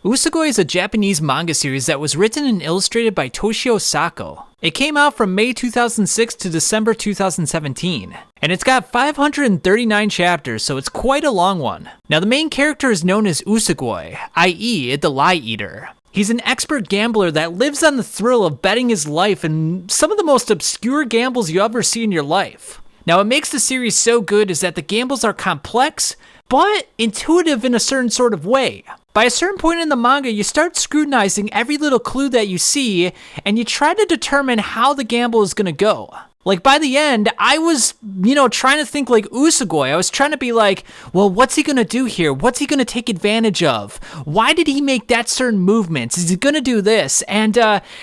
Usogui is a Japanese manga series that was written and illustrated by Toshio Sako. It came out from May 2006 to December 2017, and it's got 539 chapters, so it's quite a long one. Now the main character is known as Usogui, i.e. the Lie Eater. He's an expert gambler that lives on the thrill of betting his life in some of the most obscure gambles you ever see in your life. Now what makes the series so good is that the gambles are complex, but intuitive in a certain sort of way. By a certain point in the manga, you start scrutinizing every little clue that you see, and you try to determine how the gamble is gonna go. Like, by the end, I was, trying to think like Usogui. I was trying to be like, well, what's he gonna do here? What's he gonna take advantage of? Why did he make that certain movement? Is he gonna do this? And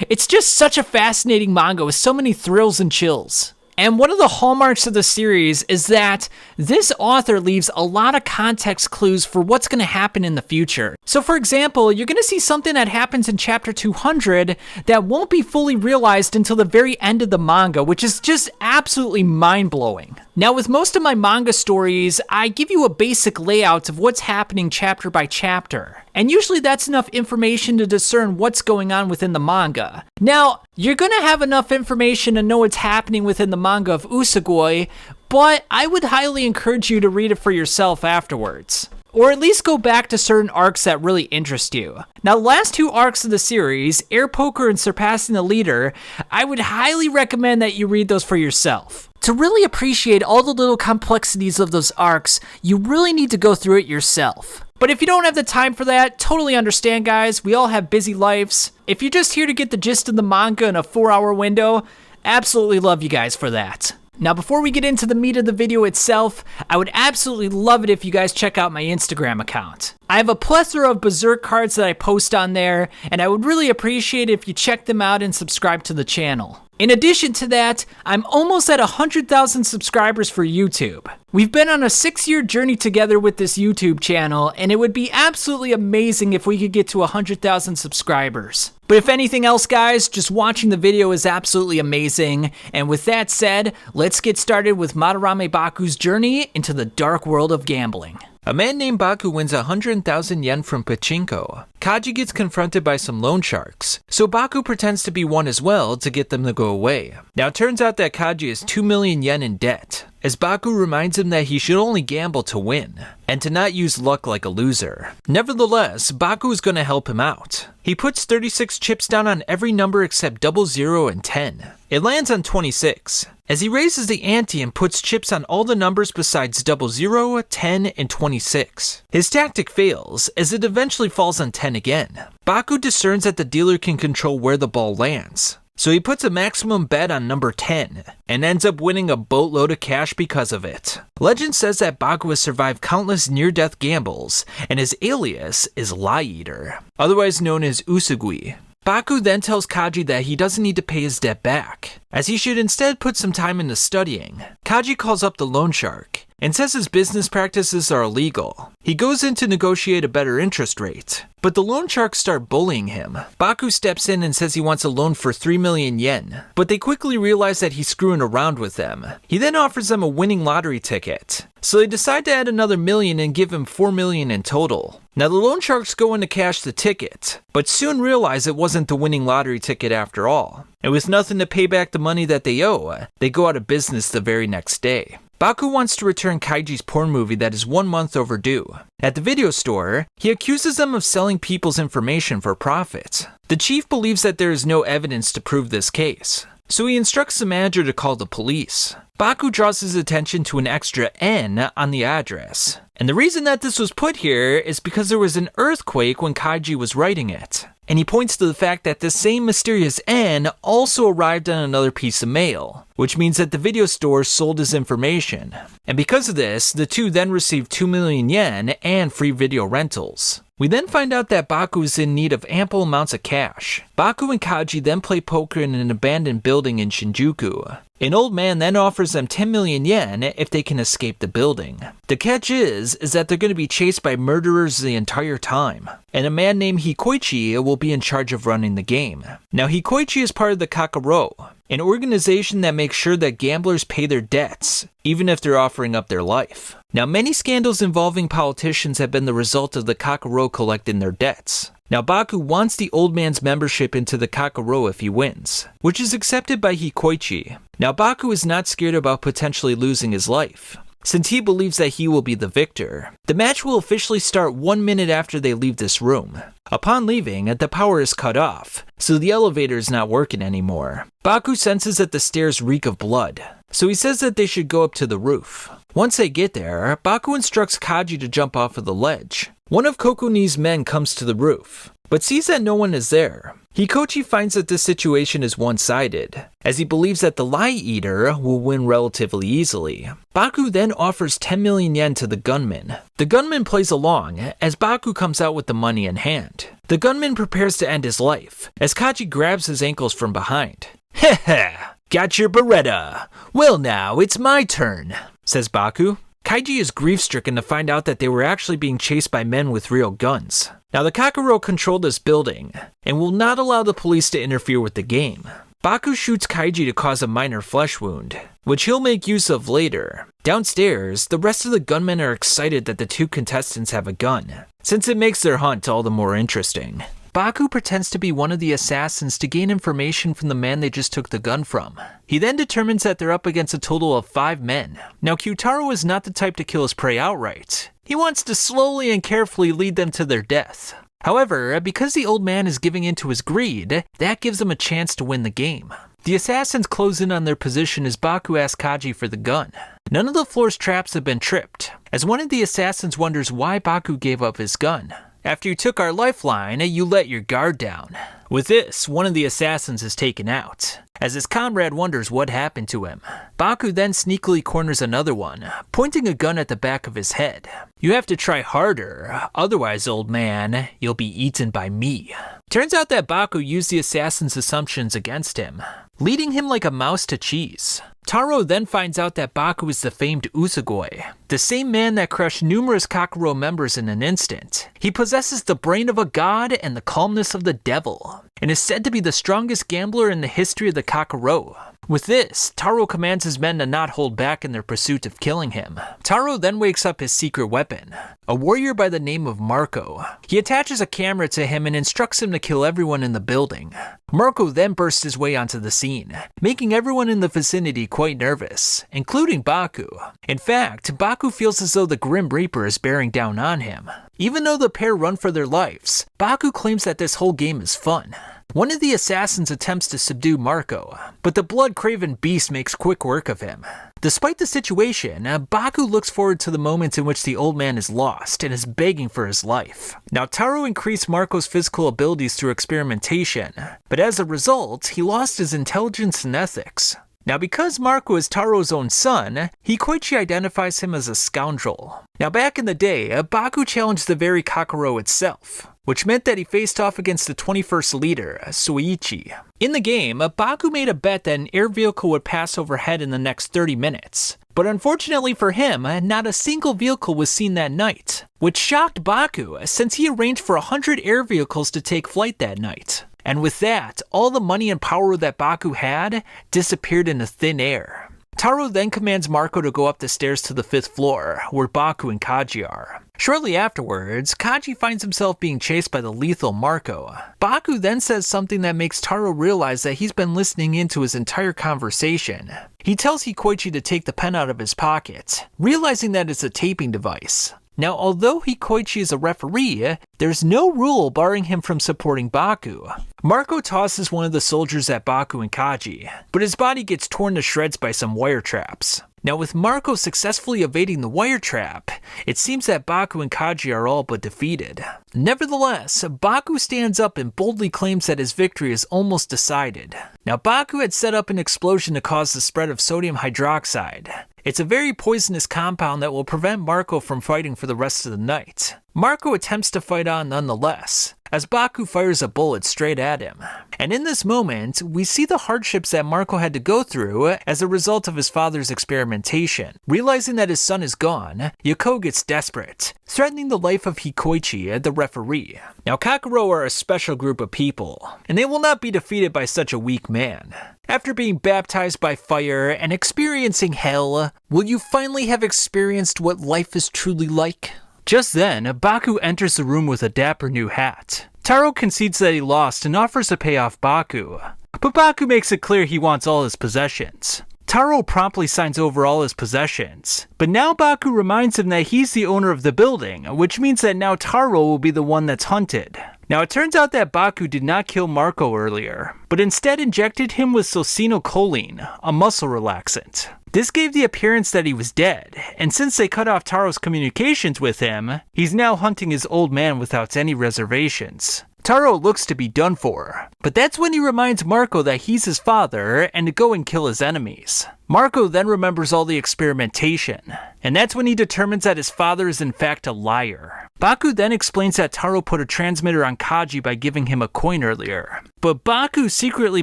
it's just such a fascinating manga with so many thrills and chills. And one of the hallmarks of the series is that this author leaves a lot of context clues for what's going to happen in the future. So for example, you're going to see something that happens in chapter 200 that won't be fully realized until the very end of the manga, which is just absolutely mind-blowing. Now with most of my manga stories, I give you a basic layout of what's happening chapter by chapter. And usually that's enough information to discern what's going on within the manga. Now, you're gonna have enough information to know what's happening within the manga of Usogui, but I would highly encourage you to read it for yourself afterwards. Or at least go back to certain arcs that really interest you. Now, the last two arcs of the series, Air Poker and Surpassing the Leader, I would highly recommend that you read those for yourself. To really appreciate all the little complexities of those arcs, you really need to go through it yourself. But if you don't have the time for that, totally understand, guys. We all have busy lives. If you're just here to get the gist of the manga in a 4-hour window, absolutely love you guys for that. Now, before we get into the meat of the video itself, I would absolutely love it if you guys check out my Instagram account. I have a plethora of Berserk cards that I post on there, and I would really appreciate it if you check them out and subscribe to the channel. In addition to that, I'm almost at 100,000 subscribers for YouTube. We've been on a 6-year journey together with this YouTube channel, and it would be absolutely amazing if we could get to 100,000 subscribers. But if anything else, guys, just watching the video is absolutely amazing. And with that said, let's get started with Madarame Baku's journey into the dark world of gambling. A man named Baku wins 100,000 yen from pachinko. Kaji gets confronted by some loan sharks, so Baku pretends to be one as well to get them to go away. Now it turns out that Kaji is 2 million yen in debt, as Baku reminds him that he should only gamble to win, and to not use luck like a loser. Nevertheless, Baku is going to help him out. He puts 36 chips down on every number except 00 and 10. It lands on 26, as he raises the ante and puts chips on all the numbers besides 00, 10, and 26. His tactic fails, as it eventually falls on 10 again. Baku discerns that the dealer can control where the ball lands, so he puts a maximum bet on number 10, and ends up winning a boatload of cash because of it. Legend says that Baku has survived countless near-death gambles, and his alias is Lie Eater, otherwise known as Usogui. Baku then tells Kaji that he doesn't need to pay his debt back, as he should instead put some time into studying. Kaji calls up the loan shark, and says his business practices are illegal. He goes in to negotiate a better interest rate, but the loan sharks start bullying him. Baku steps in and says he wants a loan for 3 million yen, but they quickly realize that he's screwing around with them. He then offers them a winning lottery ticket, so they decide to add another million and give him 4 million in total. Now the loan sharks go in to cash the ticket, but soon realize it wasn't the winning lottery ticket after all. And with nothing to pay back the money that they owe, they go out of business the very next day. Baku wants to return Kaiji's porn movie that is 1 month overdue. At the video store, he accuses them of selling people's information for profit. The chief believes that there is no evidence to prove this case, so he instructs the manager to call the police. Baku draws his attention to an extra N on the address, and the reason that this was put here is because there was an earthquake when Kaiji was writing it. And he points to the fact that this same mysterious N also arrived on another piece of mail, which means that the video store sold his information. And because of this, the two then received 2 million yen and free video rentals. We then find out that Baku is in need of ample amounts of cash. Baku and Kaji then play poker in an abandoned building in Shinjuku. An old man then offers them 10 million yen if they can escape the building. The catch is that they're going to be chased by murderers the entire time, and a man named Hikoichi will be in charge of running the game. Now Hikoichi is part of the Kakaro, an organization that makes sure that gamblers pay their debts, even if they're offering up their life. Now many scandals involving politicians have been the result of the Kakaro collecting their debts. Now Baku wants the old man's membership into the Kakuro if he wins, which is accepted by Hikoichi. Now Baku is not scared about potentially losing his life, since he believes that he will be the victor. The match will officially start 1 minute after they leave this room. Upon leaving, the power is cut off, so the elevator is not working anymore. Baku senses that the stairs reek of blood, so he says that they should go up to the roof. Once they get there, Baku instructs Kaji to jump off of the ledge. One of Kokuni's men comes to the roof, but sees that no one is there. Hikoichi finds that this situation is one-sided, as he believes that the Lie Eater will win relatively easily. Baku then offers 10 million yen to the gunman. The gunman plays along, as Baku comes out with the money in hand. The gunman prepares to end his life, as Kaji grabs his ankles from behind. "Heh, got your Beretta. Well now, it's my turn," says Baku. Kaiji is grief-stricken to find out that they were actually being chased by men with real guns. Now the Kakuro control this building, and will not allow the police to interfere with the game. Baku shoots Kaiji to cause a minor flesh wound, which he'll make use of later. Downstairs, the rest of the gunmen are excited that the two contestants have a gun, since it makes their hunt all the more interesting. Baku pretends to be one of the assassins to gain information from the man they just took the gun from. He then determines that they're up against a total of 5 men. Now Kyutaro is not the type to kill his prey outright. He wants to slowly and carefully lead them to their death. However, because the old man is giving in to his greed, that gives him a chance to win the game. The assassins close in on their position as Baku asks Kaji for the gun. None of the floor's traps have been tripped, as one of the assassins wonders why Baku gave up his gun. "After you took our lifeline, you let your guard down." With this, one of the assassins is taken out, as his comrade wonders what happened to him. Baku then sneakily corners another one, pointing a gun at the back of his head. "You have to try harder, otherwise, old man, you'll be eaten by me." Turns out that Baku used the assassin's assumptions against him, leading him like a mouse to cheese. Taro then finds out that Baku is the famed Usogui, the same man that crushed numerous Kakuro members in an instant. He possesses the brain of a god and the calmness of the devil, and is said to be the strongest gambler in the history of the Kakuro. With this, Taro commands his men to not hold back in their pursuit of killing him. Taro then wakes up his secret weapon, a warrior by the name of Marco. He attaches a camera to him and instructs him to kill everyone in the building. Marco then bursts his way onto the scene, making everyone in the vicinity quite nervous, including Baku. In fact, Baku feels as though the Grim Reaper is bearing down on him. Even though the pair run for their lives, Baku claims that this whole game is fun. One of the assassins attempts to subdue Marco, but the blood-craven beast makes quick work of him. Despite the situation, Baku looks forward to the moments in which the old man is lost and is begging for his life. Now Taro increased Marco's physical abilities through experimentation, but as a result, he lost his intelligence and ethics. Now because Marco is Taro's own son, Hikoichi identifies him as a scoundrel. Now back in the day, Baku challenged the very Kakuro itself, which meant that he faced off against the 21st leader, Soichi. In the game, Baku made a bet that an air vehicle would pass overhead in the next 30 minutes. But unfortunately for him, not a single vehicle was seen that night, which shocked Baku since he arranged for 100 air vehicles to take flight that night. And with that, all the money and power that Baku had disappeared into thin air. Taro then commands Marco to go up the stairs to the 5th floor, where Baku and Kaji are. Shortly afterwards, Kaji finds himself being chased by the lethal Marco. Baku then says something that makes Taro realize that he's been listening into his entire conversation. He tells Hikoichi to take the pen out of his pocket, realizing that it's a taping device. Now, although Hikoichi is a referee, there's no rule barring him from supporting Baku. Marco tosses one of the soldiers at Baku and Kaji, but his body gets torn to shreds by some wire traps. Now, with Marco successfully evading the wire trap, it seems that Baku and Kaji are all but defeated. Nevertheless, Baku stands up and boldly claims that his victory is almost decided. Now, Baku had set up an explosion to cause the spread of sodium hydroxide. It's a very poisonous compound that will prevent Marco from fighting for the rest of the night. Marco attempts to fight on nonetheless, as Baku fires a bullet straight at him. And in this moment, we see the hardships that Marco had to go through as a result of his father's experimentation. Realizing that his son is gone, Yoko gets desperate, threatening the life of Hikoichi, the referee. Now Kakuro are a special group of people, and they will not be defeated by such a weak man. After being baptized by fire and experiencing hell, will you finally have experienced what life is truly like? Just then, Baku enters the room with a dapper new hat. Taro concedes that he lost and offers to pay off Baku, but Baku makes it clear he wants all his possessions. Taro promptly signs over all his possessions, but now Baku reminds him that he's the owner of the building, which means that now Taro will be the one that's hunted. Now it turns out that Baku did not kill Marco earlier, but instead injected him with succinylcholine, a muscle relaxant. This gave the appearance that he was dead, and since they cut off Taro's communications with him, he's now hunting his old man without any reservations. Taro looks to be done for, but that's when he reminds Marco that he's his father and to go and kill his enemies. Marco then remembers all the experimentation, and that's when he determines that his father is in fact a liar. Baku then explains that Taro put a transmitter on Kaji by giving him a coin earlier, but Baku secretly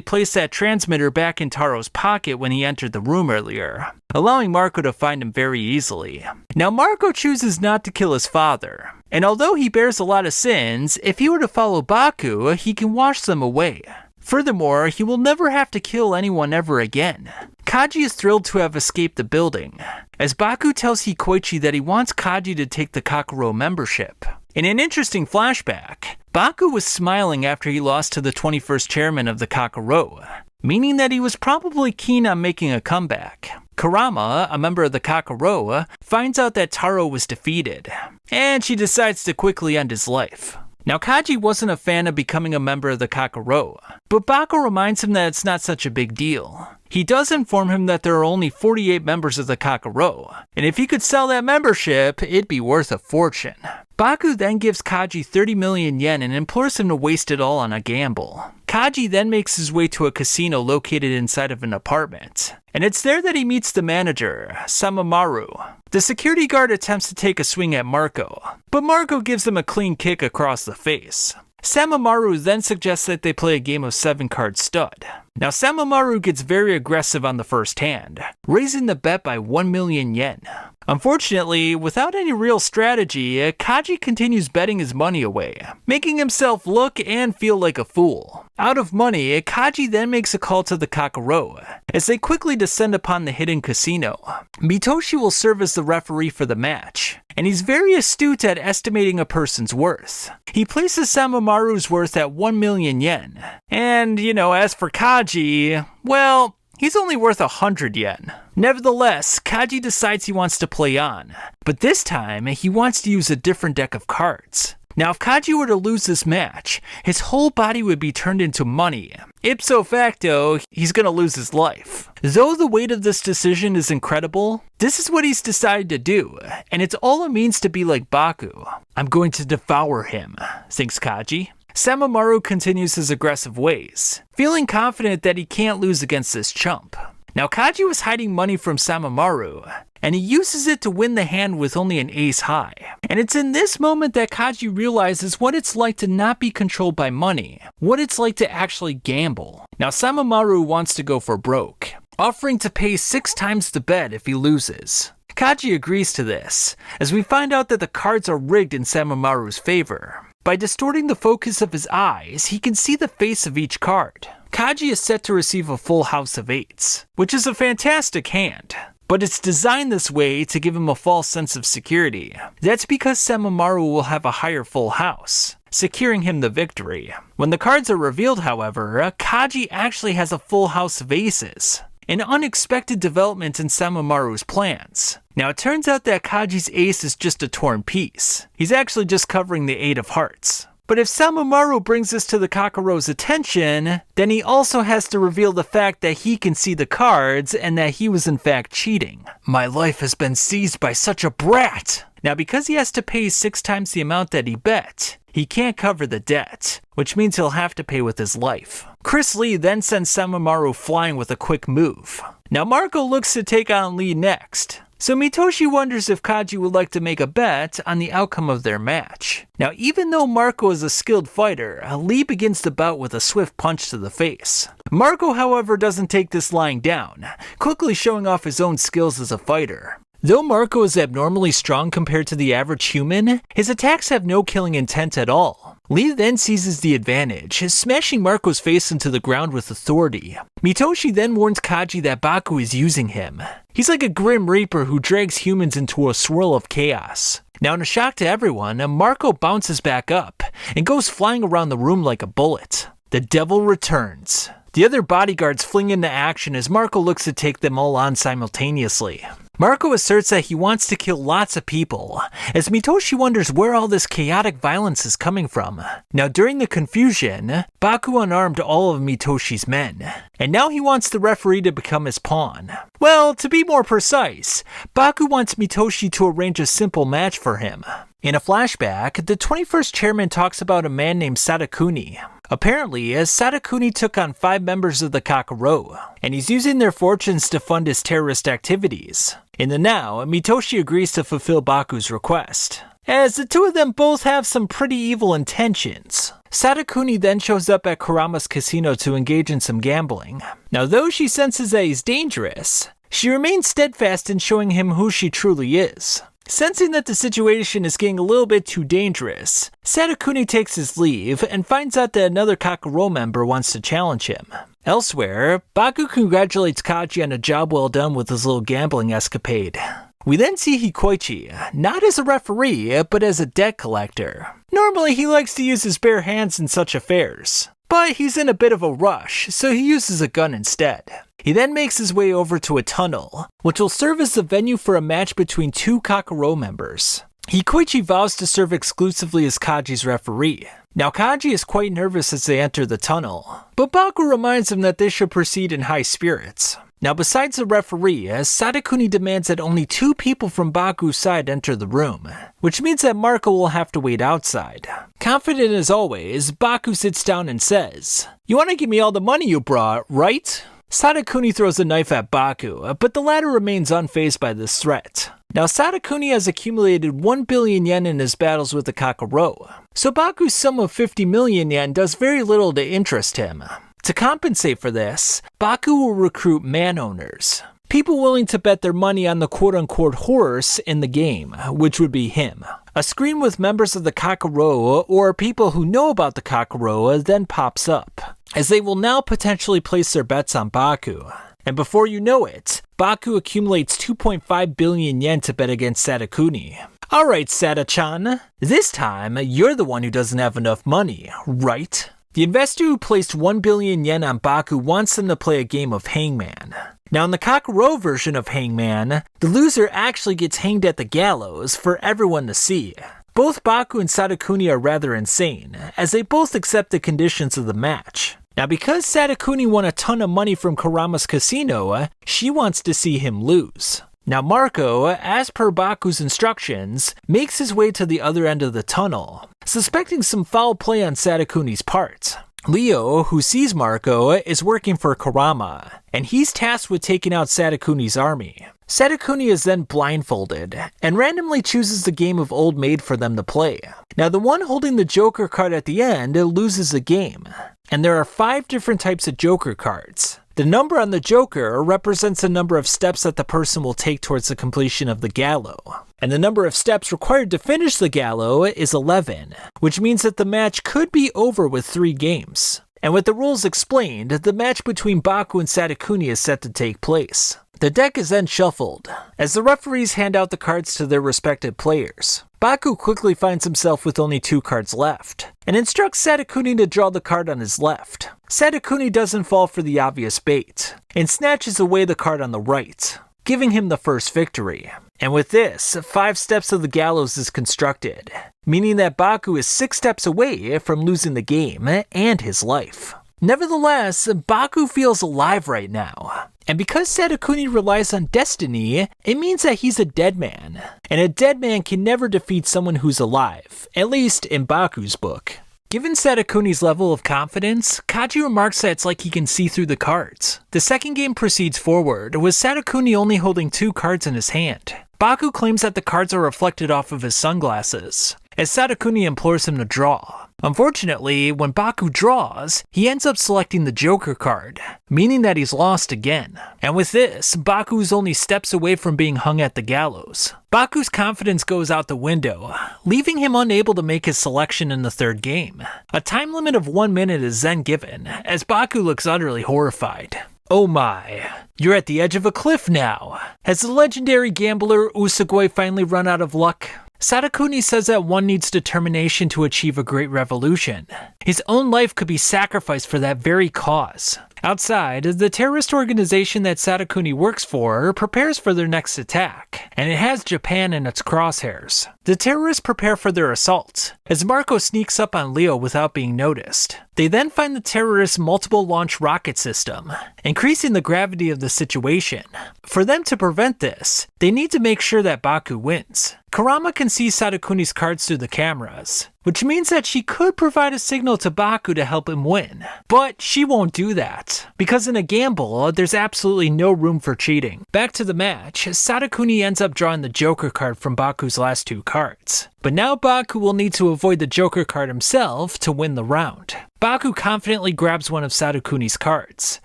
placed that transmitter back in Taro's pocket when he entered the room earlier, allowing Marco to find him very easily. Now Marco chooses not to kill his father, and although he bears a lot of sins, if he were to follow Baku, he can wash them away. Furthermore, he will never have to kill anyone ever again. Kaji is thrilled to have escaped the building, as Baku tells Hikoichi that he wants Kaji to take the Kakuro membership. In an interesting flashback, Baku was smiling after he lost to the 21st chairman of the Kakuro, meaning that he was probably keen on making a comeback. Kurama, a member of the Kakuro, finds out that Taro was defeated, and she decides to quickly end his life. Now Kaji wasn't a fan of becoming a member of the Kakuro, but Baku reminds him that it's not such a big deal. He does inform him that there are only 48 members of the Kakuro, and if he could sell that membership, it'd be worth a fortune. Baku then gives Kaji 30 million yen and implores him to waste it all on a gamble. Kaji then makes his way to a casino located inside of an apartment, and it's there that he meets the manager, Samamaru. The security guard attempts to take a swing at Marco, but Marco gives him a clean kick across the face. Samamaru then suggests that they play a game of 7-card stud. Now Samamaru gets very aggressive on the first hand, raising the bet by 1 million yen. Unfortunately, without any real strategy, Kaji continues betting his money away, making himself look and feel like a fool. Out of money, Kaji then makes a call to the Kakuro, as they quickly descend upon the hidden casino. Mitoshi will serve as the referee for the match, and he's very astute at estimating a person's worth. He places Samamaru's worth at 1 million yen, and as for Kaji, well, he's only worth 100 yen. Nevertheless, Kaji decides he wants to play on, but this time he wants to use a different deck of cards. Now if Kaji were to lose this match, his whole body would be turned into money. Ipso facto, he's gonna lose his life. Though the weight of this decision is incredible, this is what he's decided to do, and it's all it means to be like Baku. I'm going to devour him, thinks Kaji. Samamaru continues his aggressive ways, feeling confident that he can't lose against this chump. Now Kaji was hiding money from Samamaru, and he uses it to win the hand with only an ace high. And it's in this moment that Kaji realizes what it's like to not be controlled by money, what it's like to actually gamble. Now Samamaru wants to go for broke, offering to pay 6 times the bet if he loses. Kaji agrees to this, as we find out that the cards are rigged in Samamaru's favor. By distorting the focus of his eyes, he can see the face of each card. Kaji is set to receive a full house of 8s, which is a fantastic hand, but it's designed this way to give him a false sense of security. That's because Samamaru will have a higher full house, securing him the victory. When the cards are revealed, however, Kaji actually has a full house of aces, an unexpected development in Samamaru's plans. Now it turns out that Kaji's ace is just a torn piece. He's actually just covering the 8 of hearts. But if Samamaru brings this to the Kakuro's attention, then he also has to reveal the fact that he can see the cards and that he was in fact cheating. My life has been seized by such a brat! Now because he has to pay 6 times the amount that he bet, he can't cover the debt, which means he'll have to pay with his life. Chris Lee then sends Samamaru flying with a quick move. Now Marco looks to take on Lee next, so Mitoshi wonders if Kaji would like to make a bet on the outcome of their match. Now even though Marco is a skilled fighter, Lee begins the bout with a swift punch to the face. Marco, however, doesn't take this lying down, quickly showing off his own skills as a fighter. Though Marco is abnormally strong compared to the average human, his attacks have no killing intent at all. Lee then seizes the advantage, smashing Marco's face into the ground with authority. Mitoshi then warns Kaji that Baku is using him. He's like a grim reaper who drags humans into a swirl of chaos. Now, in a shock to everyone, Marco bounces back up and goes flying around the room like a bullet. The devil returns. The other bodyguards fling into action as Marco looks to take them all on simultaneously. Marco asserts that he wants to kill lots of people, as Mitoshi wonders where all this chaotic violence is coming from. Now, during the confusion, Baku unarmed all of Mitoshi's men, and now he wants the referee to become his pawn. Well, to be more precise, Baku wants Mitoshi to arrange a simple match for him. In a flashback, the 21st chairman talks about a man named Sadakuni. Apparently, Sadakuni took on 5 members of the Kakuro, and he's using their fortunes to fund his terrorist activities. In the now, Mitoshi agrees to fulfill Baku's request, as the two of them both have some pretty evil intentions. Sadakuni then shows up at Kurama's casino to engage in some gambling. Now, though she senses that he's dangerous, she remains steadfast in showing him who she truly is. Sensing that the situation is getting a little bit too dangerous, Sadakuni takes his leave and finds out that another Kakuro member wants to challenge him. Elsewhere, Baku congratulates Kaji on a job well done with his little gambling escapade. We then see Hikoichi, not as a referee, but as a debt collector. Normally he likes to use his bare hands in such affairs, but he's in a bit of a rush, so he uses a gun instead. He then makes his way over to a tunnel, which will serve as the venue for a match between 2 Kakuro members. Hikoichi vows to serve exclusively as Kaji's referee. Now, Kaji is quite nervous as they enter the tunnel, but Baku reminds him that they should proceed in high spirits. Now, besides the referee, Sadakuni demands that only 2 people from Baku's side enter the room, which means that Marco will have to wait outside. Confident as always, Baku sits down and says, "You want to give me all the money you brought, right?" Sadakuni throws a knife at Baku, but the latter remains unfazed by this threat. Now, Sadakuni has accumulated 1 billion yen in his battles with the Kakuro, so Baku's sum of 50 million yen does very little to interest him. To compensate for this, Baku will recruit man owners, people willing to bet their money on the quote-unquote horse in the game, which would be him. A screen with members of the Kakuro or people who know about the Kakuro then pops up, as they will now potentially place their bets on Baku. And before you know it, Baku accumulates 2.5 billion yen to bet against Sadakuni. Alright, Sada-chan, this time you're the one who doesn't have enough money, right? The investor who placed 1 billion yen on Baku wants them to play a game of hangman. Now, in the Kakuro version of hangman, the loser actually gets hanged at the gallows for everyone to see. Both Baku and Sadakuni are rather insane, as they both accept the conditions of the match. Now, because Sadakuni won a ton of money from Kurama's casino, she wants to see him lose. Now, Marco, as per Baku's instructions, makes his way to the other end of the tunnel, suspecting some foul play on Sadakuni's part. Leo, who sees Marco, is working for Kurama, and he's tasked with taking out Sadakuni's army. Sadakuni is then blindfolded, and randomly chooses the game of Old Maid for them to play. Now, the one holding the Joker card at the end loses the game, and there are 5 different types of Joker cards. The number on the Joker represents the number of steps that the person will take towards the completion of the gallow. And the number of steps required to finish the gallow is 11, which means that the match could be over with 3 games. And with the rules explained, the match between Baku and Sadakuni is set to take place. The deck is then shuffled, as the referees hand out the cards to their respective players. Baku quickly finds himself with only 2 cards left, and instructs Sadakuni to draw the card on his left. Sadakuni doesn't fall for the obvious bait, and snatches away the card on the right, giving him the first victory. And with this, 5 steps of the gallows is constructed, meaning that Baku is 6 steps away from losing the game and his life. Nevertheless, Baku feels alive right now. And because Sadakuni relies on destiny, it means that he's a dead man. And a dead man can never defeat someone who's alive, at least in Baku's book. Given Sadakuni's level of confidence, Kaji remarks that it's like he can see through the cards. The second game proceeds forward, with Sadakuni only holding 2 cards in his hand. Baku claims that the cards are reflected off of his sunglasses, as Sadakuni implores him to draw. Unfortunately, when Baku draws, he ends up selecting the Joker card, meaning that he's lost again. And with this, Baku's only steps away from being hung at the gallows. Baku's confidence goes out the window, leaving him unable to make his selection in the third game. A time limit of 1 minute is then given, as Baku looks utterly horrified. Oh my, you're at the edge of a cliff now. Has the legendary gambler Usogui finally run out of luck? Sadakuni says that one needs determination to achieve a great revolution. His own life could be sacrificed for that very cause. Outside, the terrorist organization that Sadakuni works for prepares for their next attack, and it has Japan in its crosshairs. The terrorists prepare for their assault, as Marco sneaks up on Leo without being noticed. They then find the terrorists' multiple launch rocket system, increasing the gravity of the situation. For them to prevent this, they need to make sure that Baku wins. Kurama can see Sadakuni's cards through the cameras, which means that she could provide a signal to Baku to help him win. But she won't do that, because in a gamble, there's absolutely no room for cheating. Back to the match, Sadakuni ends up drawing the Joker card from Baku's last 2 cards. But now Baku will need to avoid the Joker card himself to win the round. Baku confidently grabs one of Sadakuni's cards,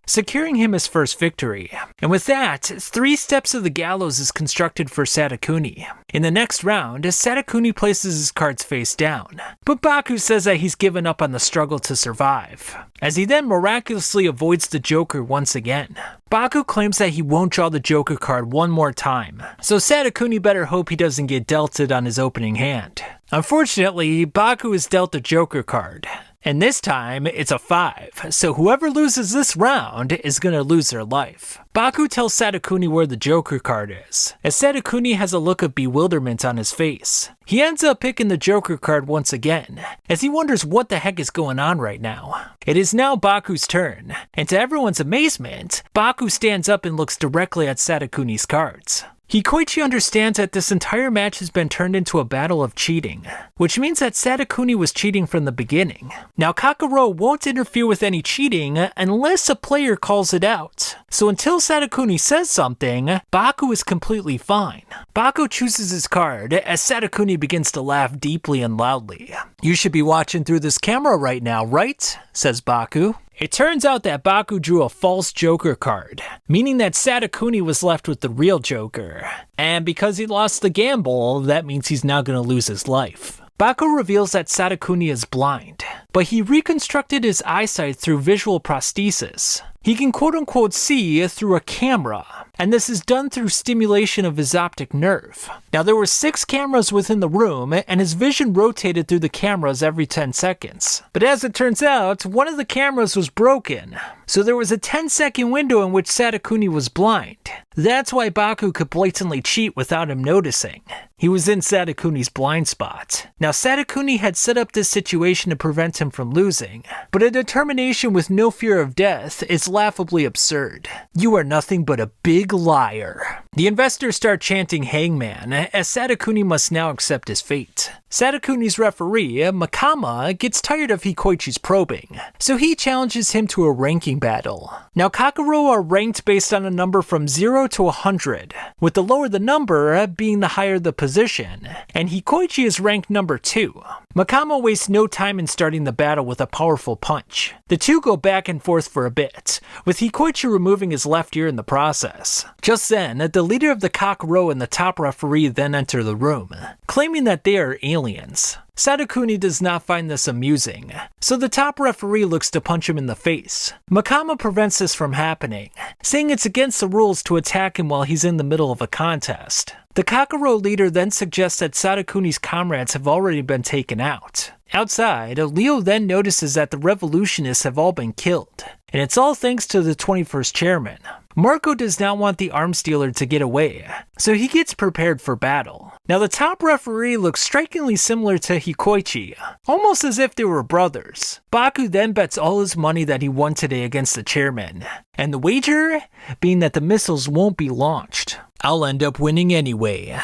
securing him his first victory. And with that, 3 steps of the gallows is constructed for Sadakuni. In the next round, Sadakuni places his cards face down, but Baku says that he's given up on the struggle to survive, as he then miraculously avoids the Joker once again. Baku claims that he won't draw the Joker card one more time, so Sadakuni better hope he doesn't get dealt it on his opening hand. Unfortunately, Baku is dealt the Joker card, and this time it's a 5, so whoever loses this round is gonna lose their life. Baku tells Sadakuni where the Joker card is, as Sadakuni has a look of bewilderment on his face. He ends up picking the Joker card once again, as he wonders what the heck is going on right now. It is now Baku's turn, and to everyone's amazement, Baku stands up and looks directly at Sadakuni's cards. Hikoichi understands that this entire match has been turned into a battle of cheating, which means that Sadakuni was cheating from the beginning. Now Kakuro won't interfere with any cheating unless a player calls it out. So until Sadakuni says something, Baku is completely fine. Baku chooses his card as Sadakuni begins to laugh deeply and loudly. "You should be watching through this camera right now, right?" says Baku. It turns out that Baku drew a false Joker card, meaning that Sadakuni was left with the real Joker. And because he lost the gamble, that means he's now going to lose his life. Baku reveals that Sadakuni is blind, but he reconstructed his eyesight through visual prosthesis. He can quote-unquote see through a camera, and this is done through stimulation of his optic nerve. Now there were 6 cameras within the room, and his vision rotated through the cameras every 10 seconds. But as it turns out, one of the cameras was broken, so there was a 10-second window in which Sadakuni was blind. That's why Baku could blatantly cheat without him noticing. He was in Sadakuni's blind spot. Now Sadakuni had set up this situation to prevent him from losing, but a determination with no fear of death is laughably absurd. "You are nothing but a big liar." The investors start chanting hangman, as Sadakuni must now accept his fate. Sadakuni's referee, Makama, gets tired of Hikoichi's probing, so he challenges him to a ranking battle. Now Kakuro are ranked based on a number from 0 to 100, with the lower the number being the higher the position, and Hikoichi is ranked number 2. Makama wastes no time in starting the battle with a powerful punch. The two go back and forth for a bit, with Hikoichi removing his left ear in the process. Just then, the leader of the Kakuro and the top referee then enter the room, claiming that they are aliens. Sadakuni does not find this amusing, so the top referee looks to punch him in the face. Makama prevents this from happening, saying it's against the rules to attack him while he's in the middle of a contest. The Kakuro leader then suggests that Sadakuni's comrades have already been taken out. Outside, Leo then notices that the revolutionists have all been killed, and it's all thanks to the 21st chairman. Marco does not want the arms dealer to get away, so he gets prepared for battle. Now the top referee looks strikingly similar to Hikoichi, almost as if they were brothers. Baku then bets all his money that he won today against the chairman, and the wager being that the missiles won't be launched. "I'll end up winning anyway.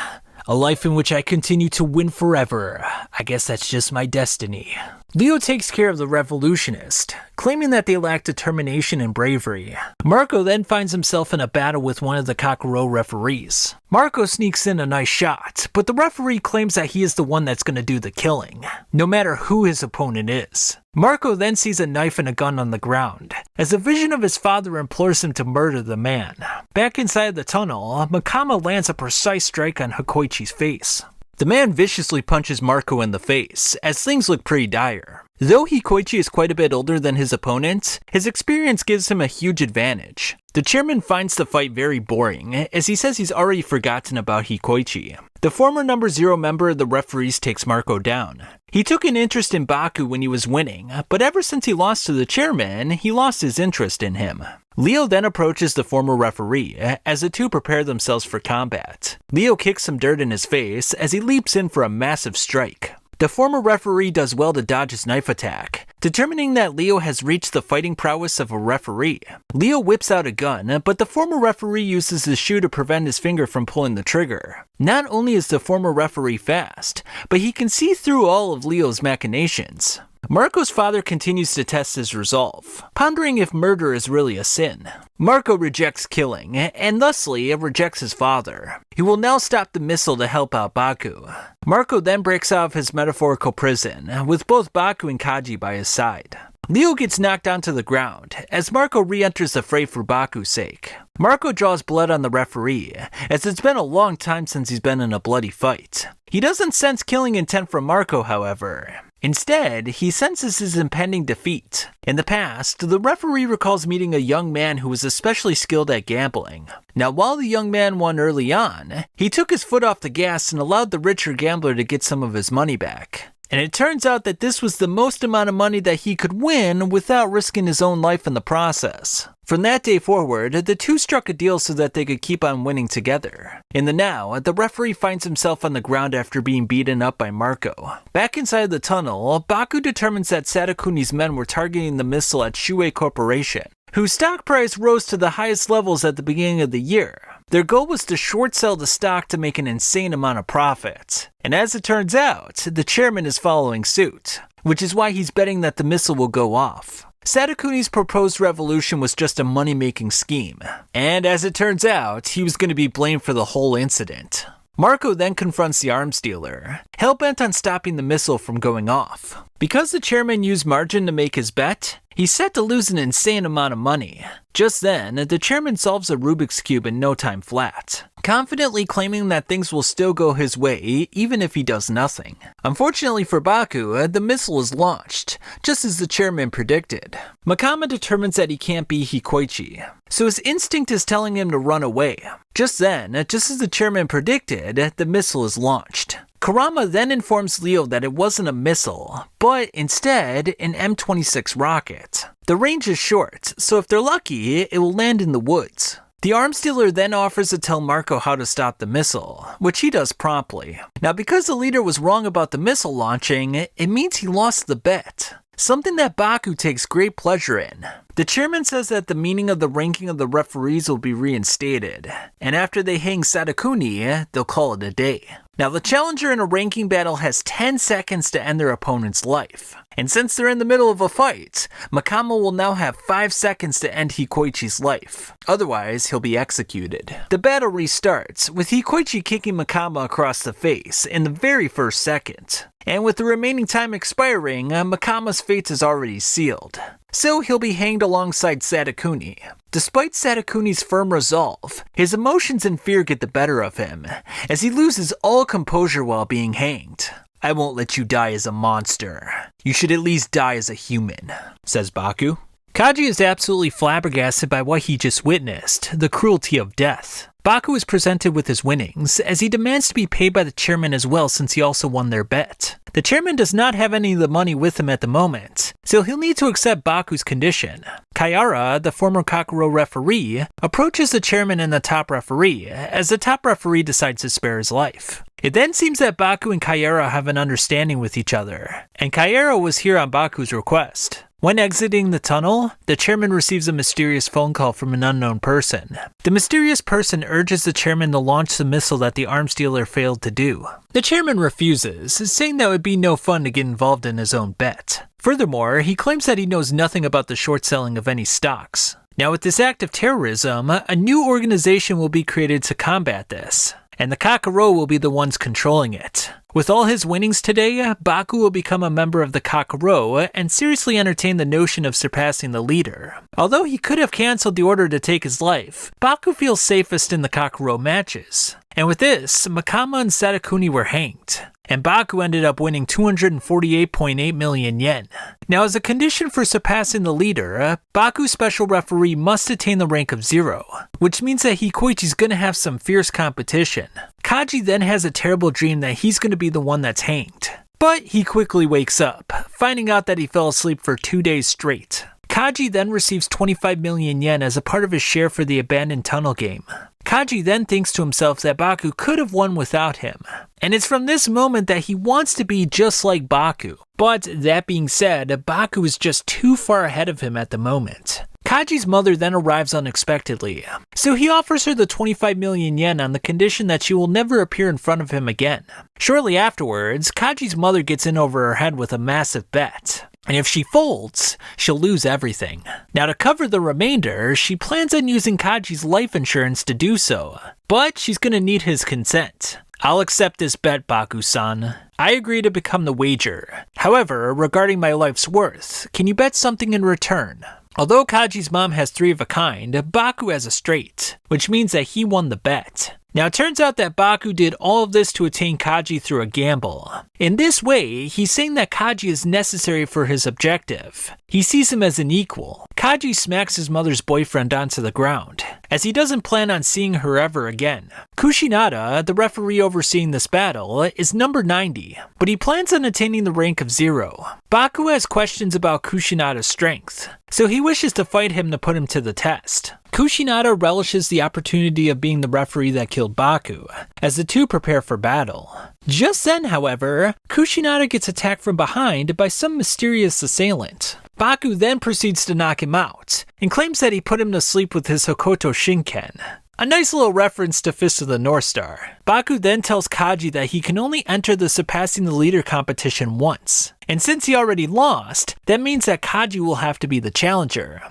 A life in which I continue to win forever. I guess that's just my destiny. Leo takes care of the revolutionist, claiming that they lack determination and bravery. Marco then finds himself in a battle with one of the Kakuro referees. Marco sneaks in a nice shot, but the referee claims that he is the one that's going to do the killing, no matter who his opponent is. Marco then sees a knife and a gun on the ground, as a vision of his father implores him to murder the man. Back inside the tunnel, Makama lands a precise strike on Hikoichi's face. The man viciously punches Marco in the face, as things look pretty dire. Though Hikoichi is quite a bit older than his opponent, his experience gives him a huge advantage. The chairman finds the fight very boring, as he says he's already forgotten about Hikoichi. The former number 0 member of the referees takes Marco down. He took an interest in Baku when he was winning, but ever since he lost to the chairman, he lost his interest in him. Leo then approaches the former referee, as the two prepare themselves for combat. Leo kicks some dirt in his face as he leaps in for a massive strike. The former referee does well to dodge his knife attack, determining that Leo has reached the fighting prowess of a referee. Leo whips out a gun, but the former referee uses his shoe to prevent his finger from pulling the trigger. Not only is the former referee fast, but he can see through all of Leo's machinations. Marco's father continues to test his resolve, pondering if murder is really a sin. Marco rejects killing, and thusly rejects his father. He will now stop the missile to help out Baku. Marco then breaks out of his metaphorical prison, with both Baku and Kaji by his side. Leo gets knocked onto the ground, as Marco re-enters the fray for Baku's sake. Marco draws blood on the referee, as it's been a long time since he's been in a bloody fight. He doesn't sense killing intent from Marco, however. Instead, he senses his impending defeat. In the past, the referee recalls meeting a young man who was especially skilled at gambling. Now, while the young man won early on, he took his foot off the gas and allowed the richer gambler to get some of his money back. And it turns out that this was the most amount of money that he could win without risking his own life in the process. From that day forward, the two struck a deal so that they could keep on winning together. In the now, the referee finds himself on the ground after being beaten up by Marco. Back inside the tunnel, Baku determines that Sadakuni's men were targeting the missile at Shuei Corporation, whose stock price rose to the highest levels at the beginning of the year. Their goal was to short sell the stock to make an insane amount of profit. And as it turns out, the chairman is following suit, which is why he's betting that the missile will go off. Sadakuni's proposed revolution was just a money-making scheme, and as it turns out, he was going to be blamed for the whole incident. Marco then confronts the arms dealer, hell-bent on stopping the missile from going off. Because the chairman used margin to make his bet, he's set to lose an insane amount of money. Just then, the chairman solves a Rubik's Cube in no time flat, confidently claiming that things will still go his way even if he does nothing. Unfortunately for Baku, the missile is launched, just as the chairman predicted. Makama determines that he can't be Hikoichi, so his instinct is telling him to run away. Just then, just as the chairman predicted, the missile is launched. Kurama then informs Leo that it wasn't a missile, but instead an M26 rocket. The range is short, so if they're lucky, it will land in the woods. The arms dealer then offers to tell Marco how to stop the missile, which he does promptly. Now, because the leader was wrong about the missile launching, it means he lost the bet, something that Baku takes great pleasure in. The chairman says that the meaning of the ranking of the referees will be reinstated, and after they hang Sadakuni, they'll call it a day. Now, the challenger in a ranking battle has 10 seconds to end their opponent's life. And since they're in the middle of a fight, Makama will now have 5 seconds to end Hikoichi's life. Otherwise, he'll be executed. The battle restarts, with Hikoichi kicking Makama across the face in the very first second. And with the remaining time expiring, Makama's fate is already sealed. So he'll be hanged alongside Sadakuni. Despite Sadakuni's firm resolve, his emotions and fear get the better of him, as he loses all composure while being hanged. "I won't let you die as a monster. You should at least die as a human," says Baku. Kaji is absolutely flabbergasted by what he just witnessed, the cruelty of death. Baku is presented with his winnings, as he demands to be paid by the chairman as well since he also won their bet. The chairman does not have any of the money with him at the moment, so he'll need to accept Baku's condition. Kayara, the former Kakuro referee, approaches the chairman and the top referee, as the top referee decides to spare his life. It then seems that Baku and Kayara have an understanding with each other, and Kayara was here on Baku's request. When exiting the tunnel, the chairman receives a mysterious phone call from an unknown person. The mysterious person urges the chairman to launch the missile that the arms dealer failed to do. The chairman refuses, saying that it would be no fun to get involved in his own bet. Furthermore, he claims that he knows nothing about the short selling of any stocks. Now, with this act of terrorism, a new organization will be created to combat this, and the Kakuro will be the ones controlling it. With all his winnings today, Baku will become a member of the Kakuro and seriously entertain the notion of surpassing the leader. Although he could have cancelled the order to take his life, Baku feels safest in the Kakuro matches. And with this, Makama and Sadakuni were hanged, and Baku ended up winning 248.8 million yen. Now, as a condition for surpassing the leader, Baku's special referee must attain the rank of 0, which means that Hikoichi's gonna have some fierce competition. Kaji then has a terrible dream that he's gonna be the one that's hanged. But he quickly wakes up, finding out that he fell asleep for 2 days straight. Kaji then receives 25 million yen as a part of his share for the abandoned tunnel game. Kaji then thinks to himself that Baku could have won without him, and it's from this moment that he wants to be just like Baku. But that being said, Baku is just too far ahead of him at the moment. Kaji's mother then arrives unexpectedly, so he offers her the 25 million yen on the condition that she will never appear in front of him again. Shortly afterwards, Kaji's mother gets in over her head with a massive bet, and if she folds, she'll lose everything. Now, to cover the remainder, she plans on using Kaji's life insurance to do so, but she's gonna need his consent. I'll accept this bet, Baku-san. I agree to become the wager. However, regarding my life's worth, can you bet something in return? Although Kaji's mom has 3 of a kind, Baku has a straight, which means that he won the bet. Now, it turns out that Baku did all of this to attain Kaji through a gamble. In this way, he's saying that Kaji is necessary for his objective. He sees him as an equal. Kaji smacks his mother's boyfriend onto the ground, as he doesn't plan on seeing her ever again. Kushinada, the referee overseeing this battle, is number 90, but he plans on attaining the rank of 0. Baku has questions about Kushinada's strength, so he wishes to fight him to put him to the test. Kushinada relishes the opportunity of being the referee that killed Baku, as the two prepare for battle. Just then, however, Kushinada gets attacked from behind by some mysterious assailant. Baku then proceeds to knock him out, and claims that he put him to sleep with his Hokoto Shinken. A nice little reference to Fist of the North Star. Baku then tells Kaji that he can only enter the Surpassing the Leader competition once. And since he already lost, that means that Kaji will have to be the challenger.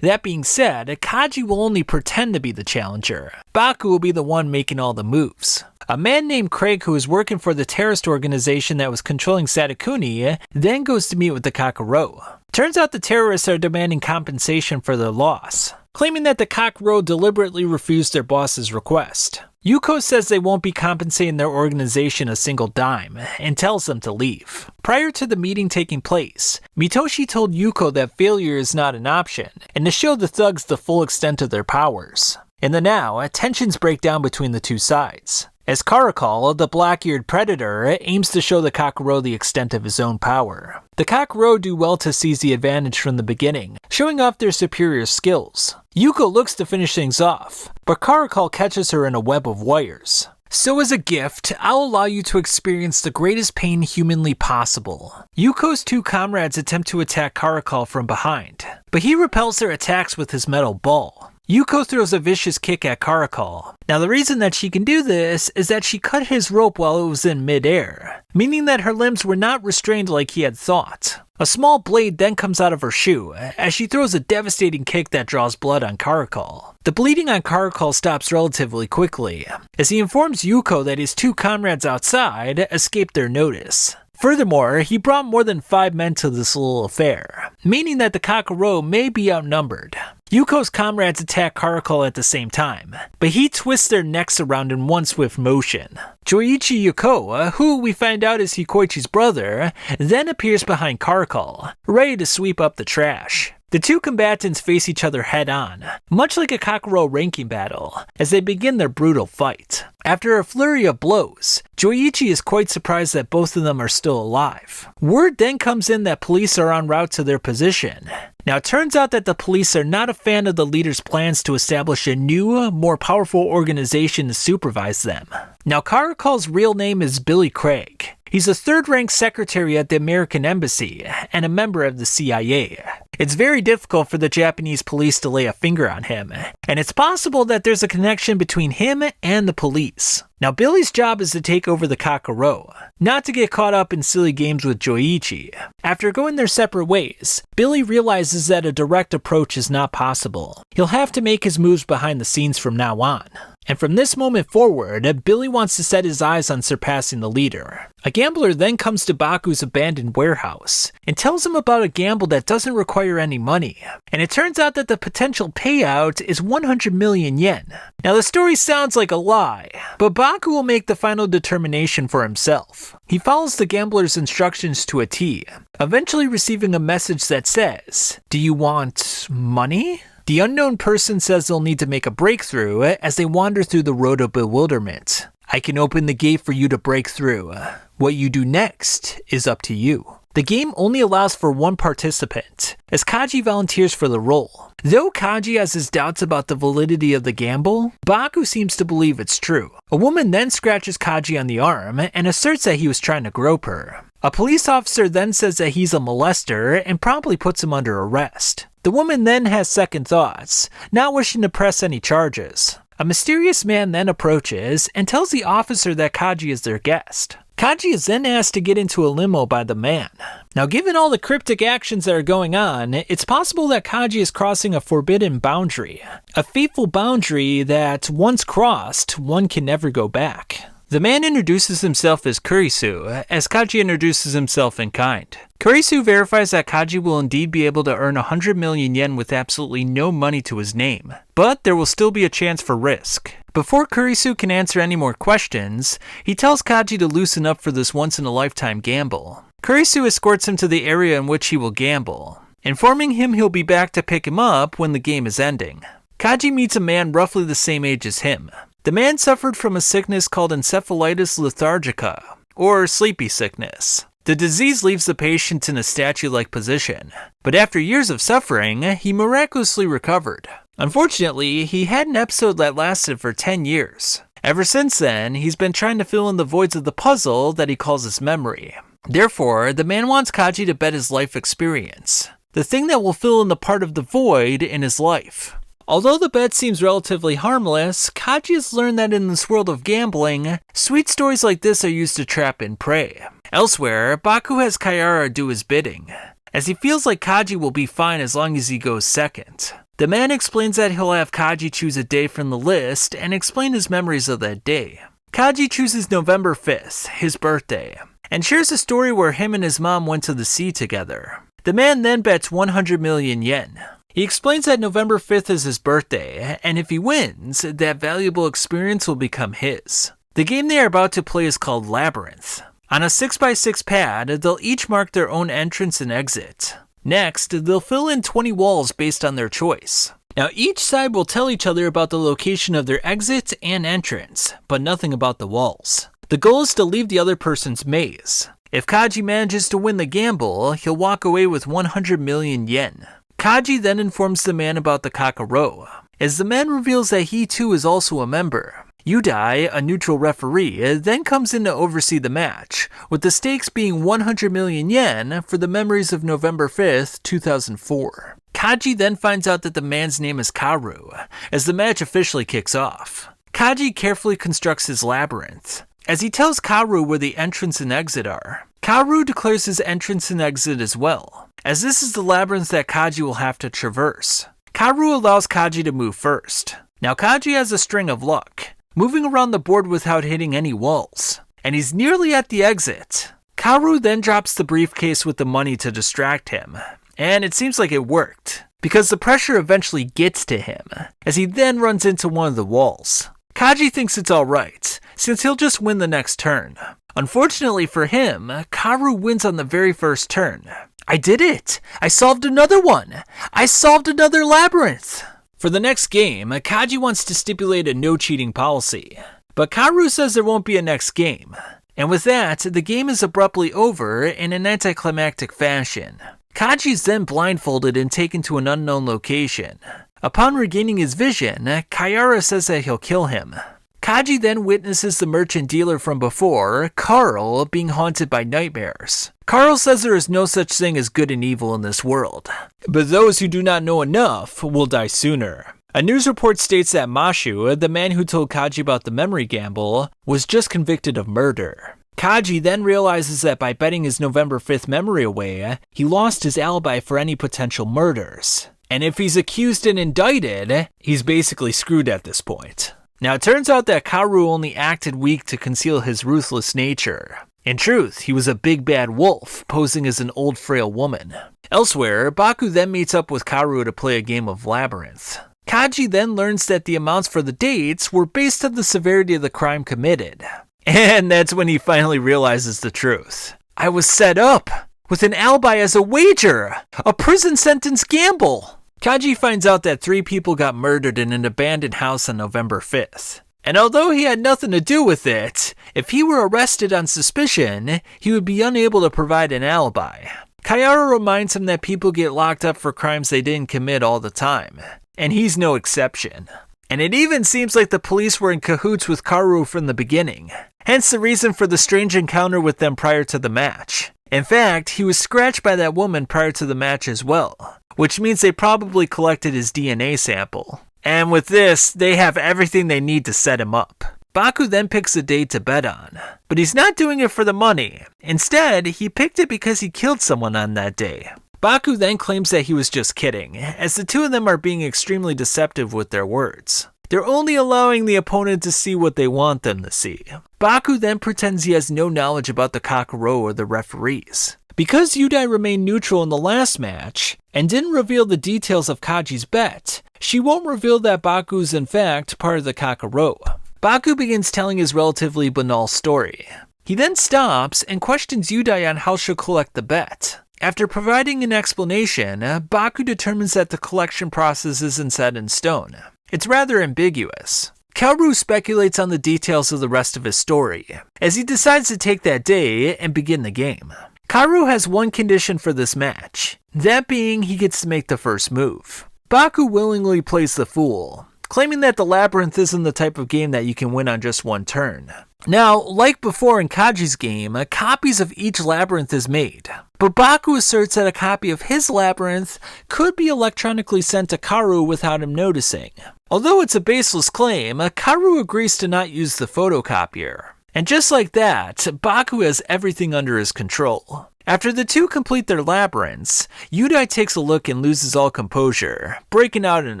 That being said, Kaji will only pretend to be the challenger. Baku will be the one making all the moves. A man named Craig, who is working for the terrorist organization that was controlling Sadakuni, then goes to meet with the Kakuro. Turns out the terrorists are demanding compensation for their loss, claiming that the Kakuro deliberately refused their boss's request. Yuko says they won't be compensating their organization a single dime, and tells them to leave. Prior to the meeting taking place, Mitoshi told Yuko that failure is not an option, and to show the thugs the full extent of their powers. In the now, tensions break down between the two sides, as Karakal, the black-eared predator, aims to show the Kakuro the extent of his own power. The Kakuro do well to seize the advantage from the beginning, showing off their superior skills. Yuko looks to finish things off, but Karakal catches her in a web of wires. So as a gift, I'll allow you to experience the greatest pain humanly possible. Yuko's 2 comrades attempt to attack Karakal from behind, but he repels their attacks with his metal ball. Yuko throws a vicious kick at Karakal. Now, the reason that she can do this is that she cut his rope while it was in midair, meaning that her limbs were not restrained like he had thought. A small blade then comes out of her shoe, as she throws a devastating kick that draws blood on Karakal. The bleeding on Karakal stops relatively quickly, as he informs Yuko that his 2 comrades outside escaped their notice. Furthermore, he brought more than 5 men to this little affair, meaning that the Kakuro may be outnumbered. Yuko's comrades attack Karakal at the same time, but he twists their necks around in one swift motion. Joichi Yuko, who we find out is Hikoichi's brother, then appears behind Karakal, ready to sweep up the trash. The 2 combatants face each other head-on, much like a Kakuro ranking battle, as they begin their brutal fight. After a flurry of blows, Joichi is quite surprised that both of them are still alive. Word then comes in that police are en route to their position. Now, it turns out that the police are not a fan of the leader's plans to establish a new, more powerful organization to supervise them. Now, Karakal's real name is Billy Craig, He's a third-rank secretary at the American Embassy and a member of the CIA. It's very difficult for the Japanese police to lay a finger on him, and it's possible that there's a connection between him and the police. Now, Billy's job is to take over the Kakuro, not to get caught up in silly games with Joichi. After going their separate ways, Billy realizes that a direct approach is not possible. He'll have to make his moves behind the scenes from now on. And from this moment forward, Billy wants to set his eyes on surpassing the leader. A gambler then comes to Baku's abandoned warehouse and tells him about a gamble that doesn't require any money. And it turns out that the potential payout is 100 million yen. Now the story sounds like a lie, but Baku will make the final determination for himself. He follows the gambler's instructions to a T, eventually receiving a message that says, "Do you want money?" The unknown person says they'll need to make a breakthrough as they wander through the road of bewilderment. "I can open the gate for you to break through. What you do next is up to you." The game only allows for one participant, as Kaji volunteers for the role. Though Kaji has his doubts about the validity of the gamble, Baku seems to believe it's true. A woman then scratches Kaji on the arm and asserts that he was trying to grope her. A police officer then says that he's a molester and promptly puts him under arrest. The woman then has second thoughts, not wishing to press any charges. A mysterious man then approaches and tells the officer that Kaji is their guest. Kaji is then asked to get into a limo by the man. Now, given all the cryptic actions that are going on, it's possible that Kaji is crossing a forbidden boundary. A fateful boundary that, once crossed, one can never go back. The man introduces himself as Kurisu, as Kaji introduces himself in kind. Kurisu verifies that Kaji will indeed be able to earn 100 million yen with absolutely no money to his name, but there will still be a chance for risk. Before Kurisu can answer any more questions, he tells Kaji to loosen up for this once-in-a-lifetime gamble. Kurisu escorts him to the area in which he will gamble, informing him he'll be back to pick him up when the game is ending. Kaji meets a man roughly the same age as him. The man suffered from a sickness called encephalitis lethargica, or sleepy sickness. The disease leaves the patient in a statue-like position, but after years of suffering, he miraculously recovered. Unfortunately, he had an episode that lasted for 10 years. Ever since then, he's been trying to fill in the voids of the puzzle that he calls his memory. Therefore, the man wants Kaji to bet his life experience, the thing that will fill in the part of the void in his life. Although the bet seems relatively harmless, Kaji has learned that in this world of gambling, sweet stories like this are used to trap and prey. Elsewhere, Baku has Kayara do his bidding, as he feels like Kaji will be fine as long as he goes second. The man explains that he'll have Kaji choose a day from the list and explain his memories of that day. Kaji chooses November 5th, his birthday, and shares a story where him and his mom went to the sea together. The man then bets 100 million yen. He explains that November 5th is his birthday, and if he wins, that valuable experience will become his. The game they are about to play is called Labyrinth. On a 6x6 pad, they'll each mark their own entrance and exit. Next, they'll fill in 20 walls based on their choice. Now, each side will tell each other about the location of their exit and entrance, but nothing about the walls. The goal is to leave the other person's maze. If Kaji manages to win the gamble, he'll walk away with 100 million yen. Kaji then informs the man about the Kakuro, as the man reveals that he too is also a member. Yudai, a neutral referee, then comes in to oversee the match, with the stakes being 100 million yen for the memories of November 5th, 2004. Kaji then finds out that the man's name is Karu, as the match officially kicks off. Kaji carefully constructs his labyrinth, as he tells Karu where the entrance and exit are. Karu declares his entrance and exit as well, as this is the labyrinth that Kaji will have to traverse. Karu allows Kaji to move first. Now Kaji has a string of luck, moving around the board without hitting any walls, and he's nearly at the exit. Karu then drops the briefcase with the money to distract him, and it seems like it worked, because the pressure eventually gets to him, as he then runs into one of the walls. Kaji thinks it's alright, since he'll just win the next turn. Unfortunately for him, Karu wins on the very first turn. I did it! I solved another one! I solved another labyrinth! For the next game, Kaji wants to stipulate a no-cheating policy, but Karu says there won't be a next game. And with that, the game is abruptly over in an anticlimactic fashion. Kaji is then blindfolded and taken to an unknown location. Upon regaining his vision, Kayara says that he'll kill him. Kaji then witnesses the merchant dealer from before, Carl, being haunted by nightmares. Carl says there is no such thing as good and evil in this world, but those who do not know enough will die sooner. A news report states that Mashu, the man who told Kaji about the memory gamble, was just convicted of murder. Kaji then realizes that by betting his November 5th memory away, he lost his alibi for any potential murders. And if he's accused and indicted, he's basically screwed at this point. Now it turns out that Karu only acted weak to conceal his ruthless nature. In truth, he was a big bad wolf, posing as an old frail woman. Elsewhere, Baku then meets up with Karu to play a game of Labyrinth. Kaji then learns that the amounts for the dates were based on the severity of the crime committed. And that's when he finally realizes the truth. I was set up with an alibi as a wager, a prison sentence gamble. Kaji finds out that 3 people got murdered in an abandoned house on November 5th. And although he had nothing to do with it, if he were arrested on suspicion, he would be unable to provide an alibi. Kayara reminds him that people get locked up for crimes they didn't commit all the time, and he's no exception. And it even seems like the police were in cahoots with Karu from the beginning, hence the reason for the strange encounter with them prior to the match. In fact, he was scratched by that woman prior to the match as well, which means they probably collected his DNA sample. And with this, they have everything they need to set him up. Baku then picks a date to bet on, but he's not doing it for the money. Instead, he picked it because he killed someone on that day. Baku then claims that he was just kidding, as the two of them are being extremely deceptive with their words. They're only allowing the opponent to see what they want them to see. Baku then pretends he has no knowledge about the Kakuro or the referees. Because Yudai remained neutral in the last match, and didn't reveal the details of Kaji's bet, she won't reveal that Baku is in fact part of the Kakuro. Baku begins telling his relatively banal story. He then stops and questions Yudai on how she'll collect the bet. After providing an explanation, Baku determines that the collection process isn't set in stone. It's rather ambiguous. Kaoru speculates on the details of the rest of his story, as he decides to take that day and begin the game. Kaoru has one condition for this match, that being he gets to make the first move. Baku willingly plays the fool, claiming that the labyrinth isn't the type of game that you can win on just one turn. Now, like before in Kaji's game, copies of each labyrinth is made, but Baku asserts that a copy of his labyrinth could be electronically sent to Kaoru without him noticing. Although it's a baseless claim, Kaoru agrees to not use the photocopier. And just like that, Baku has everything under his control. After the two complete their labyrinths, Yudai takes a look and loses all composure, breaking out in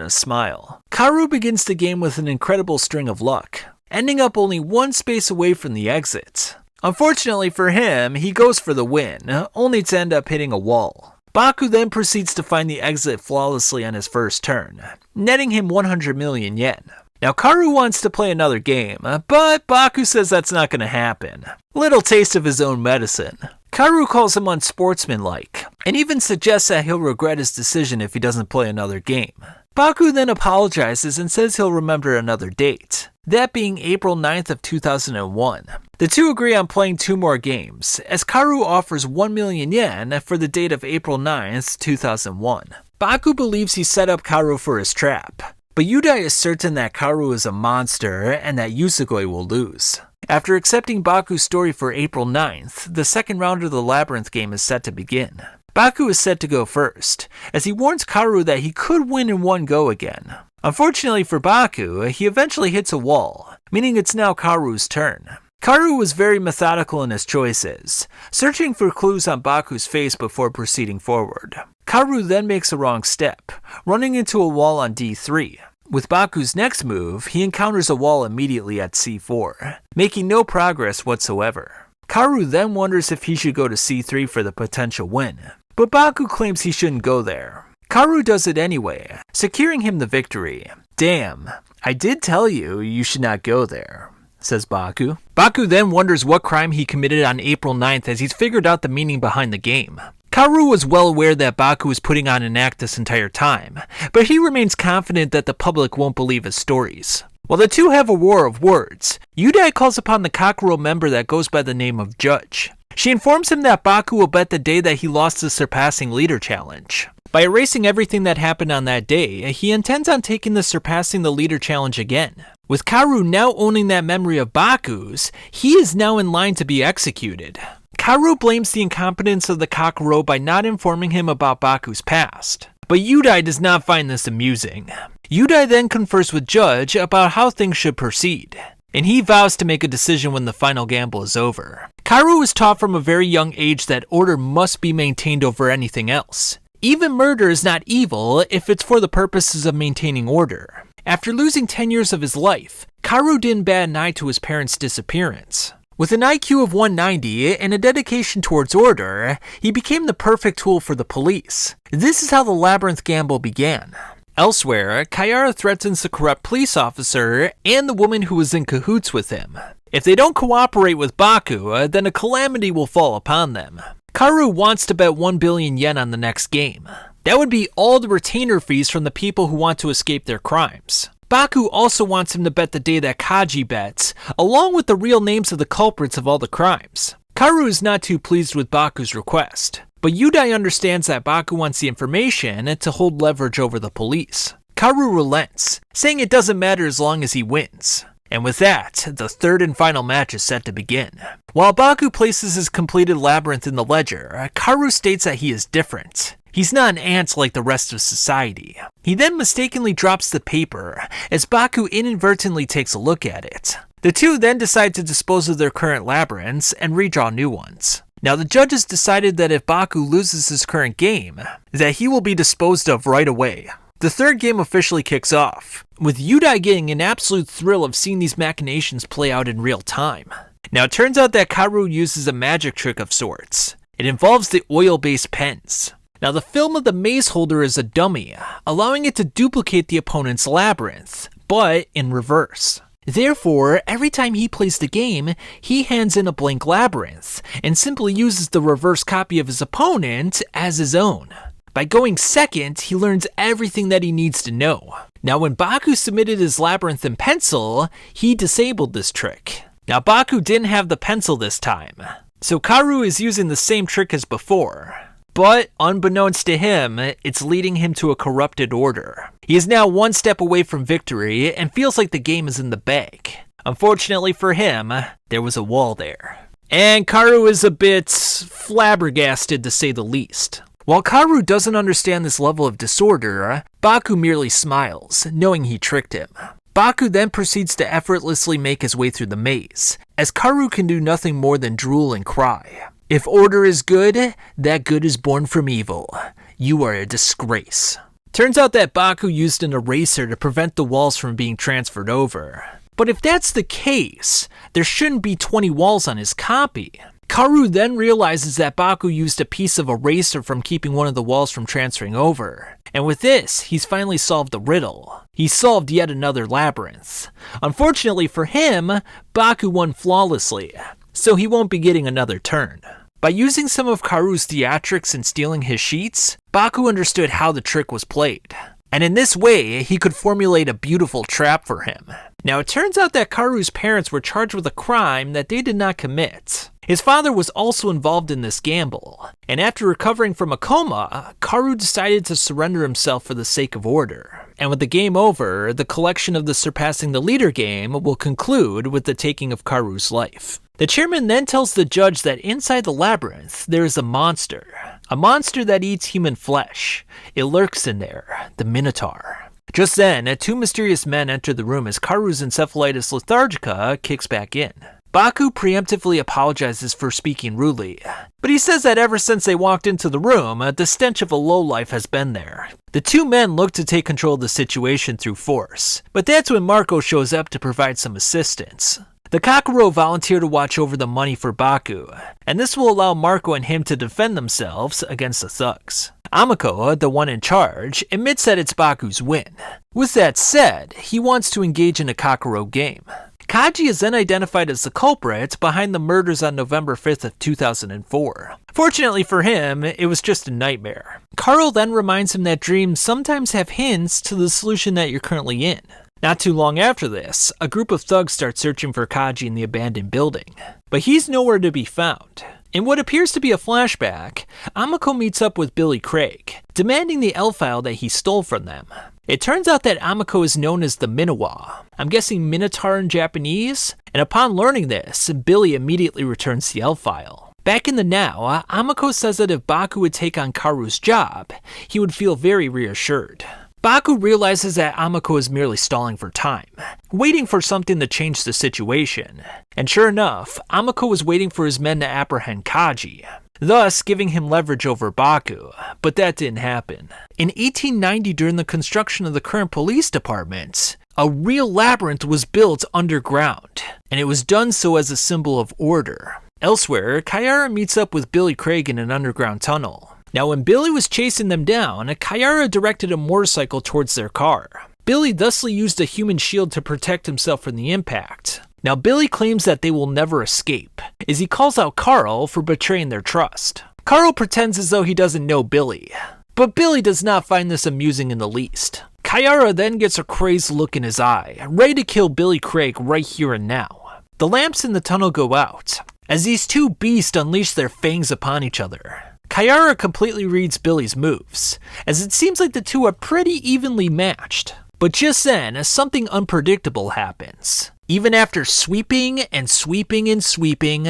a smile. Kaoru begins the game with an incredible string of luck, ending up only one space away from the exit. Unfortunately for him, he goes for the win, only to end up hitting a wall. Baku then proceeds to find the exit flawlessly on his first turn, netting him 100 million yen. Now Kaoru wants to play another game, but Baku says that's not going to happen. Little taste of his own medicine. Kaoru calls him unsportsmanlike, and even suggests that he'll regret his decision if he doesn't play another game. Baku then apologizes and says he'll remember another date, that being April 9th of 2001. The two agree on playing 2 more games, as Kaoru offers 1 million yen for the date of April 9th, 2001. Baku believes he set up Kaoru for his trap, but Yudai is certain that Kaoru is a monster and that Usogui will lose. After accepting Baku's story for April 9th, the second round of the Labyrinth game is set to begin. Baku is set to go first, as he warns Kaoru that he could win in one go again. Unfortunately for Baku, he eventually hits a wall, meaning it's now Kaoru's turn. Kaoru was very methodical in his choices, searching for clues on Baku's face before proceeding forward. Kaoru then makes a wrong step, running into a wall on D3. With Baku's next move, he encounters a wall immediately at C4, making no progress whatsoever. Kaoru then wonders if he should go to C3 for the potential win, but Baku claims he shouldn't go there. Kaoru does it anyway, securing him the victory. "Damn, I did tell you you should not go there," says Baku. Baku then wonders what crime he committed on April 9th as he's figured out the meaning behind the game. Kaoru was well aware that Baku was putting on an act this entire time, but he remains confident that the public won't believe his stories. While the two have a war of words, Yudai calls upon the Kakuro member that goes by the name of Judge. She informs him that Baku will bet the day that he lost the Surpassing Leader challenge. By erasing everything that happened on that day, he intends on taking the Surpassing the Leader challenge again. With Kaoru now owning that memory of Baku's, he is now in line to be executed. Kaoru blames the incompetence of the Kakuro by not informing him about Baku's past. But Yudai does not find this amusing. Yudai then confers with Judge about how things should proceed, and he vows to make a decision when the final gamble is over. Kaoru was taught from a very young age that order must be maintained over anything else. Even murder is not evil if it's for the purposes of maintaining order. After losing 10 years of his life, Kaoru didn't bat an eye to his parents' disappearance. With an IQ of 190 and a dedication towards order, he became the perfect tool for the police. This is how the Labyrinth gamble began. Elsewhere, Kayara threatens the corrupt police officer and the woman who was in cahoots with him. If they don't cooperate with Baku, then a calamity will fall upon them. Kaoru wants to bet 1 billion yen on the next game. That would be all the retainer fees from the people who want to escape their crimes. Baku also wants him to bet the day that Kaji bets, along with the real names of the culprits of all the crimes. Kaoru is not too pleased with Baku's request, but Yudai understands that Baku wants the information to hold leverage over the police. Kaoru relents, saying it doesn't matter as long as he wins. And with that, the third and final match is set to begin. While Baku places his completed labyrinth in the ledger, Kaoru states that he is different. He's not an ant like the rest of society. He then mistakenly drops the paper, as Baku inadvertently takes a look at it. The two then decide to dispose of their current labyrinths and redraw new ones. Now the judges decided that if Baku loses his current game, that he will be disposed of right away. The third game officially kicks off, with Yudai getting an absolute thrill of seeing these machinations play out in real time. Now it turns out that Kaoru uses a magic trick of sorts. It involves the oil-based pens. Now the film of the maze holder is a dummy, allowing it to duplicate the opponent's labyrinth, but in reverse. Therefore, every time he plays the game, he hands in a blank labyrinth, and simply uses the reverse copy of his opponent as his own. By going second, he learns everything that he needs to know. Now when Baku submitted his labyrinth in pencil, he disabled this trick. Now Baku didn't have the pencil this time, so Kaoru is using the same trick as before. But, unbeknownst to him, it's leading him to a corrupted order. He is now one step away from victory and feels like the game is in the bag. Unfortunately for him, there was a wall there. And Kaoru is a bit flabbergasted to say the least. While Kaoru doesn't understand this level of disorder, Baku merely smiles, knowing he tricked him. Baku then proceeds to effortlessly make his way through the maze, as Kaoru can do nothing more than drool and cry. If order is good, that good is born from evil. You are a disgrace. Turns out that Baku used an eraser to prevent the walls from being transferred over. But if that's the case, there shouldn't be 20 walls on his copy. Kaoru then realizes that Baku used a piece of eraser from keeping one of the walls from transferring over. And with this, he's finally solved the riddle. He solved yet another labyrinth. Unfortunately for him, Baku won flawlessly, so he won't be getting another turn. By using some of Kaoru's theatrics and stealing his sheets, Baku understood how the trick was played. And in this way, he could formulate a beautiful trap for him. Now it turns out that Kaoru's parents were charged with a crime that they did not commit. His father was also involved in this gamble, and after recovering from a coma, Kaoru decided to surrender himself for the sake of order. And with the game over, the collection of the Surpassing the Leader game will conclude with the taking of Kaoru's life. The chairman then tells the judge that inside the labyrinth there is a monster that eats human flesh. It lurks in there, the Minotaur. Just then, two mysterious men enter the room as Kaoru's encephalitis lethargica kicks back in. Baku preemptively apologizes for speaking rudely, but he says that ever since they walked into the room, the stench of a lowlife has been there. The two men look to take control of the situation through force, but that's when Marco shows up to provide some assistance. The Kakuro volunteer to watch over the money for Baku, and this will allow Marco and him to defend themselves against the thugs. Amiko, the one in charge, admits that it's Baku's win. With that said, he wants to engage in a Kakuro game. Kaji is then identified as the culprit behind the murders on November 5th of 2004. Fortunately for him, it was just a nightmare. Carl then reminds him that dreams sometimes have hints to the solution that you're currently in. Not too long after this, a group of thugs start searching for Kaji in the abandoned building, but he's nowhere to be found. In what appears to be a flashback, Amako meets up with Billy Craig, demanding the L file that he stole from them. It turns out that Amako is known as the Minowa, I'm guessing Minotaur in Japanese, and upon learning this, Billy immediately returns the L file. Back in the now, Amako says that if Baku would take on Karu's job, he would feel very reassured. Baku realizes that Amako is merely stalling for time, waiting for something to change the situation. And sure enough, Amako was waiting for his men to apprehend Kaji, thus giving him leverage over Baku, but that didn't happen. In 1890, during the construction of the current police department, a real labyrinth was built underground, and it was done so as a symbol of order. Elsewhere, Kayara meets up with Billy Craig in an underground tunnel. Now, when Billy was chasing them down, Kayara directed a motorcycle towards their car. Billy thusly used a human shield to protect himself from the impact. Now, Billy claims that they will never escape, as he calls out Carl for betraying their trust. Carl pretends as though he doesn't know Billy, but Billy does not find this amusing in the least. Kayara then gets a crazed look in his eye, ready to kill Billy Craig right here and now. The lamps in the tunnel go out, as these two beasts unleash their fangs upon each other. Kayara completely reads Billy's moves, as it seems like the two are pretty evenly matched. But just then, something unpredictable happens. Even after sweeping and sweeping and sweeping,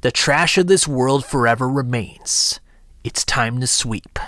the trash of this world forever remains. It's time to sweep,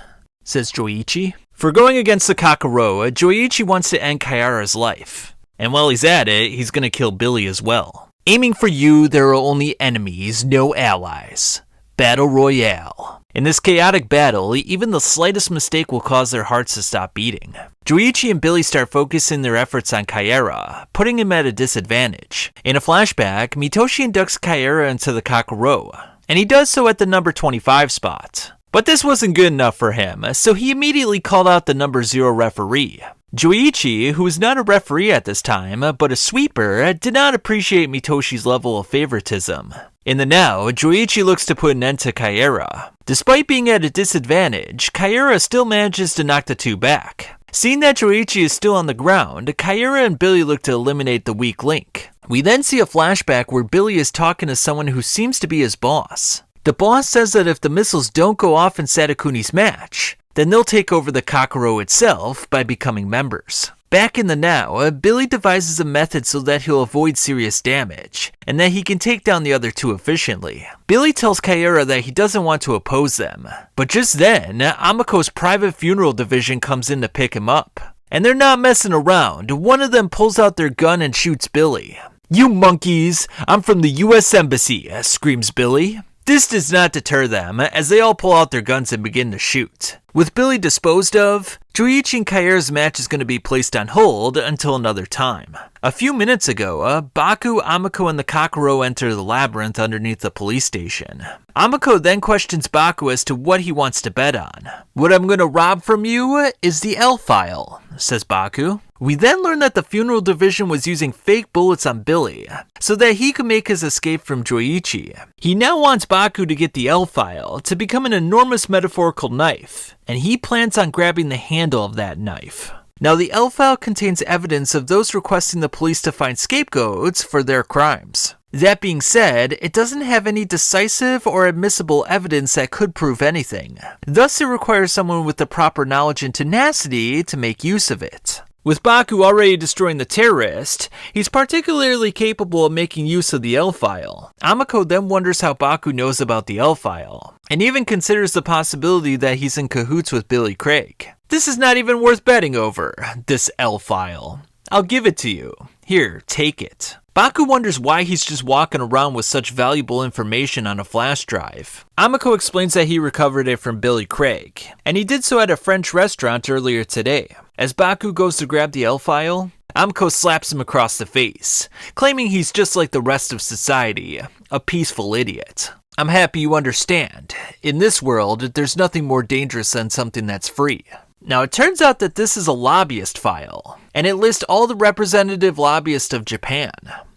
says Joichi. For going against the Kakuro, Joichi wants to end Kayara's life. And while he's at it, he's gonna kill Billy as well. Aiming for you, there are only enemies, no allies. Battle Royale. In this chaotic battle, even the slightest mistake will cause their hearts to stop beating. Joichi and Billy start focusing their efforts on Kayara, putting him at a disadvantage. In a flashback, Mitoshi inducts Kayara into the Kakuro, and he does so at the number 25 spot. But this wasn't good enough for him, so he immediately called out the number 0 referee. Joichi, who was not a referee at this time, but a sweeper, did not appreciate Mitoshi's level of favoritism. In the now, Joichi looks to put an end to Kayara. Despite being at a disadvantage, Kayara still manages to knock the two back. Seeing that Joichi is still on the ground, Kayara and Billy look to eliminate the weak link. We then see a flashback where Billy is talking to someone who seems to be his boss. The boss says that if the missiles don't go off in Sadakuni's match, then they'll take over the Kakuro itself by becoming members. Back in the now, Billy devises a method so that he'll avoid serious damage, and that he can take down the other two efficiently. Billy tells Kayara that he doesn't want to oppose them, but just then, Amako's private funeral division comes in to pick him up. And they're not messing around, one of them pulls out their gun and shoots Billy. "You monkeys, I'm from the US Embassy," screams Billy. This does not deter them, as they all pull out their guns and begin to shoot. With Billy disposed of, Joichi and Kayara's match is going to be placed on hold until another time. A few minutes ago, Baku, Amako, and the Kakuro enter the labyrinth underneath the police station. Amako then questions Baku as to what he wants to bet on. "What I'm going to rob from you is the L file," says Baku. We then learn that the funeral division was using fake bullets on Billy, so that he could make his escape from Joichi. He now wants Baku to get the L file to become an enormous metaphorical knife, and he plans on grabbing the handle of that knife. Now, the L file contains evidence of those requesting the police to find scapegoats for their crimes. That being said, it doesn't have any decisive or admissible evidence that could prove anything. Thus, it requires someone with the proper knowledge and tenacity to make use of it. With Baku already destroying the terrorist, he's particularly capable of making use of the L file. Amako then wonders how Baku knows about the L file, and even considers the possibility that he's in cahoots with Billy Craig. This is not even worth betting over, this L file. I'll give it to you. Here, take it. Baku wonders why he's just walking around with such valuable information on a flash drive. Amako explains that he recovered it from Billy Craig, and he did so at a French restaurant earlier today. As Baku goes to grab the L file, Amako slaps him across the face, claiming he's just like the rest of society, a peaceful idiot. "I'm happy you understand. In this world, there's nothing more dangerous than something that's free." Now, it turns out that this is a lobbyist file, and it lists all the representative lobbyists of Japan.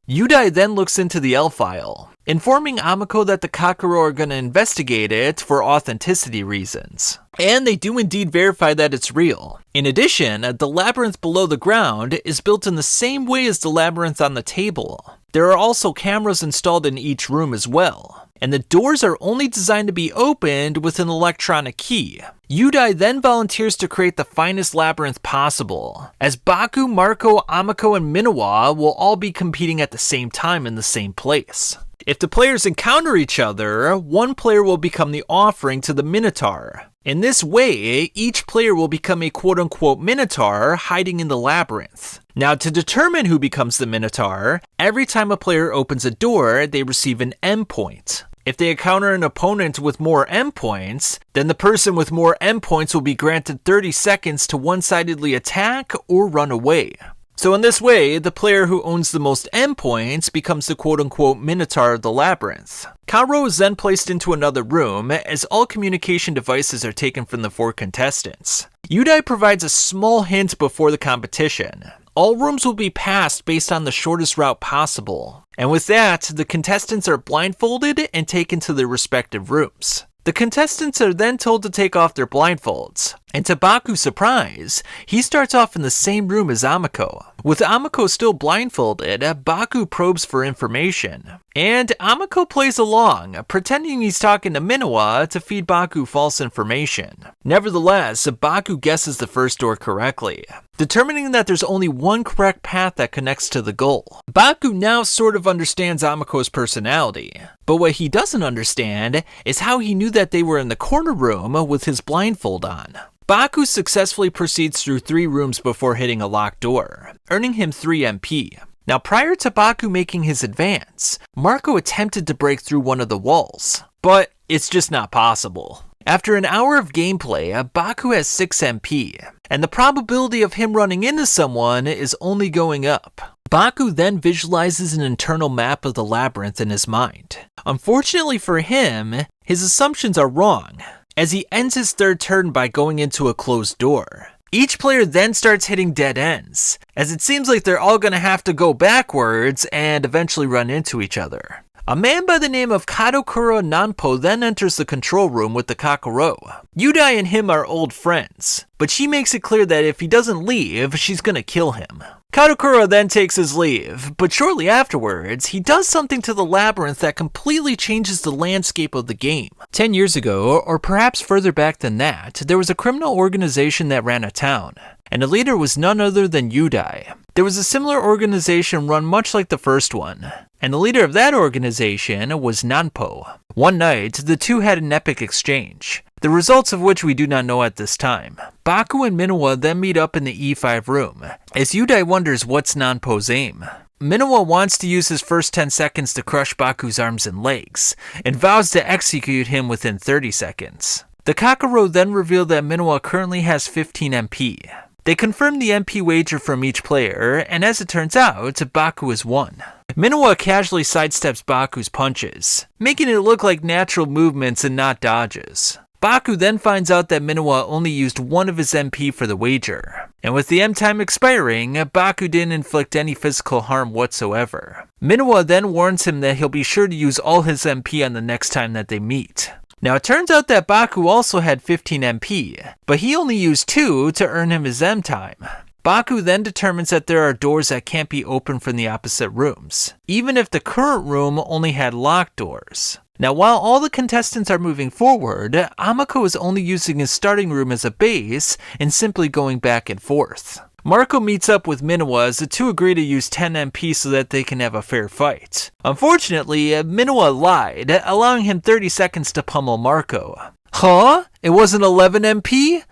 Yudai then looks into the L file, informing Amako that the Kakuro are going to investigate it for authenticity reasons. And they do indeed verify that it's real. In addition, the labyrinth below the ground is built in the same way as the labyrinth on the table. There are also cameras installed in each room as well. and the doors are only designed to be opened with an electronic key. Yudai then volunteers to create the finest labyrinth possible, as Baku, Marco, Amiko, and Minowa will all be competing at the same time in the same place. If the players encounter each other, one player will become the offering to the Minotaur. In this way, each player will become a quote-unquote Minotaur hiding in the labyrinth. Now, to determine who becomes the Minotaur, every time a player opens a door, they receive an M point. If they encounter an opponent with more M points, then the person with more M points will be granted 30 seconds to one-sidedly attack or run away. So in this way, the player who owns the most M points becomes the quote-unquote Minotaur of the labyrinth. Kaoru is then placed into another room, as all communication devices are taken from the 4 contestants. Yudai provides a small hint before the competition. All rooms will be passed based on the shortest route possible. And with that, the contestants are blindfolded and taken to their respective rooms. The contestants are then told to take off their blindfolds, and to Baku's surprise, he starts off in the same room as Amiko. With Amiko still blindfolded, Baku probes for information, and Amiko plays along, pretending he's talking to Minowa to feed Baku false information. Nevertheless, Baku guesses the first door correctly, determining that there's only one correct path that connects to the goal. Baku now sort of understands Amiko's personality, but what he doesn't understand is how he knew that they were in the corner room with his blindfold on. Baku successfully proceeds through 3 rooms before hitting a locked door, earning him 3 MP. Now, prior to Baku making his advance, Marco attempted to break through one of the walls, but it's just not possible. After an hour of gameplay, Baku has 6 MP, and the probability of him running into someone is only going up. Baku then visualizes an internal map of the labyrinth in his mind. Unfortunately for him, his assumptions are wrong, as he ends his 3rd turn by going into a closed door. Each player then starts hitting dead ends, as it seems like they're all going to have to go backwards and eventually run into each other. A man by the name of Kadokura Nanpo then enters the control room with the Kakuro. Yudai and him are old friends, but she makes it clear that if he doesn't leave, she's gonna kill him. Kadokura then takes his leave, but shortly afterwards, he does something to the labyrinth that completely changes the landscape of the game. 10 years ago, or perhaps further back than that, there was a criminal organization that ran a town, and the leader was none other than Yudai. There was a similar organization run much like the first one, and the leader of that organization was Nanpo. One night, the two had an epic exchange, the results of which we do not know at this time. Baku and Minowa then meet up in the E5 room, as Yudai wonders what's Nanpo's aim. Minowa wants to use his first 10 seconds to crush Baku's arms and legs, and vows to execute him within 30 seconds. The Kakuro then reveal that Minowa currently has 15 MP. They confirm the MP wager from each player, and as it turns out, Baku has won. Minowa casually sidesteps Baku's punches, making it look like natural movements and not dodges. Baku then finds out that Minowa only used 1 of his MP for the wager, and with the M time expiring, Baku didn't inflict any physical harm whatsoever. Minowa then warns him that he'll be sure to use all his MP on the next time that they meet. Now it turns out that Baku also had 15 MP, but he only used 2 to earn him his M time. Baku then determines that there are doors that can't be opened from the opposite rooms, even if the current room only had locked doors. Now while all the contestants are moving forward, Amiko is only using his starting room as a base and simply going back and forth. Marco meets up with Minowa as the two agree to use 10 MP so that they can have a fair fight. Unfortunately, Minowa lied, allowing him 30 seconds to pummel Marco. Huh? It wasn't 11 MP?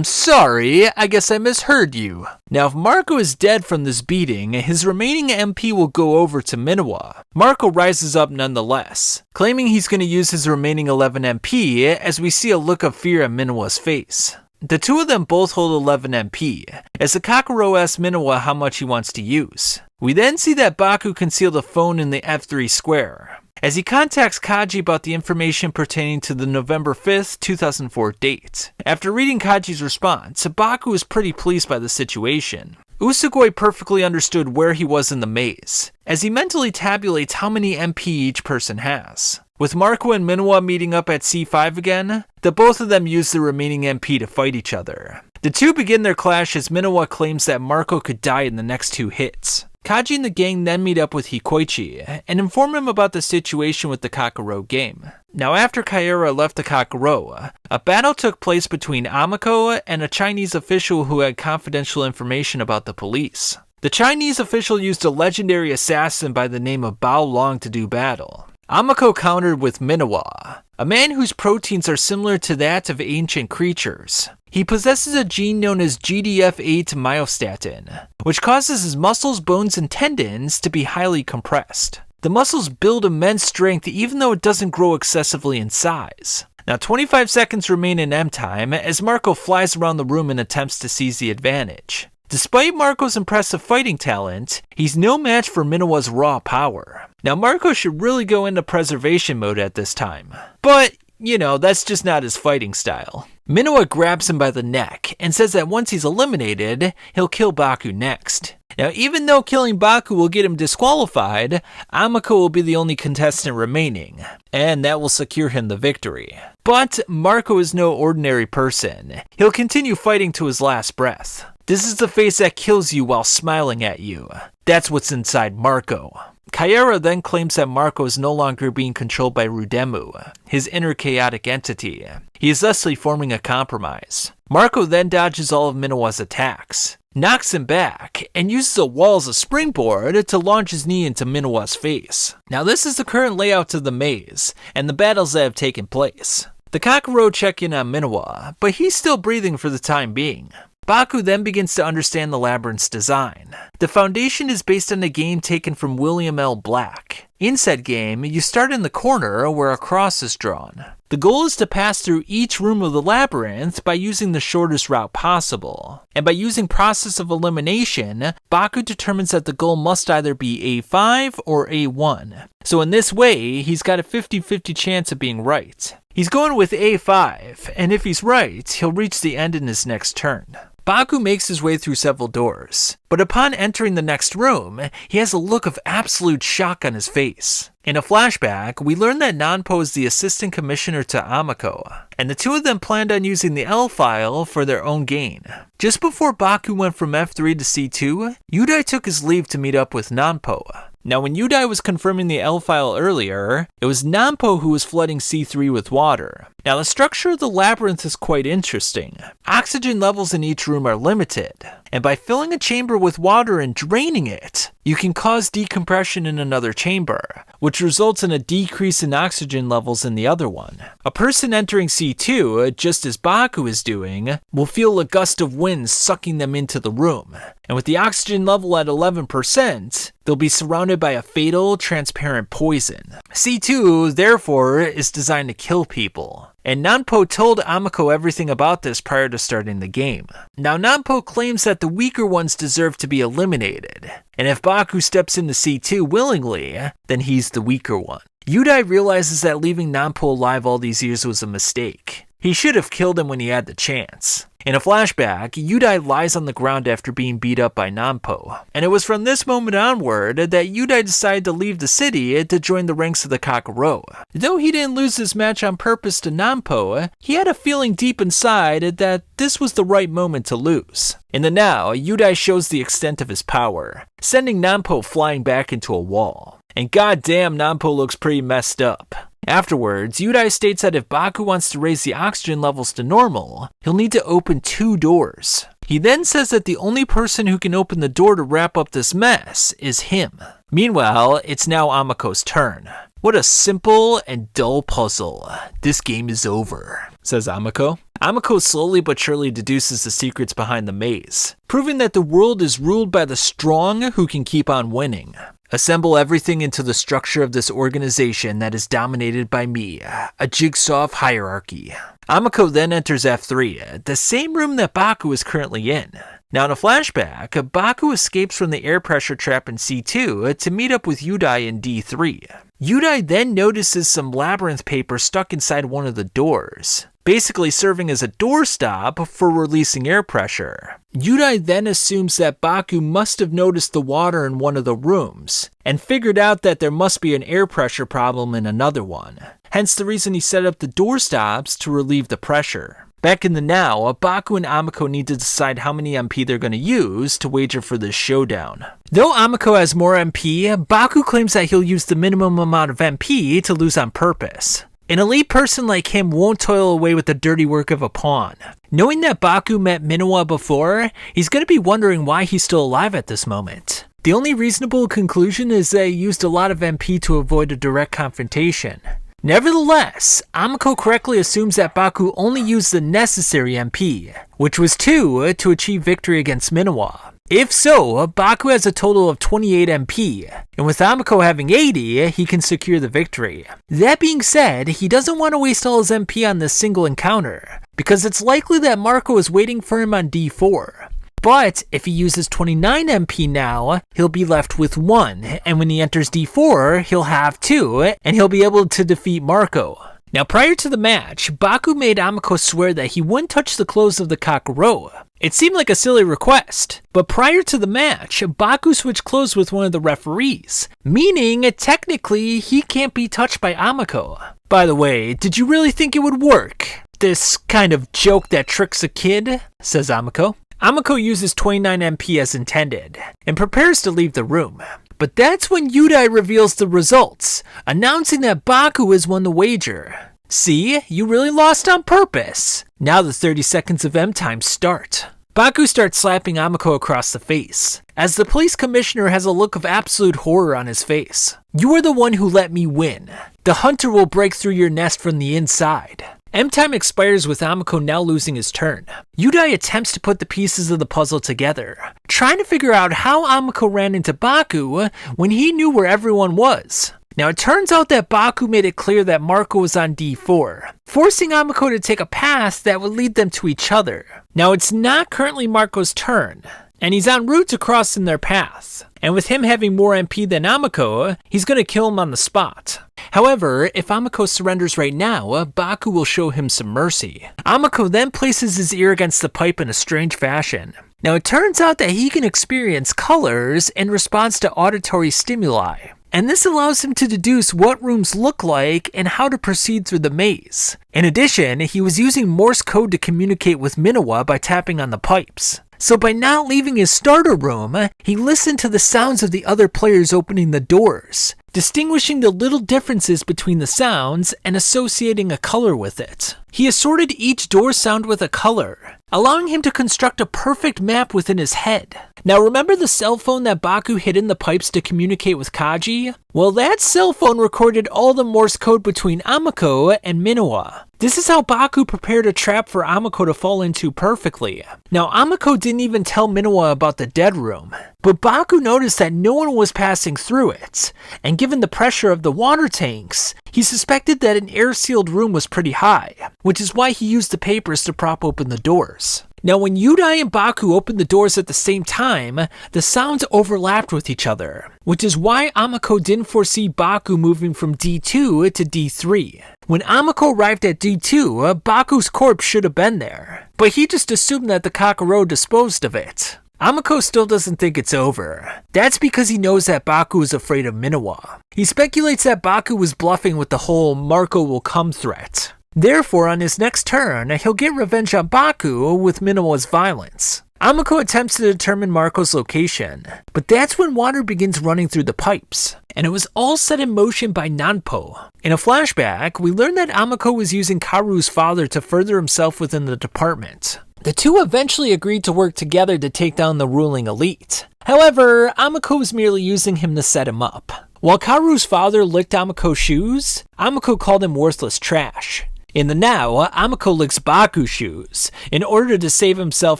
Sorry, I guess I misheard you. Now if Marco is dead from this beating, his remaining MP will go over to Minowa. Marco rises up nonetheless, claiming he's going to use his remaining 11 MP as we see a look of fear on Minowa's face. The two of them both hold 11 MP, as the Kakuro asks Minowa how much he wants to use. We then see that Baku concealed a phone in the F3 square, as he contacts Kaji about the information pertaining to the November 5th, 2004 date. After reading Kaji's response, Baku is pretty pleased by the situation. Usogui perfectly understood where he was in the maze, as he mentally tabulates how many MP each person has. With Marco and Minowa meeting up at C5 again, the both of them use the remaining MP to fight each other. The two begin their clash as Minowa claims that Marco could die in the next 2 hits. Kaji and the gang then meet up with Hikoichi and inform him about the situation with the Kakuro game. Now after Kaira left the Kakuro, a battle took place between Amako and a Chinese official who had confidential information about the police. The Chinese official used a legendary assassin by the name of Bao Long to do battle. Amako countered with Minowa, a man whose proteins are similar to that of ancient creatures. He possesses a gene known as GDF8 myostatin, which causes his muscles, bones, and tendons to be highly compressed. The muscles build immense strength even though it doesn't grow excessively in size. Now 25 seconds remain in M time as Marco flies around the room and attempts to seize the advantage. Despite Marco's impressive fighting talent, he's no match for Minowa's raw power. Now Marco should really go into preservation mode at this time. But, that's just not his fighting style. Minowa grabs him by the neck and says that once he's eliminated, he'll kill Baku next. Now even though killing Baku will get him disqualified, Amako will be the only contestant remaining, and that will secure him the victory. But Marco is no ordinary person. He'll continue fighting to his last breath. This is the face that kills you while smiling at you. That's what's inside Marco. Kaira then claims that Marco is no longer being controlled by Rudemu, his inner chaotic entity. He is thusly forming a compromise. Marco then dodges all of Minowa's attacks, knocks him back, and uses a wall as a springboard to launch his knee into Minowa's face. Now this is the current layout of the maze, and the battles that have taken place. The Kakuro check in on Minowa, but he's still breathing for the time being. Baku then begins to understand the labyrinth's design. The foundation is based on a game taken from William L. Black. In said game, you start in the corner where a cross is drawn. The goal is to pass through each room of the labyrinth by using the shortest route possible. And by using process of elimination, Baku determines that the goal must either be A5 or A1. So in this way, he's got a 50-50 chance of being right. He's going with A5, and if he's right, he'll reach the end in his next turn. Baku makes his way through several doors, but upon entering the next room, he has a look of absolute shock on his face. In a flashback, we learn that Nanpo is the assistant commissioner to Amako, and the two of them planned on using the L file for their own gain. Just before Baku went from F3 to C2, Yudai took his leave to meet up with Nanpo. Now when Yudai was confirming the L file earlier, it was Nanpo who was flooding C3 with water. Now the structure of the labyrinth is quite interesting. Oxygen levels in each room are limited, and by filling a chamber with water and draining it, you can cause decompression in another chamber, which results in a decrease in oxygen levels in the other one. A person entering C2, just as Baku is doing, will feel a gust of wind sucking them into the room, and with the oxygen level at 11%, they'll be surrounded by a fatal, transparent poison. C2, therefore, is designed to kill people. And Nanpo told Amako everything about this prior to starting the game. Now Nanpo claims that the weaker ones deserve to be eliminated, and if Baku steps into C2 willingly, then he's the weaker one. Yudai realizes that leaving Nanpo alive all these years was a mistake. He should have killed him when he had the chance. In a flashback, Yudai lies on the ground after being beat up by Nanpo, and it was from this moment onward that Yudai decided to leave the city to join the ranks of the Kakuro. Though he didn't lose this match on purpose to Nanpo, he had a feeling deep inside that this was the right moment to lose. In the now, Yudai shows the extent of his power, sending Nanpo flying back into a wall. And goddamn, Nanpo looks pretty messed up. Afterwards, Yudai states that if Baku wants to raise the oxygen levels to normal, he'll need to open 2 doors. He then says that the only person who can open the door to wrap up this mess is him. Meanwhile, it's now Amako's turn. What a simple and dull puzzle. This game is over, says Amako. Amako slowly but surely deduces the secrets behind the maze, proving that the world is ruled by the strong who can keep on winning. Assemble everything into the structure of this organization that is dominated by me, a jigsaw of hierarchy. Amako then enters F3, the same room that Baku is currently in. Now in a flashback, Baku escapes from the air pressure trap in C2 to meet up with Yudai in D3. Yudai then notices some labyrinth paper stuck inside one of the doors, basically serving as a doorstop for releasing air pressure. Yudai then assumes that Baku must have noticed the water in one of the rooms, and figured out that there must be an air pressure problem in another one. Hence the reason he set up the doorstops to relieve the pressure. Back in the now, Baku and Amiko need to decide how many MP they're going to use to wager for this showdown. Though Amiko has more MP, Baku claims that he'll use the minimum amount of MP to lose on purpose. An elite person like him won't toil away with the dirty work of a pawn. Knowing that Baku met Minowa before, he's going to be wondering why he's still alive at this moment. The only reasonable conclusion is that he used a lot of MP to avoid a direct confrontation. Nevertheless, Amiko correctly assumes that Baku only used the necessary MP, which was 2 to achieve victory against Minowa. If so, Baku has a total of 28 MP, and with Amiko having 80, he can secure the victory. That being said, he doesn't want to waste all his MP on this single encounter, because it's likely that Marco is waiting for him on D4. But if he uses 29 MP now, he'll be left with 1, and when he enters D4, he'll have 2, and he'll be able to defeat Marco. Now prior to the match, Baku made Amiko swear that he wouldn't touch the clothes of the Kakuro. It seemed like a silly request, but prior to the match, Baku switched clothes with one of the referees, meaning technically he can't be touched by Amiko. By the way, did you really think it would work? This kind of joke that tricks a kid, says Amiko. Amiko uses 29 MP as intended, and prepares to leave the room. But that's when Yudai reveals the results, announcing that Baku has won the wager. See, you really lost on purpose. Now the 30 seconds of M time start. Baku starts slapping Amiko across the face, as the police commissioner has a look of absolute horror on his face. You are the one who let me win. The hunter will break through your nest from the inside. M-time expires with Amiko now losing his turn. Yudai attempts to put the pieces of the puzzle together, trying to figure out how Amiko ran into Baku when he knew where everyone was. Now it turns out that Baku made it clear that Marco was on D4, forcing Amiko to take a path that would lead them to each other. Now it's not currently Marco's turn, and he's en route to crossing their path. And with him having more MP than Amiko, he's going to kill him on the spot. However, if Amiko surrenders right now, Baku will show him some mercy. Amiko then places his ear against the pipe in a strange fashion. Now it turns out that he can experience colors in response to auditory stimuli, and this allows him to deduce what rooms look like and how to proceed through the maze. In addition, he was using Morse code to communicate with Minowa by tapping on the pipes. So by not leaving his starter room, he listened to the sounds of the other players opening the doors, distinguishing the little differences between the sounds and associating a color with it. He assorted each door sound with a color, allowing him to construct a perfect map within his head. Now remember the cell phone that Baku hid in the pipes to communicate with Kaji? Well, that cell phone recorded all the Morse code between Amiko and Minowa. This is how Baku prepared a trap for Amiko to fall into perfectly. Now Amiko didn't even tell Minowa about the dead room, but Baku noticed that no one was passing through it, and given the pressure of the water tanks, he suspected that an air-sealed room was pretty high, which is why he used the papers to prop open the doors. Now when Yudai and Baku opened the doors at the same time, the sounds overlapped with each other, which is why Amiko didn't foresee Baku moving from D2 to D3. When Amiko arrived at D2, Baku's corpse should have been there, but he just assumed that the Kakuro disposed of it. Amiko still doesn't think it's over. That's because he knows that Baku is afraid of Minowa. He speculates that Baku was bluffing with the whole Marco will come threat. Therefore, on his next turn, he'll get revenge on Baku with Minowa's violence. Amiko attempts to determine Marco's location, but that's when water begins running through the pipes, and it was all set in motion by Nanpo. In a flashback, we learn that Amiko was using Karu's father to further himself within the department. The two eventually agreed to work together to take down the ruling elite. However, Amiko was merely using him to set him up. While Karu's father licked Amiko's shoes, Amiko called him worthless trash. In the now, Amiko licks Baku's shoes in order to save himself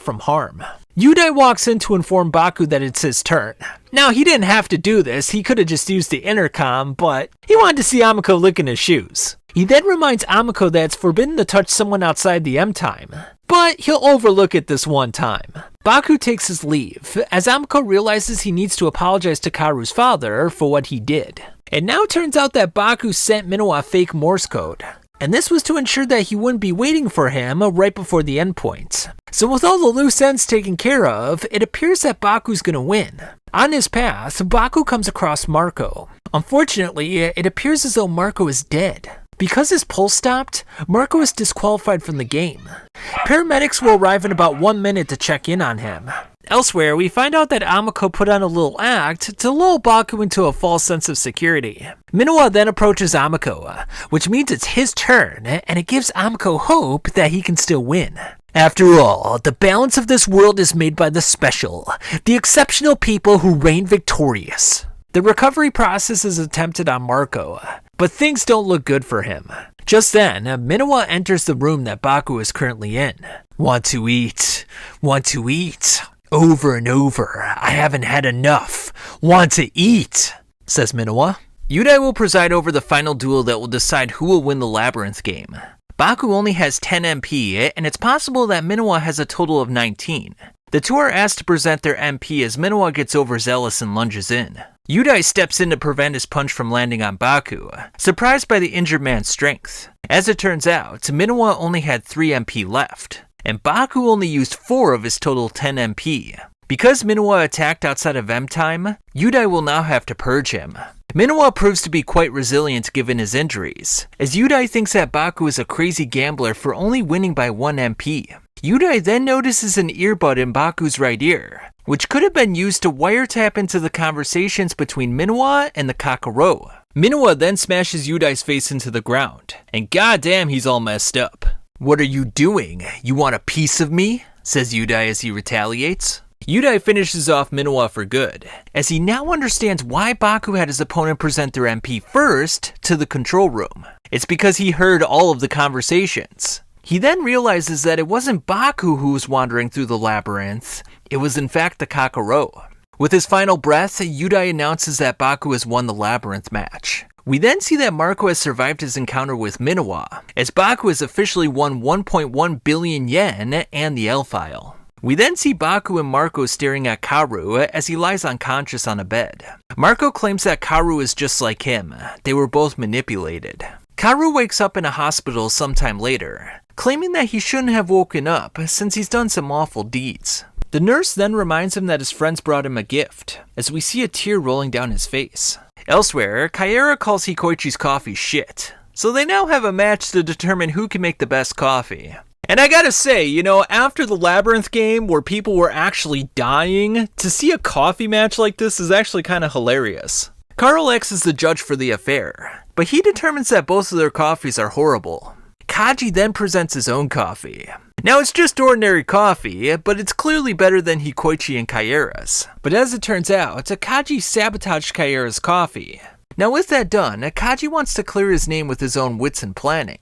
from harm. Yudai walks in to inform Baku that it's his turn. Now, he didn't have to do this, he could have just used the intercom, but he wanted to see Amiko licking his shoes. He then reminds Amiko that it's forbidden to touch someone outside the M-time, but he'll overlook it this one time. Baku takes his leave, as Amiko realizes he needs to apologize to Karu's father for what he did. It now turns out that Baku sent Minowa fake Morse code, and this was to ensure that he wouldn't be waiting for him right before the endpoint. So with all the loose ends taken care of, it appears that Baku's gonna win. On his path, Baku comes across Marco. Unfortunately, it appears as though Marco is dead. Because his pulse stopped, Marco is disqualified from the game. Paramedics will arrive in about 1 minute to check in on him. Elsewhere, we find out that Amiko put on a little act to lull Baku into a false sense of security. Minowa then approaches Amiko, which means it's his turn, and it gives Amiko hope that he can still win. After all, the balance of this world is made by the special, the exceptional people who reign victorious. The recovery process is attempted on Marco, but things don't look good for him. Just then, Minowa enters the room that Baku is currently in. Want to eat, over and over. I haven't had enough. Want to eat, says Minowa. Yudai will preside over the final duel that will decide who will win the Labyrinth game. Baku only has 10 MP, and it's possible that Minowa has a total of 19. The two are asked to present their MP as Minowa gets overzealous and lunges in. Yudai steps in to prevent his punch from landing on Baku, surprised by the injured man's strength. As it turns out, Minowa only had 3 MP left, and Baku only used 4 of his total 10 MP. Because Minowa attacked outside of M time, Yudai will now have to purge him. Minowa proves to be quite resilient given his injuries, as Yudai thinks that Baku is a crazy gambler for only winning by 1 MP. Yudai then notices an earbud in Baku's right ear, which could have been used to wiretap into the conversations between Minowa and the Kakuro. Minowa then smashes Yudai's face into the ground, and goddamn he's all messed up. What are you doing? You want a piece of me? Says Yudai as he retaliates. Yudai finishes off Minowa for good, as he now understands why Baku had his opponent present their MP first to the control room. It's because he heard all of the conversations. He then realizes that it wasn't Baku who was wandering through the labyrinth, it was in fact the Kakuro. With his final breath, Yudai announces that Baku has won the labyrinth match. We then see that Marco has survived his encounter with Minowa, as Baku has officially won 1.1 billion yen and the L-File. We then see Baku and Marco staring at Karu as he lies unconscious on a bed. Marco claims that Karu is just like him, they were both manipulated. Karu wakes up in a hospital sometime later, claiming that he shouldn't have woken up since he's done some awful deeds. The nurse then reminds him that his friends brought him a gift, as we see a tear rolling down his face. Elsewhere, Kaera calls Hikoichi's coffee shit, so they now have a match to determine who can make the best coffee. And I gotta say, after the Labyrinth game where people were actually dying, to see a coffee match like this is actually kind of hilarious. Carl X is the judge for the affair, but he determines that both of their coffees are horrible. Kaji then presents his own coffee. Now it's just ordinary coffee, but it's clearly better than Hikoichi and Kaera's. But as it turns out, Kaji sabotaged Kaera's coffee. Now with that done, Kaji wants to clear his name with his own wits and planning.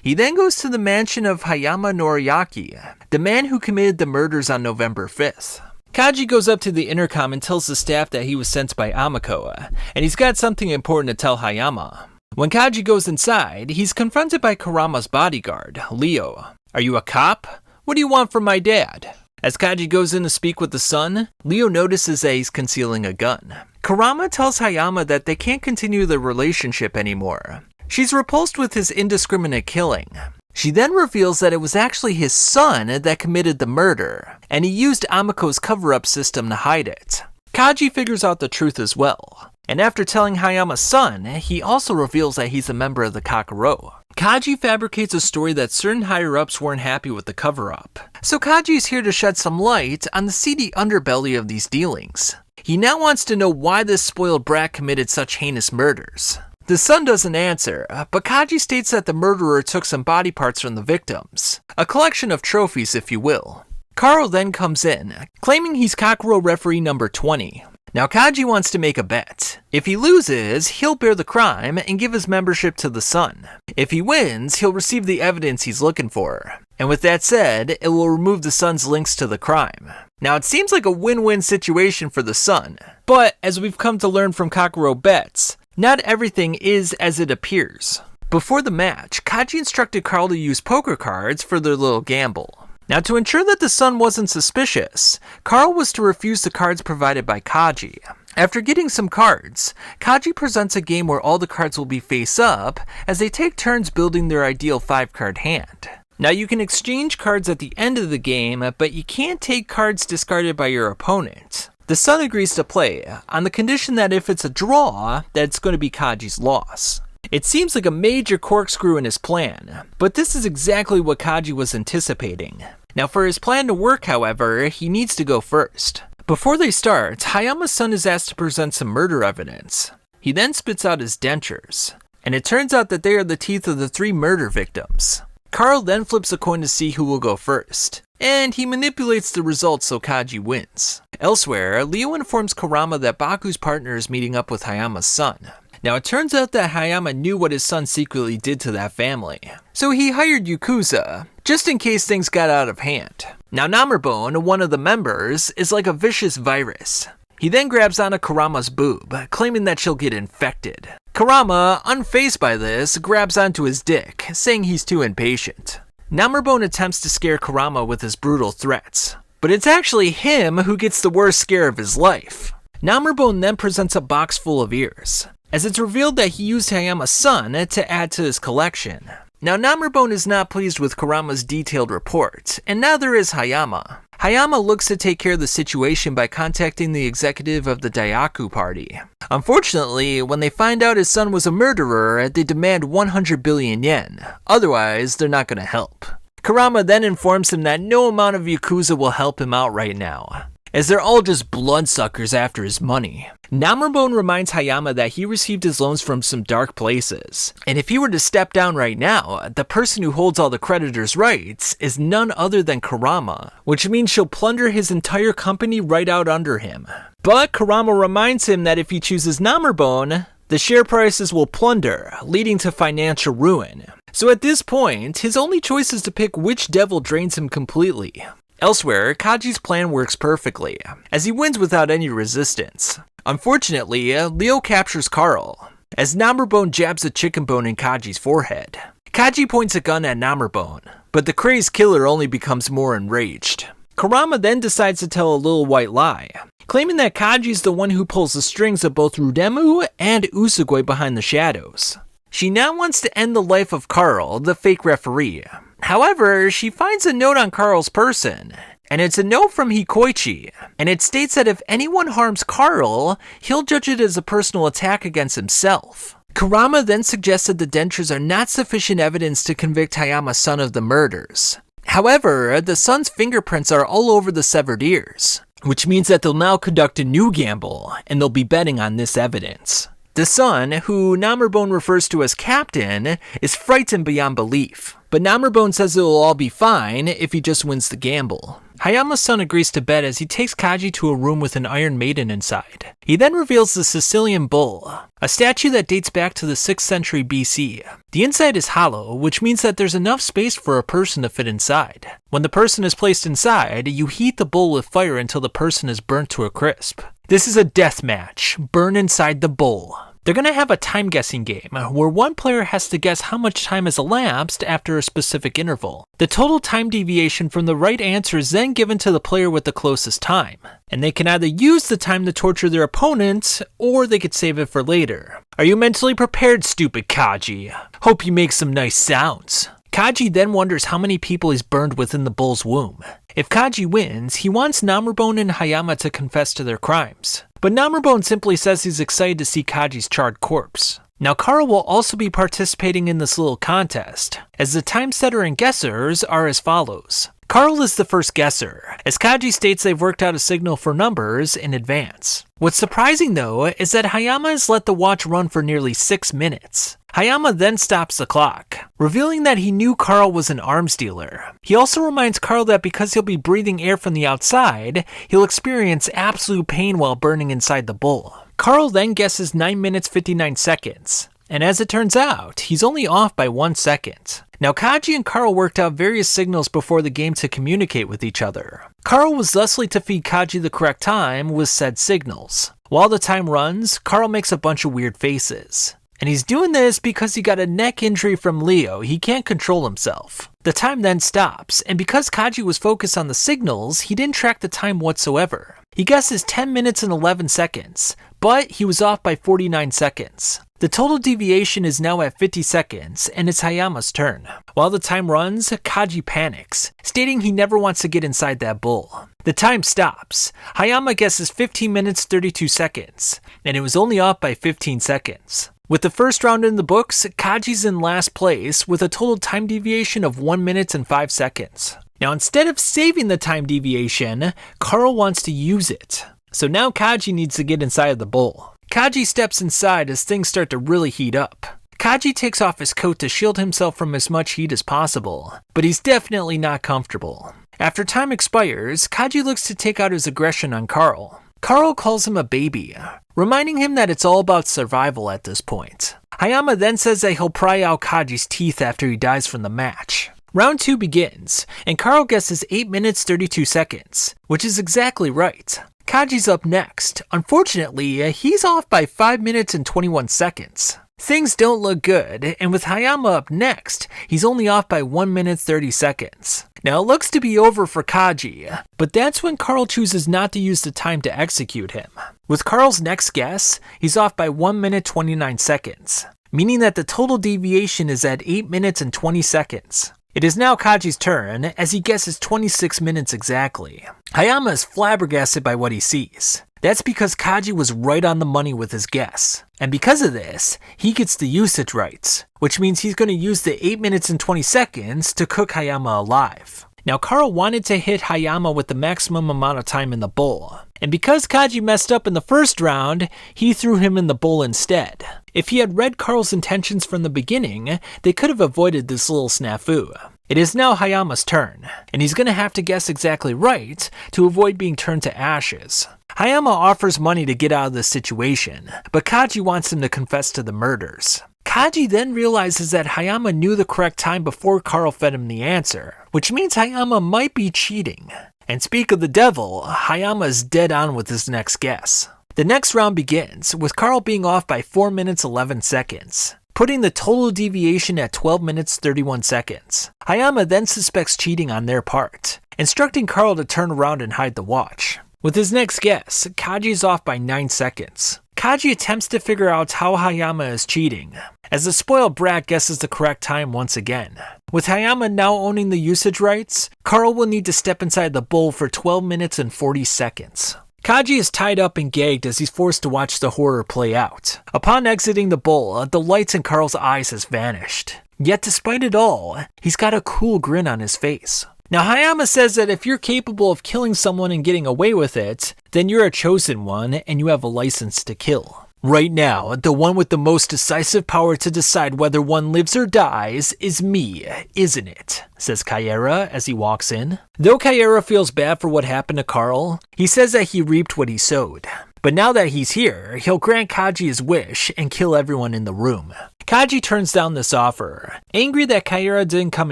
He then goes to the mansion of Hayama Noriaki, the man who committed the murders on November 5th. Kaji goes up to the intercom and tells the staff that he was sent by Amiko, and he's got something important to tell Hayama. When Kaji goes inside, he's confronted by Kurama's bodyguard, Leo. Are you a cop? What do you want from my dad? As Kaji goes in to speak with the son, Leo notices that he's concealing a gun. Kurama tells Hayama that they can't continue the relationship anymore. She's repulsed with his indiscriminate killing. She then reveals that it was actually his son that committed the murder, and he used Amiko's cover-up system to hide it. Kaji figures out the truth as well, and after telling Hayama's son, he also reveals that he's a member of the Kakuro. Kaji fabricates a story that certain higher-ups weren't happy with the cover-up, so Kaji is here to shed some light on the seedy underbelly of these dealings. He now wants to know why this spoiled brat committed such heinous murders. The son doesn't answer, but Kaji states that the murderer took some body parts from the victims. A collection of trophies, if you will. Carl then comes in, claiming he's Kakuro referee number 20. Now Kaji wants to make a bet. If he loses, he'll bear the crime and give his membership to the son. If he wins, he'll receive the evidence he's looking for. And with that said, it will remove the son's links to the crime. Now it seems like a win-win situation for the son, but as we've come to learn from Kakuro bets, not everything is as it appears. Before the match, Kaji instructed Carl to use poker cards for their little gamble. Now to ensure that the son wasn't suspicious, Carl was to refuse the cards provided by Kaji. After getting some cards, Kaji presents a game where all the cards will be face up as they take turns building their ideal 5-card hand. Now you can exchange cards at the end of the game, but you can't take cards discarded by your opponent. The son agrees to play, on the condition that if it's a draw, that it's going to be Kaji's loss. It seems like a major corkscrew in his plan, but this is exactly what Kaji was anticipating. Now for his plan to work, however, he needs to go first. Before they start, Hayama's son is asked to present some murder evidence. He then spits out his dentures, and it turns out that they are the teeth of the 3 murder victims. Carl then flips a coin to see who will go first, and he manipulates the results so Kaji wins. Elsewhere, Leo informs Kurama that Baku's partner is meeting up with Hayama's son. Now it turns out that Hayama knew what his son secretly did to that family, so he hired Yakuza, just in case things got out of hand. Now Namerbone, one of the members, is like a vicious virus. He then grabs onto Kurama's boob, claiming that she'll get infected. Kurama, unfazed by this, grabs onto his dick, saying he's too impatient. Namerbone attempts to scare Kurama with his brutal threats, but it's actually him who gets the worst scare of his life. Namerbone then presents a box full of ears, as it's revealed that he used Hayama's son to add to his collection. Now Namerbone is not pleased with Kurama's detailed report, and neither is Hayama. Hayama looks to take care of the situation by contacting the executive of the Daiaku party. Unfortunately, when they find out his son was a murderer, they demand 100 billion yen, otherwise they're not going to help. Kurama then informs him that no amount of Yakuza will help him out right now, as they're all just bloodsuckers after his money. Namerbone reminds Hayama that he received his loans from some dark places, and if he were to step down right now, the person who holds all the creditors' rights is none other than Kurama, which means she'll plunder his entire company right out under him. But Kurama reminds him that if he chooses Namerbone, the share prices will plunder, leading to financial ruin. So at this point, his only choice is to pick which devil drains him completely. Elsewhere, Kaji's plan works perfectly, as he wins without any resistance. Unfortunately, Leo captures Carl, as Namerbone jabs a chicken bone in Kaji's forehead. Kaji points a gun at Namerbone, but the crazed killer only becomes more enraged. Kurama then decides to tell a little white lie, claiming that Kaji's the one who pulls the strings of both Rudemu and Usogui behind the shadows. She now wants to end the life of Carl, the fake referee. However, she finds a note on Carl's person, and it's a note from Hikoichi, and it states that if anyone harms Carl, he'll judge it as a personal attack against himself. Kurama then suggested the dentures are not sufficient evidence to convict Hayama's son of the murders. However, the son's fingerprints are all over the severed ears, which means that they'll now conduct a new gamble, and they'll be betting on this evidence. The son, who Namerbone refers to as Captain, is frightened beyond belief, but Namerbone says it will all be fine if he just wins the gamble. Hayama's son agrees to bet as he takes Kaji to a room with an Iron Maiden inside. He then reveals the Sicilian Bull, a statue that dates back to the 6th century BC. The inside is hollow, which means that there's enough space for a person to fit inside. When the person is placed inside, you heat the bull with fire until the person is burnt to a crisp. This is a death match, burn inside the bull. They're going to have a time guessing game, where one player has to guess how much time has elapsed after a specific interval. The total time deviation from the right answer is then given to the player with the closest time, and they can either use the time to torture their opponent, or they could save it for later. Are you mentally prepared, stupid Kaji? Hope you make some nice sounds. Kaji then wonders how many people he's burned within the bull's womb. If Kaji wins, he wants Namerbone and Hayama to confess to their crimes. But Namerbone simply says he's excited to see Kaji's charred corpse. Now Carl will also be participating in this little contest, as the time setter and guessers are as follows. Carl is the first guesser, as Kaji states they've worked out a signal for numbers in advance. What's surprising though is that Hayama has let the watch run for nearly 6 minutes. Hayama then stops the clock, revealing that he knew Carl was an arms dealer. He also reminds Carl that because he'll be breathing air from the outside, he'll experience absolute pain while burning inside the bull. Carl then guesses 9 minutes 59 seconds, and as it turns out, he's only off by 1 second. Now Kaji and Carl worked out various signals before the game to communicate with each other. Carl was thusly to feed Kaji the correct time with said signals. While the time runs, Carl makes a bunch of weird faces. And he's doing this because he got a neck injury from Leo. He can't control himself. The time then stops, and because Kaji was focused on the signals, he didn't track the time whatsoever. He guesses 10 minutes and 11 seconds, but he was off by 49 seconds. The total deviation is now at 50 seconds, and it's Hayama's turn. While the time runs, Kaji panics, stating he never wants to get inside that bull. The time stops. Hayama guesses 15 minutes 32 seconds, and it was only off by 15 seconds. With the first round in the books, Kaji's in last place with a total time deviation of 1 minute and 5 seconds. Now instead of saving the time deviation, Carl wants to use it. So now Kaji needs to get inside of the bowl. Kaji steps inside as things start to really heat up. Kaji takes off his coat to shield himself from as much heat as possible, but he's definitely not comfortable. After time expires, Kaji looks to take out his aggression on Carl. Carl calls him a baby, reminding him that it's all about survival at this point. Hayama then says that he'll pry out Kaji's teeth after he dies from the match. Round 2 begins, and Carl guesses 8 minutes 32 seconds, which is exactly right. Kaji's up next. Unfortunately, he's off by 5 minutes and 21 seconds. Things don't look good, and with Hayama up next, he's only off by 1 minute 30 seconds. Now it looks to be over for Kaji, but that's when Carl chooses not to use the time to execute him. With Carl's next guess, he's off by 1 minute 29 seconds, meaning that the total deviation is at 8 minutes and 20 seconds. It is now Kaji's turn, as he guesses 26 minutes exactly. Hayama is flabbergasted by what he sees. That's because Kaji was right on the money with his guess. And because of this, he gets the usage rights, which means he's going to use the 8 minutes and 20 seconds to cook Hayama alive. Now Carl wanted to hit Hayama with the maximum amount of time in the bowl, and because Kaji messed up in the first round, he threw him in the bowl instead. If he had read Carl's intentions from the beginning, they could have avoided this little snafu. It is now Hayama's turn, and he's going to have to guess exactly right to avoid being turned to ashes. Hayama offers money to get out of this situation, but Kaji wants him to confess to the murders. Kaji then realizes that Hayama knew the correct time before Carl fed him the answer, which means Hayama might be cheating. And speak of the devil, Hayama is dead on with his next guess. The next round begins, with Carl being off by 4 minutes 11 seconds, putting the total deviation at 12 minutes 31 seconds. Hayama then suspects cheating on their part, instructing Carl to turn around and hide the watch. With his next guess, Kaji is off by 9 seconds. Kaji attempts to figure out how Hayama is cheating, as the spoiled brat guesses the correct time once again. With Hayama now owning the usage rights, Carl will need to step inside the bowl for 12 minutes and 40 seconds. Kaji is tied up and gagged as he's forced to watch the horror play out. Upon exiting the bowl, the lights in Carl's eyes has vanished. Yet despite it all, he's got a cool grin on his face. Now Hayama says that if you're capable of killing someone and getting away with it, then you're a chosen one and you have a license to kill. Right now, the one with the most decisive power to decide whether one lives or dies is me, isn't it? Says Kaera as he walks in. Though Kaera feels bad for what happened to Carl, he says that he reaped what he sowed. But now that he's here, he'll grant Kaji his wish and kill everyone in the room. Kaji turns down this offer, angry that Kaera didn't come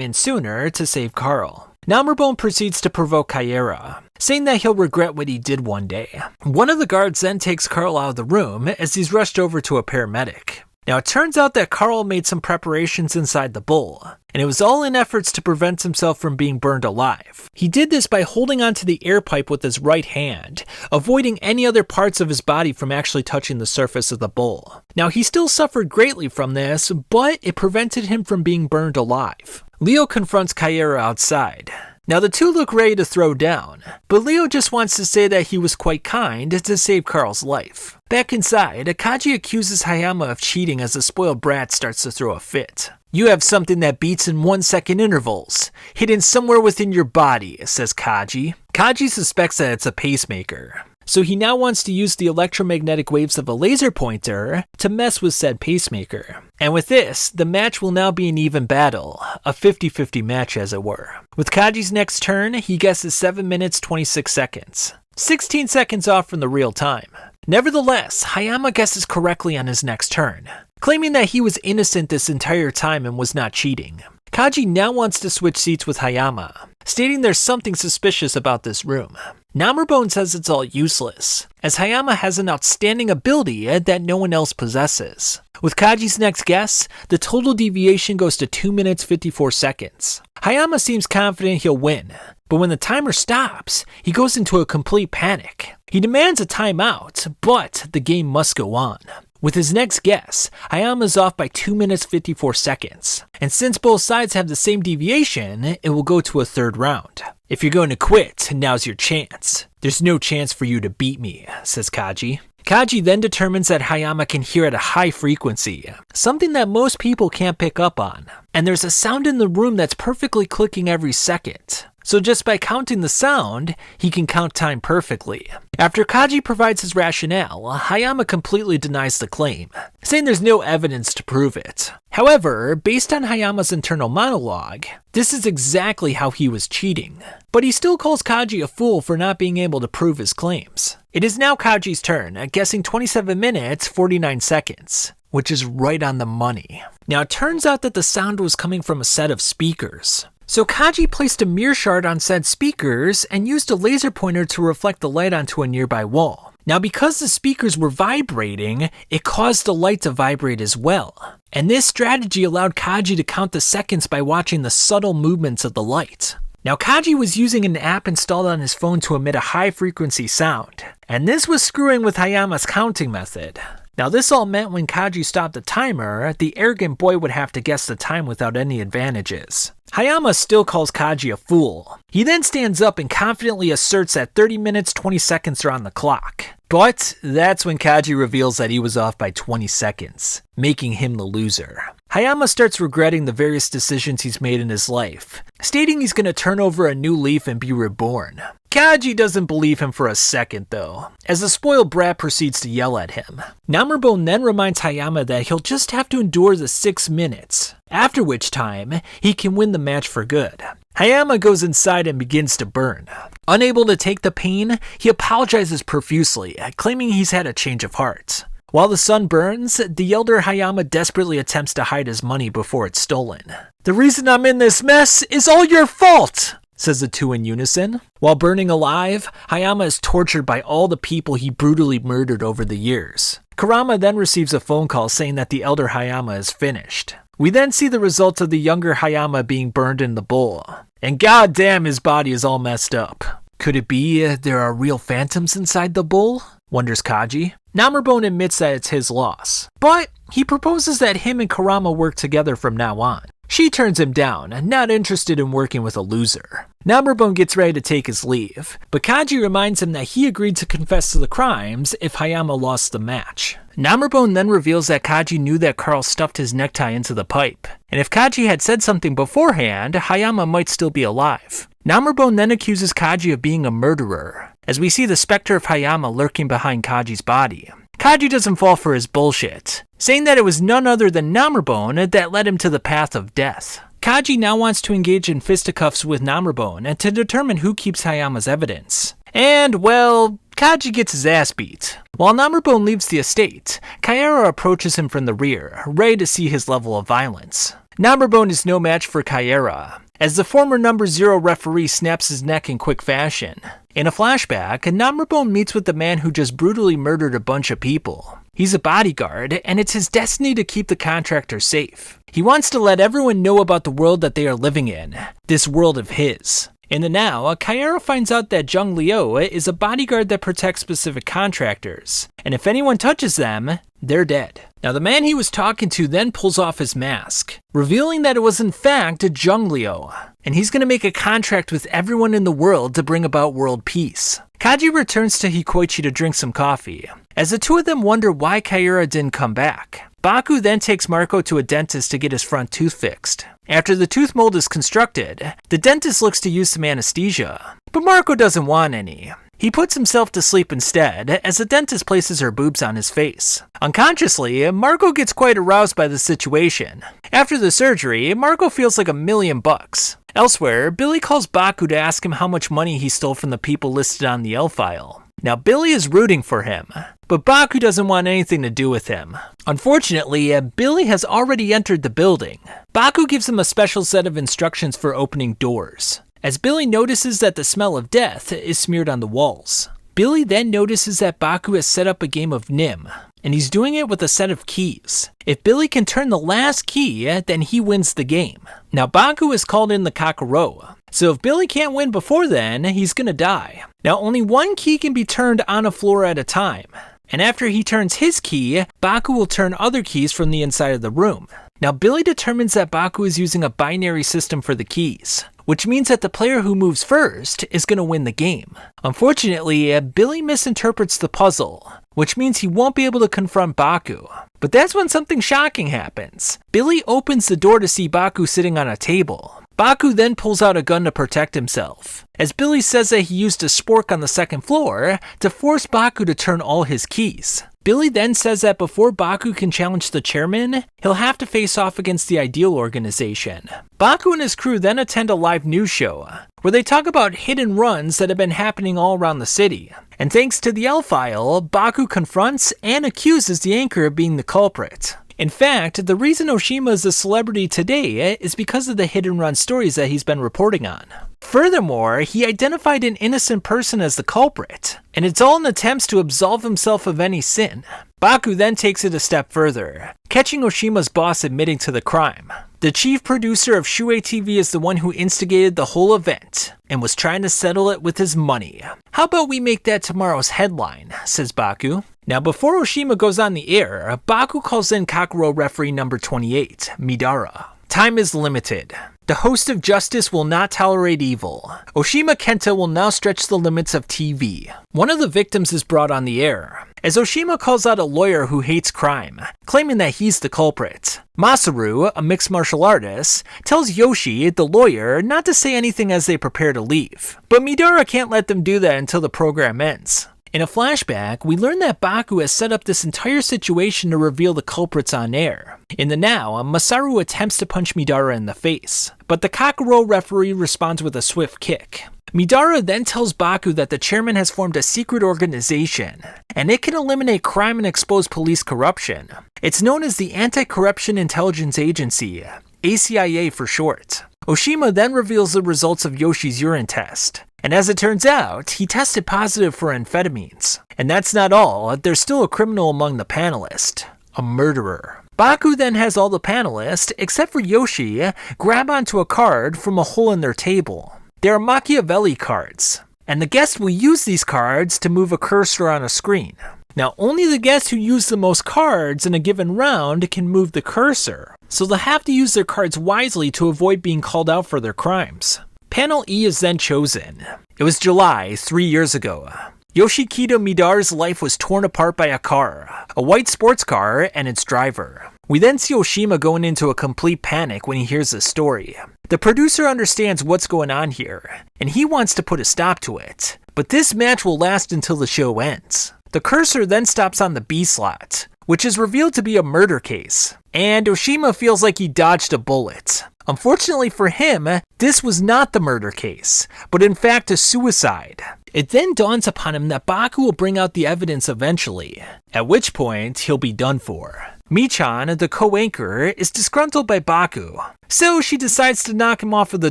in sooner to save Carl. Namorabone proceeds to provoke Kaera, saying that he'll regret what he did one day. One of the guards then takes Carl out of the room as he's rushed over to a paramedic. Now it turns out that Carl made some preparations inside the bowl, and it was all in efforts to prevent himself from being burned alive. He did this by holding onto the air pipe with his right hand, avoiding any other parts of his body from actually touching the surface of the bowl. Now he still suffered greatly from this, but it prevented him from being burned alive. Leo confronts Kaera outside. Now the two look ready to throw down, but Leo just wants to say that he was quite kind to save Carl's life. Back inside, Kaji accuses Hayama of cheating as the spoiled brat starts to throw a fit. You have something that beats in 1 second intervals, hidden somewhere within your body, says Kaji. Kaji suspects that it's a pacemaker, so he now wants to use the electromagnetic waves of a laser pointer to mess with said pacemaker. And with this, the match will now be an even battle, a 50-50 match as it were. With Kaji's next turn, he guesses 7 minutes 26 seconds, 16 seconds off from the real time. Nevertheless, Hayama guesses correctly on his next turn, claiming that he was innocent this entire time and was not cheating. Kaji now wants to switch seats with Hayama, stating there's something suspicious about this room. Namorabone says it's all useless, as Hayama has an outstanding ability that no one else possesses. With Kaji's next guess, the total deviation goes to 2 minutes 54 seconds. Hayama seems confident he'll win, but when the timer stops, he goes into a complete panic. He demands a timeout, but the game must go on. With his next guess, Hayama is off by 2 minutes 54 seconds, and since both sides have the same deviation, it will go to a third round. If you're going to quit, now's your chance. There's no chance for you to beat me, says Kaji. Kaji then determines that Hayama can hear at a high frequency, something that most people can't pick up on. And there's a sound in the room that's perfectly clicking every second. So just by counting the sound, he can count time perfectly. After Kaji provides his rationale, Hayama completely denies the claim, saying there's no evidence to prove it. However, based on Hayama's internal monologue, this is exactly how he was cheating. But he still calls Kaji a fool for not being able to prove his claims. It is now Kaji's turn, guessing 27 minutes, 49 seconds, which is right on the money. Now it turns out that the sound was coming from a set of speakers. So Kaji placed a mirror shard on said speakers and used a laser pointer to reflect the light onto a nearby wall. Now because the speakers were vibrating, it caused the light to vibrate as well. And this strategy allowed Kaji to count the seconds by watching the subtle movements of the light. Now Kaji was using an app installed on his phone to emit a high frequency sound, and this was screwing with Hayama's counting method. Now this all meant when Kaji stopped the timer, the arrogant boy would have to guess the time without any advantages. Hayama still calls Kaji a fool. He then stands up and confidently asserts that 30 minutes 20 seconds are on the clock. But that's when Kaji reveals that he was off by 20 seconds, making him the loser. Hayama starts regretting the various decisions he's made in his life, stating he's going to turn over a new leaf and be reborn. Kaji doesn't believe him for a second though, as the spoiled brat proceeds to yell at him. Namorabone then reminds Hayama that he'll just have to endure the 6 minutes, after which time he can win the match for good. Hayama goes inside and begins to burn. Unable to take the pain, he apologizes profusely, claiming he's had a change of heart. While the sun burns, the elder Hayama desperately attempts to hide his money before it's stolen. "The reason I'm in this mess is all your fault!" says the two in unison. While burning alive, Hayama is tortured by all the people he brutally murdered over the years. Kurama then receives a phone call saying that the elder Hayama is finished. We then see the results of the younger Hayama being burned in the bowl. And goddamn, his body is all messed up. Could it be there are real phantoms inside the bowl? Wonders Kaji. Namorabone admits that it's his loss, but he proposes that him and Kurama work together from now on. She turns him down, not interested in working with a loser. Namorabone gets ready to take his leave, but Kaji reminds him that he agreed to confess to the crimes if Hayama lost the match. Namorabone then reveals that Kaji knew that Carl stuffed his necktie into the pipe, and if Kaji had said something beforehand, Hayama might still be alive. Namorabone then accuses Kaji of being a murderer, as we see the specter of Hayama lurking behind Kaji's body. Kaji doesn't fall for his bullshit, saying that it was none other than Namorabone that led him to the path of death. Kaji now wants to engage in fisticuffs with Namorabone to determine who keeps Hayama's evidence. And, well, Kaji gets his ass beat. While Namorabone leaves the estate, Kaera approaches him from the rear, ready to see his level of violence. Namorabone is no match for Kaera, as the former number 0 referee snaps his neck in quick fashion. In a flashback, Namorabone meets with the man who just brutally murdered a bunch of people. He's a bodyguard, and it's his destiny to keep the contractor safe. He wants to let everyone know about the world that they are living in, this world of his. In the now, Kaera finds out that Jung Liu is a bodyguard that protects specific contractors, and if anyone touches them, they're dead. Now the man he was talking to then pulls off his mask, revealing that it was in fact Jung Liu, and he's going to make a contract with everyone in the world to bring about world peace. Kaji returns to Hikoichi to drink some coffee, as the two of them wonder why Kaera didn't come back. Baku then takes Marco to a dentist to get his front tooth fixed. After the tooth mold is constructed, the dentist looks to use some anesthesia, but Marco doesn't want any. He puts himself to sleep instead, as the dentist places her boobs on his face. Unconsciously, Marco gets quite aroused by the situation. After the surgery, Marco feels like $1,000,000. Elsewhere, Billy calls Baku to ask him how much money he stole from the people listed on the L file. Now Billy is rooting for him, but Baku doesn't want anything to do with him. Unfortunately, Billy has already entered the building. Baku gives him a special set of instructions for opening doors, as Billy notices that the smell of death is smeared on the walls. Billy then notices that Baku has set up a game of Nim, and he's doing it with a set of keys. If Billy can turn the last key, then he wins the game. Now Baku is called in the Kakuro, so if Billy can't win before then, he's gonna die. Now only one key can be turned on a floor at a time, and after he turns his key, Baku will turn other keys from the inside of the room. Now Billy determines that Baku is using a binary system for the keys, which means that the player who moves first is going to win the game. Unfortunately, Billy misinterprets the puzzle, which means he won't be able to confront Baku. But that's when something shocking happens. Billy opens the door to see Baku sitting on a table. Baku then pulls out a gun to protect himself, as Billy says that he used a spork on the second floor to force Baku to turn all his keys. Billy then says that before Baku can challenge the chairman, he'll have to face off against the Ideal organization. Baku and his crew then attend a live news show, where they talk about hit and runs that have been happening all around the city. And thanks to the L-File, Baku confronts and accuses the anchor of being the culprit. In fact, the reason Oshima is a celebrity today is because of the hit and run stories that he's been reporting on. Furthermore, he identified an innocent person as the culprit, and it's all in attempts to absolve himself of any sin. Baku then takes it a step further, catching Oshima's boss admitting to the crime. The chief producer of Shuei TV is the one who instigated the whole event, and was trying to settle it with his money. How about we make that tomorrow's headline, says Baku. Now before Oshima goes on the air, Baku calls in Kakuro referee number 28, Midara. Time is limited. The host of Justice will not tolerate evil. Oshima Kenta will now stretch the limits of TV. One of the victims is brought on the air, as Oshima calls out a lawyer who hates crime, claiming that he's the culprit. Masaru, a mixed martial artist, tells Yoshi, the lawyer, not to say anything as they prepare to leave. But Midara can't let them do that until the program ends. In a flashback, we learn that Baku has set up this entire situation to reveal the culprits on air. In the now, Masaru attempts to punch Midara in the face, but the Kakuro referee responds with a swift kick. Midara then tells Baku that the chairman has formed a secret organization, and it can eliminate crime and expose police corruption. It's known as the Anti-Corruption Intelligence Agency, ACIA for short. Oshima then reveals the results of Yoshi's urine test. And as it turns out, he tested positive for amphetamines. And that's not all, there's still a criminal among the panelists, a murderer. Baku then has all the panelists, except for Yoshi, grab onto a card from a hole in their table. They are Machiavelli cards, and the guest will use these cards to move a cursor on a screen. Now, only the guests who use the most cards in a given round can move the cursor, so they'll have to use their cards wisely to avoid being called out for their crimes. Panel E is then chosen. It was July, 3 years ago. Yoshikito Midara's life was torn apart by a car, a white sports car, and its driver. We then see Oshima going into a complete panic when he hears this story. The producer understands what's going on here, and he wants to put a stop to it. But this match will last until the show ends. The cursor then stops on the B slot, which is revealed to be a murder case. And Oshima feels like he dodged a bullet. Unfortunately for him, this was not the murder case, but in fact a suicide. It then dawns upon him that Baku will bring out the evidence eventually, at which point he'll be done for. Michan, the co-anchor, is disgruntled by Baku, so she decides to knock him off of the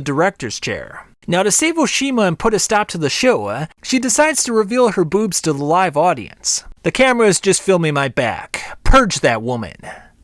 director's chair. Now to save Oshima and put a stop to the show, she decides to reveal her boobs to the live audience. "The camera is just filming my back. Purge that woman,"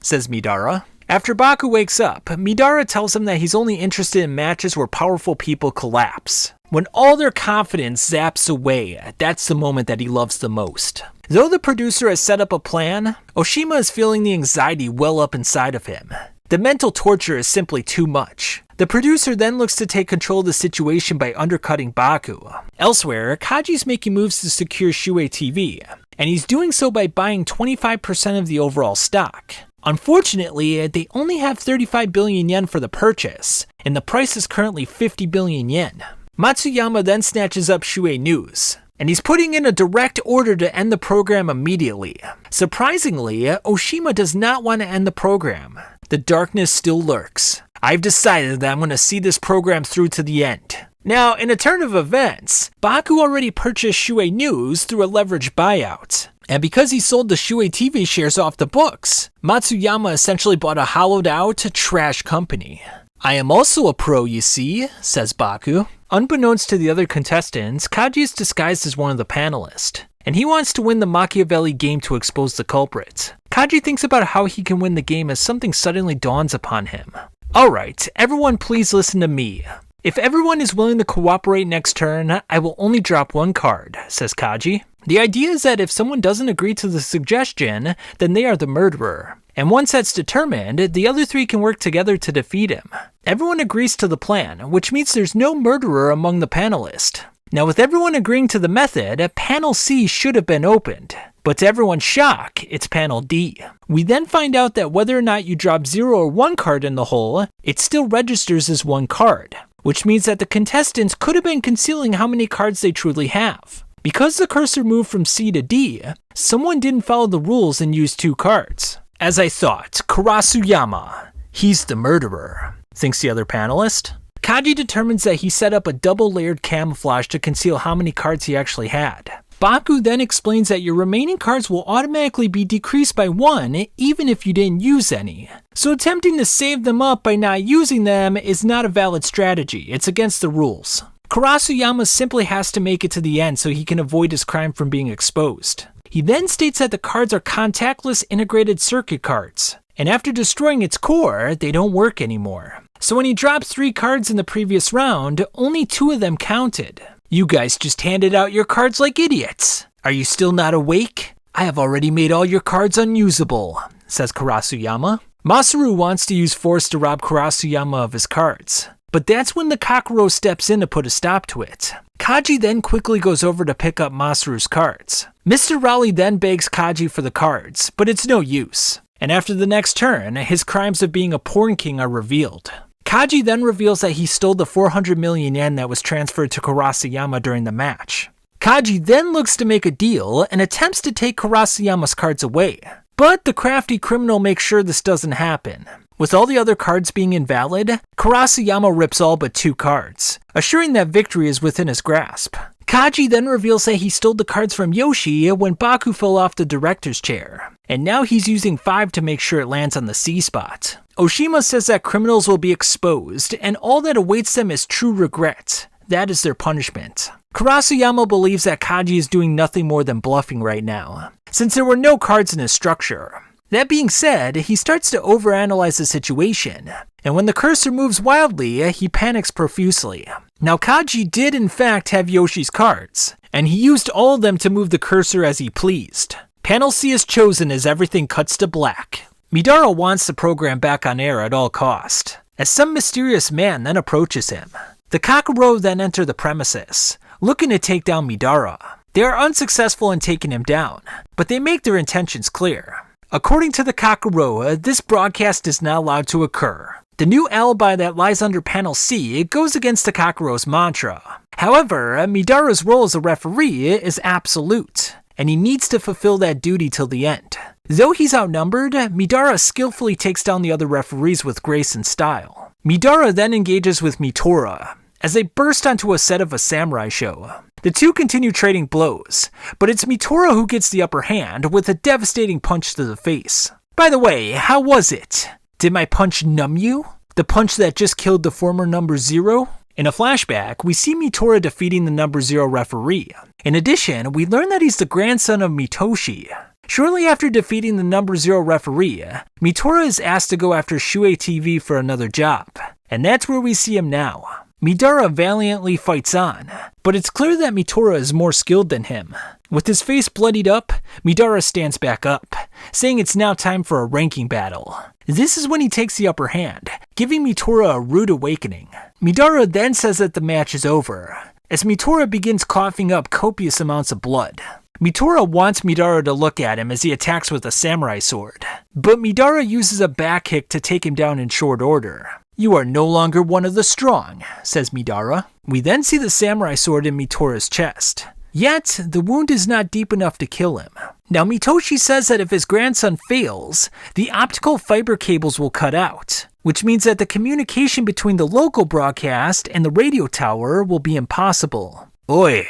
says Midara. After Baku wakes up, Midara tells him that he's only interested in matches where powerful people collapse. When all their confidence zaps away, that's the moment that he loves the most. Though the producer has set up a plan, Oshima is feeling the anxiety well up inside of him. The mental torture is simply too much. The producer then looks to take control of the situation by undercutting Baku. Elsewhere, Kaji's making moves to secure Shuei TV, and he's doing so by buying 25% of the overall stock. Unfortunately, they only have 35 billion yen for the purchase, and the price is currently 50 billion yen. Matsuyama then snatches up Shuei News, and he's putting in a direct order to end the program immediately. Surprisingly, Oshima does not want to end the program. The darkness still lurks. "I've decided that I'm going to see this program through to the end." Now, in a turn of events, Baku already purchased Shuei News through a leveraged buyout. And because he sold the Shuei TV shares off the books, Matsuyama essentially bought a hollowed out, trash company. "I am also a pro, you see," says Baku. Unbeknownst to the other contestants, Kaji is disguised as one of the panelists, and he wants to win the Machiavelli game to expose the culprit. Kaji thinks about how he can win the game as something suddenly dawns upon him. "Alright, everyone please listen to me. If everyone is willing to cooperate next turn, I will only drop one card," says Kaji. The idea is that if someone doesn't agree to the suggestion, then they are the murderer. And once that's determined, the other three can work together to defeat him. Everyone agrees to the plan, which means there's no murderer among the panelists. Now with everyone agreeing to the method, panel C should have been opened. But to everyone's shock, it's panel D. We then find out that whether or not you drop 0 or 1 card in the hole, it still registers as 1 card, which means that the contestants could have been concealing how many cards they truly have. Because the cursor moved from C to D, someone didn't follow the rules and use 2 cards. As I thought, Kurasuyama, he's the murderer, thinks the other panelist. Kaji determines that he set up a double-layered camouflage to conceal how many cards he actually had. Baku then explains that your remaining cards will automatically be decreased by 1 even if you didn't use any. So attempting to save them up by not using them is not a valid strategy, it's against the rules. Kurasuyama simply has to make it to the end so he can avoid his crime from being exposed. He then states that the cards are contactless integrated circuit cards, and after destroying its core, they don't work anymore. So when he dropped 3 cards in the previous round, only 2 of them counted. You guys just handed out your cards like idiots. Are you still not awake? I have already made all your cards unusable, says Kurasuyama. Masaru wants to use force to rob Kurasuyama of his cards, but that's when the Kakuro steps in to put a stop to it. Kaji then quickly goes over to pick up Masaru's cards. Mr. Raleigh then begs Kaji for the cards, but it's no use. And after the next turn, his crimes of being a porn king are revealed. Kaji then reveals that he stole the 400 million yen that was transferred to Kurasuyama during the match. Kaji then looks to make a deal and attempts to take Kurasuyama's cards away, but the crafty criminal makes sure this doesn't happen. With all the other cards being invalid, Kurasuyama rips all but 2 cards, assuring that victory is within his grasp. Kaji then reveals that he stole the cards from Yoshi when Baku fell off the director's chair, and now he's using 5 to make sure it lands on the C spot. Oshima says that criminals will be exposed, and all that awaits them is true regret. That is their punishment. Kurasuyama believes that Kaji is doing nothing more than bluffing right now, since there were no cards in his structure. That being said, he starts to overanalyze the situation, and when the cursor moves wildly, he panics profusely. Now Kaji did in fact have Yoshi's cards, and he used all of them to move the cursor as he pleased. Panel C is chosen as everything cuts to black. Midara wants the program back on air at all cost, as some mysterious man then approaches him. The Kakuro then enter the premises, looking to take down Midara. They are unsuccessful in taking him down, but they make their intentions clear. According to the Kakuro, this broadcast is not allowed to occur. The new alibi that lies under panel C goes against the Kakuro's mantra. However, Midara's role as a referee is absolute, and he needs to fulfill that duty till the end. Though he's outnumbered, Midara skillfully takes down the other referees with grace and style. Midara then engages with Mitora, as they burst onto a set of a samurai show. The two continue trading blows, but it's Mitora who gets the upper hand with a devastating punch to the face. By the way, how was it? Did my punch numb you? The punch that just killed the former number 0? In a flashback, we see Mitora defeating the number 0 referee. In addition, we learn that he's the grandson of Mitoshi. Shortly after defeating the number 0 referee, Mitora is asked to go after Shuei TV for another job, and that's where we see him now. Midara valiantly fights on, but it's clear that Mitora is more skilled than him. With his face bloodied up, Midara stands back up, saying it's now time for a ranking battle. This is when he takes the upper hand, giving Mitora a rude awakening. Midara then says that the match is over, as Mitora begins coughing up copious amounts of blood. Mitora wants Midara to look at him as he attacks with a samurai sword, but Midara uses a back kick to take him down in short order. You are no longer one of the strong, says Midara. We then see the samurai sword in Mitora's chest. Yet, the wound is not deep enough to kill him. Now Mitoshi says that if his grandson fails, the optical fiber cables will cut out, which means that the communication between the local broadcast and the radio tower will be impossible. Oi,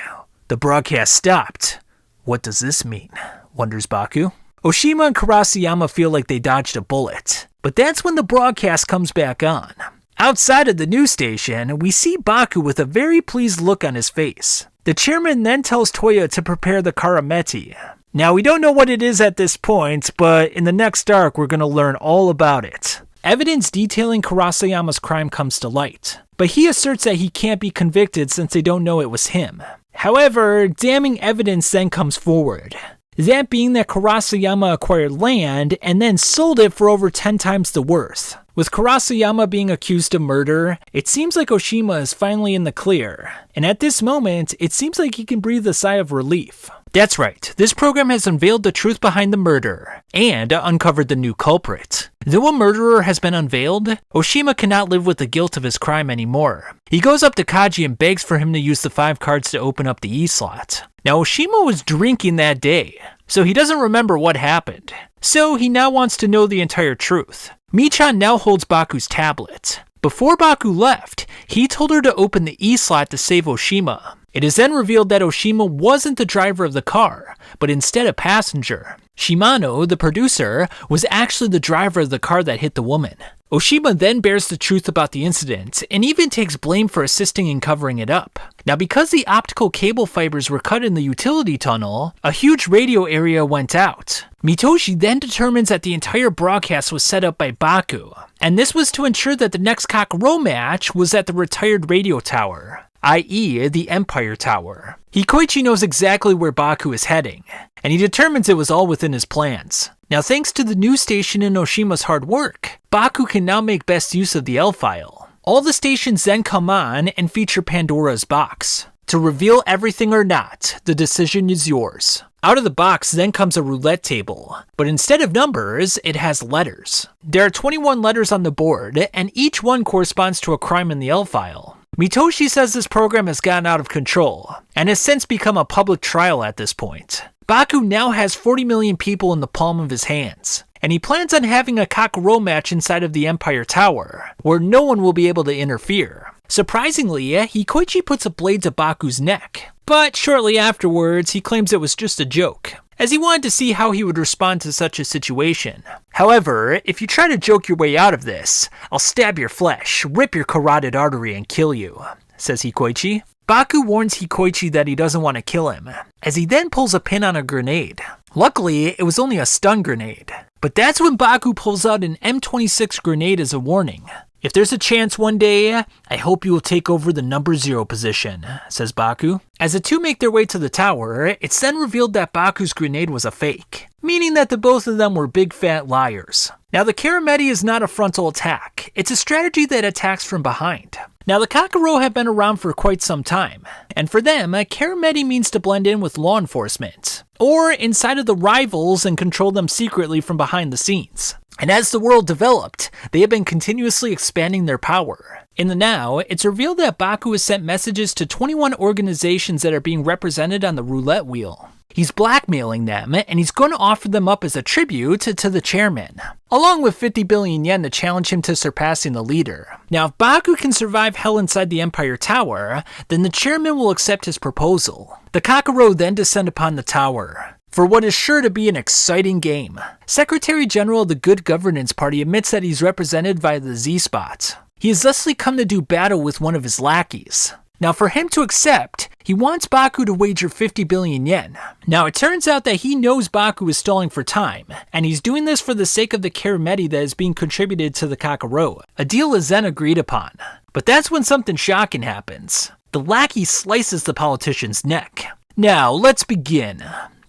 the broadcast stopped. What does this mean? Wonders Baku. Oshima and Kurasuyama feel like they dodged a bullet, but that's when the broadcast comes back on. Outside of the news station, we see Baku with a very pleased look on his face. The chairman then tells Toya to prepare the karameti. Now we don't know what it is at this point, but in the next arc we're going to learn all about it. Evidence detailing Kurasuyama's crime comes to light, but he asserts that he can't be convicted since they don't know it was him. However, damning evidence then comes forward. That being that Kurosayama acquired land and then sold it for over 10 times the worth. With Kurosayama being accused of murder, it seems like Oshima is finally in the clear, and at this moment, it seems like he can breathe a sigh of relief. That's right, this program has unveiled the truth behind the murder, and uncovered the new culprit. Though a murderer has been unveiled, Oshima cannot live with the guilt of his crime anymore. He goes up to Kaji and begs for him to use the 5 cards to open up the E-slot. Now Oshima was drinking that day, so he doesn't remember what happened. So he now wants to know the entire truth. Michan now holds Baku's tablet. Before Baku left, he told her to open the E-slot to save Oshima. It is then revealed that Oshima wasn't the driver of the car, but instead a passenger. Shimano, the producer, was actually the driver of the car that hit the woman. Oshima then bears the truth about the incident, and even takes blame for assisting in covering it up. Now because the optical cable fibers were cut in the utility tunnel, a huge radio area went out. Mitoshi then determines that the entire broadcast was set up by Baku, and this was to ensure that the next Kakuro match was at the retired radio tower, i.e. the Empire Tower. Hikoichi knows exactly where Baku is heading, and he determines it was all within his plans. Now thanks to the news station and Oshima's hard work, Baku can now make best use of the L-file. All the stations then come on and feature Pandora's box. To reveal everything or not, the decision is yours. Out of the box then comes a roulette table, but instead of numbers, it has letters. There are 21 letters on the board, and each one corresponds to a crime in the L-file. Mitoshi says this program has gotten out of control, and has since become a public trial at this point. Baku now has 40 million people in the palm of his hands, and he plans on having a Kakuro match inside of the Empire Tower, where no one will be able to interfere. Surprisingly, Hikoichi puts a blade to Baku's neck, but shortly afterwards he claims it was just a joke, as he wanted to see how he would respond to such a situation. However, if you try to joke your way out of this, I'll stab your flesh, rip your carotid artery, and kill you, says Hikoichi. Baku warns Hikoichi that he doesn't want to kill him, as he then pulls a pin on a grenade. Luckily, it was only a stun grenade, but that's when Baku pulls out an M26 grenade as a warning. If there's a chance one day, I hope you will take over the number 0 position, says Baku. As the two make their way to the tower, it's then revealed that Baku's grenade was a fake, meaning that the both of them were big fat liars. Now the Karameti is not a frontal attack, it's a strategy that attacks from behind. Now the Kakuro have been around for quite some time, and for them, Karameti means to blend in with law enforcement, or inside of the rivals and control them secretly from behind the scenes. And as the world developed, they have been continuously expanding their power. In the now, it's revealed that Baku has sent messages to 21 organizations that are being represented on the roulette wheel. He's blackmailing them, and he's going to offer them up as a tribute to the chairman, along with 50 billion yen to challenge him to surpassing the leader. Now, if Baku can survive hell inside the Empire Tower, then the chairman will accept his proposal. The Kakuro then descend upon the tower, for what is sure to be an exciting game. Secretary General of the Good Governance Party admits that he's represented via the Z-Spot. He has thusly come to do battle with one of his lackeys. Now for him to accept, he wants Baku to wager 50 billion yen. Now it turns out that he knows Baku is stalling for time, and he's doing this for the sake of the Karameti that is being contributed to the Kakuro. A deal is then agreed upon. But that's when something shocking happens. The lackey slices the politician's neck. Now let's begin.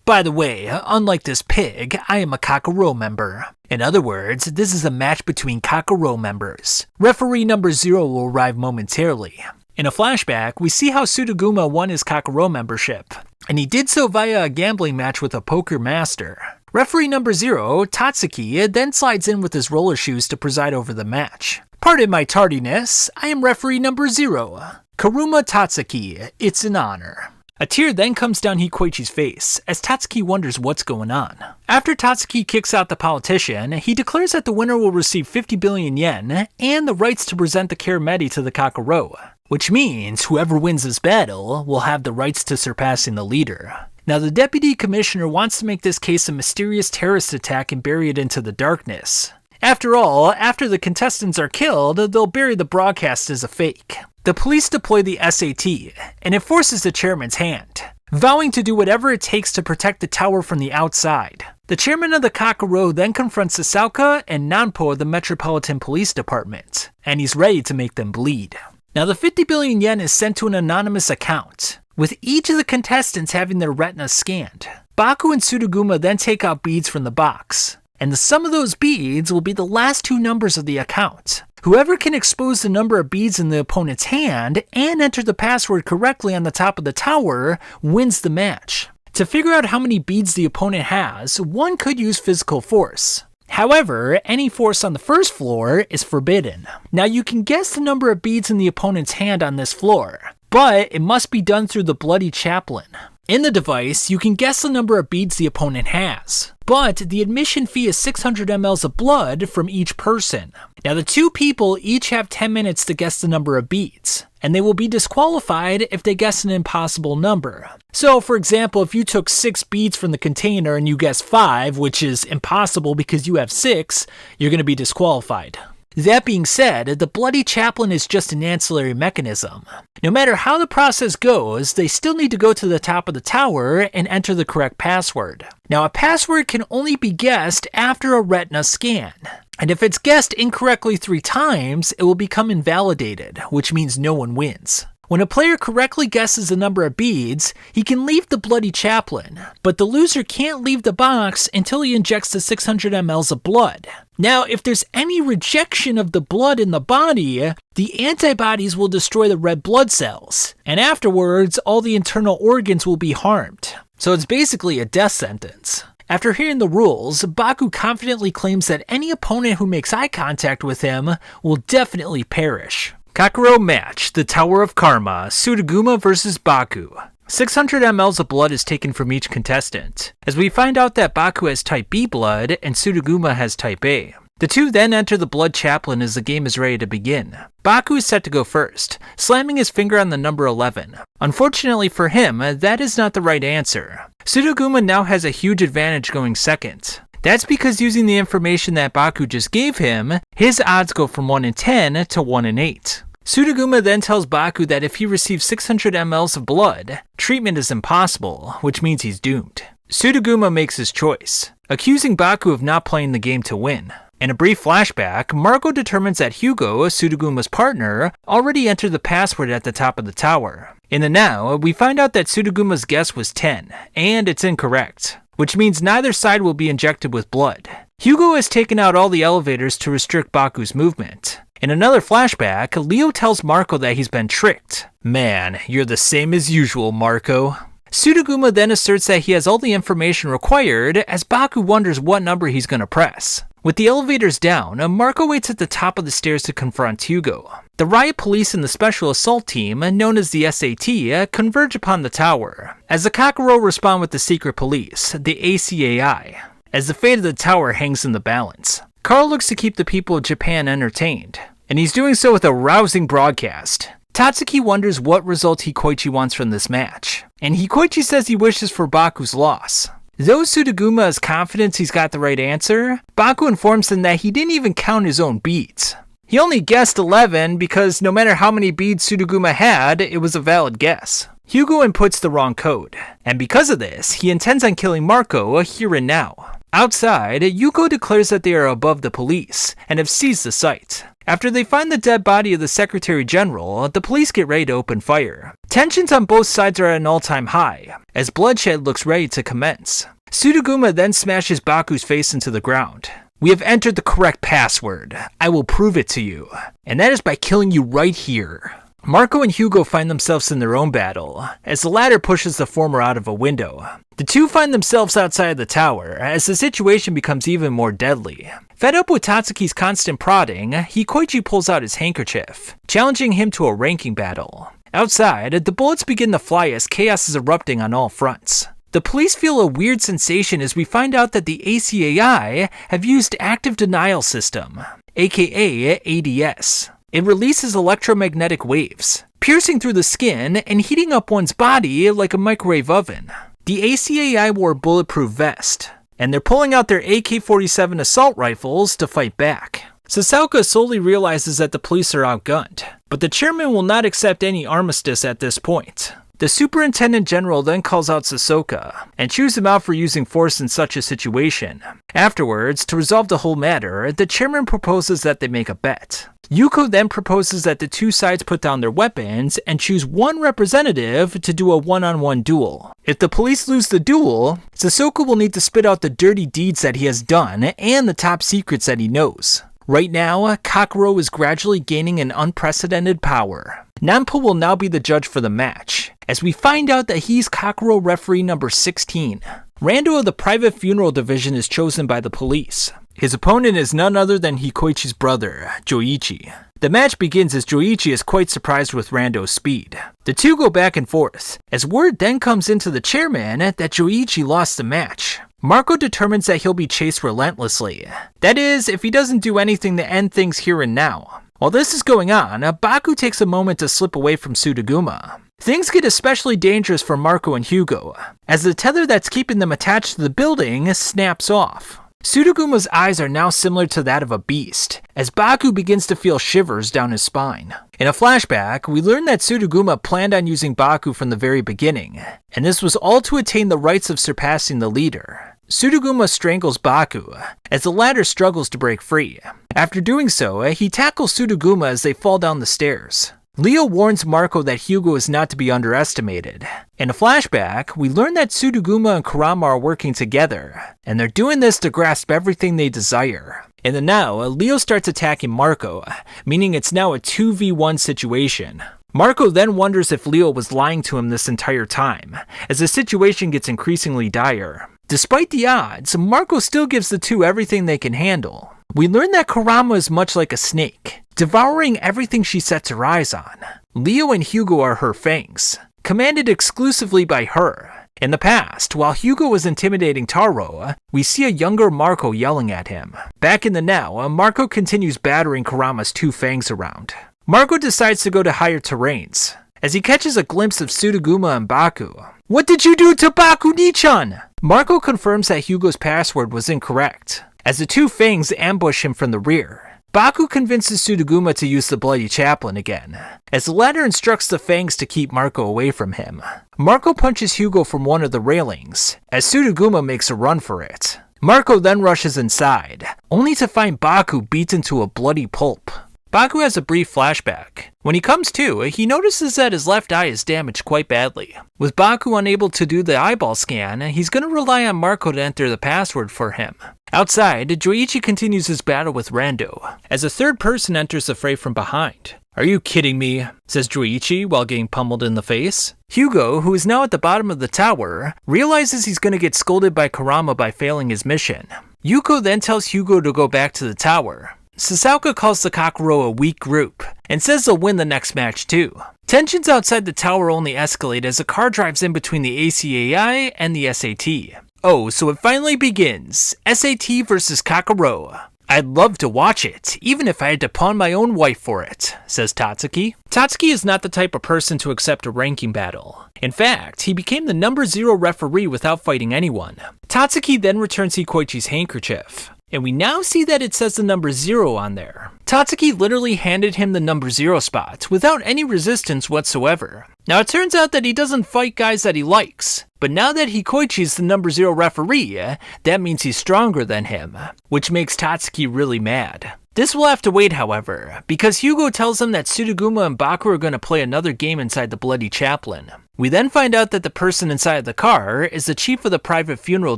By the way, unlike this pig, I am a Kakuro member. In other words, this is a match between Kakuro members. Referee number 0 will arrive momentarily. In a flashback, we see how Sudaguma won his Kakuro membership, and he did so via a gambling match with a poker master. Referee number 0, Tatsuki, then slides in with his roller shoes to preside over the match. Pardon my tardiness, I am referee number 0, Karuma Tatsuki, it's an honor. A tear then comes down Hikoichi's face, as Tatsuki wonders what's going on. After Tatsuki kicks out the politician, he declares that the winner will receive 50 billion yen and the rights to present the Karameti to the Kakuro, which means whoever wins this battle will have the rights to surpassing the leader. Now the deputy commissioner wants to make this case a mysterious terrorist attack and bury it into the darkness. After all, after the contestants are killed, they'll bury the broadcast as a fake. The police deploy the SAT, and it forces the chairman's hand, vowing to do whatever it takes to protect the tower from the outside. The chairman of the Kakuro then confronts Sasauka and Nanpo of the Metropolitan Police Department, and he's ready to make them bleed. Now the 50 billion yen is sent to an anonymous account, with each of the contestants having their retinas scanned. Baku and Suruguma then take out beads from the box, and the sum of those beads will be the last two numbers of the account. Whoever can expose the number of beads in the opponent's hand and enter the password correctly on the top of the tower wins the match. To figure out how many beads the opponent has, one could use physical force. However, any force on the first floor is forbidden. Now you can guess the number of beads in the opponent's hand on this floor, but it must be done through the Bloody Chaplain. In the device, you can guess the number of beads the opponent has, but the admission fee is 600 ml of blood from each person. Now the two people each have 10 minutes to guess the number of beads, and they will be disqualified if they guess an impossible number. So for example, if you took 6 beads from the container and you guess 5, which is impossible because you have 6, you're going to be disqualified. That being said, the Bloody Chaplain is just an ancillary mechanism. No matter how the process goes, they still need to go to the top of the tower and enter the correct password. Now a password can only be guessed after a retina scan, and if it's guessed incorrectly 3 times, it will become invalidated, which means no one wins. When a player correctly guesses the number of beads, he can leave the Bloody Chaplain, but the loser can't leave the box until he injects the 600 ml of blood. Now, if there's any rejection of the blood in the body, the antibodies will destroy the red blood cells, and afterwards, all the internal organs will be harmed. So it's basically a death sentence. After hearing the rules, Baku confidently claims that any opponent who makes eye contact with him will definitely perish. Kakuro match, the Tower of Karma, Suruguma vs. Baku. 600 ml of blood is taken from each contestant, as we find out that Baku has type B blood and Suruguma has type A. The two then enter the Blood Chaplain as the game is ready to begin. Baku is set to go first, slamming his finger on the number 11. Unfortunately for him, that is not the right answer. Suruguma now has a huge advantage going second. That's because using the information that Baku just gave him, his odds go from 1 in 10 to 1 in 8. Suruguma then tells Baku that if he receives 600 ml of blood, treatment is impossible, which means he's doomed. Suruguma makes his choice, accusing Baku of not playing the game to win. In a brief flashback, Marco determines that Hugo, Suruguma's partner, already entered the password at the top of the tower. In the now, we find out that Suruguma's guess was 10, and it's incorrect, which means neither side will be injected with blood. Hugo has taken out all the elevators to restrict Baku's movement. In another flashback, Leo tells Marco that he's been tricked. Man, you're the same as usual, Marco. Suruguma then asserts that he has all the information required as Baku wonders what number he's going to press. With the elevators down, Marco waits at the top of the stairs to confront Hugo. The riot police and the special assault team, known as the SAT, converge upon the tower, as the Kakuro respond with the secret police, the ACAI, as the fate of the tower hangs in the balance. Carl looks to keep the people of Japan entertained, and he's doing so with a rousing broadcast. Tatsuki wonders what result Hikoichi wants from this match, and Hikoichi says he wishes for Baku's loss. Though Suruguma is confident he's got the right answer, Baku informs him that he didn't even count his own beads. He only guessed 11 because no matter how many beads Suruguma had, it was a valid guess. Hugo inputs the wrong code, and because of this, he intends on killing Marco here and now. Outside, Yuko declares that they are above the police and have seized the site. After they find the dead body of the Secretary General, the police get ready to open fire. Tensions on both sides are at an all-time high, as bloodshed looks ready to commence. Suruguma then smashes Baku's face into the ground. We have entered the correct password. I will prove it to you. And that is by killing you right here. Marco and Hugo find themselves in their own battle, as the latter pushes the former out of a window. The two find themselves outside the tower, as the situation becomes even more deadly. Fed up with Tatsuki's constant prodding, Hikoichi pulls out his handkerchief, challenging him to a ranking battle. Outside, the bullets begin to fly as chaos is erupting on all fronts. The police feel a weird sensation as we find out that the ACAI have used Active Denial System, aka ADS. It releases electromagnetic waves, piercing through the skin and heating up one's body like a microwave oven. The ACAI wore a bulletproof vest, and they're pulling out their AK-47 assault rifles to fight back. Sasauka slowly realizes that the police are outgunned, but the chairman will not accept any armistice at this point. The Superintendent General then calls out Sasoka and chews him out for using force in such a situation. Afterwards, to resolve the whole matter, the chairman proposes that they make a bet. Yuko then proposes that the two sides put down their weapons and choose one representative to do a one-on-one duel. If the police lose the duel, Sasoko will need to spit out the dirty deeds that he has done and the top secrets that he knows. Right now, Kakuro is gradually gaining an unprecedented power. Nampo will now be the judge for the match, as we find out that he's Kakuro referee number 16. Rando of the Private Funeral Division is chosen by the police. His opponent is none other than Hikoichi's brother, Joichi. The match begins as Joichi is quite surprised with Rando's speed. The two go back and forth, as word then comes into the chairman that Joichi lost the match. Marco determines that he'll be chased relentlessly. That is, if he doesn't do anything to end things here and now. While this is going on, Baku takes a moment to slip away from Sudaguma. Things get especially dangerous for Marco and Hugo, as the tether that's keeping them attached to the building snaps off. Sudaguma's eyes are now similar to that of a beast, as Baku begins to feel shivers down his spine. In a flashback, we learn that Sudaguma planned on using Baku from the very beginning, and this was all to attain the rights of surpassing the leader. Sudaguma strangles Baku, as the latter struggles to break free. After doing so, he tackles Sudaguma as they fall down the stairs. Leo warns Marco that Hugo is not to be underestimated. In a flashback, we learn that Sudaguma and Kurama are working together, and they're doing this to grasp everything they desire. In the now, Leo starts attacking Marco, meaning it's now a 2v1 situation. Marco then wonders if Leo was lying to him this entire time, as the situation gets increasingly dire. Despite the odds, Marco still gives the two everything they can handle. We learn that Kurama is much like a snake, devouring everything she sets her eyes on. Leo and Hugo are her fangs, commanded exclusively by her. In the past, while Hugo was intimidating Taro, we see a younger Marco yelling at him. Back in the now, Marco continues battering Kurama's two fangs around. Marco decides to go to higher terrains, as he catches a glimpse of Sudaguma and Baku. "What did you do to Baku Nichan?" Marco confirms that Hugo's password was incorrect, as the two fangs ambush him from the rear. Baku convinces Sudaguma to use the Bloody Chaplain again, as the latter instructs the fangs to keep Marco away from him. Marco punches Hugo from one of the railings, as Sudaguma makes a run for it. Marco then rushes inside, only to find Baku beaten to a bloody pulp. Baku has a brief flashback. When he comes to, he notices that his left eye is damaged quite badly. With Baku unable to do the eyeball scan, he's going to rely on Marco to enter the password for him. Outside, Joichi continues his battle with Rando, as a third person enters the fray from behind. "Are you kidding me?" says Joichi while getting pummeled in the face. Hugo, who is now at the bottom of the tower, realizes he's going to get scolded by Kurama by failing his mission. Yuko then tells Hugo to go back to the tower. Sasaka calls the Kakuro a weak group, and says they'll win the next match too. Tensions outside the tower only escalate as a car drives in between the ACAI and the SAT. Oh, so it finally begins. SAT versus Kakuro. "I'd love to watch it, even if I had to pawn my own wife for it," says Tatsuki. Tatsuki is not the type of person to accept a ranking battle. In fact, he became the number 0 referee without fighting anyone. Tatsuki then returns Hikoichi's handkerchief, and we now see that it says the number 0 on there. Tatsuki literally handed him the number 0 spot without any resistance whatsoever. Now it turns out that he doesn't fight guys that he likes, but now that Hikoichi is the number 0 referee, that means he's stronger than him, which makes Tatsuki really mad. This will have to wait, however, because Hugo tells him that Sudaguma and Baku are going to play another game inside the Bloody Chaplain. We then find out that the person inside the car is the chief of the Private Funeral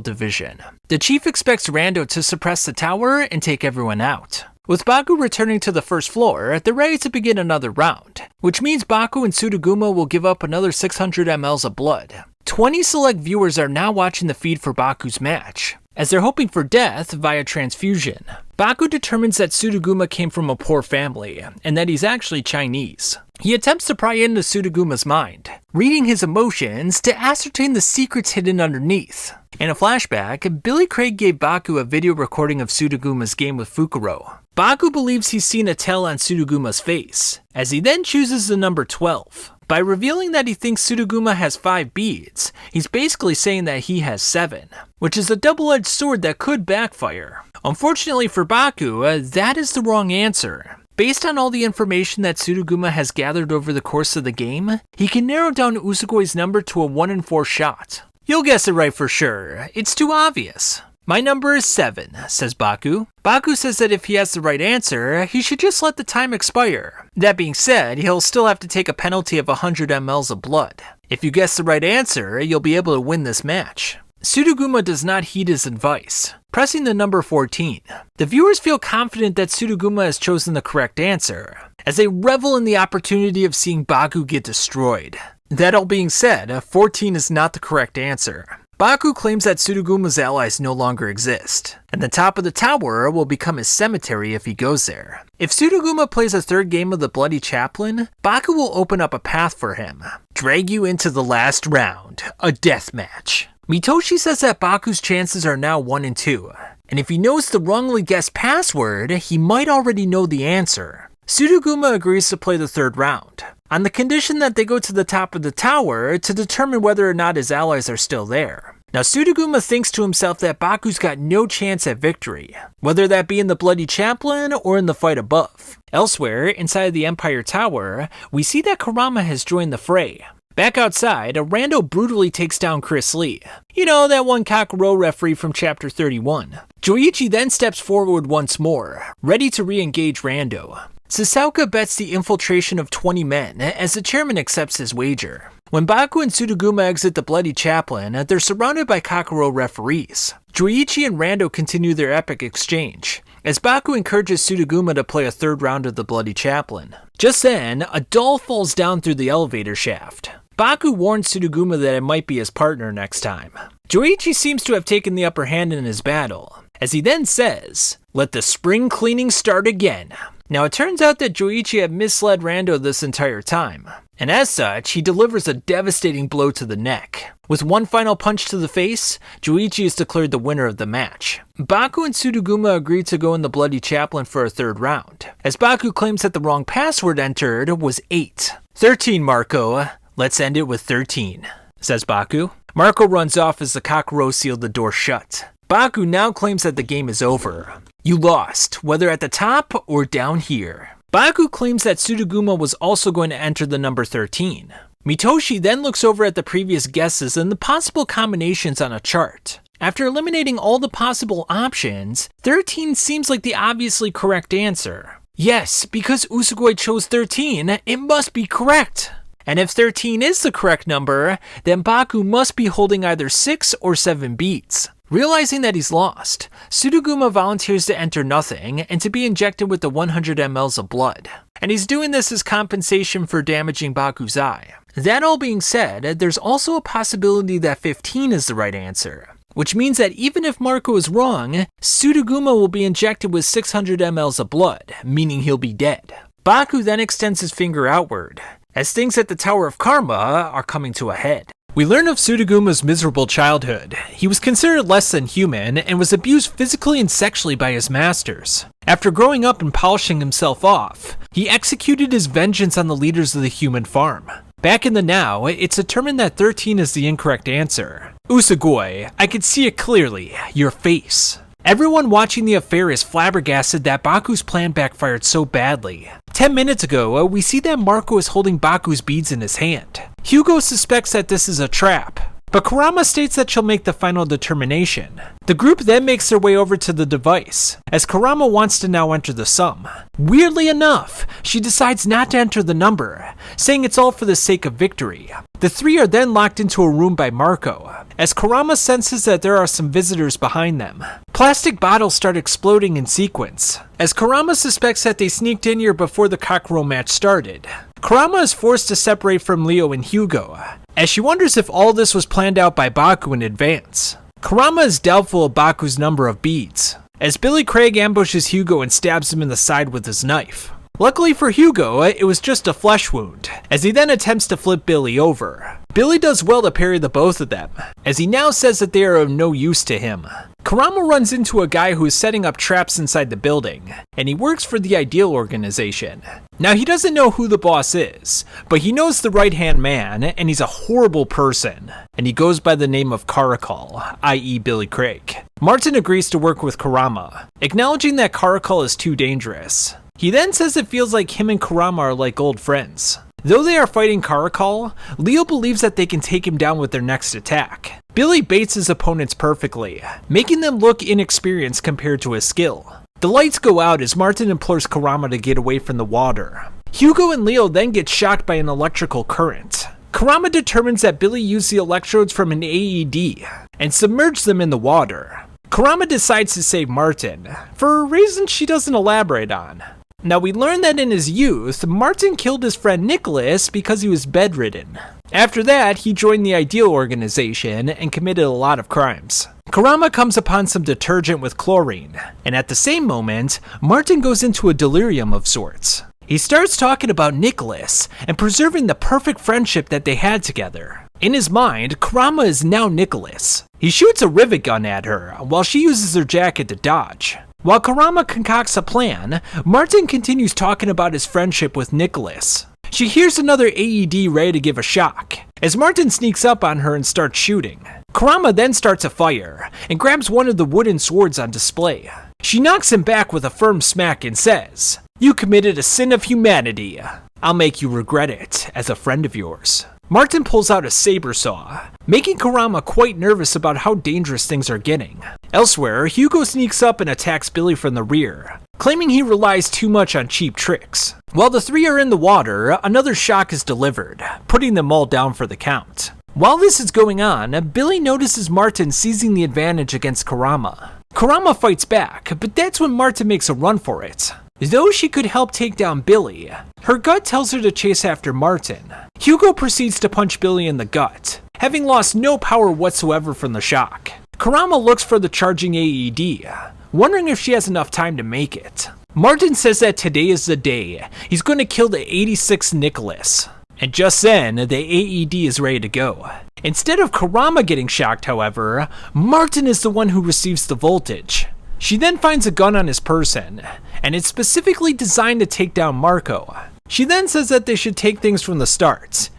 Division. The chief expects Rando to suppress the tower and take everyone out. With Baku returning to the first floor, they're ready to begin another round, which means Baku and Sudaguma will give up another 600 ml of blood. 20 select viewers are now watching the feed for Baku's match, as they're hoping for death via transfusion. Baku determines that Sudaguma came from a poor family, and that he's actually Chinese. He attempts to pry into Sudaguma's mind, reading his emotions to ascertain the secrets hidden underneath. In a flashback, Billy Craig gave Baku a video recording of Sudaguma's game with Fukuro. Baku believes he's seen a tell on Sudaguma's face, as he then chooses the number 12. By revealing that he thinks Sudaguma has 5 beads, he's basically saying that he has 7, which is a double-edged sword that could backfire. Unfortunately for Baku, that is the wrong answer. Based on all the information that Sudaguma has gathered over the course of the game, he can narrow down Usogui's number to a 1 in 4 shot. You'll guess it right for sure, it's too obvious. My number is 7, says Baku. Baku says that if he has the right answer, he should just let the time expire. That being said, he'll still have to take a penalty of 100 ml of blood. If you guess the right answer, you'll be able to win this match. Sudoguma does not heed his advice, pressing the number 14. The viewers feel confident that Sudoguma has chosen the correct answer, as they revel in the opportunity of seeing Baku get destroyed. That all being said, 14 is not the correct answer. Baku claims that Sudoguma's allies no longer exist, and the top of the tower will become his cemetery if he goes there. If Sudoguma plays a third game of the Bloody Chaplain, Baku will open up a path for him, drag you into the last round, a death match. Mitoshi says that Baku's chances are now 1 in 2, and if he knows the wrongly guessed password, he might already know the answer. Sudoguma agrees to play the third round, on the condition that they go to the top of the tower to determine whether or not his allies are still there. Now Sudoguma thinks to himself that Baku's got no chance at victory, whether that be in the Bloody Chaplain or in the fight above. Elsewhere, inside the Empire Tower, we see that Kurama has joined the fray. Back outside, a rando brutally takes down Chris Lee. You know, that one Kakuro referee from chapter 31. Joichi then steps forward once more, ready to re-engage Rando. Sasauka bets the infiltration of 20 men as the chairman accepts his wager. When Baku and Sudoguma exit the Bloody Chaplain, they're surrounded by Kakuro referees. Joichi and Rando continue their epic exchange, as Baku encourages Sudoguma to play a third round of the Bloody Chaplain. Just then, a doll falls down through the elevator shaft. Baku warns Sudoguma that it might be his partner next time. Joichi seems to have taken the upper hand in his battle, as he then says, "Let the spring cleaning start again." Now it turns out that Joichi had misled Rando this entire time, and as such, he delivers a devastating blow to the neck. With one final punch to the face, Joichi is declared the winner of the match. Baku and Sudoguma agree to go in the Bloody Chaplain for a third round, as Baku claims that the wrong password entered was 8. 13, Marco. Let's end it with 13, says Baku. Marco runs off as the Kakuro seal the door shut. Baku now claims that the game is over. You lost, whether at the top or down here. Baku claims that Sudoguma was also going to enter the number 13. Mitoshi then looks over at the previous guesses and the possible combinations on a chart. After eliminating all the possible options, 13 seems like the obviously correct answer. Yes, because Usogui chose 13, it must be correct. And if 13 is the correct number, then Baku must be holding either 6 or 7 beats. Realizing that he's lost, Sudoguma volunteers to enter nothing and to be injected with the 100 ml of blood. And he's doing this as compensation for damaging Baku's eye. That all being said, there's also a possibility that 15 is the right answer, which means that even if Marco is wrong, Sudoguma will be injected with 600 ml of blood, meaning he'll be dead. Baku then extends his finger outward, as things at the Tower of Karma are coming to a head. We learn of Sudoguma's miserable childhood. He was considered less than human and was abused physically and sexually by his masters. After growing up and polishing himself off, he executed his vengeance on the leaders of the human farm. Back in the now, it's determined that 13 is the incorrect answer. Usogui, I can see it clearly, your face. Everyone watching the affair is flabbergasted that Baku's plan backfired so badly. 10 minutes ago, we see that Marco is holding Baku's beads in his hand. Hugo suspects that this is a trap, but Kurama states that she'll make the final determination. The group then makes their way over to the device, as Kurama wants to now enter the sum. Weirdly enough, she decides not to enter the number, saying it's all for the sake of victory. The three are then locked into a room by Marco, as Kurama senses that there are some visitors behind them. Plastic bottles start exploding in sequence, as Kurama suspects that they sneaked in here before the Kakuro match started. Kurama is forced to separate from Leo and Hugo, as she wonders if all this was planned out by Baku in advance. Kurama is doubtful of Baku's number of beads, as Billy Craig ambushes Hugo and stabs him in the side with his knife. Luckily for Hugo, it was just a flesh wound, as he then attempts to flip Billy over. Billy does well to parry the both of them, as he now says that they are of no use to him. Kurama runs into a guy who is setting up traps inside the building, and he works for the Ideal organization. Now he doesn't know who the boss is, but he knows the right-hand man, and he's a horrible person, and he goes by the name of Caracal, i.e. Billy Craig. Martin agrees to work with Kurama, acknowledging that Caracal is too dangerous. He then says it feels like him and Kurama are like old friends. Though they are fighting Caracal, Leo believes that they can take him down with their next attack. Billy baits his opponents perfectly, making them look inexperienced compared to his skill. The lights go out as Martin implores Kurama to get away from the water. Hugo and Leo then get shocked by an electrical current. Kurama determines that Billy used the electrodes from an AED and submerged them in the water. Kurama decides to save Martin, for a reason she doesn't elaborate on. Now we learn that in his youth, Martin killed his friend Nicholas because he was bedridden. After that, he joined the Ideal organization and committed a lot of crimes. Kurama comes upon some detergent with chlorine, and at the same moment, Martin goes into a delirium of sorts. He starts talking about Nicholas and preserving the perfect friendship that they had together. In his mind, Kurama is now Nicholas. He shoots a rivet gun at her while she uses her jacket to dodge. While Kurama concocts a plan, Martin continues talking about his friendship with Nicholas. She hears another AED ready to give a shock, as Martin sneaks up on her and starts shooting. Kurama then starts a fire, and grabs one of the wooden swords on display. She knocks him back with a firm smack and says, "You committed a sin of humanity. I'll make you regret it as a friend of yours." Martin pulls out a saber saw, making Kurama quite nervous about how dangerous things are getting. Elsewhere, Hugo sneaks up and attacks Billy from the rear, claiming he relies too much on cheap tricks. While the three are in the water, another shock is delivered, putting them all down for the count. While this is going on, Billy notices Martin seizing the advantage against Kurama. Kurama fights back, but that's when Martin makes a run for it. Though she could help take down Billy, her gut tells her to chase after Martin. Hugo proceeds to punch Billy in the gut, having lost no power whatsoever from the shock. Kurama looks for the charging AED, wondering if she has enough time to make it. Martin says that today is the day he's going to kill the 86th Nicholas. And just then, the AED is ready to go. Instead of Kurama getting shocked, however, Martin is the one who receives the voltage. She then finds a gun on his person, and it's specifically designed to take down Marco. She then says that they should take things from the start,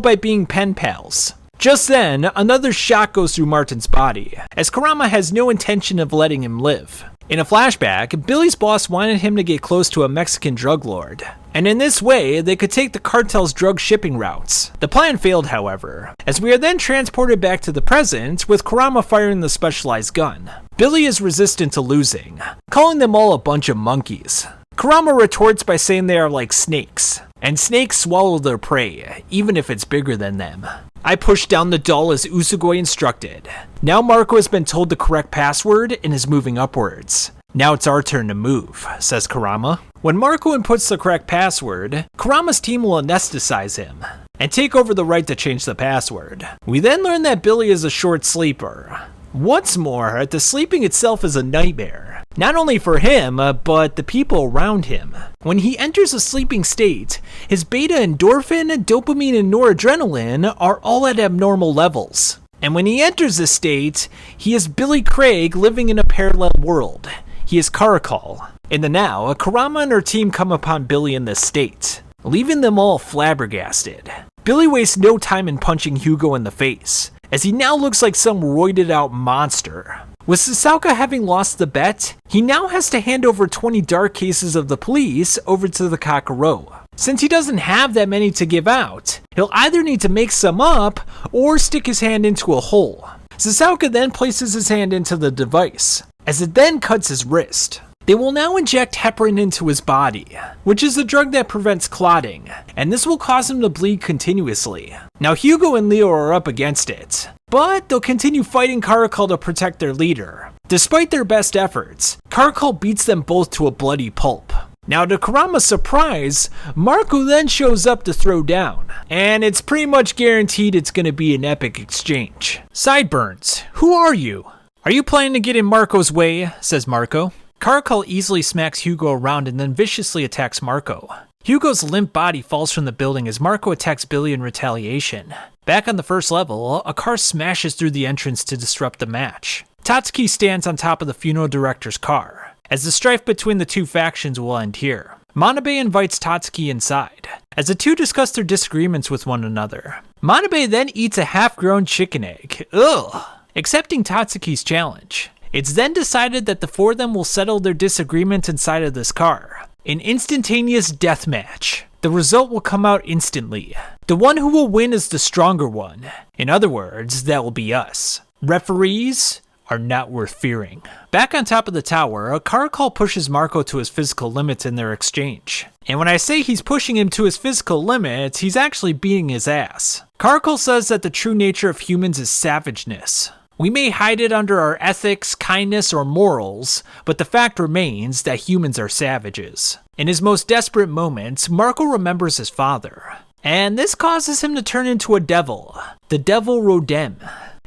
by being pen pals. Just then, another shot goes through Martin's body, as Kurama has no intention of letting him live. In a flashback, Billy's boss wanted him to get close to a Mexican drug lord, and in this way, they could take the cartel's drug shipping routes. The plan failed, however, as we are then transported back to the present with Kurama firing the specialized gun. Billy is resistant to losing, calling them all a bunch of monkeys. Kurama retorts by saying they are like snakes, and snakes swallow their prey, even if it's bigger than them. I pushed down the doll as Usogui instructed. Now Marco has been told the correct password and is moving upwards. Now it's our turn to move, says Kurama. When Marco inputs the correct password, Kurama's team will anesthetize him and take over the right to change the password. We then learn that Billy is a short sleeper. What's more, the sleeping itself is a nightmare. Not only for him, but the people around him. When he enters a sleeping state, his beta endorphin, dopamine, and noradrenaline are all at abnormal levels. And when he enters this state, he is Billy Craig living in a parallel world. He is Karakal. In the now, Kurama and her team come upon Billy in this state, leaving them all flabbergasted. Billy wastes no time in punching Hugo in the face, as he now looks like some roided out monster. With Sasauka having lost the bet, he now has to hand over 20 dark cases of the police over to the Kakuro. Since he doesn't have that many to give out, he'll either need to make some up or stick his hand into a hole. Sasauka then places his hand into the device, as it then cuts his wrist. They will now inject heparin into his body, which is a drug that prevents clotting, and this will cause him to bleed continuously. Now Hugo and Leo are up against it, but they'll continue fighting Karakal to protect their leader. Despite their best efforts, Karakal beats them both to a bloody pulp. Now to Kurama's surprise, Marco then shows up to throw down, and it's pretty much guaranteed it's going to be an epic exchange. Sideburns, who are you? Are you planning to get in Marco's way? Says Marco. Karakal easily smacks Hugo around and then viciously attacks Marco. Hugo's limp body falls from the building as Marco attacks Billy in retaliation. Back on the first level, a car smashes through the entrance to disrupt the match. Tatsuki stands on top of the funeral director's car, as the strife between the two factions will end here. Manabe invites Tatsuki inside, as the two discuss their disagreements with one another. Manabe then eats a half-grown chicken egg, accepting Tatsuki's challenge. It's then decided that the four of them will settle their disagreement inside of this car. An instantaneous death match. the result will come out instantly. The one who will win is the stronger one. In other words, that will be us. Referees are not worth fearing. Back on top of the tower, Caracol pushes Marco to his physical limits in their exchange. And when I say he's pushing him to his physical limits, he's actually beating his ass. Caracol says that the true nature of humans is savageness. We may hide it under our ethics, kindness, or morals, but the fact remains that humans are savages. In his most desperate moments, Marco remembers his father. And this causes him to turn into a devil, the Devil Rodem.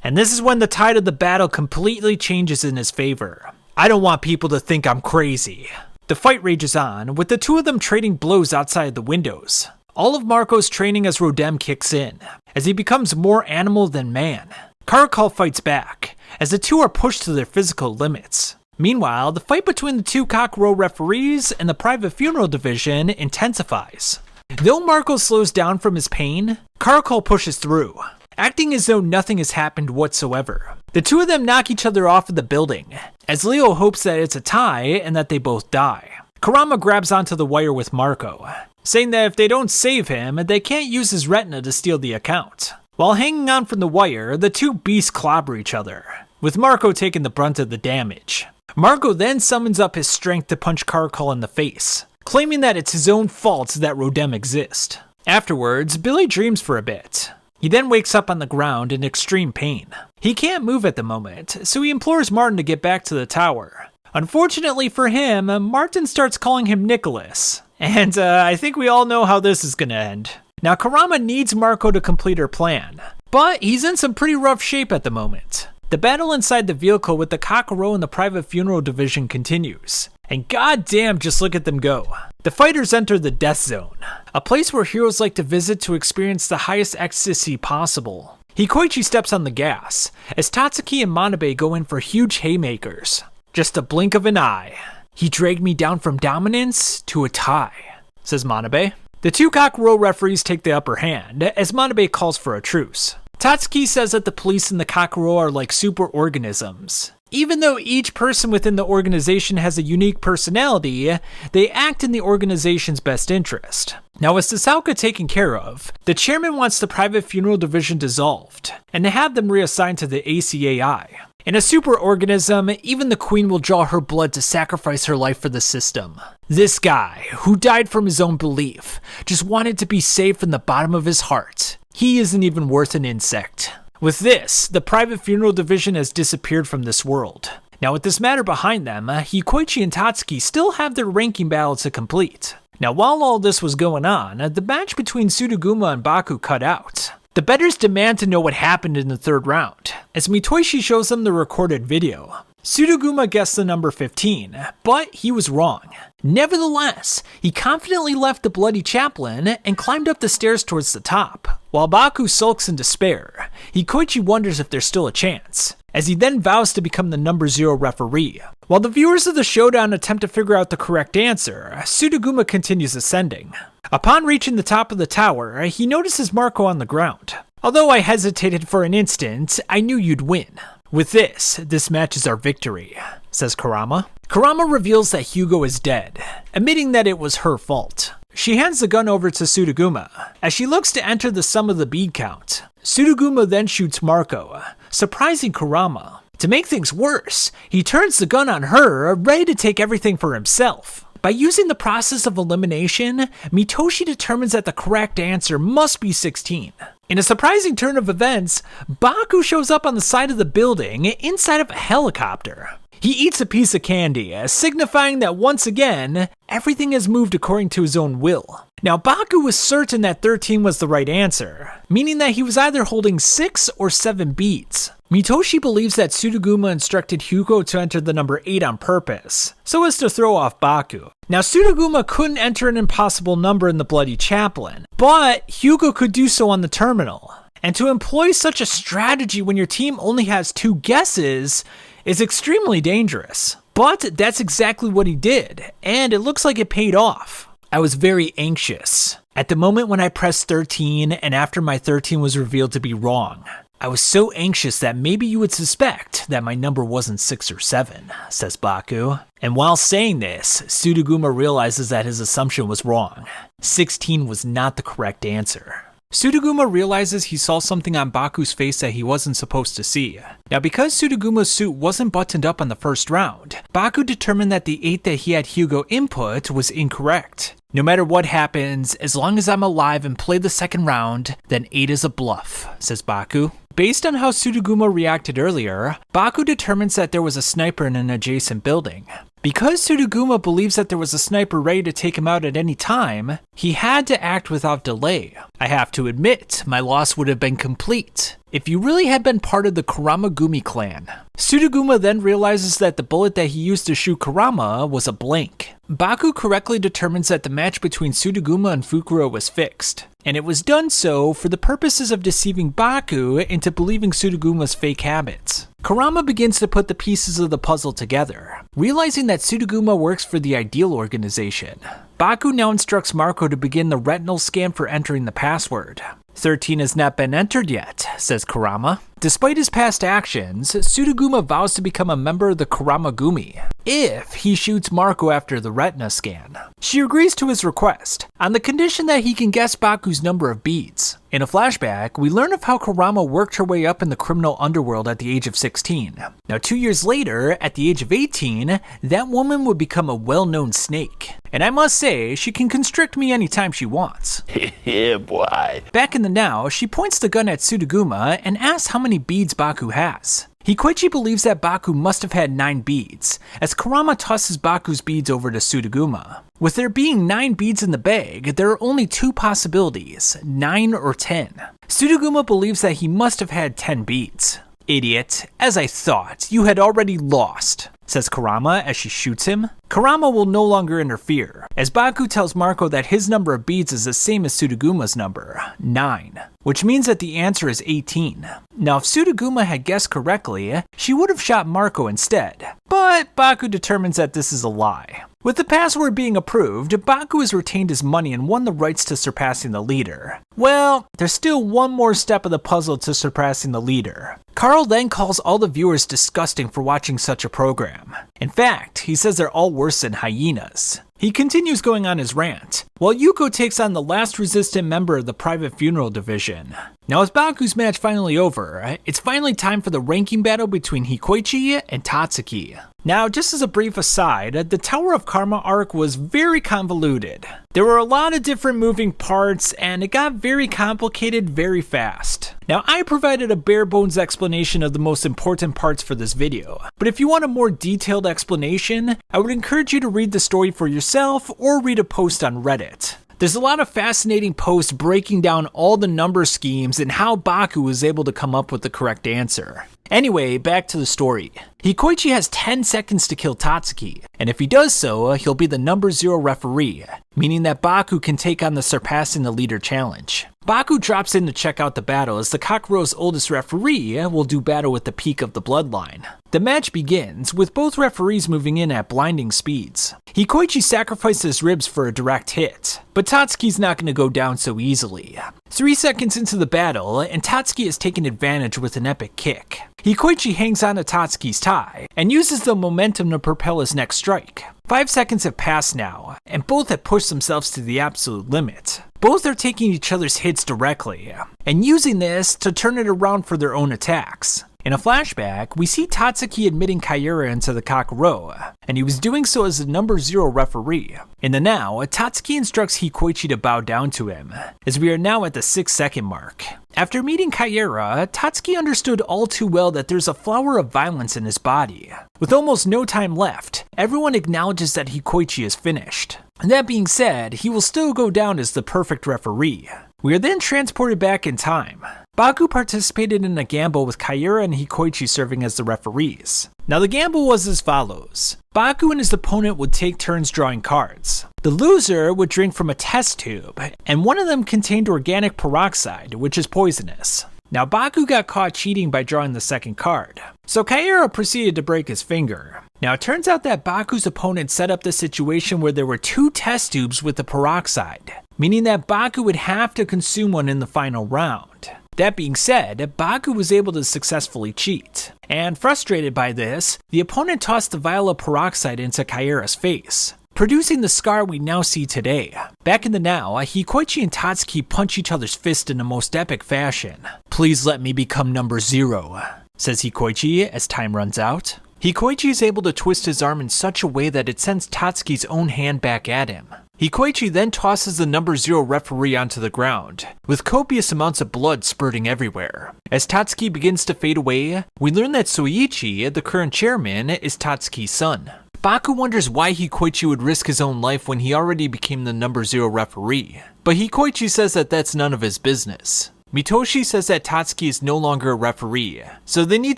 And this is when the tide of the battle completely changes in his favor. I don't want people to think I'm crazy. The fight rages on, with the two of them trading blows outside the windows. All of Marco's training as Rodem kicks in, as he becomes more animal than man. Caracol fights back, as the two are pushed to their physical limits. Meanwhile, the fight between the two Kakuro referees and the private funeral division intensifies. Though Marco slows down from his pain, Caracol pushes through, acting as though nothing has happened whatsoever. The two of them knock each other off of the building, as Leo hopes that it's a tie and that they both die. Kurama grabs onto the wire with Marco, saying that if they don't save him, they can't use his retina to steal the account. While hanging on from the wire, the two beasts clobber each other, with Marco taking the brunt of the damage. Marco then summons up his strength to punch Caracol in the face, claiming that it's his own fault that Rodem exists. Afterwards, Billy dreams for a bit. He then wakes up on the ground in extreme pain. He can't move at the moment, so he implores Martin to get back to the tower. Unfortunately for him, Martin starts calling him Nicholas, and I think we all know how this is gonna end. Now, Kurama needs Marco to complete her plan, but he's in some pretty rough shape at the moment. The battle inside the vehicle with the Kakuro and the private funeral division continues, and goddamn, just look at them go. The fighters enter the death zone, a place where heroes like to visit to experience the highest ecstasy possible. Hikoichi steps on the gas, as Tatsuki and Manabe go in for huge haymakers. Just a blink of an eye. He dragged me down from dominance to a tie, says Manabe. The two Kakuro referees take the upper hand, as Manabe calls for a truce. Tatsuki says that the police and the Kakuro are like superorganisms. Even though each person within the organization has a unique personality, they act in the organization's best interest. Now, with Sasauka taken care of, the chairman wants the private funeral division dissolved, and to have them reassigned to the ACAI. In a superorganism, even the queen will draw her blood to sacrifice her life for the system. This guy, who died from his own belief, just wanted to be saved from the bottom of his heart. He isn't even worth an insect. With this, the private funeral division has disappeared from this world. Now, with this matter behind them, Hikoichi and Tatsuki still have their ranking battle to complete. Now, while all this was going on, the match between Sudaguma and Baku cut out. The bettors demand to know what happened in the third round, as Mitoshi shows them the recorded video. Sudaguma guessed the number 15, but he was wrong. Nevertheless, he confidently left the Bloody Chaplain and climbed up the stairs towards the top. While Baku sulks in despair, Hikoichi wonders if there's still a chance, as he then vows to become the number 0 referee. While the viewers of the showdown attempt to figure out the correct answer, Sudaguma continues ascending. Upon reaching the top of the tower, he notices Marco on the ground. Although I hesitated for an instant, I knew you'd win. With this match is our victory, says Kurama. Kurama reveals that Hugo is dead, admitting that it was her fault. She hands the gun over to Sudaguma, as she looks to enter the sum of the bead count. Sudaguma then shoots Marco, surprising Kurama. To make things worse, he turns the gun on her, ready to take everything for himself. By using the process of elimination, Mitoshi determines that the correct answer must be 16. In a surprising turn of events, Baku shows up on the side of the building inside of a helicopter. He eats a piece of candy, signifying that once again, everything has moved according to his own will. Now, Baku was certain that 13 was the right answer, meaning that he was either holding 6 or 7 beads. Mitoshi believes that Sudaguma instructed Hugo to enter the number 8 on purpose, so as to throw off Baku. Now, Sudaguma couldn't enter an impossible number in the Bloody Chaplain, but Hugo could do so on the terminal. And to employ such a strategy when your team only has 2 guesses is extremely dangerous. But that's exactly what he did, and it looks like it paid off. I was very anxious at the moment when I pressed 13 and after my 13 was revealed to be wrong. I was so anxious that maybe you would suspect that my number wasn't 6 or 7, says Baku. And while saying this, Sudoguma realizes that his assumption was wrong. 16 was not the correct answer. Sudoguma realizes he saw something on Baku's face that he wasn't supposed to see. Now, because Sudoguma's suit wasn't buttoned up on the first round, Baku determined that the 8 that he had Hugo input was incorrect. No matter what happens, as long as I'm alive and play the second round, then 8 is a bluff, says Baku. Based on how Sudoguma reacted earlier, Baku determines that there was a sniper in an adjacent building. Because Sudoguma believes that there was a sniper ready to take him out at any time, he had to act without delay. I have to admit, my loss would have been complete if you really had been part of the Kuramagumi clan. Sudoguma then realizes that the bullet that he used to shoot Kurama was a blank. Baku correctly determines that the match between Sudoguma and Fukuro was fixed, and it was done so for the purposes of deceiving Baku into believing Sudoguma's fake habits. Kurama begins to put the pieces of the puzzle together, realizing that Sudoguma works for the Ideal organization. Baku now instructs Marco to begin the retinal scan for entering the password. 13 has not been entered yet, says Kurama. Despite his past actions, Sudoguma vows to become a member of the Kuramagumi if he shoots Marco after the retina scan. She agrees to his request, on the condition that he can guess Baku's number of beads. In a flashback, we learn of how Kurama worked her way up in the criminal underworld at the age of 16. Now 2 years later, at the age of 18, that woman would become a well-known snake. And I must say, she can constrict me anytime she wants. Yeah, boy. Back in the now, she points the gun at Sudoguma and asks how many beads Baku has. Hikoichi believes that Baku must have had 9 beads, as Kurama tosses Baku's beads over to Sudoguma. With there being 9 beads in the bag, there are only 2 possibilities, 9 or 10. Sudoguma believes that he must have had 10 beads. Idiot, as I thought, you had already lost, says Kurama as she shoots him. Kurama will no longer interfere, as Baku tells Marco that his number of beads is the same as Sudoguma's number, 9, which means that the answer is 18. Now if Sudoguma had guessed correctly, she would have shot Marco instead, but Baku determines that this is a lie. With the password being approved, Baku has retained his money and won the rights to Surpassing the Leader. Well, there's still one more step of the puzzle to Surpassing the Leader. Carl then calls all the viewers disgusting for watching such a program. In fact, he says they're all worse than hyenas. He continues going on his rant, while Yuko takes on the last resistant member of the private funeral division. Now with Baku's match finally over, it's finally time for the ranking battle between Hikoichi and Tatsuki. Now, just as a brief aside, the Tower of Karma arc was very convoluted. There were a lot of different moving parts, and it got very complicated very fast. Now, I provided a bare bones explanation of the most important parts for this video, but if you want a more detailed explanation, I would encourage you to read the story for yourself or read a post on Reddit. There's a lot of fascinating posts breaking down all the number schemes and how Baku was able to come up with the correct answer. Anyway, back to the story. Hikoichi has 10 seconds to kill Tatsuki, and if he does so, he'll be the number 0 referee, meaning that Baku can take on the Surpassing the Leader challenge. Baku drops in to check out the battle as the Kakuro's oldest referee will do battle with the peak of the bloodline. The match begins, with both referees moving in at blinding speeds. Hikoichi sacrificed his ribs for a direct hit, but Tatsuki's not going to go down so easily. 3 seconds into the battle, and Tatsuki has taken advantage with an epic kick. Hikoichi hangs on to Tatsuki's tie, and uses the momentum to propel his next strike. 5 seconds have passed now, and both have pushed themselves to the absolute limit. Both are taking each other's hits directly, and using this to turn it around for their own attacks. In a flashback, we see Tatsuki admitting Kaira into the Kakuro, and he was doing so as the number 0 referee. In the now, Tatsuki instructs Hikoichi to bow down to him, as we are now at the 6-second mark. After meeting Kaira, Tatsuki understood all too well that there's a flower of violence in his body. With almost no time left, everyone acknowledges that Hikoichi is finished. That being said, he will still go down as the perfect referee. We are then transported back in time. Baku participated in a gamble with Kaira and Hikoichi serving as the referees. Now the gamble was as follows. Baku and his opponent would take turns drawing cards. The loser would drink from a test tube, and one of them contained organic peroxide, which is poisonous. Now Baku got caught cheating by drawing the second card, so Kaira proceeded to break his finger. Now it turns out that Baku's opponent set up the situation where there were 2 test tubes with the peroxide, meaning that Baku would have to consume one in the final round. That being said, Baku was able to successfully cheat, and frustrated by this, the opponent tossed the vial of peroxide into Kaira's face, producing the scar we now see today. Back in the now, Hikoichi and Tatsuki punch each other's fist in the most epic fashion. "Please let me become number 0, says Hikoichi as time runs out. Hikoichi is able to twist his arm in such a way that it sends Tatsuki's own hand back at him. Hikoichi then tosses the number 0 referee onto the ground, with copious amounts of blood spurting everywhere. As Tatsuki begins to fade away, we learn that Soichi, the current chairman, is Tatsuki's son. Baku wonders why Hikoichi would risk his own life when he already became the number 0 referee, but Hikoichi says that that's none of his business. Mitoshi says that Tatsuki is no longer a referee, so they need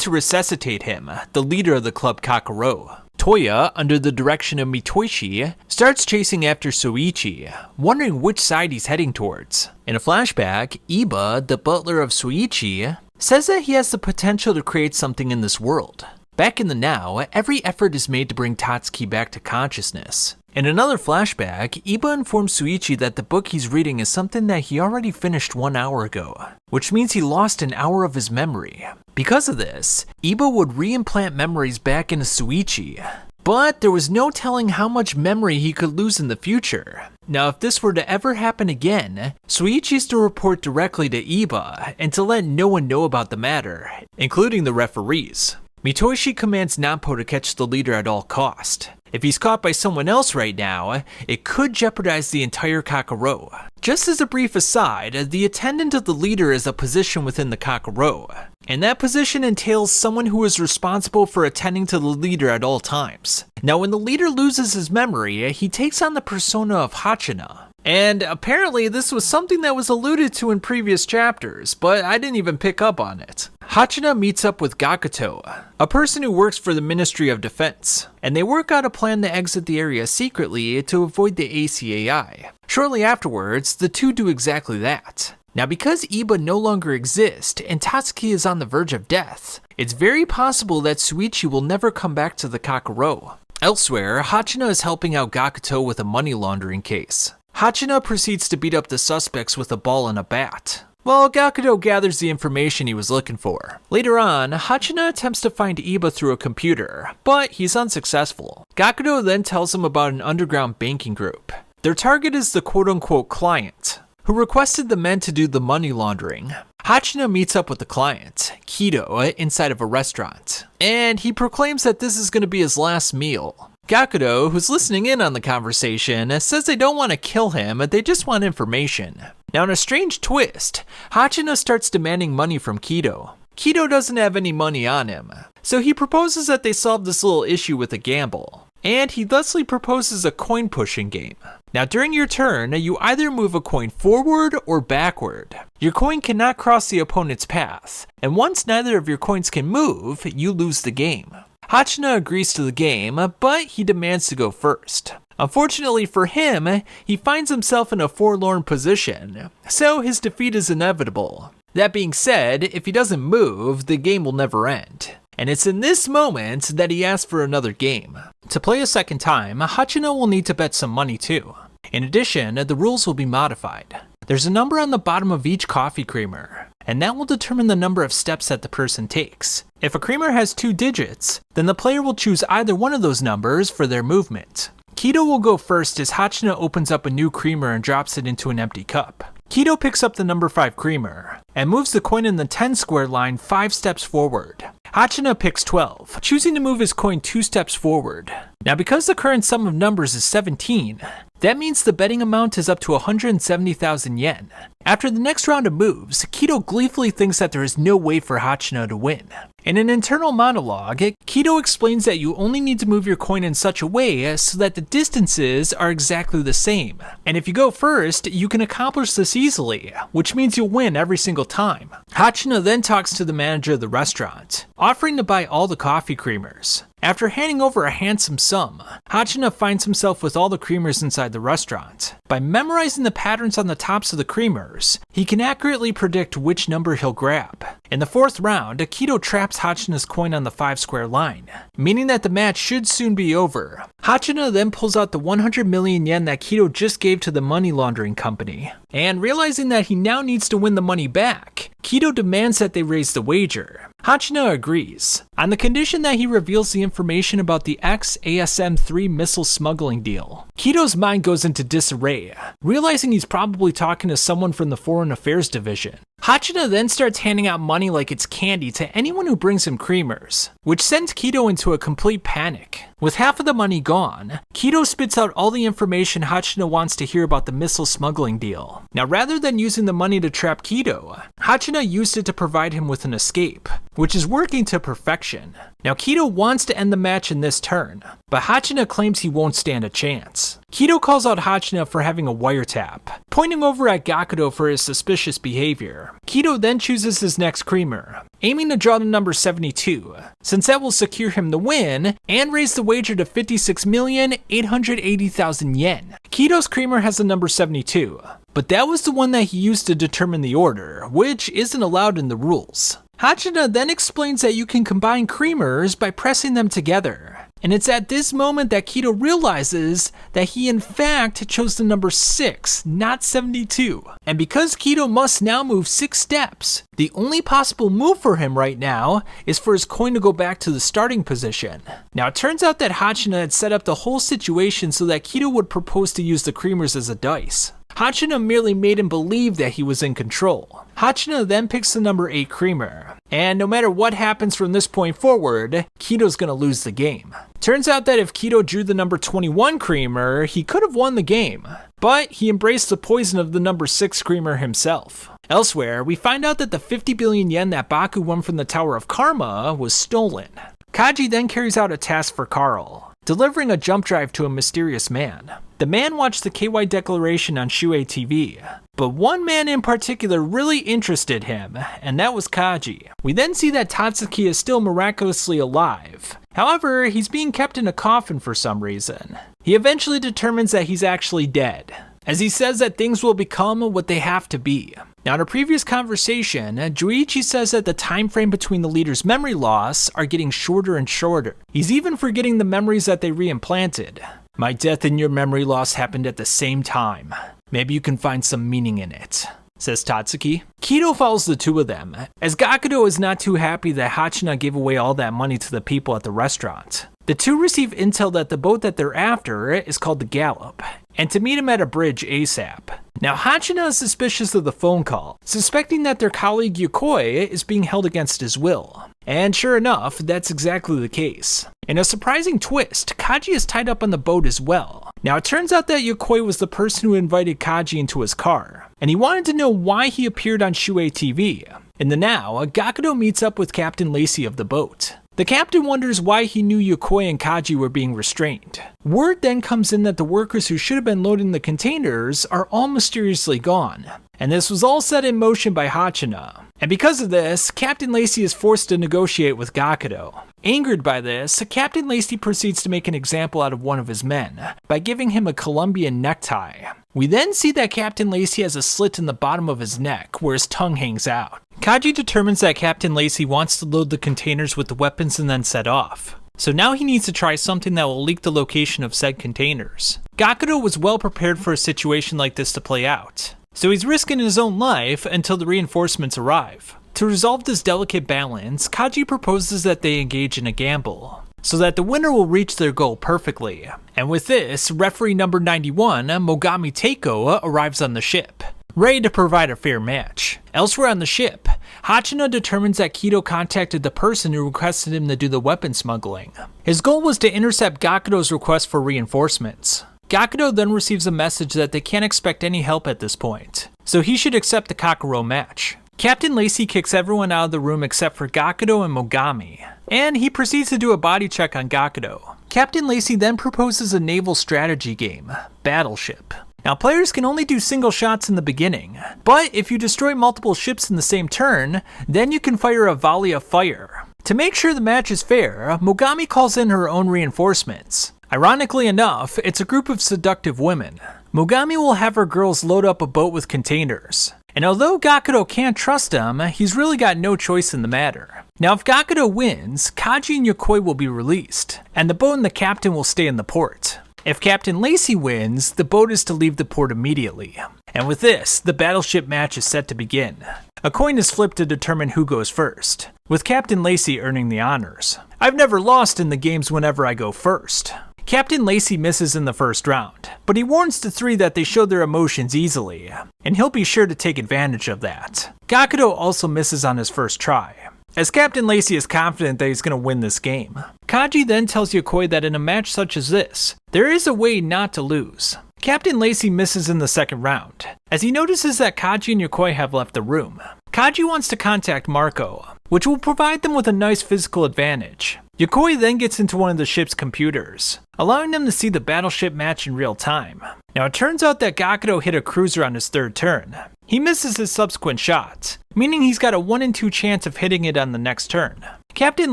to resuscitate him, the leader of the club Kakuro. Toya, under the direction of Mitoshi, starts chasing after Soichi, wondering which side he's heading towards. In a flashback, Iba, the butler of Soichi, says that he has the potential to create something in this world. Back in the now, every effort is made to bring Tatsuki back to consciousness. In another flashback, Iba informs Soichi that the book he's reading is something that he already finished 1 hour ago, which means he lost an hour of his memory. Because of this, Iba would reimplant memories back into Soichi, but there was no telling how much memory he could lose in the future. Now, if this were to ever happen again, Soichi is to report directly to Iba and to let no one know about the matter, including the referees. Mitoshi commands Nampo to catch the leader at all cost. If he's caught by someone else right now, it could jeopardize the entire Kakuro. Just as a brief aside, the attendant of the leader is a position within the Kakuro, and that position entails someone who is responsible for attending to the leader at all times. Now, when the leader loses his memory, he takes on the persona of Hachina. And apparently this was something that was alluded to in previous chapters, but I didn't even pick up on it. Hachina meets up with Gakuto, a person who works for the Ministry of Defense, and they work out a plan to exit the area secretly to avoid the ACAI. Shortly afterwards, the two do exactly that. Now, because Iba no longer exists and Tatsuki is on the verge of death, it's very possible that Soichi will never come back to the Kakuro. Elsewhere, Hachina is helping out Gakuto with a money laundering case. Hachina proceeds to beat up the suspects with a ball and a bat, while Gakuto gathers the information he was looking for. Later on, Hachina attempts to find Iba through a computer, but he's unsuccessful. Gakuto then tells him about an underground banking group. Their target is the quote-unquote client, who requested the men to do the money laundering. Hachina meets up with the client, Kido, inside of a restaurant, and he proclaims that this is going to be his last meal. Gakuto, who's listening in on the conversation, says they don't want to kill him, they just want information. Now, in a strange twist, Hachina starts demanding money from Kido. Kido doesn't have any money on him, so he proposes that they solve this little issue with a gamble, and he thusly proposes a coin pushing game. Now, during your turn, you either move a coin forward or backward. Your coin cannot cross the opponent's path, and once neither of your coins can move, you lose the game. Hachina agrees to the game, but he demands to go first. Unfortunately for him, he finds himself in a forlorn position, so his defeat is inevitable. That being said, if he doesn't move, the game will never end. And it's in this moment that he asks for another game. To play a second time, Hachina will need to bet some money too. In addition, the rules will be modified. There's a number on the bottom of each coffee creamer, and that will determine the number of steps that the person takes. If a creamer has 2 digits, then the player will choose either one of those numbers for their movement. Kido will go first as Hachina opens up a new creamer and drops it into an empty cup. Kido picks up the number 5 creamer, and moves the coin in the 10 square line 5 steps forward. Hachina picks 12, choosing to move his coin 2 steps forward. Now, because the current sum of numbers is 17, that means the betting amount is up to 170,000 yen. After the next round of moves, Kido gleefully thinks that there is no way for Hachina to win. In an internal monologue, Kido explains that you only need to move your coin in such a way so that the distances are exactly the same. And if you go first, you can accomplish this easily, which means you'll win every single time. Hachina then talks to the manager of the restaurant, offering to buy all the coffee creamers. After handing over a handsome sum, Hachina finds himself with all the creamers inside the restaurant. By memorizing the patterns on the tops of the creamers, he can accurately predict which number he'll grab. In the 4th round, Kido traps Hachina's coin on the 5 square line, meaning that the match should soon be over. Hachina then pulls out the 100 million yen that Kido just gave to the money laundering company. And realizing that he now needs to win the money back, Kido demands that they raise the wager. Hachina agrees, on the condition that he reveals the information about the X-ASM-3 missile smuggling deal. Kido's mind goes into disarray, realizing he's probably talking to someone from the Foreign Affairs Division. Hachina then starts handing out money like it's candy to anyone who brings him creamers, which sends Kido into a complete panic. With half of the money gone, Kido spits out all the information Hachina wants to hear about the missile smuggling deal. Now, rather than using the money to trap Kido, Hachina used it to provide him with an escape, which is working to perfection. Now, Kido wants to end the match in this turn, but Hachina claims he won't stand a chance. Kido calls out Hachina for having a wiretap, pointing over at Gakudo for his suspicious behavior. Kido then chooses his next creamer, aiming to draw the number 72, since that will secure him the win and raise the wager to 56,880,000 yen. Kido's creamer has the number 72, but that was the one that he used to determine the order, which isn't allowed in the rules. Hachina then explains that you can combine creamers by pressing them together. And it's at this moment that Kido realizes that he in fact chose the number 6, not 72. And because Kido must now move 6 steps, the only possible move for him right now is for his coin to go back to the starting position. Now it turns out that Hachina had set up the whole situation so that Kido would propose to use the creamers as a dice. Hachina merely made him believe that he was in control. Hachina then picks the number 8 creamer, and no matter what happens from this point forward, Kido's gonna lose the game. Turns out that if Kido drew the number 21 creamer, he could have won the game, but he embraced the poison of the number 6 creamer himself. Elsewhere, we find out that the 50 billion yen that Baku won from the Tower of Karma was stolen. Kaji then carries out a task for Carl, delivering a jump drive to a mysterious man. The man watched the KY declaration on Shuei TV, but one man in particular really interested him, and that was Kaji. We then see that Tatsuki is still miraculously alive. However, he's being kept in a coffin for some reason. He eventually determines that he's actually dead, as he says that things will become what they have to be. Now, in a previous conversation, Joichi says that the time frame between the leader's memory loss are getting shorter and shorter. He's even forgetting the memories that they reimplanted. My death and your memory loss happened at the same time. Maybe you can find some meaning in it, says Tatsuki. Kido follows the two of them, as Gakudo is not too happy that Hachina gave away all that money to the people at the restaurant. The two receive intel that the boat that they're after is called the Gallop, and to meet him at a bridge ASAP. Now, Hachina is suspicious of the phone call, suspecting that their colleague Yukoi is being held against his will. And sure enough, that's exactly the case. In a surprising twist, Kaji is tied up on the boat as well. Now, it turns out that Yukoi was the person who invited Kaji into his car, and he wanted to know why he appeared on Shuei TV. In the now, Gakudo meets up with Captain Lacey of the boat. The captain wonders why he knew Yukoi and Kaji were being restrained. Word then comes in that the workers who should have been loading the containers are all mysteriously gone, and this was all set in motion by Hachina. And because of this, Captain Lacey is forced to negotiate with Gakudo. Angered by this, Captain Lacey proceeds to make an example out of one of his men by giving him a Colombian necktie. We then see that Captain Lacey has a slit in the bottom of his neck where his tongue hangs out. Kaji determines that Captain Lacey wants to load the containers with the weapons and then set off. So now he needs to try something that will leak the location of said containers. Gakudo was well prepared for a situation like this to play out, so he's risking his own life until the reinforcements arrive. To resolve this delicate balance, Kaji proposes that they engage in a gamble, so that the winner will reach their goal perfectly. And with this, referee number 91, Mogami Teiko, arrives on the ship, ready to provide a fair match. Elsewhere on the ship, Hachina determines that Kido contacted the person who requested him to do the weapon smuggling. His goal was to intercept Gakudo's request for reinforcements. Gakudo then receives a message that they can't expect any help at this point, so he should accept the Kakuro match. Captain Lacey kicks everyone out of the room except for Gakudo and Mogami, and he proceeds to do a body check on Gakudo. Captain Lacey then proposes a naval strategy game, Battleship. Now, players can only do single shots in the beginning, but if you destroy multiple ships in the same turn, then you can fire a volley of fire. To make sure the match is fair, Mogami calls in her own reinforcements. Ironically enough, it's a group of seductive women. Mogami will have her girls load up a boat with containers, And although Gakudo can't trust him, he's really got no choice in the matter. Now if Gakudo wins, Kaji and Yokoi will be released, and the boat and the captain will stay in the port. If Captain Lacey wins, the boat is to leave the port immediately. And with this, the battleship match is set to begin. A coin is flipped to determine who goes first, with Captain Lacey earning the honors. I've never lost in the games whenever I go first. Captain Lacey misses in the first round, but he warns the three that they show their emotions easily, and he'll be sure to take advantage of that. Gakudo also misses on his first try, as Captain Lacey is confident that he's going to win this game. Kaji then tells Yokoi that in a match such as this, there is a way not to lose. Captain Lacey misses in the second round, as he notices that Kaji and Yokoi have left the room. Kaji wants to contact Marco, which will provide them with a nice physical advantage. Yokoi then gets into one of the ship's computers, allowing them to see the battleship match in real time. Now it turns out that Gakudo hit a cruiser on his third turn. He misses his subsequent shot, meaning he's got a 1 in 2 chance of hitting it on the next turn. Captain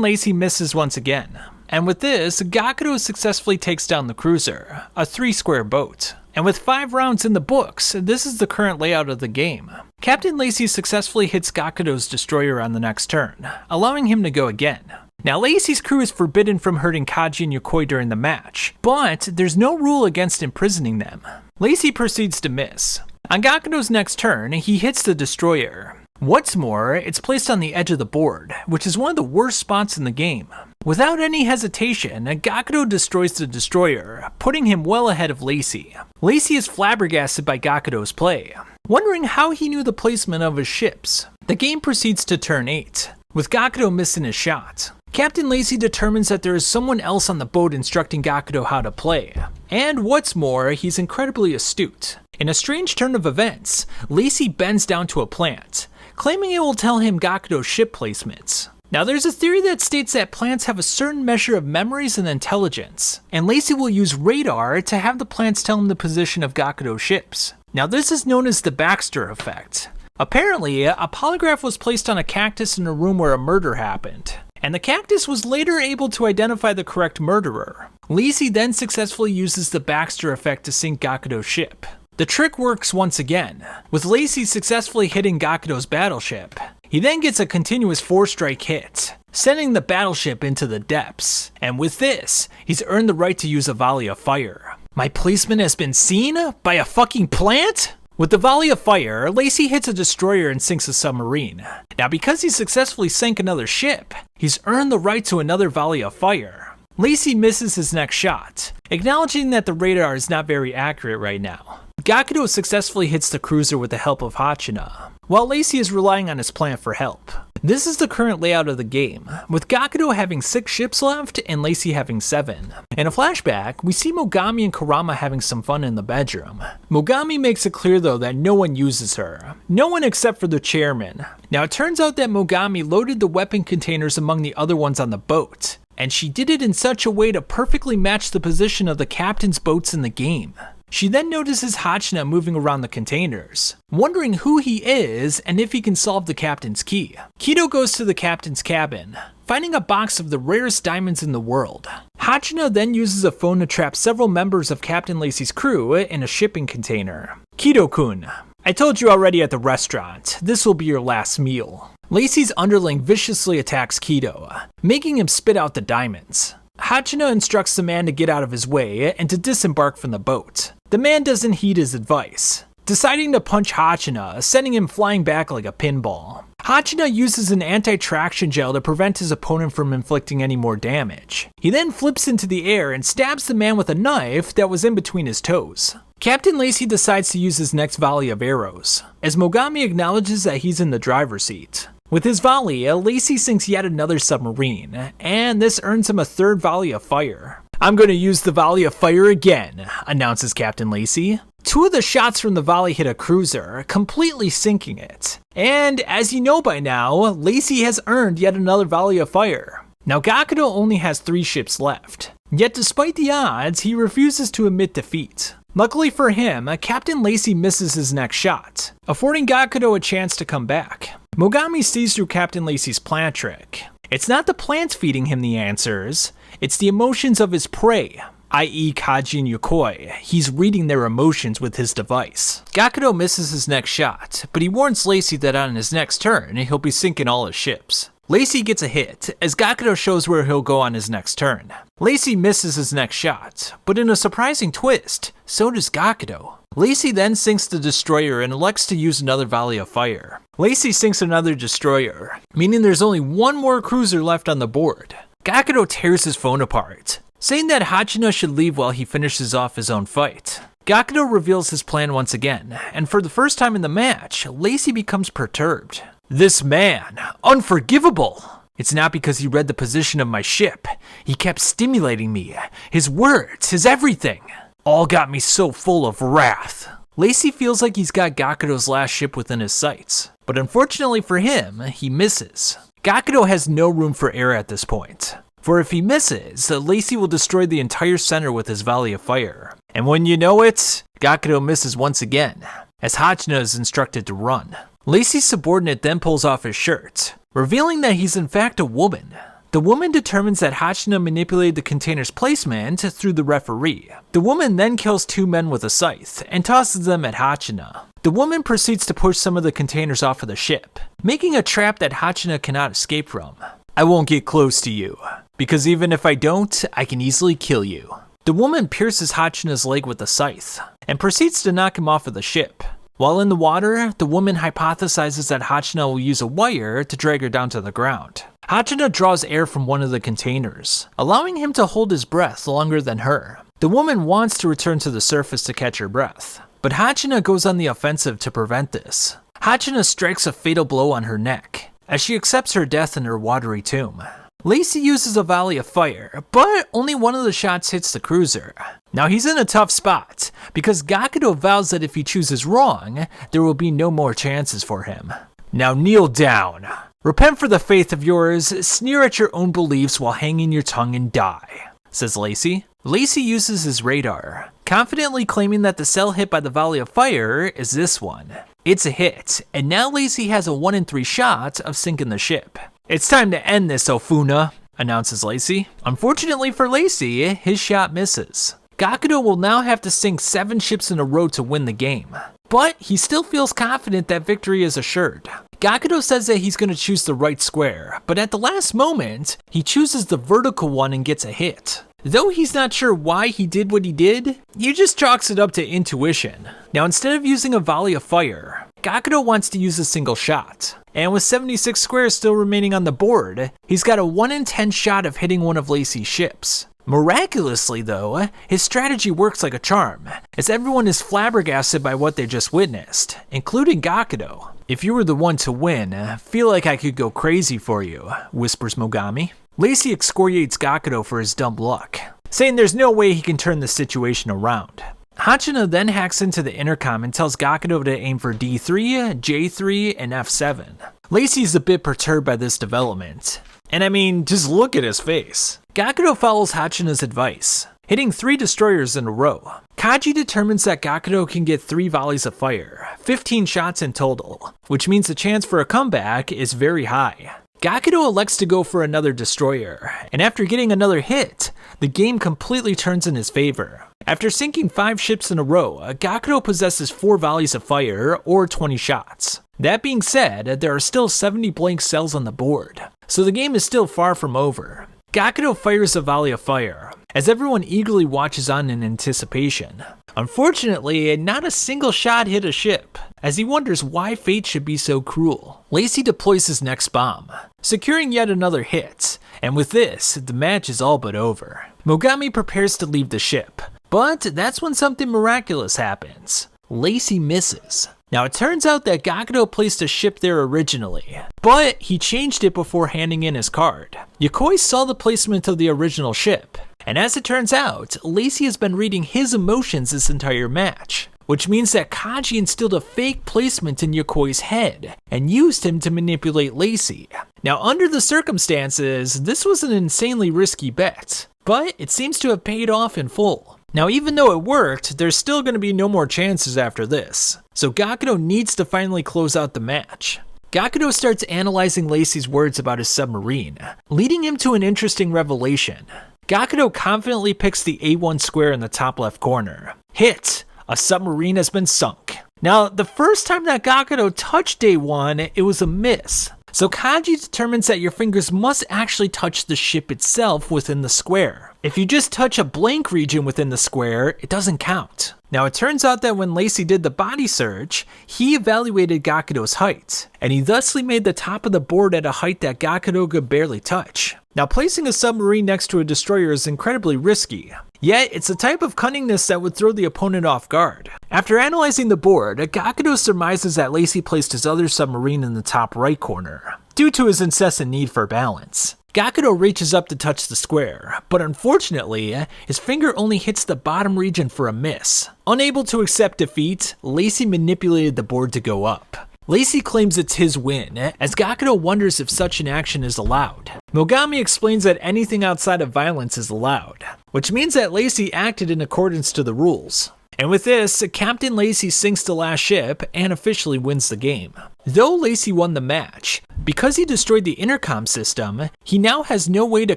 Lacey misses once again, and with this, Gakudo successfully takes down the cruiser, a 3-square boat. And with 5 rounds in the books, this is the current layout of the game. Captain Lacey successfully hits Gakudo's destroyer on the next turn, allowing him to go again. Now Lacey's crew is forbidden from hurting Kaji and Yokoi during the match, but there's no rule against imprisoning them. Lacey proceeds to miss. On Gakudo's next turn, he hits the destroyer. What's more, it's placed on the edge of the board, which is one of the worst spots in the game. Without any hesitation, Gakudo destroys the destroyer, putting him well ahead of Lacey. Lacey is flabbergasted by Gakudo's play, wondering how he knew the placement of his ships. The game proceeds to turn 8, with Gakudo missing his shot. Captain Lacey determines that there is someone else on the boat instructing Gakudo how to play. And what's more, he's incredibly astute. In a strange turn of events, Lacey bends down to a plant, claiming it will tell him Gakudo's ship placements. Now there's a theory that states that plants have a certain measure of memories and intelligence, and Lacey will use radar to have the plants tell him the position of Gakudo's ships. Now this is known as the Baxter effect. Apparently, a polygraph was placed on a cactus in a room where a murder happened, and the cactus was later able to identify the correct murderer. Lacey then successfully uses the Baxter effect to sink Gakudo's ship. The trick works once again, with Lacey successfully hitting Gakudo's battleship. He then gets a continuous 4-strike hit, sending the battleship into the depths. And with this, he's earned the right to use a volley of fire. My placement has been seen by a fucking plant? With the volley of fire, Lacey hits a destroyer and sinks a submarine. Now because he successfully sank another ship, he's earned the right to another volley of fire. Lacey misses his next shot, acknowledging that the radar is not very accurate right now. Gakudo successfully hits the cruiser with the help of Hachina, while Lacey is relying on his plant for help. This is the current layout of the game, with Gakudo having 6 ships left and Lacey having 7. In a flashback, we see Mogami and Kurama having some fun in the bedroom. Mogami makes it clear though that no one uses her. No one except for the chairman. Now it turns out that Mogami loaded the weapon containers among the other ones on the boat, and she did it in such a way to perfectly match the position of the captain's boats in the game. She then notices Hachina moving around the containers, wondering who he is and if he can solve the captain's key. Kido goes to the captain's cabin, finding a box of the rarest diamonds in the world. Hachina then uses a phone to trap several members of Captain Lacey's crew in a shipping container. Kido-kun, I told you already at the restaurant, this will be your last meal. Lacey's underling viciously attacks Kido, making him spit out the diamonds. Hachina instructs the man to get out of his way and to disembark from the boat. The man doesn't heed his advice, deciding to punch Hachina, sending him flying back like a pinball. Hachina uses an anti-traction gel to prevent his opponent from inflicting any more damage. He then flips into the air and stabs the man with a knife that was in between his toes. Captain Lacey decides to use his next volley of arrows, as Mogami acknowledges that he's in the driver's seat. With his volley, Lacey sinks yet another submarine, and this earns him a 3rd volley of fire. I'm going to use the volley of fire again, announces Captain Lacey. 2 of the shots from the volley hit a cruiser, completely sinking it. And as you know by now, Lacey has earned yet another volley of fire. Now Gakudo only has 3 ships left, yet despite the odds, he refuses to admit defeat. Luckily for him, Captain Lacey misses his next shot, affording Gakudo a chance to come back. Mogami sees through Captain Lacey's plant trick. It's not the plants feeding him the answers, it's the emotions of his prey. i.e. Kaji and Yokoi. He's reading their emotions with his device. Gakudo misses his next shot, but he warns Lacey that on his next turn, he'll be sinking all his ships. Lacey gets a hit, as Gakudo shows where he'll go on his next turn. Lacey misses his next shot, but in a surprising twist, so does Gakudo. Lacey then sinks the destroyer and elects to use another volley of fire. Lacey sinks another destroyer, meaning there's only one more cruiser left on the board. Gakudo tears his phone apart, saying that Hachina should leave while he finishes off his own fight. Gakudo reveals his plan once again, and for the first time in the match, Lacey becomes perturbed. This man, unforgivable! It's not because he read the position of my ship. He kept stimulating me. His words, his everything, all got me so full of wrath. Lacey feels like he's got Gakudo's last ship within his sights, but unfortunately for him, he misses. Gakudo has no room for error at this point, for if he misses, Lacey will destroy the entire center with his volley of fire. And when you know it, Gakudo misses once again, as Hachina is instructed to run. Lacey's subordinate then pulls off his shirt, revealing that he's in fact a woman. The woman determines that Hachina manipulated the container's placement through the referee. The woman then kills two men with a scythe and tosses them at Hachina. The woman proceeds to push some of the containers off of the ship, making a trap that Hachina cannot escape from. I won't get close to you, because even if I don't, I can easily kill you. The woman pierces Hachina's leg with a scythe and proceeds to knock him off of the ship. While in the water, the woman hypothesizes that Hachina will use a wire to drag her down to the ground. Hachina draws air from one of the containers, allowing him to hold his breath longer than her. The woman wants to return to the surface to catch her breath, but Hachina goes on the offensive to prevent this. Hachina strikes a fatal blow on her neck, as she accepts her death in her watery tomb. Lacey uses a volley of fire, but only one of the shots hits the cruiser. Now he's in a tough spot, because Gakudo vows that if he chooses wrong, there will be no more chances for him. Now kneel down. Repent for the faith of yours, sneer at your own beliefs while hanging your tongue and die, says Lacey. Lacey uses his radar, confidently claiming that the cell hit by the volley of fire is this one. It's a hit, and now Lacey has a 1 in 3 shot of sinking the ship. It's time to end this, Ofuna, announces Lacey. Unfortunately for Lacey, his shot misses. Gakudo will now have to sink 7 ships in a row to win the game, but he still feels confident that victory is assured. Gakudo says that he's going to choose the right square, but at the last moment, he chooses the vertical one and gets a hit. Though he's not sure why he did what he did, he just chalks it up to intuition. Now instead of using a volley of fire, Gakudo wants to use a single shot. And with 76 squares still remaining on the board, he's got a 1 in 10 shot of hitting one of Lacey's ships. Miraculously though, his strategy works like a charm, as everyone is flabbergasted by what they just witnessed, including Gakudo. If you were the one to win, feel like I could go crazy for you, whispers Mogami. Lacey excoriates Gakudo for his dumb luck, saying there's no way he can turn the situation around. Hachina then hacks into the intercom and tells Gakudo to aim for D3, J3, and F7. Lacey's a bit perturbed by this development, and I mean, just look at his face. Gakudo follows Hachina's advice, hitting 3 destroyers in a row. Kaji determines that Gakudo can get 3 volleys of fire, 15 shots in total, which means the chance for a comeback is very high. Gakudo elects to go for another destroyer, and after getting another hit, the game completely turns in his favor. After sinking 5 ships in a row, Gakudo possesses 4 volleys of fire, or 20 shots. That being said, there are still 70 blank cells on the board, so the game is still far from over. Gakudo fires a volley of fire, as everyone eagerly watches on in anticipation. Unfortunately, not a single shot hit a ship, as he wonders why fate should be so cruel. Lacey deploys his next bomb, securing yet another hit, and with this, the match is all but over. Mogami prepares to leave the ship, but that's when something miraculous happens. Lacey misses. Now it turns out that Gakudo placed a ship there originally, but he changed it before handing in his card. Yokoi saw the placement of the original ship, and as it turns out, Lacey has been reading his emotions this entire match, which means that Kaji instilled a fake placement in Yokoi's head and used him to manipulate Lacey. Now under the circumstances, this was an insanely risky bet, but it seems to have paid off in full. Now even though it worked, there's still going to be no more chances after this, so Gakudo needs to finally close out the match. Gakudo starts analyzing Lacey's words about his submarine, leading him to an interesting revelation. Gakudo confidently picks the A1 square in the top left corner. Hit! A submarine has been sunk. Now, the first time that Gakudo touched A1, it was a miss. So Kaji determines that your fingers must actually touch the ship itself within the square. If you just touch a blank region within the square, it doesn't count. Now it turns out that when Lacey did the body search, he evaluated Gakudo's height, and he thusly made the top of the board at a height that Gakudo could barely touch. Now placing a submarine next to a destroyer is incredibly risky, yet it's a type of cunningness that would throw the opponent off guard. After analyzing the board, Gakudo surmises that Lacey placed his other submarine in the top right corner, due to his incessant need for balance. Gakudo reaches up to touch the square, but unfortunately, his finger only hits the bottom region for a miss. Unable to accept defeat, Lacey manipulated the board to go up. Lacey claims it's his win, as Gakudo wonders if such an action is allowed. Mogami explains that anything outside of violence is allowed, which means that Lacey acted in accordance to the rules. And with this, Captain Lacey sinks the last ship and officially wins the game. Though Lacey won the match, because he destroyed the intercom system, he now has no way to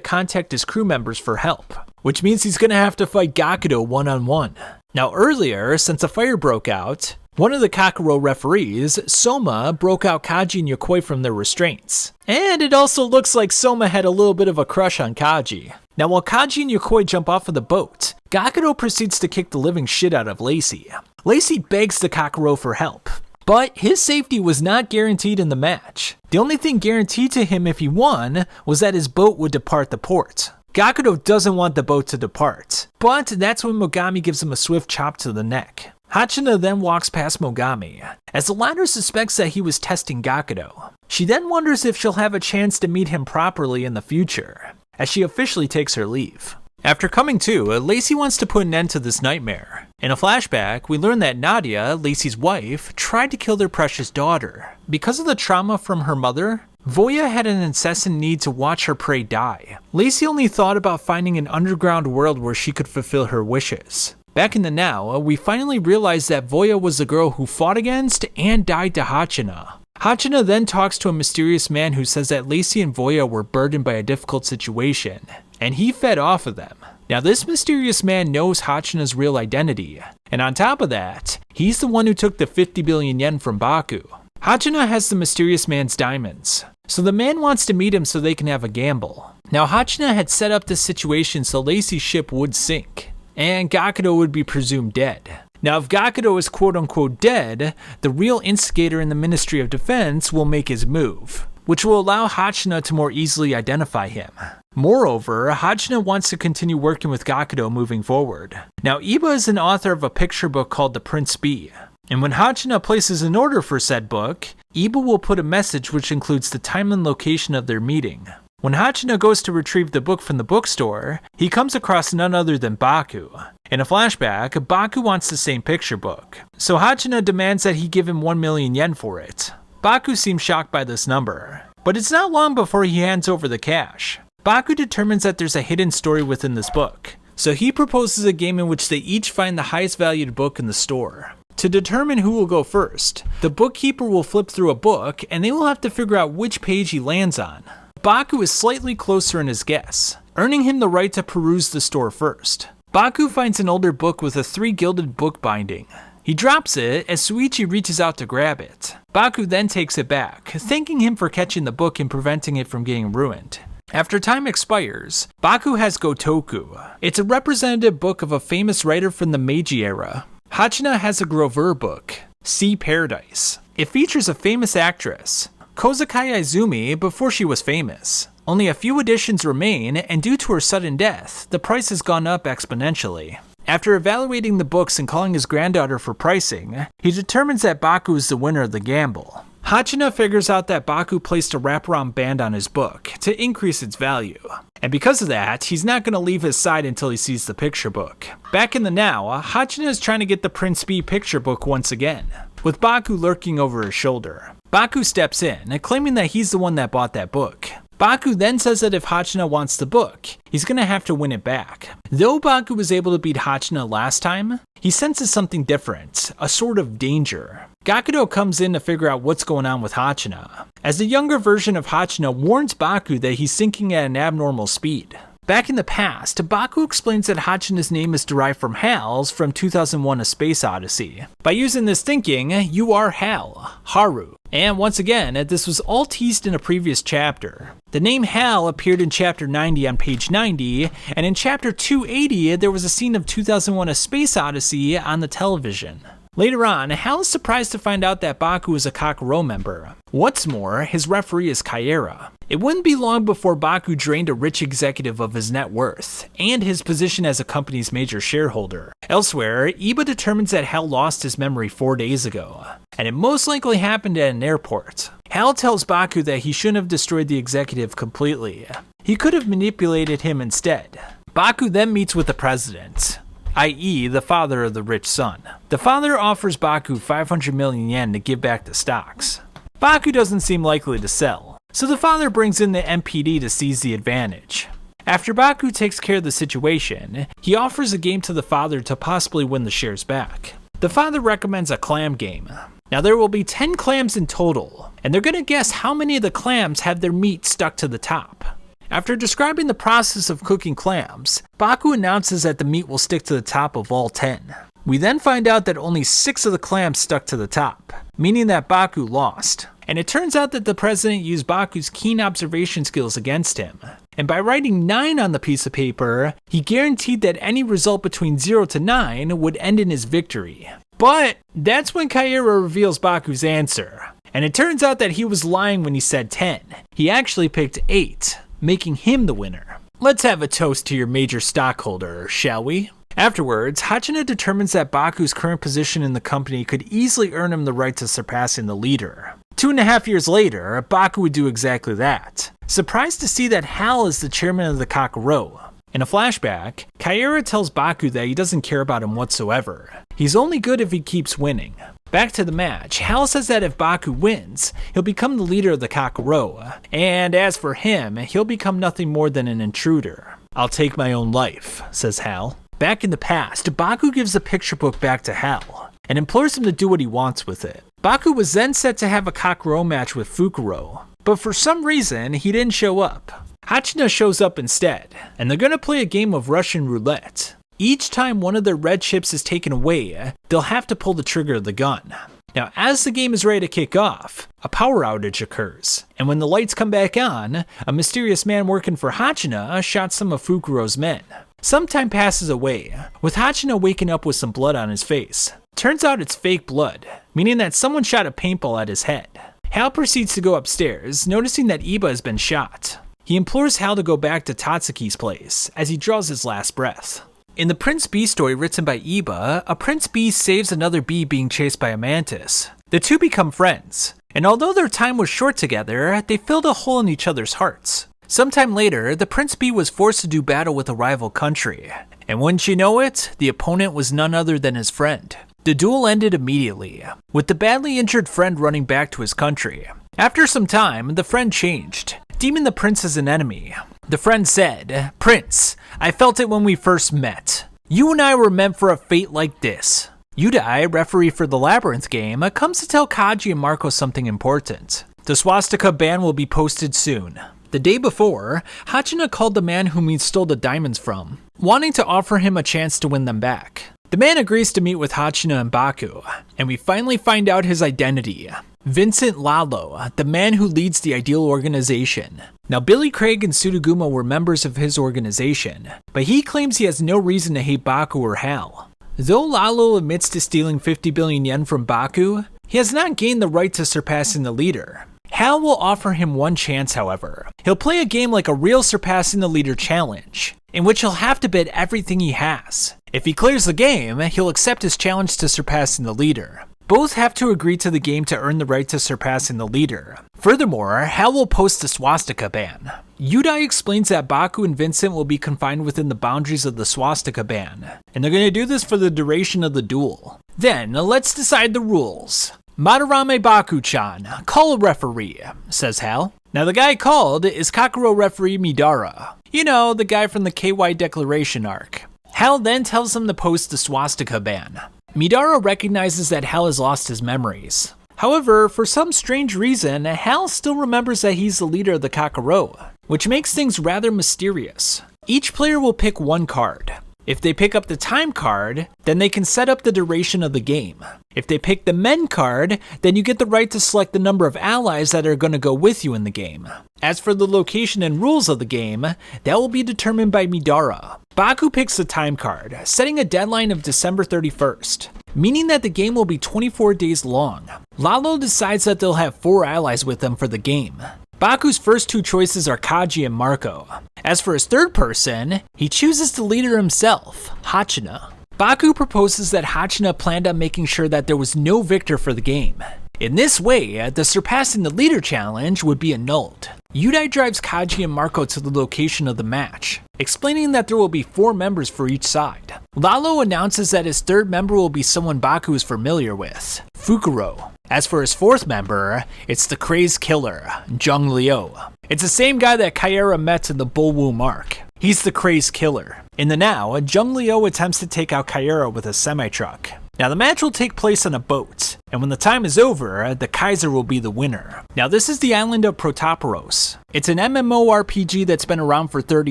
contact his crew members for help, which means he's gonna have to fight Gakudo one-on-one. Now earlier, since a fire broke out, one of the Kakuro referees, Soma, broke out Kaji and Yokoi from their restraints. And it also looks like Soma had a little bit of a crush on Kaji. Now while Kaji and Yokoi jump off of the boat, Gakudo proceeds to kick the living shit out of Lacey. Lacey begs the Kakuro for help, but his safety was not guaranteed in the match. The only thing guaranteed to him if he won was that his boat would depart the port. Gakudo doesn't want the boat to depart, but that's when Mogami gives him a swift chop to the neck. Hachina then walks past Mogami, as the latter suspects that he was testing Gakudo. She then wonders if she'll have a chance to meet him properly in the future, as she officially takes her leave. After coming to, Lacey wants to put an end to this nightmare. In a flashback, we learn that Nadia, Lacey's wife, tried to kill their precious daughter. Because of the trauma from her mother, Voya had an incessant need to watch her prey die. Lacey only thought about finding an underground world where she could fulfill her wishes. Back in the now, we finally realize that Voya was the girl who fought against and died to Hachina. Hachina then talks to a mysterious man who says that Lacey and Voya were burdened by a difficult situation, and he fed off of them. Now this mysterious man knows Hachina's real identity, and on top of that, he's the one who took the 50 billion yen from Baku. Hachina has the mysterious man's diamonds, so the man wants to meet him so they can have a gamble. Now Hachina had set up this situation so Lacey's ship would sink, and Gakudo would be presumed dead. Now if Gakudo is quote-unquote dead, the real instigator in the Ministry of Defense will make his move, which will allow Hachina to more easily identify him. Moreover, Hachina wants to continue working with Gakudo moving forward. Now Iba is an author of a picture book called The Prince Bee, and when Hachina places an order for said book, Iba will put a message which includes the time and location of their meeting. When Hachina goes to retrieve the book from the bookstore, he comes across none other than Baku. In a flashback, Baku wants the same picture book, so Hachina demands that he give him 1 million yen for it. Baku seems shocked by this number, but it's not long before he hands over the cash. Baku determines that there's a hidden story within this book, so he proposes a game in which they each find the highest valued book in the store. To determine who will go first, the bookkeeper will flip through a book and they will have to figure out which page he lands on. Baku is slightly closer in his guess, earning him the right to peruse the store first. Baku finds an older book with a 3 gilded book binding. He drops it as Suichi reaches out to grab it. Baku then takes it back, thanking him for catching the book and preventing it from getting ruined. After time expires, Baku has Gotoku. It's a representative book of a famous writer from the Meiji era. Hachina has a Grover book, Sea Paradise. It features a famous actress, Kozakai Izumi, before she was famous. Only a few editions remain, and due to her sudden death, the price has gone up exponentially. After evaluating the books and calling his granddaughter for pricing, he determines that Baku is the winner of the gamble. Hachina figures out that Baku placed a wraparound band on his book to increase its value, and because of that, he's not going to leave his side until he sees the picture book. Back in the now, Hachina is trying to get the Prince B picture book once again, with Baku lurking over his shoulder. Baku steps in, claiming that he's the one that bought that book. Baku then says that if Hachina wants the book, he's going to have to win it back. Though Baku was able to beat Hachina last time, he senses something different, a sort of danger. Gakudo comes in to figure out what's going on with Hachina, as the younger version of Hachina warns Baku that he's sinking at an abnormal speed. Back in the past, Baku explains that Hachina's name is derived from Hal's from 2001: A Space Odyssey. By using this thinking, you are Hal, Haru. And once again, this was all teased in a previous chapter. The name Hal appeared in chapter 90 on page 90, and in chapter 280 there was a scene of 2001: A Space Odyssey on the television. Later on, Hal is surprised to find out that Baku is a Kakuro member. What's more, his referee is Kaera. It wouldn't be long before Baku drained a rich executive of his net worth, and his position as a company's major shareholder. Elsewhere, Iba determines that Hal lost his memory 4 days ago, and it most likely happened at an airport. Hal tells Baku that he shouldn't have destroyed the executive completely. He could have manipulated him instead. Baku then meets with the president, i.e. the father of the rich son. The father offers Baku 500 million yen to give back the stocks. Baku doesn't seem likely to sell, so the father brings in the MPD to seize the advantage. After Baku takes care of the situation, he offers a game to the father to possibly win the shares back. The father recommends a clam game. Now there will be 10 clams in total, and they're going to guess how many of the clams have their meat stuck to the top. After describing the process of cooking clams, Baku announces that the meat will stick to the top of all 10. We then find out that only 6 of the clams stuck to the top, meaning that Baku lost. And it turns out that the president used Baku's keen observation skills against him. And by writing 9 on the piece of paper, he guaranteed that any result between 0 to 9 would end in his victory. But that's when Kaera reveals Baku's answer. And it turns out that he was lying when he said 10. He actually picked 8, making him the winner. Let's have a toast to your major stockholder, shall we? Afterwards, Hachina determines that Baku's current position in the company could easily earn him the right to surpassing the leader. 2.5 years later, Baku would do exactly that. Surprised to see that Hal is the chairman of the Kakuro. In a flashback, Kaera tells Baku that he doesn't care about him whatsoever. He's only good if he keeps winning. Back to the match, Hal says that if Baku wins, he'll become the leader of the Kakuro, and as for him, he'll become nothing more than an intruder. "I'll take my own life," says Hal. Back in the past, Baku gives the picture book back to Hal, and implores him to do what he wants with it. Baku was then set to have a Kakuro match with Fukuro, but for some reason, he didn't show up. Hachina shows up instead, and they're gonna play a game of Russian roulette. Each time one of their red chips is taken away, they'll have to pull the trigger of the gun. Now, as the game is ready to kick off, a power outage occurs, and when the lights come back on, a mysterious man working for Hachina shot some of Fukuro's men. Some time passes away, with Hachina waking up with some blood on his face. Turns out it's fake blood, meaning that someone shot a paintball at his head. Hal proceeds to go upstairs, noticing that Iba has been shot. He implores Hal to go back to Tatsuki's place, as he draws his last breath. In the Prince Bee story written by Iba, a Prince Bee saves another bee being chased by a mantis. The two become friends, and although their time was short together, they filled a hole in each other's hearts. Sometime later, the Prince Bee was forced to do battle with a rival country, and wouldn't you know it, the opponent was none other than his friend. The duel ended immediately, with the badly injured friend running back to his country. After some time, the friend changed, deeming the prince as an enemy. The friend said, "Prince, I felt it when we first met. You and I were meant for a fate like this." Yudai, referee for the Labyrinth game, comes to tell Kaji and Marco something important. The swastika ban will be posted soon. The day before, Hachina called the man whom he stole the diamonds from, wanting to offer him a chance to win them back. The man agrees to meet with Hachina and Baku, and we finally find out his identity. Vincent Lalo, the man who leads the Ideal organization. Now, Billy Craig and Sudaguma were members of his organization, but he claims he has no reason to hate Baku or Hal. Though Lalo admits to stealing 50 billion yen from Baku, he has not gained the right to surpassing the leader. Hal will offer him one chance, however. He'll play a game like a real Surpassing the Leader challenge, in which he'll have to bet everything he has. If he clears the game, he'll accept his challenge to Surpassing the Leader. Both have to agree to the game to earn the right to Surpassing the Leader. Furthermore, Hal will post the swastika ban. Yudai explains that Baku and Vincent will be confined within the boundaries of the swastika ban, and they're going to do this for the duration of the duel. Then, let's decide the rules. Madarame Baku-chan, call a referee, says Hal. Now the guy called is Kakuro referee Midara. You know, the guy from the KY Declaration arc. Hal then tells him to post the swastika ban. Midara recognizes that Hal has lost his memories. However, for some strange reason, Hal still remembers that he's the leader of the Kakuro, which makes things rather mysterious. Each player will pick one card. If they pick up the time card, then they can set up the duration of the game. If they pick the men card, then you get the right to select the number of allies that are going to go with you in the game. As for the location and rules of the game, that will be determined by Midara. Baku picks the time card, setting a deadline of December 31st, meaning that the game will be 24 days long. Lalo decides that they'll have 4 allies with them for the game. Baku's first 2 choices are Kaji and Marco. As for his third person, he chooses the leader himself, Hachina. Baku proposes that Hachina planned on making sure that there was no victor for the game. In this way, the Surpassing the Leader challenge would be annulled. Yudai drives Kaji and Marco to the location of the match, explaining that there will be 4 members for each side. Lalo announces that his third member will be someone Baku is familiar with, Fukuro. As for his 4th member, it's the crazed killer, Zheng Liu. It's the same guy that Kaira met in the Bullwomb arc. He's the crazed killer. In the now, Zheng Liu attempts to take out Kaira with a semi-truck. Now the match will take place on a boat, and when the time is over, the Kaiser will be the winner. Now this is the island of Protoporos. It's an MMORPG that's been around for 30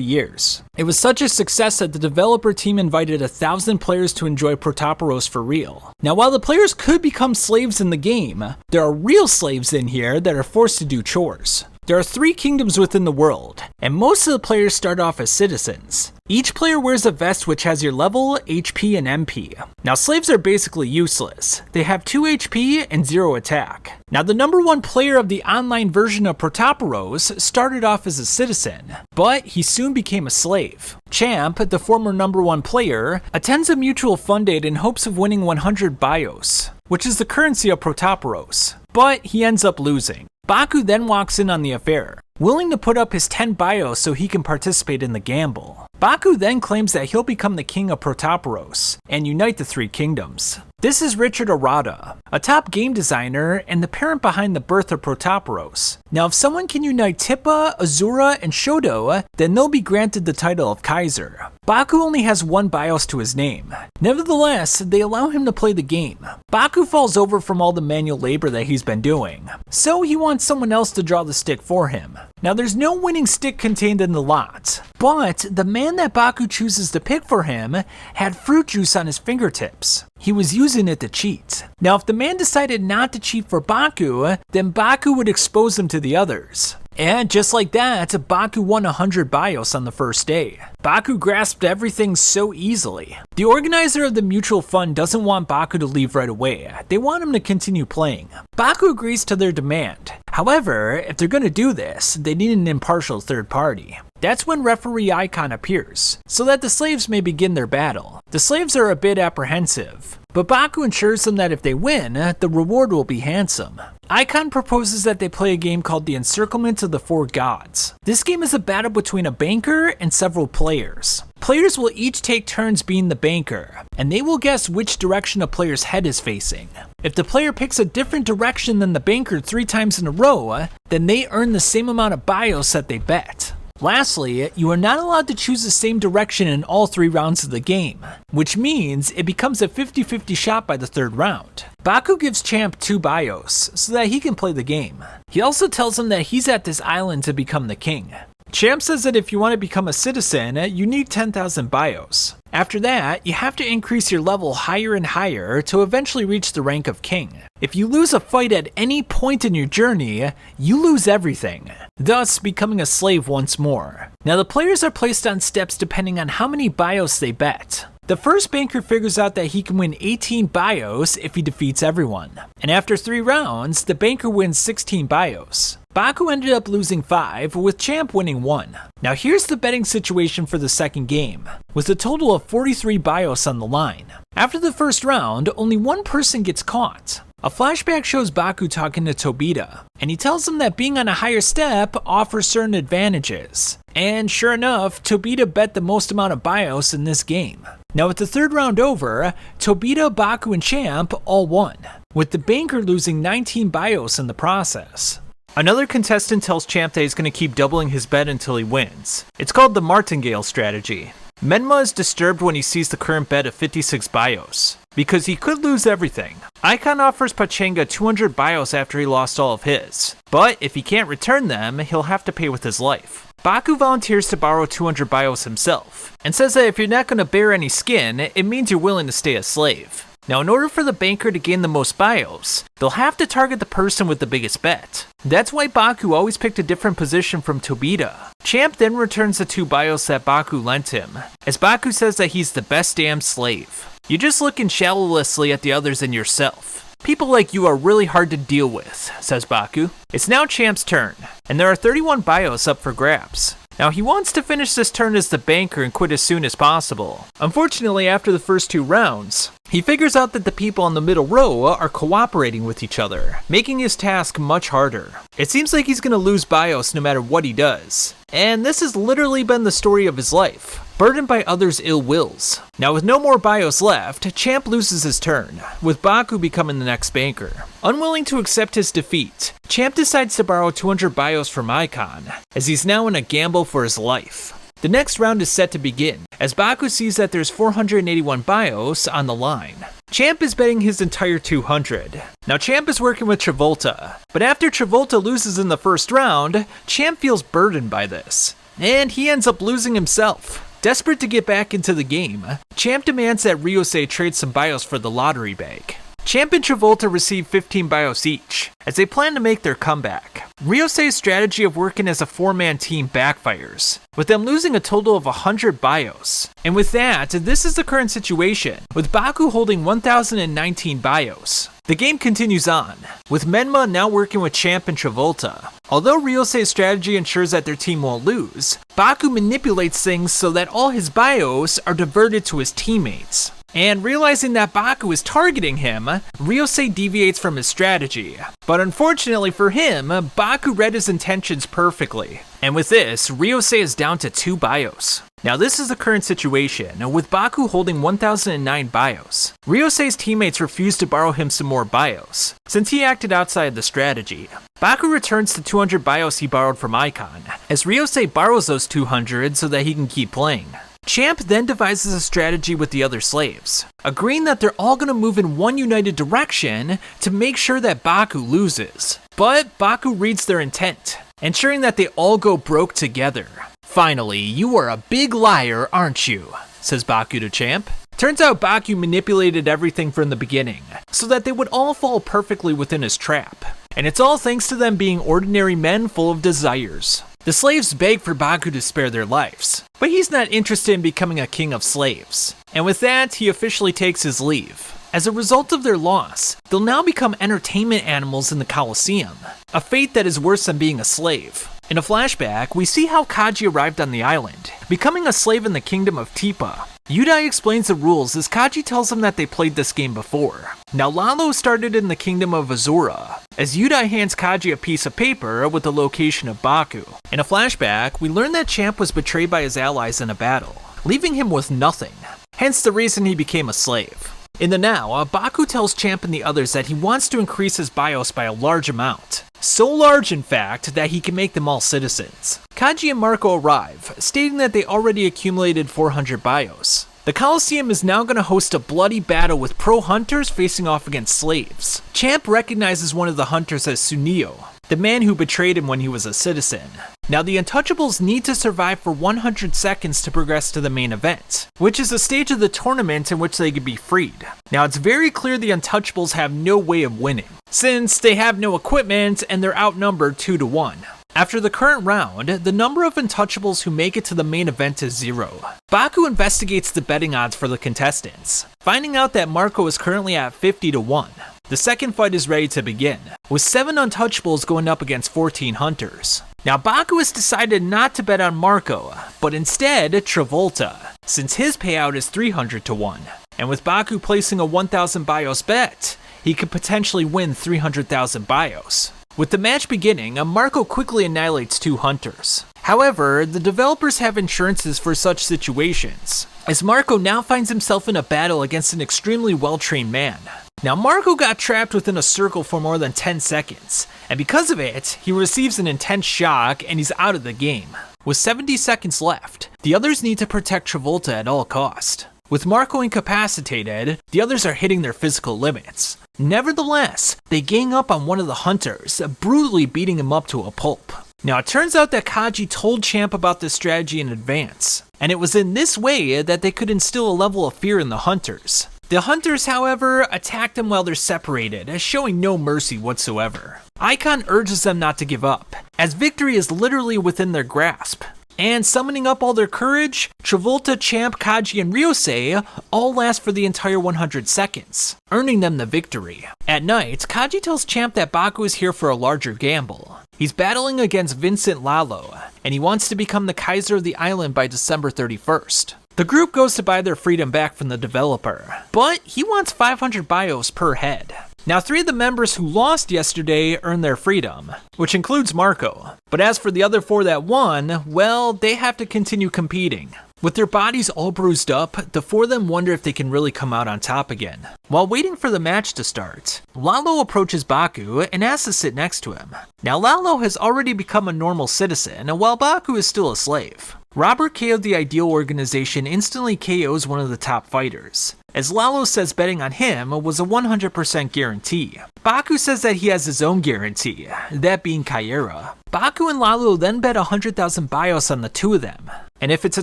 years. It was such a success that the developer team invited 1,000 players to enjoy Protoporos for real. Now while the players could become slaves in the game, there are real slaves in here that are forced to do chores. There are 3 kingdoms within the world, and most of the players start off as citizens. Each player wears a vest which has your level, HP, and MP. Now slaves are basically useless. They have 2 HP and 0 attack. Now the number 1 player of the online version of Protoporos started off as a citizen, but he soon became a slave. Champ, the former number 1 player, attends a mutual fund date in hopes of winning 100 bios, which is the currency of Protoporos, but he ends up losing. Baku then walks in on the affair, willing to put up his 10 bios so he can participate in the gamble. Baku then claims that he'll become the king of Protoporos and unite the 3 kingdoms. This is Richard Arata, a top game designer and the parent behind the birth of Protoporos. Now if someone can unite Tippa, Azura, and Shoto, then they'll be granted the title of Kaiser. Baku only has 1 bios to his name. Nevertheless, they allow him to play the game. Baku falls over from all the manual labor that he's been doing, so he wants someone else to draw the stick for him. Now there's no winning stick contained in the lot, but the man that Baku chooses to pick for him had fruit juice on his fingertips. He was using it to cheat. Now if the man decided not to cheat for Baku, then Baku would expose him to the others. And just like that, Baku won 100 bios on the first day. Baku grasped everything so easily. The organizer of the mutual fund doesn't want Baku to leave right away. They want him to continue playing. Baku agrees to their demand. However, if they're gonna do this, they need an impartial third party. That's when referee Icon appears, so that the slaves may begin their battle. The slaves are a bit apprehensive, but Baku ensures them that if they win, the reward will be handsome. Icon proposes that they play a game called the Encirclement of the 4 Gods. This game is a battle between a banker and several players. Players will each take turns being the banker, and they will guess which direction a player's head is facing. If the player picks a different direction than the banker 3 times in a row, then they earn the same amount of bios that they bet. Lastly, you are not allowed to choose the same direction in all 3 rounds of the game, which means it becomes a 50-50 shot by the 3rd round. Baku gives Champ 2 bios so that he can play the game. He also tells him that he's at this island to become the king. Champ says that if you want to become a citizen, you need 10,000 bios. After that, you have to increase your level higher and higher to eventually reach the rank of king. If you lose a fight at any point in your journey, you lose everything, thus becoming a slave once more. Now the players are placed on steps depending on how many bios they bet. The first banker figures out that he can win 18 bios if he defeats everyone, and after 3 rounds, the banker wins 16 bios. Baku ended up losing 5, with Champ winning 1. Now here's the betting situation for the second game, with a total of 43 bios on the line. After the first round, only 1 person gets caught. A flashback shows Baku talking to Tobita, and he tells him that being on a higher step offers certain advantages. And sure enough, Tobita bet the most amount of bios in this game. Now with the 3rd round over, Tobita, Baku, and Champ all won, with the banker losing 19 bios in the process. Another contestant tells Champ that he's going to keep doubling his bet until he wins. It's called the Martingale strategy. Menma is disturbed when he sees the current bet of 56 bios, because he could lose everything. Icon offers Pachanga 200 bios after he lost all of his, but if he can't return them, he'll have to pay with his life. Baku volunteers to borrow 200 bios himself, and says that if you're not going to bear any skin, it means you're willing to stay a slave. Now, in order for the banker to gain the most bios, they'll have to target the person with the biggest bet. That's why Baku always picked a different position from Tobita. Champ then returns the 2 bios that Baku lent him, as Baku says that he's the best damn slave. You're just looking shallowlessly at the others and yourself. People like you are really hard to deal with, says Baku. It's now Champ's turn, and there are 31 bios up for grabs. Now, he wants to finish this turn as the banker and quit as soon as possible. Unfortunately, after the first 2 rounds, he figures out that the people on the middle row are cooperating with each other, making his task much harder. It seems like he's going to lose bios no matter what he does. And this has literally been the story of his life, burdened by others' ill wills. Now, with no more bios left, Champ loses his turn, with Baku becoming the next banker. Unwilling to accept his defeat, Champ decides to borrow 200 bios from Icon, as he's now in a gamble for his life. The next round is set to begin, as Baku sees that there's 481 bios on the line. Champ is betting his entire 200. Now, Champ is working with Travolta, but after Travolta loses in the first round, Champ feels burdened by this, and he ends up losing himself. Desperate to get back into the game, Champ demands that Ryusei trade some bios for the lottery bag. Champ and Travolta receive 15 bios each, as they plan to make their comeback. Ryusei's strategy of working as a 4-man team backfires, with them losing a total of 100 bios. And with that, this is the current situation, with Baku holding 1,019 bios. The game continues on, with Menma now working with Champ and Travolta. Although Ryusei's strategy ensures that their team won't lose, Baku manipulates things so that all his bios are diverted to his teammates. And realizing that Baku is targeting him, Ryusei deviates from his strategy. But unfortunately for him, Baku read his intentions perfectly. And with this, Ryusei is down to 2 bios. Now, this is the current situation, with Baku holding 1,009 bios. Ryusei's teammates refuse to borrow him some more bios, since he acted outside the strategy. Baku returns the 200 bios he borrowed from Icon, as Ryusei borrows those 200 so that he can keep playing. Champ then devises a strategy with the other slaves, agreeing that they're all going to move in one united direction to make sure that Baku loses. But Baku reads their intent, ensuring that they all go broke together. Finally, you are a big liar, aren't you? Says Baku to Champ. Turns out Baku manipulated everything from the beginning, so that they would all fall perfectly within his trap. And it's all thanks to them being ordinary men full of desires. The slaves beg for Baku to spare their lives, but he's not interested in becoming a king of slaves. And with that, he officially takes his leave. As a result of their loss, they'll now become entertainment animals in the Colosseum, a fate that is worse than being a slave. In a flashback, we see how Kaji arrived on the island, becoming a slave in the kingdom of Tipa. Yudai explains the rules as Kaji tells him that they played this game before. Now, Lalo started in the kingdom of Azura, as Yudai hands Kaji a piece of paper with the location of Baku. In a flashback, we learn that Champ was betrayed by his allies in a battle, leaving him with nothing, hence the reason he became a slave. In the now, Baku tells Champ and the others that he wants to increase his bios by a large amount. So large, in fact, that he can make them all citizens. Kaji and Marco arrive, stating that they already accumulated 400 bios. The Colosseum is now going to host a bloody battle with pro-hunters facing off against slaves. Champ recognizes one of the hunters as Sunio, the man who betrayed him when he was a citizen. Now, the Untouchables need to survive for 100 seconds to progress to the main event, which is a stage of the tournament in which they could be freed. Now, it's very clear the Untouchables have no way of winning, since they have no equipment and they're outnumbered 2-1. After the current round, the number of Untouchables who make it to the main event is 0. Baku investigates the betting odds for the contestants, finding out that Marco is currently at 50-1. The second fight is ready to begin, with 7 Untouchables going up against 14 Hunters. Now, Baku has decided not to bet on Marco, but instead Travolta, since his payout is 300-1. And with Baku placing a 1,000 bios bet, he could potentially win 300,000 bios. With the match beginning, Marco quickly annihilates 2 Hunters. However, the developers have insurances for such situations, as Marco now finds himself in a battle against an extremely well-trained man. Now, Marco got trapped within a circle for more than 10 seconds, and because of it, he receives an intense shock and he's out of the game. With 70 seconds left, the others need to protect Travolta at all cost. With Marco incapacitated, the others are hitting their physical limits. Nevertheless, they gang up on one of the hunters, brutally beating him up to a pulp. Now it turns out that Kaji told Champ about this strategy in advance, and it was in this way that they could instill a level of fear in the hunters. The hunters, however, attack them while they're separated, showing no mercy whatsoever. Icon urges them not to give up, as victory is literally within their grasp. And summoning up all their courage, Travolta, Champ, Kaji, and Ryusei all last for the entire 100 seconds, earning them the victory. At night, Kaji tells Champ that Baku is here for a larger gamble. He's battling against Vincent Lalo, and he wants to become the Kaiser of the island by December 31st. The group goes to buy their freedom back from the developer, but he wants 500 bios per head. Now 3 of the members who lost yesterday earned their freedom, which includes Marco. But as for the other 4 that won, well, they have to continue competing. With their bodies all bruised up, the 4 of them wonder if they can really come out on top again. While waiting for the match to start, Lalo approaches Baku and asks to sit next to him. Now Lalo has already become a normal citizen, while Baku is still a slave. Robert K of the Ideal Organization instantly KOs one of the top fighters, as Lalo says betting on him was a 100% guarantee. Baku says that he has his own guarantee, that being Kaira. Baku and Lalo then bet 100,000 bios on the 2 of them, and if it's a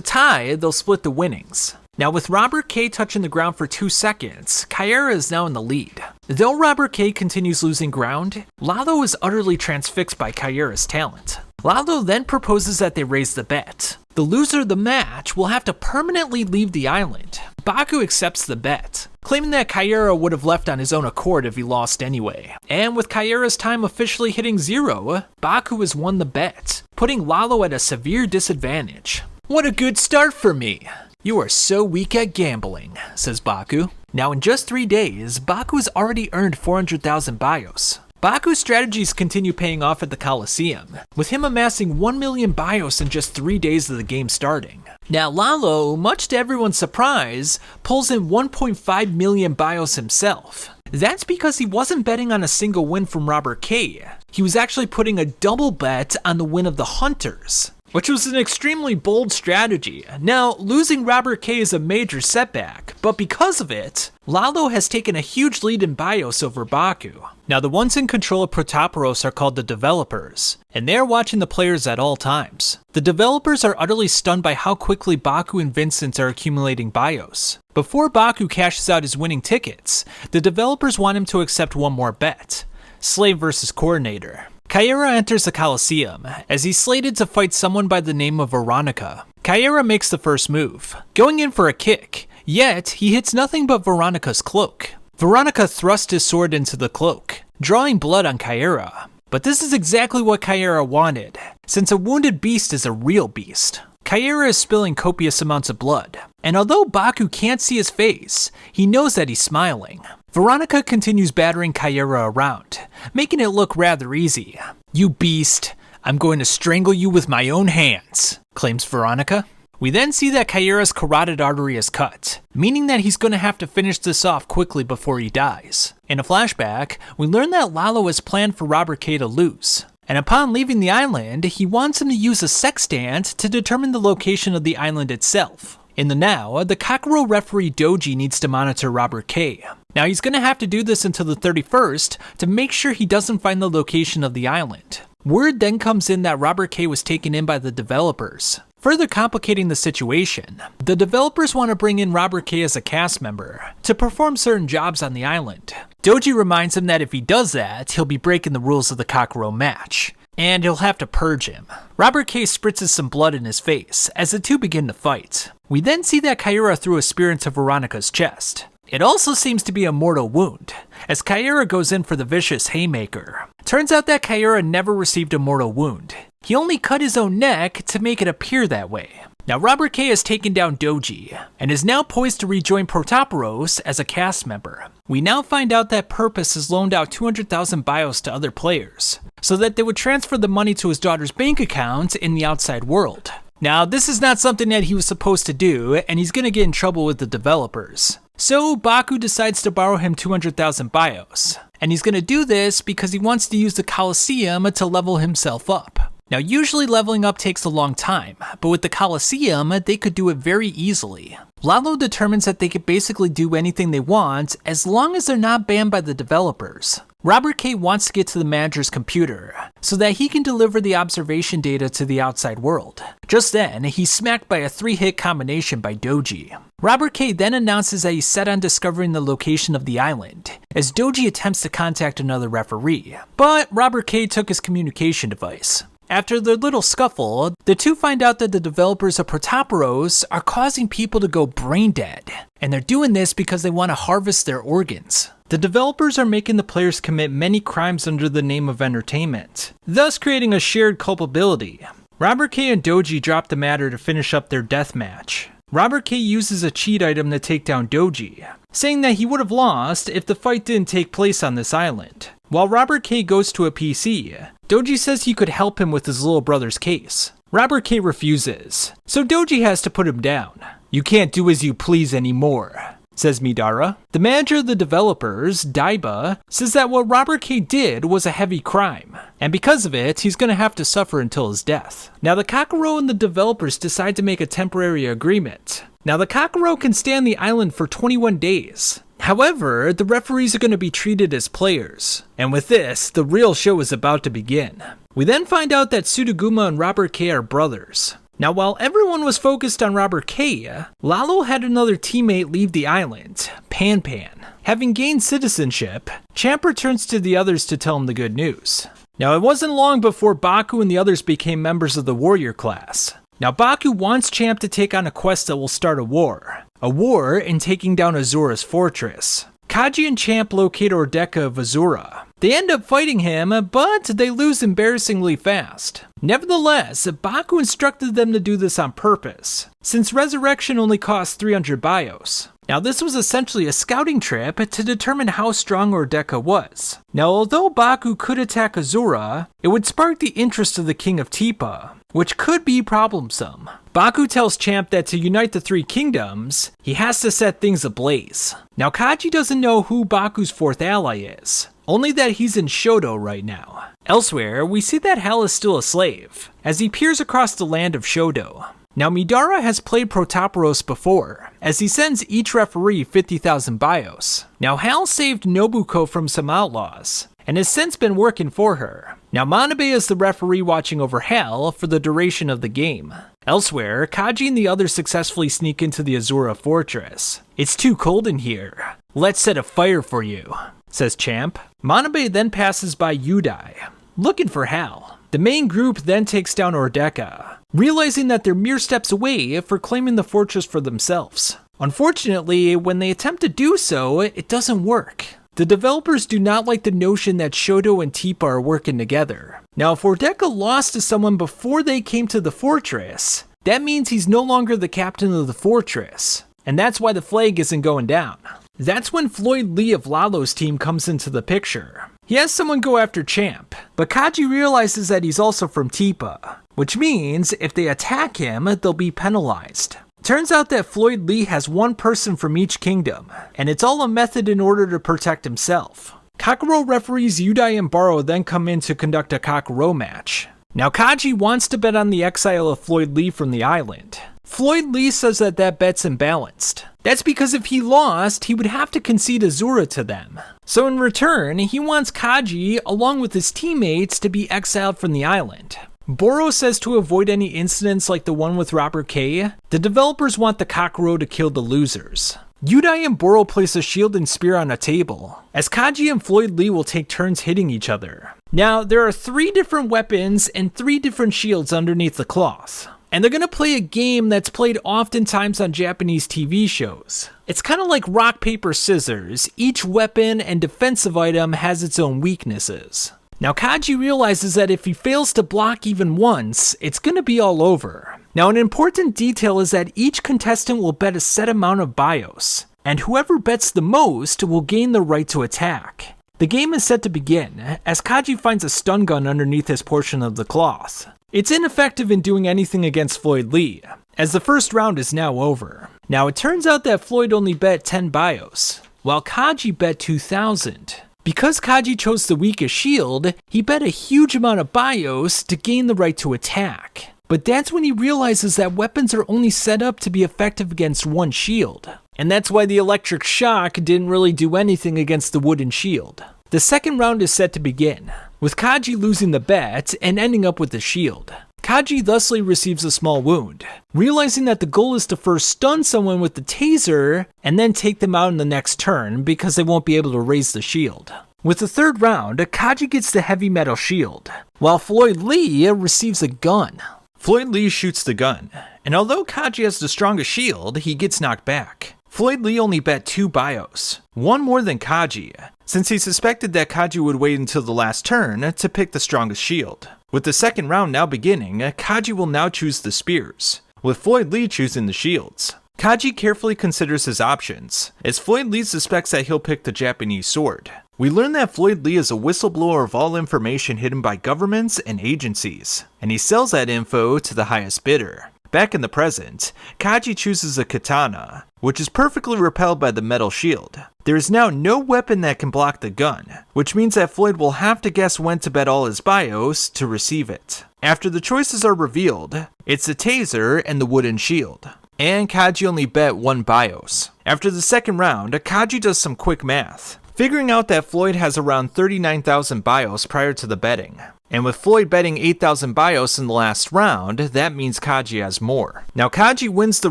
tie, they'll split the winnings. Now with Robert K touching the ground for 2 seconds, Kaira is now in the lead. Though Robert K continues losing ground, Lalo is utterly transfixed by Kaira's talent. Lalo then proposes that they raise the bet. The loser of the match will have to permanently leave the island. Baku accepts the bet, claiming that Kaira would have left on his own accord if he lost anyway. And with Kaira's time officially hitting 0, Baku has won the bet, putting Lalo at a severe disadvantage. "What a good start for me! You are so weak at gambling," says Baku. Now in just 3 days, Baku has already earned 400,000 bios. Baku's strategies continue paying off at the Coliseum, with him amassing 1 million bios in just 3 days of the game starting. Now Lalo, much to everyone's surprise, pulls in 1.5 million bios himself. That's because he wasn't betting on a single win from Robert K. He was actually putting a double bet on the win of the Hunters, which was an extremely bold strategy. Now, losing Robert K is a major setback, but because of it, Lalo has taken a huge lead in bios over Baku. Now, the ones in control of Protoporos are called the developers, and they're watching the players at all times. The developers are utterly stunned by how quickly Baku and Vincent are accumulating bios. Before Baku cashes out his winning tickets, the developers want him to accept one more bet: Slave versus Coordinator. Kaira enters the Coliseum, as he's slated to fight someone by the name of Veronica. Kaira makes the first move, going in for a kick, yet he hits nothing but Veronica's cloak. Veronica thrusts his sword into the cloak, drawing blood on Kaira. But this is exactly what Kaira wanted, since a wounded beast is a real beast. Kaira is spilling copious amounts of blood, and although Baku can't see his face, he knows that he's smiling. Veronica continues battering Kaira around, making it look rather easy. "You beast, I'm going to strangle you with my own hands," claims Veronica. We then see that Kaira's carotid artery is cut, meaning that he's going to have to finish this off quickly before he dies. In a flashback, we learn that Lalo has planned for Robert K to lose, and upon leaving the island, he wants him to use a sextant to determine the location of the island itself. In the now, the Kakuro referee Doji needs to monitor Robert K. Now he's going to have to do this until the 31st to make sure he doesn't find the location of the island. Word then comes in that Robert K was taken in by the developers, further complicating the situation. The developers want to bring in Robert K as a cast member to perform certain jobs on the island. Doji reminds him that if he does that, he'll be breaking the rules of the Kakuro match, and he'll have to purge him. Robert K spritzes some blood in his face as the two begin to fight. We then see that Kaira threw a spear into Veronica's chest. It also seems to be a mortal wound, as Kaira goes in for the vicious haymaker. Turns out that Kaira never received a mortal wound. He only cut his own neck to make it appear that way. Now Robert K has taken down Doji, and is now poised to rejoin Protoporos as a cast member. We now find out that Purpose has loaned out 200,000 bios to other players, so that they would transfer the money to his daughter's bank account in the outside world. Now this is not something that he was supposed to do, and he's gonna get in trouble with the developers. So Baku decides to borrow him 200,000 bios, and he's gonna do this because he wants to use the Coliseum to level himself up. Now usually leveling up takes a long time, but with the Coliseum, they could do it very easily. Lalo determines that they could basically do anything they want as long as they're not banned by the developers. Robert K wants to get to the manager's computer so that he can deliver the observation data to the outside world. Just then, he's smacked by a 3-hit combination by Doji. Robert K then announces that he's set on discovering the location of the island, as Doji attempts to contact another referee, but Robert K took his communication device. After their little scuffle, the two find out that the developers of Protoporos are causing people to go brain dead, and they're doing this because they want to harvest their organs. The developers are making the players commit many crimes under the name of entertainment, thus creating a shared culpability. Robert K and Doji drop the matter to finish up their death match. Robert K uses a cheat item to take down Doji, saying that he would have lost if the fight didn't take place on this island. While Robert K goes to a PC, Doji says he could help him with his little brother's case. Robert K refuses, so Doji has to put him down. "You can't do as you please anymore," says Midara. The manager of the developers, Daiba, says that what Robert K did was a heavy crime, and because of it, he's going to have to suffer until his death. Now the Kakuro and the developers decide to make a temporary agreement. Now the Kakuro can stay on the island for 21 days. However, the referees are going to be treated as players, and with this, the real show is about to begin. We then find out that Sudaguma and Robert K are brothers. Now while everyone was focused on Robert K, Lalo had another teammate leave the island, Pan Pan. Having gained citizenship, Champ returns to the others to tell him the good news. Now it wasn't long before Baku and the others became members of the warrior class. Now Baku wants Champ to take on a quest that will start a war in taking down Azura's fortress. Kaji and Champ locate Ordeka of Azura. They end up fighting him, but they lose embarrassingly fast. Nevertheless, Baku instructed them to do this on purpose, since resurrection only costs 300 bios. Now this was essentially a scouting trip to determine how strong Ordeka was. Now although Baku could attack Azura, it would spark the interest of the King of Tipa, which could be problemsome. Baku tells Champ that to unite the three kingdoms, he has to set things ablaze. Now Kaji doesn't know who Baku's fourth ally is, only that he's in Shoto right now. Elsewhere, we see that Hal is still a slave, as he peers across the land of Shoto. Now Midara has played Protoporos before, as he sends each referee 50,000 bios. Now Hal saved Nobuko from some outlaws, and has since been working for her. Now Manabe is the referee watching over Hal for the duration of the game. Elsewhere, Kaji and the others successfully sneak into the Azura fortress. "It's too cold in here. Let's set a fire for you," says Champ. Manabe then passes by Yudai, looking for Hal. The main group then takes down Ordeka, realizing that they're mere steps away for claiming the fortress for themselves. Unfortunately, when they attempt to do so, it doesn't work. The developers do not like the notion that Shoto and Tipa are working together. Now, if Ordeka lost to someone before they came to the fortress, that means he's no longer the captain of the fortress, and that's why the flag isn't going down. That's when Floyd Lee of Lalo's team comes into the picture. He has someone go after Champ, but Kaji realizes that he's also from Tipa, which means if they attack him, they'll be penalized. Turns out that Floyd Lee has one person from each kingdom, and it's all a method in order to protect himself. Kakuro referees Yudai and Baro then come in to conduct a Kakuro match. Now Kaji wants to bet on the exile of Floyd Lee from the island. Floyd Lee says that bet's imbalanced. That's because if he lost, he would have to concede Azura to them. So in return, he wants Kaji, along with his teammates, to be exiled from the island. Boro says to avoid any incidents like the one with Robert K, the developers want the Kakuro to kill the losers. Yudai and Boro place a shield and spear on a table, as Kaji and Floyd Lee will take turns hitting each other. Now, there are 3 different weapons and 3 different shields underneath the cloth, and they're going to play a game that's played oftentimes on Japanese TV shows. It's kind of like rock, paper, scissors. Each weapon and defensive item has its own weaknesses. Now Kaji realizes that if he fails to block even once, it's going to be all over. Now an important detail is that each contestant will bet a set amount of bios, and whoever bets the most will gain the right to attack. The game is set to begin, as Kaji finds a stun gun underneath his portion of the cloth. It's ineffective in doing anything against Floyd Lee, as the first round is now over. Now it turns out that Floyd only bet 10 bios, while Kaji bet 2,000. Because Kaji chose the weakest shield, he bet a huge amount of bios to gain the right to attack. But that's when he realizes that weapons are only set up to be effective against one shield. And that's why the electric shock didn't really do anything against the wooden shield. The second round is set to begin, with Kaji losing the bet and ending up with the shield. Kaji thusly receives a small wound, realizing that the goal is to first stun someone with the taser and then take them out in the next turn because they won't be able to raise the shield. With the third round, Kaji gets the heavy metal shield, while Floyd Lee receives a gun. Floyd Lee shoots the gun, and although Kaji has the strongest shield, he gets knocked back. Floyd Lee only bet 2 bios, one more than Kaji, since he suspected that Kaji would wait until the last turn to pick the strongest shield. With the second round now beginning, Kaji will now choose the spears, with Floyd Lee choosing the shields. Kaji carefully considers his options, as Floyd Lee suspects that he'll pick the Japanese sword. We learn that Floyd Lee is a whistleblower of all information hidden by governments and agencies, and he sells that info to the highest bidder. Back in the present, Kaji chooses a katana, which is perfectly repelled by the metal shield. There is now no weapon that can block the gun, which means that Floyd will have to guess when to bet all his bios to receive it. After the choices are revealed, it's the taser and the wooden shield. And Kaji only bet 1 bios. After the second round, Kaji does some quick math, figuring out that Floyd has around 39,000 bios prior to the betting. And with Floyd betting 8,000 bios in the last round, that means Kaji has more. Now Kaji wins the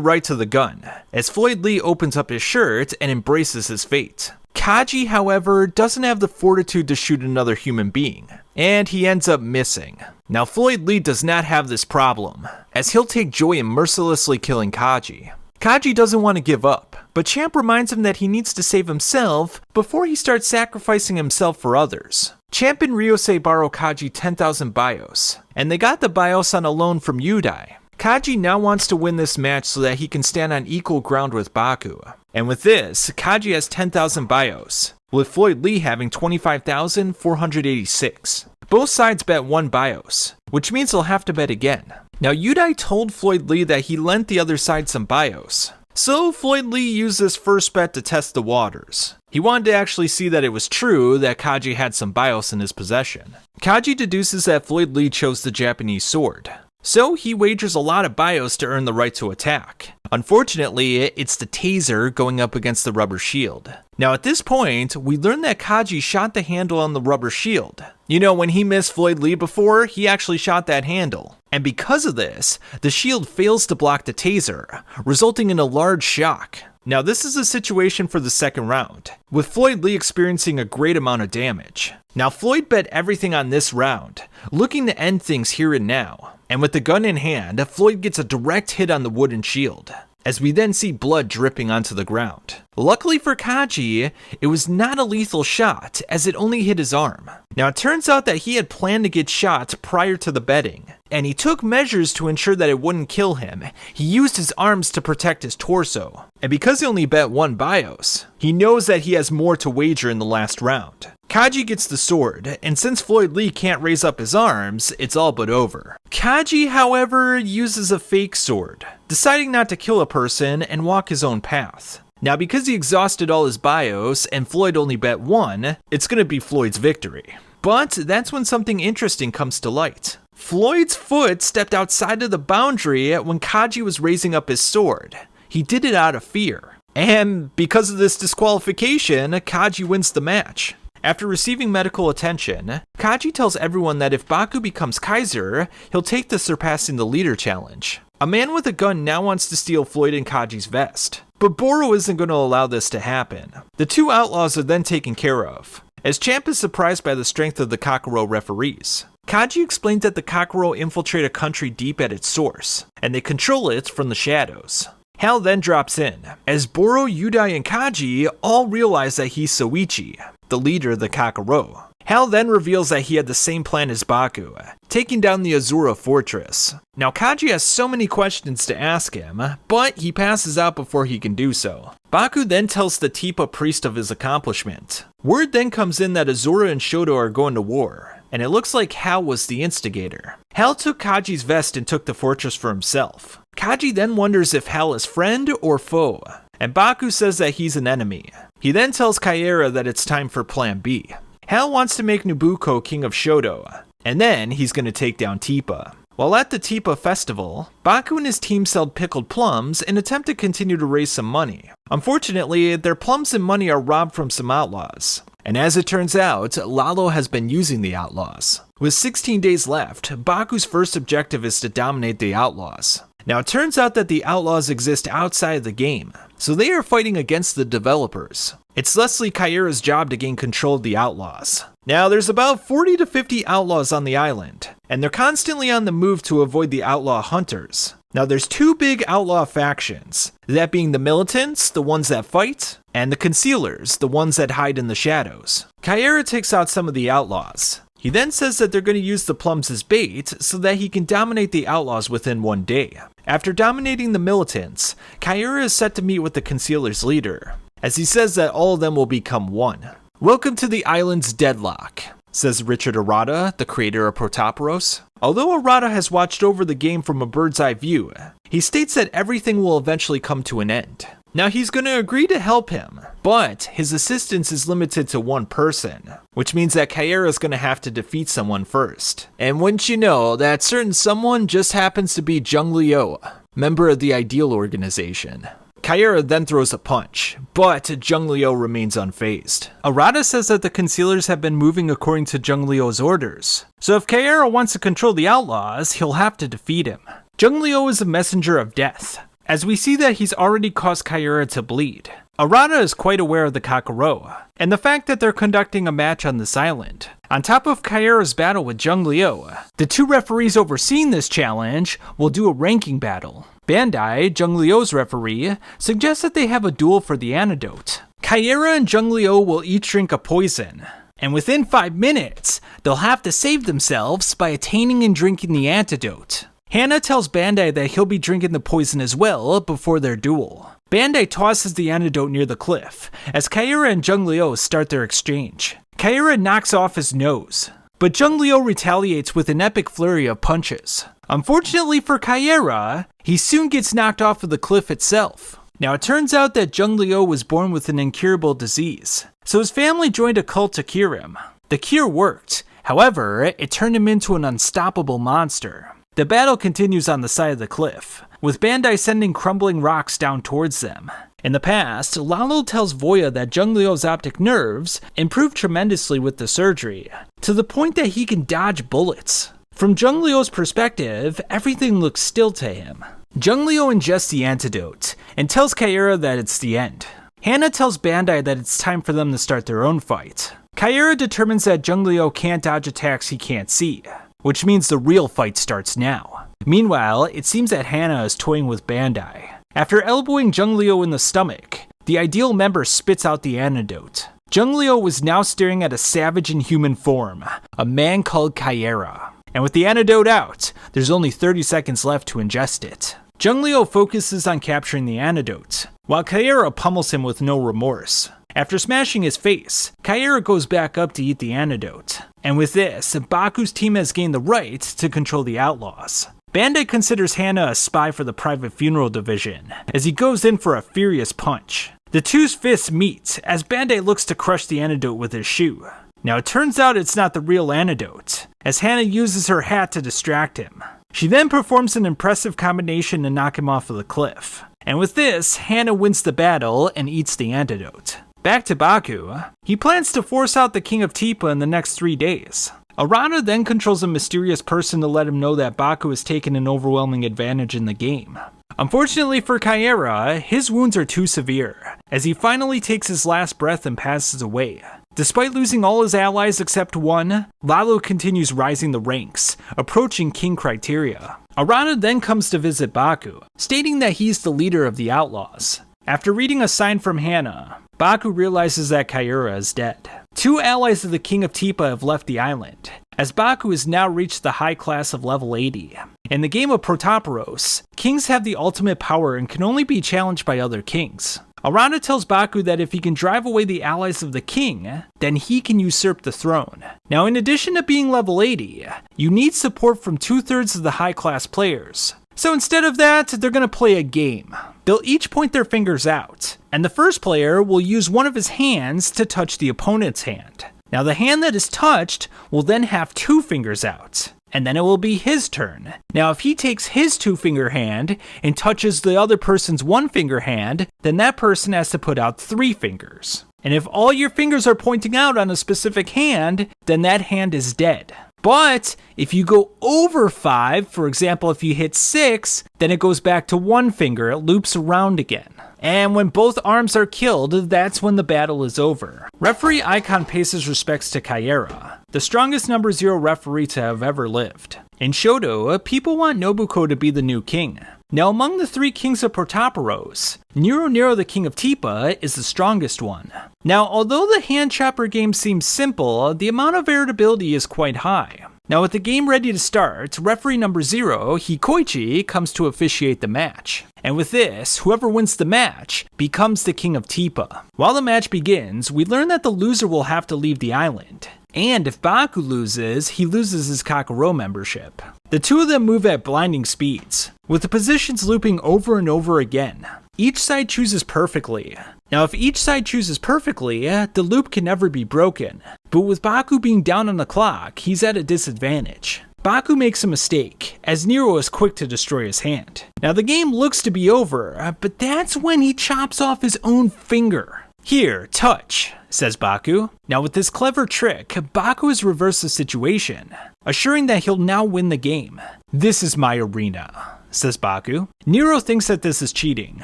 right to the gun, as Floyd Lee opens up his shirt and embraces his fate. Kaji, however, doesn't have the fortitude to shoot another human being, and he ends up missing. Now Floyd Lee does not have this problem, as he'll take joy in mercilessly killing Kaji. Kaji doesn't want to give up, but Champ reminds him that he needs to save himself before he starts sacrificing himself for others. Champ and Ryosei borrow Kaji 10,000 bios, and they got the bios on a loan from Yudai. Kaji now wants to win this match so that he can stand on equal ground with Baku. And with this, Kaji has 10,000 bios, with Floyd Lee having 25,486. Both sides bet 1 bios, which means they'll have to bet again. Now Yudai told Floyd Lee that he lent the other side some bios, so Floyd Lee used this first bet to test the waters. He wanted to actually see that it was true that Kaji had some bios in his possession. Kaji deduces that Floyd Lee chose the Japanese sword, so he wagers a lot of bios to earn the right to attack. Unfortunately, it's the taser going up against the rubber shield. Now at this point, we learn that Kaji shot the handle on the rubber shield. You know, when he missed Floyd Lee before, he actually shot that handle. And because of this, the shield fails to block the taser, resulting in a large shock. Now this is a situation for the second round, with Floyd Lee experiencing a great amount of damage. Now Floyd bet everything on this round, looking to end things here and now. And with the gun in hand, Floyd gets a direct hit on the wooden shield, as we then see blood dripping onto the ground. Luckily for Kaji, it was not a lethal shot, as it only hit his arm. Now it turns out that he had planned to get shot prior to the betting, and he took measures to ensure that it wouldn't kill him. He used his arms to protect his torso, and because he only bet 1 bios, he knows that he has more to wager in the last round. Kaji gets the sword, and since Floyd Lee can't raise up his arms, it's all but over. Kaji, however, uses a fake sword, deciding not to kill a person and walk his own path. Now because he exhausted all his bios and Floyd only bet 1, it's gonna be Floyd's victory. But that's when something interesting comes to light. Floyd's foot stepped outside of the boundary when Kaji was raising up his sword. He did it out of fear. And because of this disqualification, Kaji wins the match. After receiving medical attention, Kaji tells everyone that if Baku becomes Kaiser, he'll take the Surpassing the Leader challenge. A man with a gun now wants to steal Floyd and Kaji's vest, but Boro isn't going to allow this to happen. The 2 outlaws are then taken care of, as Champ is surprised by the strength of the Kakuro referees. Kaji explains that the Kakuro infiltrate a country deep at its source, and they control it from the shadows. Hal then drops in, as Boro, Yudai, and Kaji all realize that he's Soichi, the leader of the Kakuro. Hal then reveals that he had the same plan as Baku, taking down the Azura fortress. Now Kaji has so many questions to ask him, but he passes out before he can do so. Baku then tells the Teepa priest of his accomplishment. Word then comes in that Azura and Shoto are going to war, and it looks like Hal was the instigator. Hal took Kaji's vest and took the fortress for himself. Kaji then wonders if Hal is friend or foe, and Baku says that he's an enemy. He then tells Kaera that it's time for Plan B. Hal wants to make Nobuko king of Shoto, and then he's going to take down Teepa. While at the Teepa festival, Baku and his team sell pickled plums and attempt to continue to raise some money. Unfortunately, their plums and money are robbed from some outlaws, And as it turns out, Lalo has been using the Outlaws. With 16 days left, Baku's first objective is to dominate the Outlaws. Now it turns out that the Outlaws exist outside of the game, so they are fighting against the developers. It's Leslie Kaira's job to gain control of the Outlaws. Now there's about 40 to 50 Outlaws on the island, and they're constantly on the move to avoid the Outlaw Hunters. Now there's two big Outlaw factions, that being the Militants, the ones that fight, and the Concealers, the ones that hide in the shadows. Kaira takes out some of the Outlaws. He then says that they're going to use the plums as bait so that he can dominate the Outlaws within one day. After dominating the Militants, Kaira is set to meet with the Concealers' leader, as he says that all of them will become one. "Welcome to the island's deadlock," says Richard Arata, the creator of Protoporos. Although Arata has watched over the game from a bird's eye view, he states that everything will eventually come to an end. Now he's going to agree to help him, but his assistance is limited to one person, which means that Kaira is going to have to defeat someone first. And wouldn't you know, that certain someone just happens to be Jung Leo, member of the Ideal organization. Kaira then throws a punch, but Jung Leo remains unfazed. Arata says that the Concealers have been moving according to Jung Leo's orders, so if Kaira wants to control the Outlaws, he'll have to defeat him. Jung Leo is a messenger of death, as we see that he's already caused Kaira to bleed. Arata is quite aware of the Kakuro, and the fact that they're conducting a match on this island. On top of Kaira's battle with Jung Leo, the two referees overseeing this challenge will do a ranking battle. Bandai, Jung Leo's referee, suggests that they have a duel for the antidote. Kaira and Jung Leo will each drink a poison, and within 5 minutes, they'll have to save themselves by attaining and drinking the antidote. Hana tells Bandai that he'll be drinking the poison as well before their duel. Bandai tosses the antidote near the cliff, as Kaira and Jung Leo start their exchange. Kaira knocks off his nose, but Jung Leo retaliates with an epic flurry of punches. Unfortunately for Kaira, he soon gets knocked off of the cliff itself. Now it turns out that Jung Leo was born with an incurable disease, so his family joined a cult to cure him. The cure worked, however, it turned him into an unstoppable monster. The battle continues on the side of the cliff, with Bandai sending crumbling rocks down towards them. In the past, Lalo tells Voya that Jung Leo's optic nerves improved tremendously with the surgery, to the point that he can dodge bullets. From Jung Leo's perspective, everything looks still to him. Jung Leo ingests the antidote, and tells Kaira that it's the end. Hana tells Bandai that it's time for them to start their own fight. Kaira determines that Jung Leo can't dodge attacks he can't see, which means the real fight starts now. Meanwhile, it seems that Hana is toying with Bandai. After elbowing Jung Leo in the stomach, the Ideal member spits out the antidote. Jung Leo was now staring at a savage in human form, a man called Kaira. And with the antidote out, there's only 30 seconds left to ingest it. Jung Leo focuses on capturing the antidote, while Kaira pummels him with no remorse. After smashing his face, Kaira goes back up to eat the antidote. And with this, Baku's team has gained the right to control the Outlaws. Bandai considers Hana a spy for the private funeral division, as he goes in for a furious punch. The two's fists meet, as Bandai looks to crush the antidote with his shoe. Now it turns out it's not the real antidote, as Hana uses her hat to distract him. She then performs an impressive combination to knock him off of the cliff. And with this, Hana wins the battle and eats the antidote. Back to Baku, he plans to force out the King of Tepa in the next 3 days. Arata then controls a mysterious person to let him know that Baku has taken an overwhelming advantage in the game. Unfortunately for Kaira, his wounds are too severe, as he finally takes his last breath and passes away. Despite losing all his allies except one, Lalo continues rising the ranks, approaching King Criteria. Arata then comes to visit Baku, stating that he's the leader of the Outlaws. After reading a sign from Hana, Baku realizes that Kaira is dead. 2 allies of the King of Tepa have left the island, as Baku has now reached the high class of level 80. In the game of Protoporos, kings have the ultimate power and can only be challenged by other kings. Arata tells Baku that if he can drive away the allies of the king, then he can usurp the throne. Now, in addition to being level 80, you need support from 2/3 of the high class players. So instead of that, they're going to play a game. They'll each point their fingers out, and the first player will use one of his hands to touch the opponent's hand. Now the hand that is touched will then have 2 fingers out, and then it will be his turn. Now if he takes his 2-finger hand and touches the other person's 1-finger hand, then that person has to put out 3 fingers. And if all your fingers are pointing out on a specific hand, then that hand is dead. But if you go over 5, for example, if you hit 6, then it goes back to 1 finger, it loops around again. And when both arms are killed, that's when the battle is over. Referee Icon pays his respects to Kaera, the strongest number 0 referee to have ever lived. In Shoto, people want Nobuko to be the new king. Now among the 3 kings of Protoporos, Nero the king of Tepa is the strongest one. Now although the hand chopper game seems simple, the amount of variability is quite high. Now with the game ready to start, referee number 0, Hikoichi, comes to officiate the match. And with this, whoever wins the match becomes the king of Tepa. While the match begins, we learn that the loser will have to leave the island. And if Baku loses, he loses his Kakuro membership. The two of them move at blinding speeds, with the positions looping over and over again. Each side chooses perfectly. Now if each side chooses perfectly, the loop can never be broken. But with Baku being down on the clock, he's at a disadvantage. Baku makes a mistake, as Nero is quick to destroy his hand. Now the game looks to be over, but that's when he chops off his own finger. "Here, touch," says Baku. Now with this clever trick, Baku has reversed the situation, assuring that he'll now win the game. "This is my arena," says Baku. Nero thinks that this is cheating,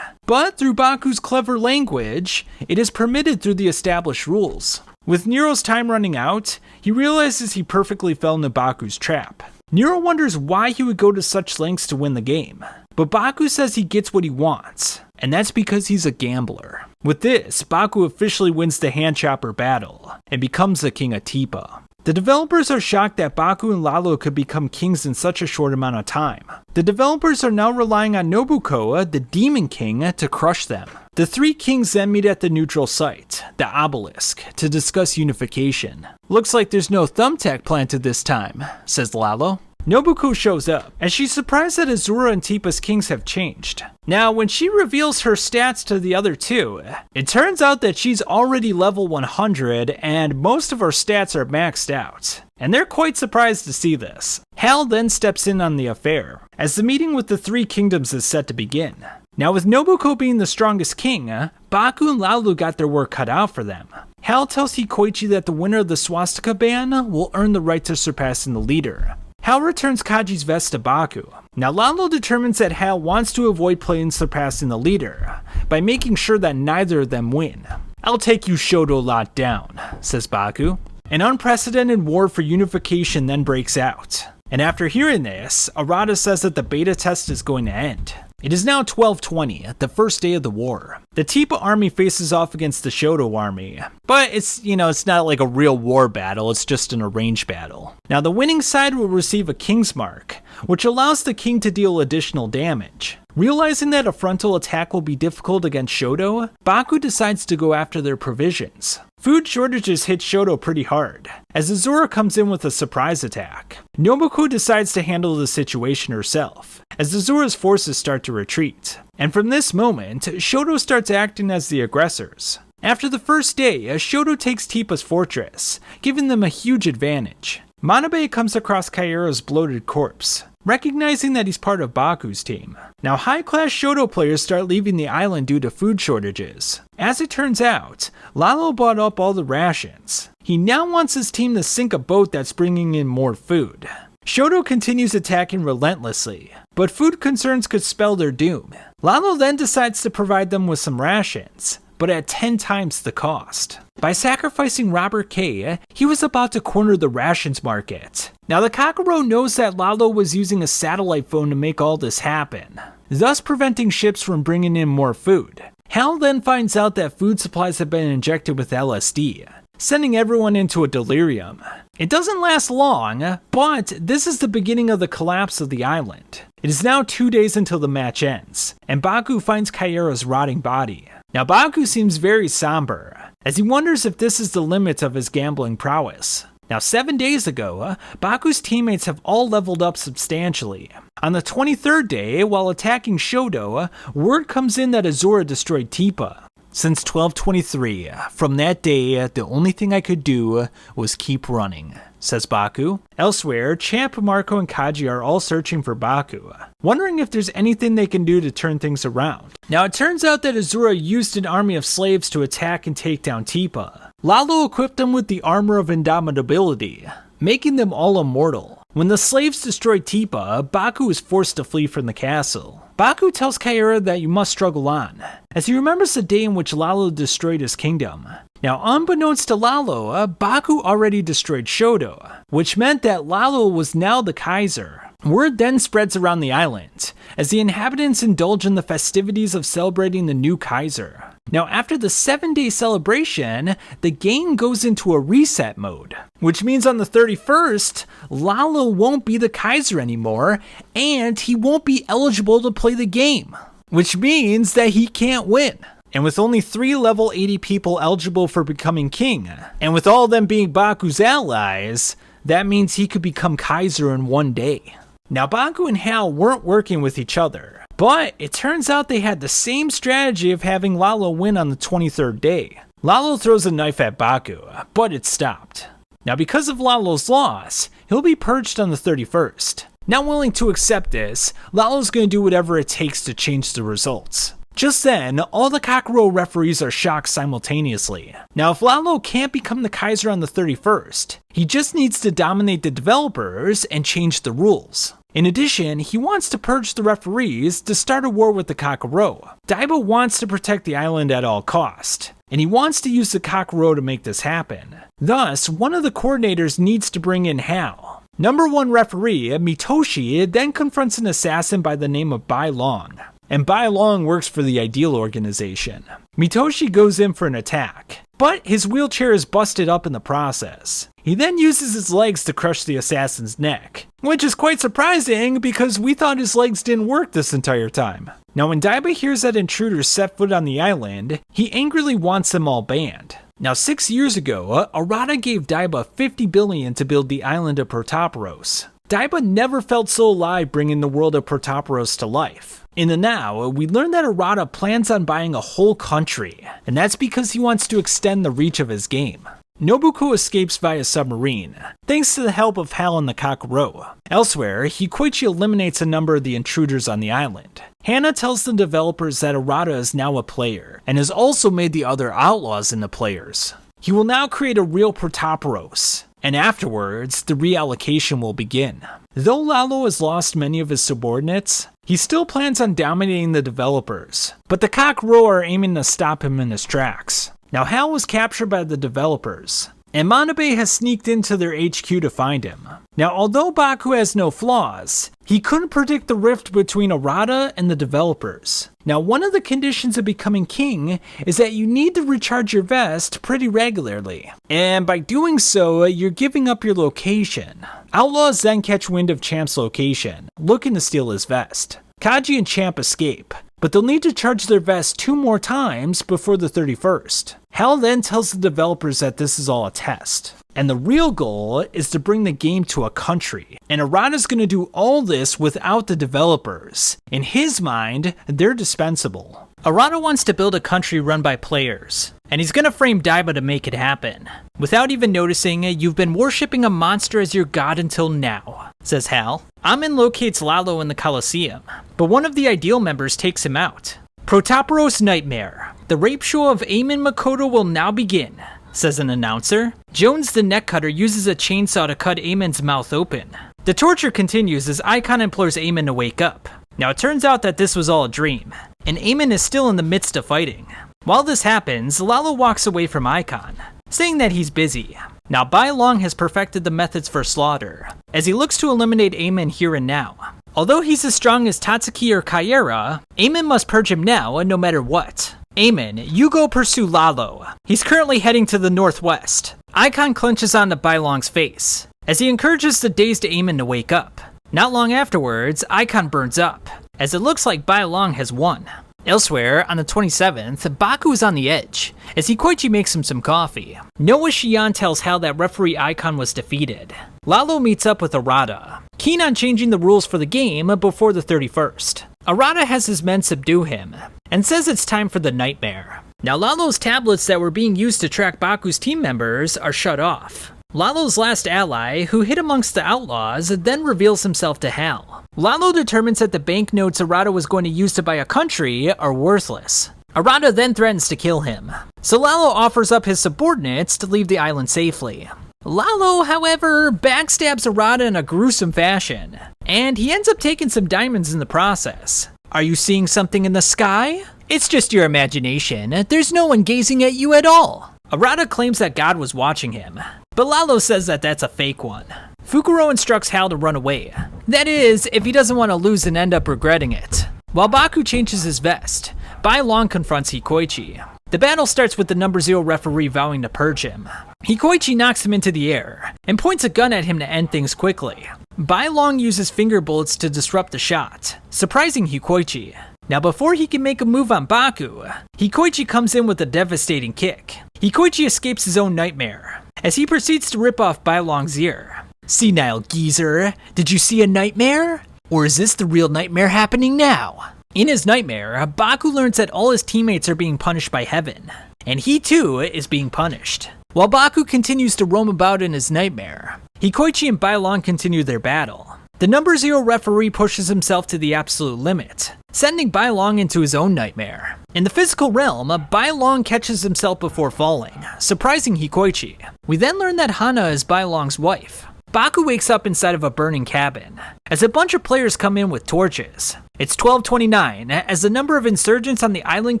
but through Baku's clever language, it is permitted through the established rules. With Nero's time running out, he realizes he perfectly fell into Baku's trap. Nero wonders why he would go to such lengths to win the game, but Baku says he gets what he wants, and that's because he's a gambler. With this, Baku officially wins the hand chopper battle, and becomes the king of Tepa. The developers are shocked that Baku and Lalo could become kings in such a short amount of time. The developers are now relying on Nobuko, the Demon King, to crush them. The 3 kings then meet at the neutral site, the obelisk, to discuss unification. "Looks like there's no thumbtack planted this time," says Lalo. Nobuko shows up, and she's surprised that Azura and Tepa's kings have changed. Now, when she reveals her stats to the other 2, it turns out that she's already level 100, and most of her stats are maxed out. And they're quite surprised to see this. Hal then steps in on the affair, as the meeting with the 3 kingdoms is set to begin. Now with Nobuko being the strongest king, Baku and Laulu got their work cut out for them. Hal tells Hikoichi that the winner of the swastika ban will earn the right to Surpassing the Leader. Hal returns Kaji's vest to Baku. Now Lalo determines that Hal wants to avoid playing Surpassing the Leader, by making sure that neither of them win. "I'll take you Shoto lot down," says Baku. An unprecedented war for unification then breaks out. And after hearing this, Arata says that the beta test is going to end. It is now 12/20, the first day of the war. The Tepa army faces off against the Shoto army, but it's not like a real war battle, it's just an arranged battle. Now the winning side will receive a King's Mark, which allows the king to deal additional damage. Realizing that a frontal attack will be difficult against Shoto, Baku decides to go after their provisions. Food shortages hit Shoto pretty hard, as Azura comes in with a surprise attack. Nobuko decides to handle the situation herself, as Azura's forces start to retreat. And from this moment, Shoto starts acting as the aggressors. After the first day, Shoto takes Tepa's fortress, giving them a huge advantage. Manabe comes across Kaera's bloated corpse, recognizing that he's part of Baku's team. Now high-class Shoto players start leaving the island due to food shortages. As it turns out, Lalo bought up all the rations. He now wants his team to sink a boat that's bringing in more food. Shoto continues attacking relentlessly, but food concerns could spell their doom. Lalo then decides to provide them with some rations, but at 10 times the cost. By sacrificing Robert K, he was about to corner the rations market. Now the Kakuro knows that Lalo was using a satellite phone to make all this happen, thus preventing ships from bringing in more food. Hal then finds out that food supplies have been injected with LSD, sending everyone into a delirium. It doesn't last long, but this is the beginning of the collapse of the island. It is now 2 days until the match ends, and Baku finds Kaera's rotting body. Now Baku seems very somber, as he wonders if this is the limit of his gambling prowess. Now 7 days ago, Baku's teammates have all leveled up substantially. On the 23rd day, while attacking Shoto, word comes in that Azura destroyed Tepa. Since 12/23, from that day, the only thing I could do was keep running. says Baku. Elsewhere, Champ, Marco, and Kaji are all searching for Baku, wondering if there's anything they can do to turn things around. Now it turns out that Azura used an army of slaves to attack and take down Tipa. Lalo equipped them with the armor of indomitability, making them all immortal. When the slaves destroy Tipa, Baku is forced to flee from the castle. Baku tells Kaira that you must struggle on, as he remembers the day in which Lalo destroyed his kingdom. Now, unbeknownst to Lalo, Baku already destroyed Shoto, which meant that Lalo was now the Kaiser. Word then spreads around the island, as the inhabitants indulge in the festivities of celebrating the new Kaiser. Now, after the 7-day celebration, the game goes into a reset mode, which means on the 31st, Lalo won't be the Kaiser anymore, and he won't be eligible to play the game, which means that he can't win. And with only 3 level 80 people eligible for becoming king, and with all of them being Baku's allies, that means he could become Kaiser in 1 day. Now, Baku and Hal weren't working with each other, but it turns out they had the same strategy of having Lalo win on the 23rd day. Lalo throws a knife at Baku, but it's stopped. Now, because of Lalo's loss, he'll be purged on the 31st. Not willing to accept this, Lalo's going to do whatever it takes to change the results. Just then, all the Kakuro referees are shocked simultaneously. Now, if Lalo can't become the Kaiser on the 31st, he just needs to dominate the developers and change the rules. In addition, he wants to purge the referees to start a war with the Kakuro. Daiba wants to protect the island at all cost, and he wants to use the Kakuro to make this happen. Thus, one of the coordinators needs to bring in Hal. Number 1 referee, Mitoshi, then confronts an assassin by the name of Bai Long. And Bai Long works for the Ideal organization. Mitoshi goes in for an attack, but his wheelchair is busted up in the process. He then uses his legs to crush the assassin's neck, which is quite surprising because we thought his legs didn't work this entire time. Now, when Daiba hears that intruders set foot on the island, he angrily wants them all banned. Now, 6 years ago, Arata gave Daiba 50 billion to build the island of Protoporos. Daiba never felt so alive bringing the world of Protoporos to life. In the now, we learn that Arata plans on buying a whole country, and that's because he wants to extend the reach of his game. Nobuko escapes via submarine, thanks to the help of Hal and the Kakuro. Elsewhere, Hikoichi eliminates a number of the intruders on the island. Hana tells the developers that Arata is now a player, and has also made the other outlaws into players. He will now create a real Protoporos, and afterwards, the reallocation will begin. Though Lalo has lost many of his subordinates, he still plans on dominating the developers, but the Kakuro are aiming to stop him in his tracks. Now, Hal was captured by the developers, and Manabe has sneaked into their HQ to find him. Now, although Baku has no flaws, he couldn't predict the rift between Arata and the developers. Now, one of the conditions of becoming king is that you need to recharge your vest pretty regularly, and by doing so, you're giving up your location. Outlaws then catch wind of Champ's location, looking to steal his vest. Kaji and Champ escape, but they'll need to charge their vest 2 more times before the 31st. Hal then tells the developers that this is all a test, and the real goal is to bring the game to a country, and Arata's going to do all this without the developers. In his mind, they're dispensable. Arata wants to build a country run by players, and he's going to frame Daiba to make it happen. Without even noticing, you've been worshipping a monster as your god until now, says Hal. Amin locates Lalo in the Colosseum, but one of the Ideal members takes him out. Protoporos Nightmare. The rape show of Eamon Makoto will now begin, says an announcer. Jones the neck cutter uses a chainsaw to cut Eamon's mouth open. The torture continues as Icon implores Eamon to wake up. Now, it turns out that this was all a dream, and Eamon is still in the midst of fighting. While this happens, Lalo walks away from Icon, saying that he's busy. Now, Bai Long has perfected the methods for slaughter, as he looks to eliminate Eamon here and now. Although he's as strong as Tatsuki or Kaira, Eamon must purge him now, no matter what. Eamon, you go pursue Lalo. He's currently heading to the northwest. Icon clenches onto Bai Long's face, as he encourages the dazed Eamon to wake up. Not long afterwards, Icon burns up, as it looks like Bai Long has won. Elsewhere, on the 27th, Baku is on the edge, as Hikoichi makes him some coffee. Noah Shion tells Hal that referee Icon was defeated. Lalo meets up with Arata, keen on changing the rules for the game before the 31st. Arata has his men subdue him, and says it's time for the nightmare. Now, Lalo's tablets that were being used to track Baku's team members are shut off. Lalo's last ally, who hid amongst the outlaws, then reveals himself to Hal. Lalo determines that the banknotes Arata was going to use to buy a country are worthless. Arata then threatens to kill him, so Lalo offers up his subordinates to leave the island safely. Lalo, however, backstabs Arata in a gruesome fashion, and he ends up taking some diamonds in the process. Are you seeing something in the sky? It's just your imagination. There's no one gazing at you at all. Arata claims that God was watching him, but Lalo says that that's a fake one. Fukuro instructs Hal to run away. That is, if he doesn't want to lose and end up regretting it. While Baku changes his vest, Bai Long confronts Hikoichi. The battle starts with the number 0 referee vowing to purge him. Hikoichi knocks him into the air and points a gun at him to end things quickly. Bai Long uses finger bullets to disrupt the shot, surprising Hikoichi. Now before he can make a move on Baku, Hikoichi comes in with a devastating kick. Hikoichi escapes his own nightmare, as he proceeds to rip off Bai Long's ear. Senile geezer, did you see a nightmare? Or is this the real nightmare happening now? In his nightmare, Baku learns that all his teammates are being punished by heaven, and he too is being punished. While Baku continues to roam about in his nightmare, Hikoichi and Bai Long continue their battle. The number 0 referee pushes himself to the absolute limit, sending Bai Long into his own nightmare. In the physical realm, Bai Long catches himself before falling, surprising Hikoichi. We then learn that Hana is Bai Long's wife. Baku wakes up inside of a burning cabin, as a bunch of players come in with torches. It's 12:29, as the number of insurgents on the island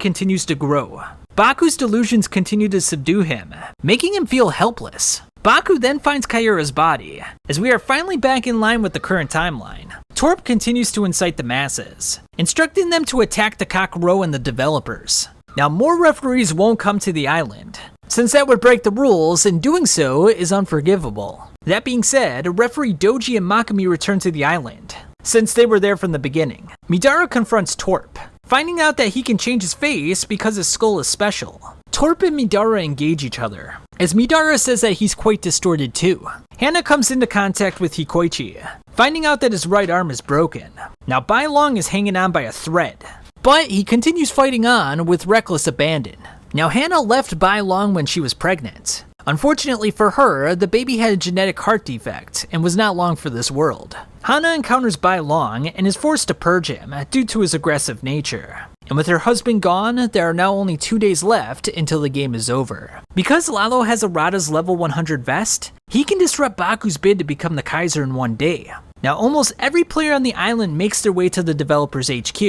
continues to grow. Baku's delusions continue to subdue him, making him feel helpless. Baku then finds Kaira's body, as we are finally back in line with the current timeline. Torp continues to incite the masses, instructing them to attack the Kakuro and the developers. Now more referees won't come to the island, since that would break the rules, and doing so is unforgivable. That being said, referee Doji and Makami return to the island, since they were there from the beginning. Midara confronts Torp, finding out that he can change his face because his skull is special. Torp and Midara engage each other, as Midara says that he's quite distorted too. Hana comes into contact with Hikoichi, finding out that his right arm is broken. Now Bai Long is hanging on by a thread, but he continues fighting on with reckless abandon. Now Hana left Bai Long when she was pregnant. Unfortunately for her, the baby had a genetic heart defect and was not long for this world. Hana encounters Bai Long and is forced to purge him due to his aggressive nature. And with her husband gone, there are now only 2 days left until the game is over. Because Lalo has Arata's level 100 vest, he can disrupt Baku's bid to become the Kaiser in 1 day. Now almost every player on the island makes their way to the developer's HQ.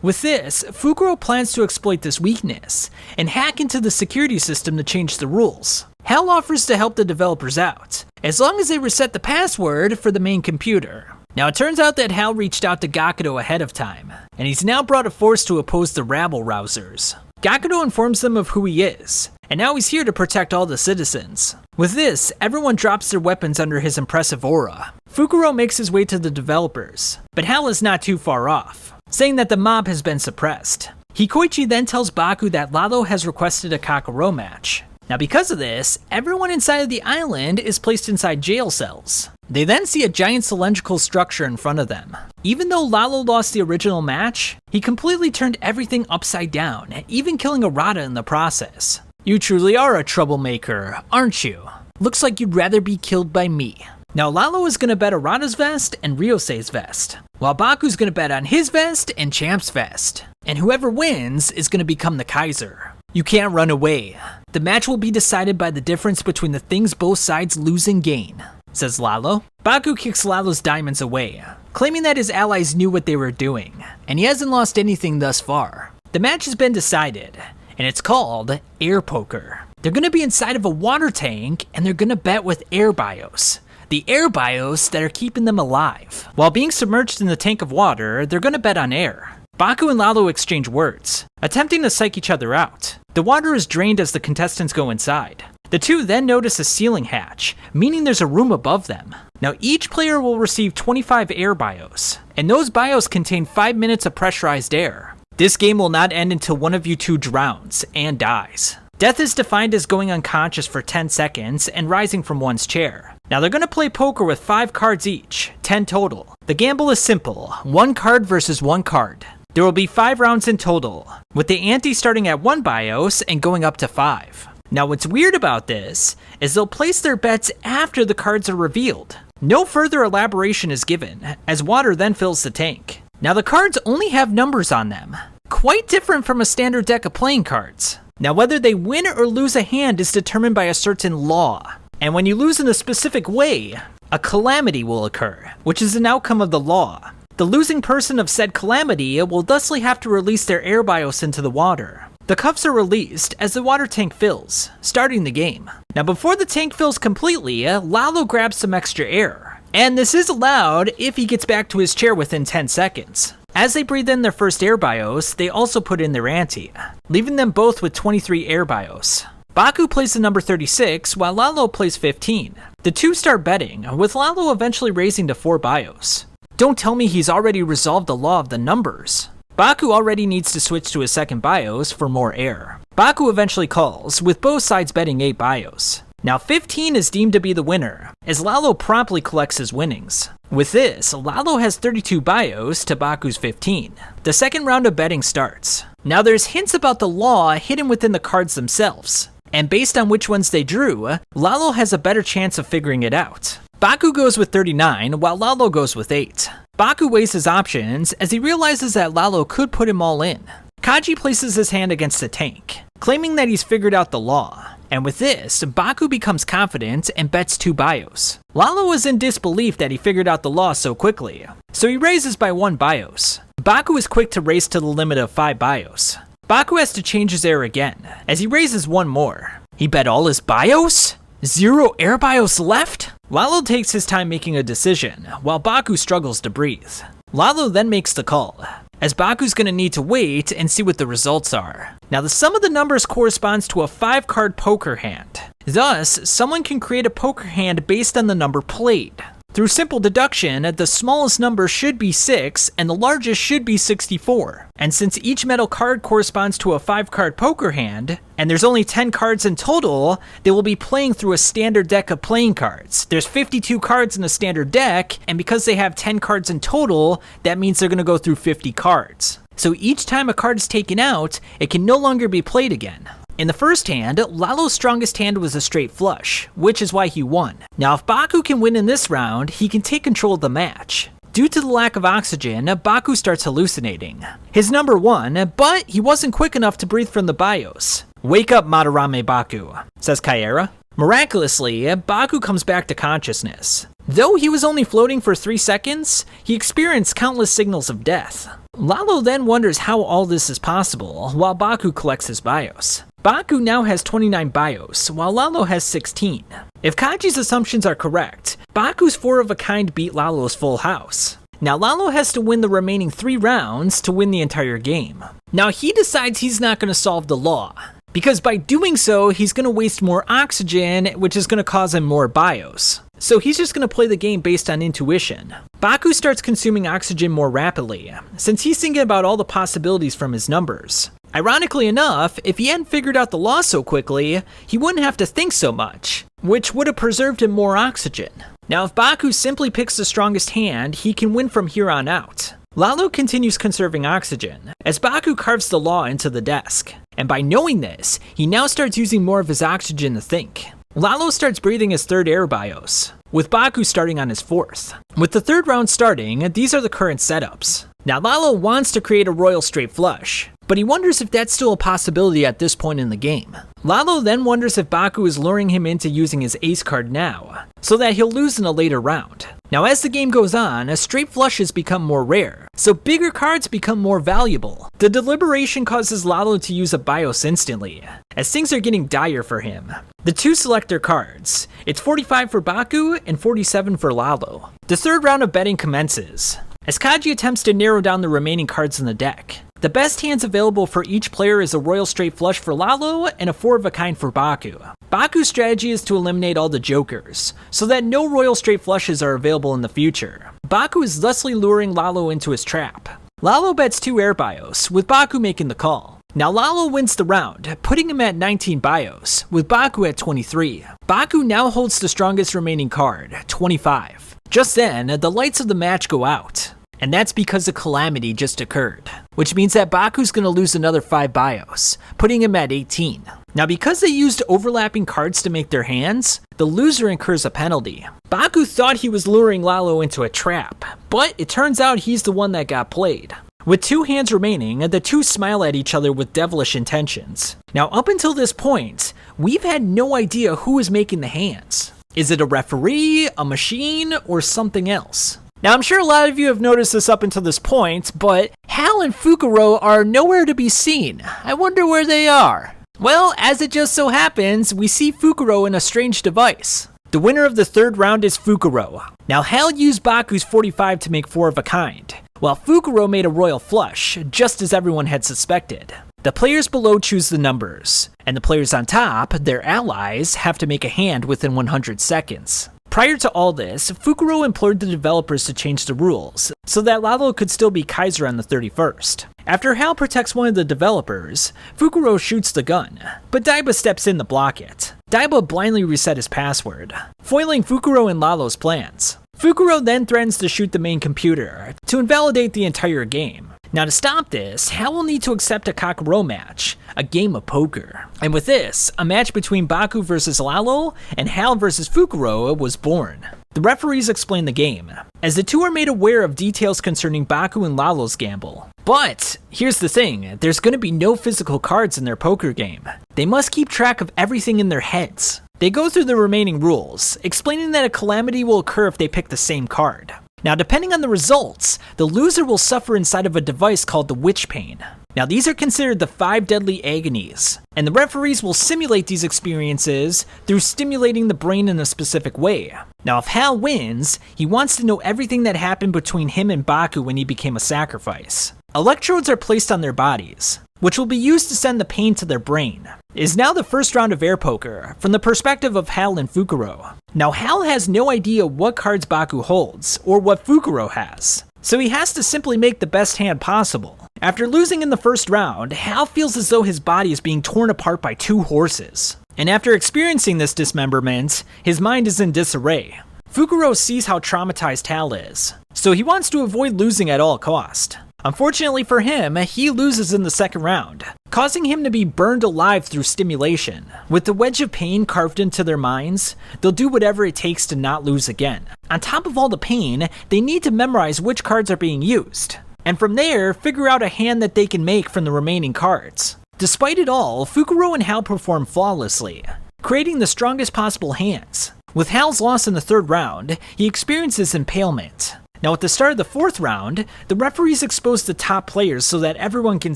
With this, Fukuro plans to exploit this weakness and hack into the security system to change the rules. Hal offers to help the developers out, as long as they reset the password for the main computer. Now it turns out that Hal reached out to Gakudo ahead of time, and he's now brought a force to oppose the rabble-rousers. Gakudo informs them of who he is, and now he's here to protect all the citizens. With this, everyone drops their weapons under his impressive aura. Fukuro makes his way to the developers, but Hal is not too far off, saying that the mob has been suppressed. Hikoichi then tells Baku that Lalo has requested a Kakuro match. Now because of this, everyone inside of the island is placed inside jail cells. They then see a giant cylindrical structure in front of them. Even though Lalo lost the original match, he completely turned everything upside down, even killing Arata in the process. You truly are a troublemaker, aren't you? Looks like you'd rather be killed by me. Now Lalo is going to bet Arata's vest and Ryosei's vest, while Baku's going to bet on his vest and Champ's vest. And whoever wins is going to become the Kaiser. You can't run away. The match will be decided by the difference between the things both sides lose and gain, says Lalo. Baku kicks Lalo's diamonds away, claiming that his allies knew what they were doing, and he hasn't lost anything thus far. The match has been decided, and it's called Air Poker. They're going to be inside of a water tank, and they're going to bet with air bios. The air bios that are keeping them alive. While being submerged in the tank of water, they're going to bet on air. Baku and Lalo exchange words, attempting to psych each other out. The water is drained as the contestants go inside. The two then notice a ceiling hatch, meaning there's a room above them. Now each player will receive 25 air bios, and those bios contain 5 minutes of pressurized air. This game will not end until one of you two drowns and dies. Death is defined as going unconscious for 10 seconds and rising from one's chair. Now they're going to play poker with 5 cards each, 10 total. The gamble is simple, 1 card versus 1 card. There will be 5 rounds in total, with the ante starting at 1 bios and going up to 5. Now what's weird about this is they'll place their bets after the cards are revealed. No further elaboration is given, as water then fills the tank. Now the cards only have numbers on them, quite different from a standard deck of playing cards. Now whether they win or lose a hand is determined by a certain law, and when you lose in a specific way, a calamity will occur, which is an outcome of the law. The losing person of said calamity will thusly have to release their air bios into the water. The cuffs are released as the water tank fills, starting the game. Now before the tank fills completely, Lalo grabs some extra air. And this is allowed if he gets back to his chair within 10 seconds. As they breathe in their first air bios, they also put in their ante, leaving them both with 23 air bios. Baku plays the number 36, while Lalo plays 15. The two start betting, with Lalo eventually raising to 4 bios. Don't tell me he's already resolved the law of the numbers. Baku already needs to switch to his second bios for more air. Baku eventually calls, with both sides betting 8 bios. Now 15 is deemed to be the winner, as Lalo promptly collects his winnings. With this, Lalo has 32 bios to Baku's 15. The second round of betting starts. Now there's hints about the law hidden within the cards themselves, and based on which ones they drew, Lalo has a better chance of figuring it out. Baku goes with 39, while Lalo goes with 8. Baku weighs his options as he realizes that Lalo could put him all in. Kaji places his hand against the tank, claiming that he's figured out the law. And with this, Baku becomes confident and bets 2 bios. Lalo is in disbelief that he figured out the law so quickly, so he raises by 1 bios. Baku is quick to raise to the limit of 5 bios. Baku has to change his air again, as he raises 1 more. He bet all his bios? 0 air bios left? Lalo takes his time making a decision, while Baku struggles to breathe. Lalo then makes the call, as Baku's gonna need to wait and see what the results are. Now the sum of the numbers corresponds to a 5-card poker hand. Thus, someone can create a poker hand based on the number played. Through simple deduction, the smallest number should be 6 and the largest should be 64. And since each metal card corresponds to a 5-card poker hand, and there's only 10 cards in total, they will be playing through a standard deck of playing cards. There's 52 cards in a standard deck, and because they have 10 cards in total, that means they're going to go through 50 cards. So each time a card is taken out, it can no longer be played again. In the first hand, Lalo's strongest hand was a straight flush, which is why he won. Now if Baku can win in this round, he can take control of the match. Due to the lack of oxygen, Baku starts hallucinating. His number won, but he wasn't quick enough to breathe from the bios. "Wake up, Madarame Baku," says Kaera. Miraculously, Baku comes back to consciousness. Though he was only floating for 3 seconds, he experienced countless signals of death. Lalo then wonders how all this is possible, while Baku collects his bios. Baku now has 29 bios, while Lalo has 16. If Kaji's assumptions are correct, Baku's 4 of a kind beat Lalo's full house. Now Lalo has to win the remaining 3 rounds to win the entire game. Now he decides he's not going to solve the law, because by doing so, he's going to waste more oxygen, which is going to cause him more bios. So he's just going to play the game based on intuition. Baku starts consuming oxygen more rapidly, since he's thinking about all the possibilities from his numbers. Ironically enough, if he hadn't figured out the law so quickly, he wouldn't have to think so much, which would have preserved him more oxygen. Now if Baku simply picks the strongest hand, he can win from here on out. Lalo continues conserving oxygen, as Baku carves the law into the desk. And by knowing this, he now starts using more of his oxygen to think. Lalo starts breathing his 3rd air bios, with Baku starting on his 4th. With the 3rd round starting, these are the current setups. Now Lalo wants to create a royal straight flush, but he wonders if that's still a possibility at this point in the game. Lalo then wonders if Baku is luring him into using his ace card now, so that he'll lose in a later round. Now as the game goes on, straight flushes become more rare, so bigger cards become more valuable. The deliberation causes Lalo to use a bios instantly, as things are getting dire for him. The 2 select their cards. It's 45 for Baku and 47 for Lalo. The 3rd round of betting commences, as Kaji attempts to narrow down the remaining cards in the deck. The best hands available for each player is a royal straight flush for Lalo and a 4 of a kind for Baku. Baku's strategy is to eliminate all the jokers, so that no royal straight flushes are available in the future. Baku is thusly luring Lalo into his trap. Lalo bets 2 air bios, with Baku making the call. Now Lalo wins the round, putting him at 19 bios, with Baku at 23. Baku now holds the strongest remaining card, 25. Just then, the lights of the match go out. And that's because a calamity just occurred, which means that Baku's going to lose another 5 bios, putting him at 18. Now because they used overlapping cards to make their hands, the loser incurs a penalty. Baku thought he was luring Lalo into a trap, but it turns out he's the one that got played. With 2 hands remaining, the two smile at each other with devilish intentions. Now up until this point, we've had no idea who is making the hands. Is it a referee, a machine, or something else? Now I'm sure a lot of you have noticed this up until this point, but Hal and Fukuro are nowhere to be seen. I wonder where they are. Well, as it just so happens, we see Fukuro in a strange device. The winner of the 3rd round is Fukuro. Now Hal used Baku's 45 to make 4 of a kind, while Fukuro made a royal flush, just as everyone had suspected. The players below choose the numbers, and the players on top, their allies, have to make a hand within 100 seconds. Prior to all this, Fukuro implored the developers to change the rules, so that Lalo could still be Kaiser on the 31st. After Hal protects one of the developers, Fukuro shoots the gun, but Daiba steps in to block it. Daiba blindly reset his password, foiling Fukuro and Lalo's plans. Fukuro then threatens to shoot the main computer, to invalidate the entire game. Now to stop this, Hal will need to accept a Kakuro match, a game of poker. And with this, a match between Baku versus Lalo and Hal versus Fukuro was born. The referees explain the game, as the two are made aware of details concerning Baku and Lalo's gamble. But here's the thing, there's going to be no physical cards in their poker game. They must keep track of everything in their heads. They go through the remaining rules, explaining that a calamity will occur if they pick the same card. Now depending on the results, the loser will suffer inside of a device called the Witch Pain. Now these are considered the 5 deadly agonies, and the referees will simulate these experiences through stimulating the brain in a specific way. Now if Hal wins, he wants to know everything that happened between him and Baku when he became a sacrifice. Electrodes are placed on their bodies, which will be used to send the pain to their brain. It is now the first round of air poker, from the perspective of Hal and Fukuro. Now Hal has no idea what cards Baku holds, or what Fukuro has, so he has to simply make the best hand possible. After losing in the first round, Hal feels as though his body is being torn apart by 2 horses. And after experiencing this dismemberment, his mind is in disarray. Fukuro sees how traumatized Hal is, so he wants to avoid losing at all cost. Unfortunately for him, he loses in the second round, causing him to be burned alive through stimulation. With the wedge of pain carved into their minds, they'll do whatever it takes to not lose again. On top of all the pain, they need to memorize which cards are being used, and from there, figure out a hand that they can make from the remaining cards. Despite it all, Fukuro and Hal perform flawlessly, creating the strongest possible hands. With Hal's loss in the 3rd round, he experiences impalement. Now at the start of the 4th round, the referees expose the top players so that everyone can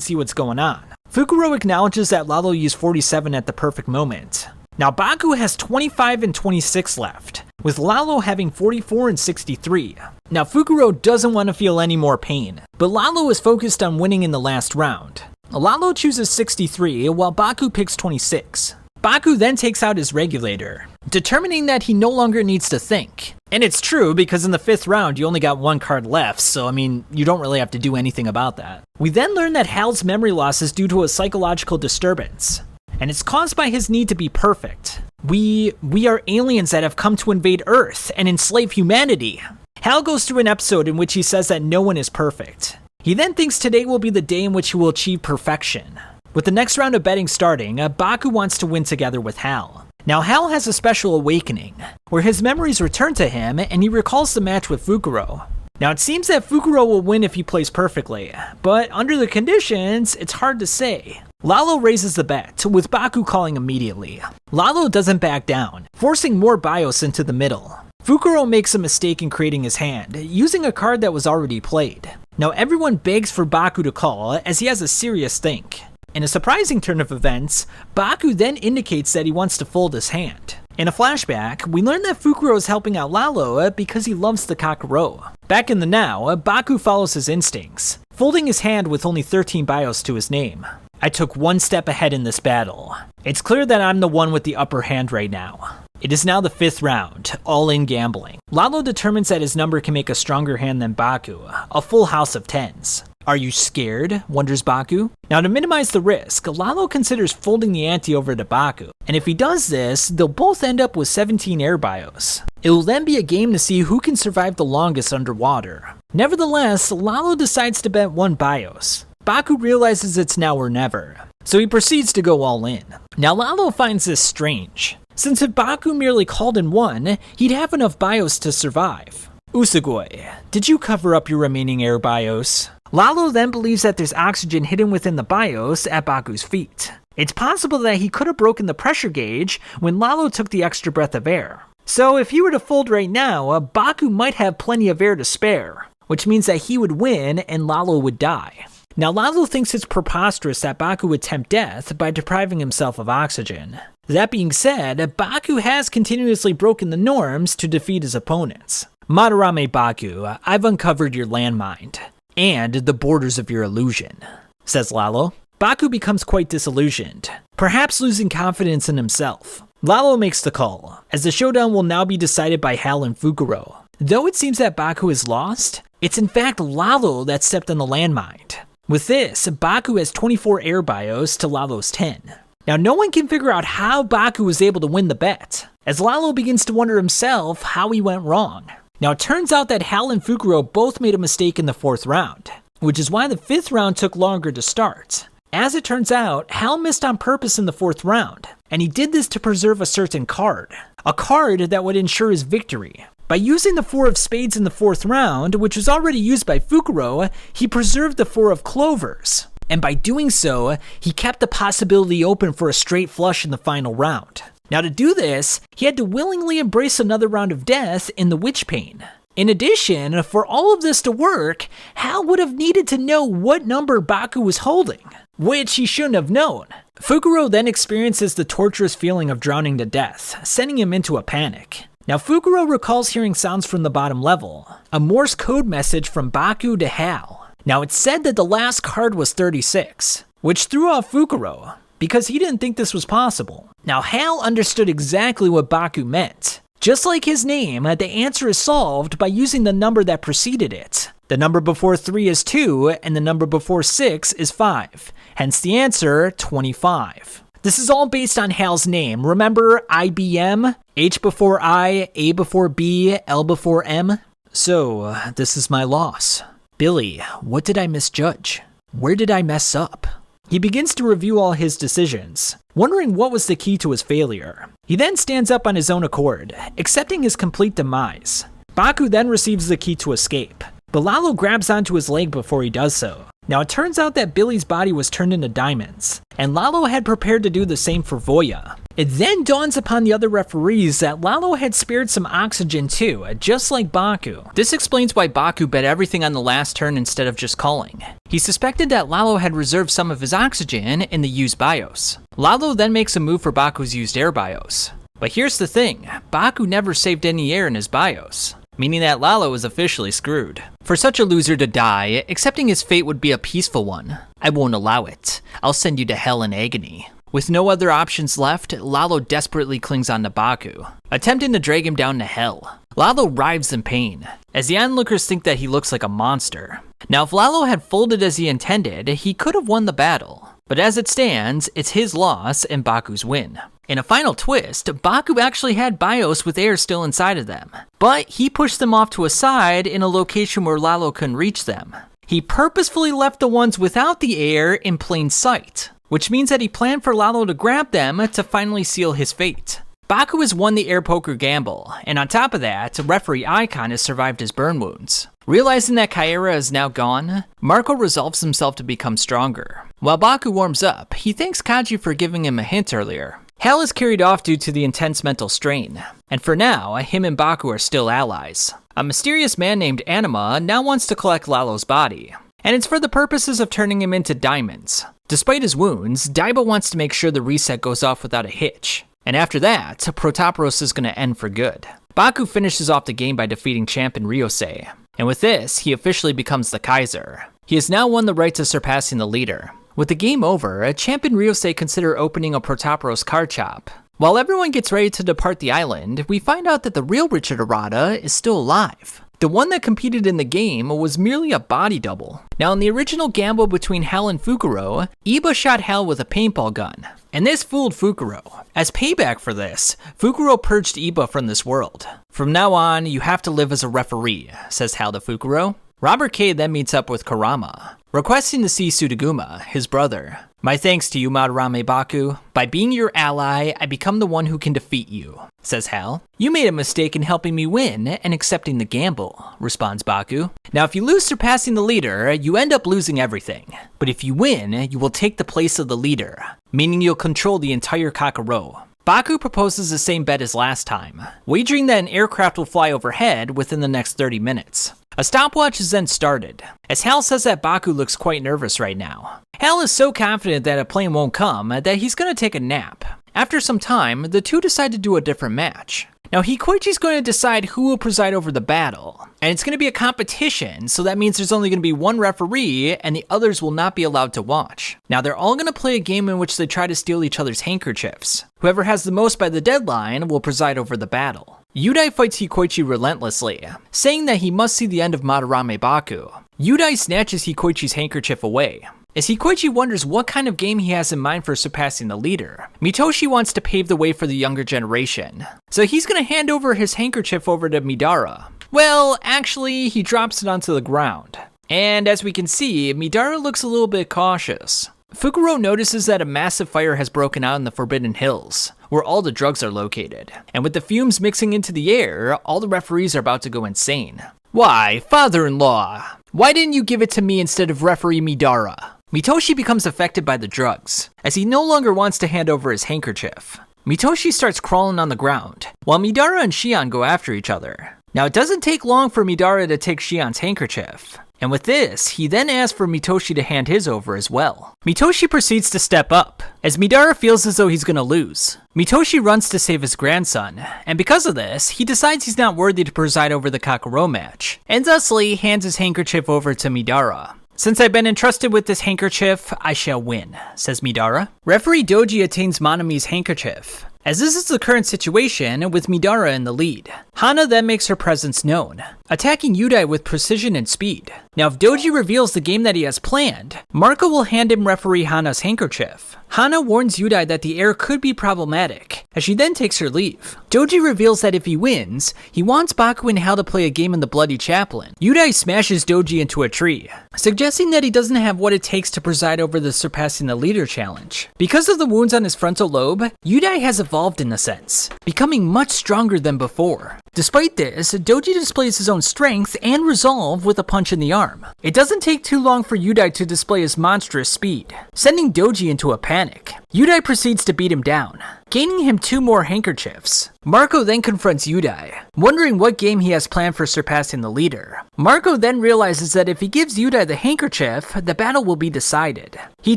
see what's going on. Fukuro acknowledges that Lalo used 47 at the perfect moment. Now Baku has 25 and 26 left, with Lalo having 44 and 63. Now Fukuro doesn't want to feel any more pain, but Lalo is focused on winning in the last round. Lalo chooses 63, while Baku picks 26. Baku then takes out his regulator, determining that he no longer needs to think. And it's true, because in the 5th round you only got 1 card left, so you don't really have to do anything about that. We then learn that Hal's memory loss is due to a psychological disturbance, and it's caused by his need to be perfect. We are aliens that have come to invade Earth and enslave humanity. Hal goes through an episode in which he says that no one is perfect. He then thinks today will be the day in which he will achieve perfection. With the next round of betting starting, Baku wants to win together with Hal. Now Hal has a special awakening, where his memories return to him and he recalls the match with Fukuro. Now it seems that Fukuro will win if he plays perfectly, but under the conditions, it's hard to say. Lalo raises the bet, with Baku calling immediately. Lalo doesn't back down, forcing more BIOS into the middle. Fukuro makes a mistake in creating his hand, using a card that was already played. Now everyone begs for Baku to call, as he has a serious think. In a surprising turn of events, Baku then indicates that he wants to fold his hand. In a flashback, we learn that Fukuro is helping out Lalo because he loves the Kakuro. Back in the now, Baku follows his instincts, folding his hand with only 13 BIOS to his name. I took 1 step ahead in this battle. It's clear that I'm the one with the upper hand right now. It is now the 5th round, all-in gambling. Lalo determines that his number can make a stronger hand than Baku, a full house of 10s. Are you scared? Wonders Baku. Now to minimize the risk, Lalo considers folding the ante over to Baku, and if he does this, they'll both end up with 17 air BIOS. It will then be a game to see who can survive the longest underwater. Nevertheless, Lalo decides to bet 1 BIOS. Baku realizes it's now or never, so he proceeds to go all in. Now Lalo finds this strange, since if Baku merely called and won, he'd have enough bios to survive. Usogui, did you cover up your remaining air bios? Lalo then believes that there's oxygen hidden within the bios at Baku's feet. It's possible that he could have broken the pressure gauge when Lalo took the extra breath of air. So if he were to fold right now, Baku might have plenty of air to spare, which means that he would win and Lalo would die. Now Lalo thinks it's preposterous that Baku would tempt death by depriving himself of oxygen. That being said, Baku has continuously broken the norms to defeat his opponents. Madarame Baku, I've uncovered your landmine and the borders of your illusion, says Lalo. Baku becomes quite disillusioned, perhaps losing confidence in himself. Lalo makes the call, as the showdown will now be decided by Hal and Fukuro. Though it seems that Baku is lost, it's in fact Lalo that stepped on the landmine. With this, Baku has 24 air bios to Lalo's 10. Now no one can figure out how Baku was able to win the bet, as Lalo begins to wonder himself how he went wrong. Now it turns out that Hal and Fukuro both made a mistake in the 4th round, which is why the 5th round took longer to start. As it turns out, Hal missed on purpose in the 4th round, and he did this to preserve a certain card, a card that would ensure his victory. By using the 4 of spades in the 4th round, which was already used by Fukuro, he preserved the 4 of clovers, and by doing so, he kept the possibility open for a straight flush in the final round. Now to do this, he had to willingly embrace another round of death in the Witch Pain. In addition, for all of this to work, Hal would have needed to know what number Baku was holding, which he shouldn't have known. Fukuro then experiences the torturous feeling of drowning to death, sending him into a panic. Now Fukuro recalls hearing sounds from the bottom level, a Morse code message from Baku to Hal. Now it said that the last card was 36, which threw off Fukuro, because he didn't think this was possible. Now Hal understood exactly what Baku meant. Just like his name, the answer is solved by using the number that preceded it. The number before 3 is 2, and the number before 6 is 5. Hence the answer, 25. This is all based on Hal's name. Remember IBM? H before I, A before B, L before M? So, this is my loss. Billy, what did I misjudge? Where did I mess up? He begins to review all his decisions, wondering what was the key to his failure. He then stands up on his own accord, accepting his complete demise. Baku then receives the key to escape, but Lalo grabs onto his leg before he does so. Now it turns out that Billy's body was turned into diamonds, and Lalo had prepared to do the same for Voya. It then dawns upon the other referees that Lalo had spared some oxygen too, just like Baku. This explains why Baku bet everything on the last turn instead of just calling. He suspected that Lalo had reserved some of his oxygen in the used bios. Lalo then makes a move for Baku's used air bios. But here's the thing, Baku never saved any air in his bios, meaning that Lalo is officially screwed. For such a loser to die, accepting his fate would be a peaceful one. I won't allow it. I'll send you to hell in agony. With no other options left, Lalo desperately clings on to Baku, attempting to drag him down to hell. Lalo writhes in pain, as the onlookers think that he looks like a monster. Now if Lalo had folded as he intended, he could have won the battle. But as it stands, it's his loss and Baku's win. In a final twist, Baku actually had bios with air still inside of them, but he pushed them off to a side in a location where Lalo couldn't reach them. He purposefully left the ones without the air in plain sight, which means that he planned for Lalo to grab them to finally seal his fate. Baku has won the air poker gamble, and on top of that, referee Icon has survived his burn wounds. Realizing that Kaira is now gone, Marco resolves himself to become stronger. While Baku warms up, he thanks Kaji for giving him a hint earlier. Hal is carried off due to the intense mental strain, and for now, him and Baku are still allies. A mysterious man named Anima now wants to collect Lalo's body, and it's for the purposes of turning him into diamonds. Despite his wounds, Daiba wants to make sure the reset goes off without a hitch, and after that, Protoporos is going to end for good. Baku finishes off the game by defeating champion Ryosei, and with this, he officially becomes the Kaiser. He has now won the right to surpassing the leader. With the game over, champion Ryosei consider opening a Protoporos card shop. While everyone gets ready to depart the island, we find out that the real Richard Arata is still alive. The one that competed in the game was merely a body double. Now in the original gamble between Hal and Fukuro, Iba shot Hal with a paintball gun, and this fooled Fukuro. As payback for this, Fukuro purged Iba from this world. From now on, you have to live as a referee, says Hal to Fukuro. Robert K then meets up with Kurama. requesting to see Sudaguma, his brother. My thanks to you, Madarame Baku. By being your ally, I become the one who can defeat you, says Hal. You made a mistake in helping me win and accepting the gamble, responds Baku. Now if you lose Surpassing the Leader, you end up losing everything. But if you win, you will take the place of the leader, meaning you'll control the entire Kakaro. Baku proposes the same bet as last time, wagering that an aircraft will fly overhead within the next 30 minutes. A stopwatch is then started, as Hal says that Baku looks quite nervous right now. Hal is so confident that a plane won't come that he's going to take a nap. After some time, the two decide to do a different match. Now Hikoichi's going to decide who will preside over the battle, and it's going to be a competition, so that means there's only going to be one referee and the others will not be allowed to watch. Now they're all going to play a game in which they try to steal each other's handkerchiefs. Whoever has the most by the deadline will preside over the battle. Yudai fights Hikoichi relentlessly, saying that he must see the end of Madarame Baku. Yudai snatches Hikoichi's handkerchief away. As Hikoichi wonders what kind of game he has in mind for Surpassing the Leader, Mitoshi wants to pave the way for the younger generation. So he's going to hand over his handkerchief over to Midara. Well, actually, he drops it onto the ground. And as we can see, Midara looks a little bit cautious. Fukuro notices that a massive fire has broken out in the Forbidden Hills, where all the drugs are located. And with the fumes mixing into the air, all the referees are about to go insane. Why, father-in-law, why didn't you give it to me instead of referee Midara? Mitoshi becomes affected by the drugs, as he no longer wants to hand over his handkerchief. Mitoshi starts crawling on the ground, while Midara and Shion go after each other. Now it doesn't take long for Midara to take Shion's handkerchief. And with this, he then asks for Mitoshi to hand his over as well. Mitoshi proceeds to step up, as Midara feels as though he's gonna lose. Mitoshi runs to save his grandson, and because of this, he decides he's not worthy to preside over the Kakaro match, and thusly hands his handkerchief over to Midara. Since I've been entrusted with this handkerchief, I shall win, says Midara. Referee Doji attains Manami's handkerchief, as this is the current situation with Midara in the lead. Hana then makes her presence known, attacking Yudai with precision and speed. Now if Doji reveals the game that he has planned, Marco will hand him referee Hana's handkerchief. Hana warns Yudai that the air could be problematic, as she then takes her leave. Doji reveals that if he wins, he wants Baku and Hal to play a game in the Bloody Chaplain. Yudai smashes Doji into a tree, suggesting that he doesn't have what it takes to preside over the Surpassing the Leader challenge. Because of the wounds on his frontal lobe, Yudai has evolved in a sense, becoming much stronger than before. Despite this, Doji displays his own strength and resolve with a punch in the arm. It doesn't take too long for Yudai to display his monstrous speed, sending Doji into a panic. Yudai proceeds to beat him down, gaining him 2 more handkerchiefs. Marco then confronts Yudai, wondering what game he has planned for Surpassing the Leader. Marco then realizes that if he gives Yudai the handkerchief, the battle will be decided. He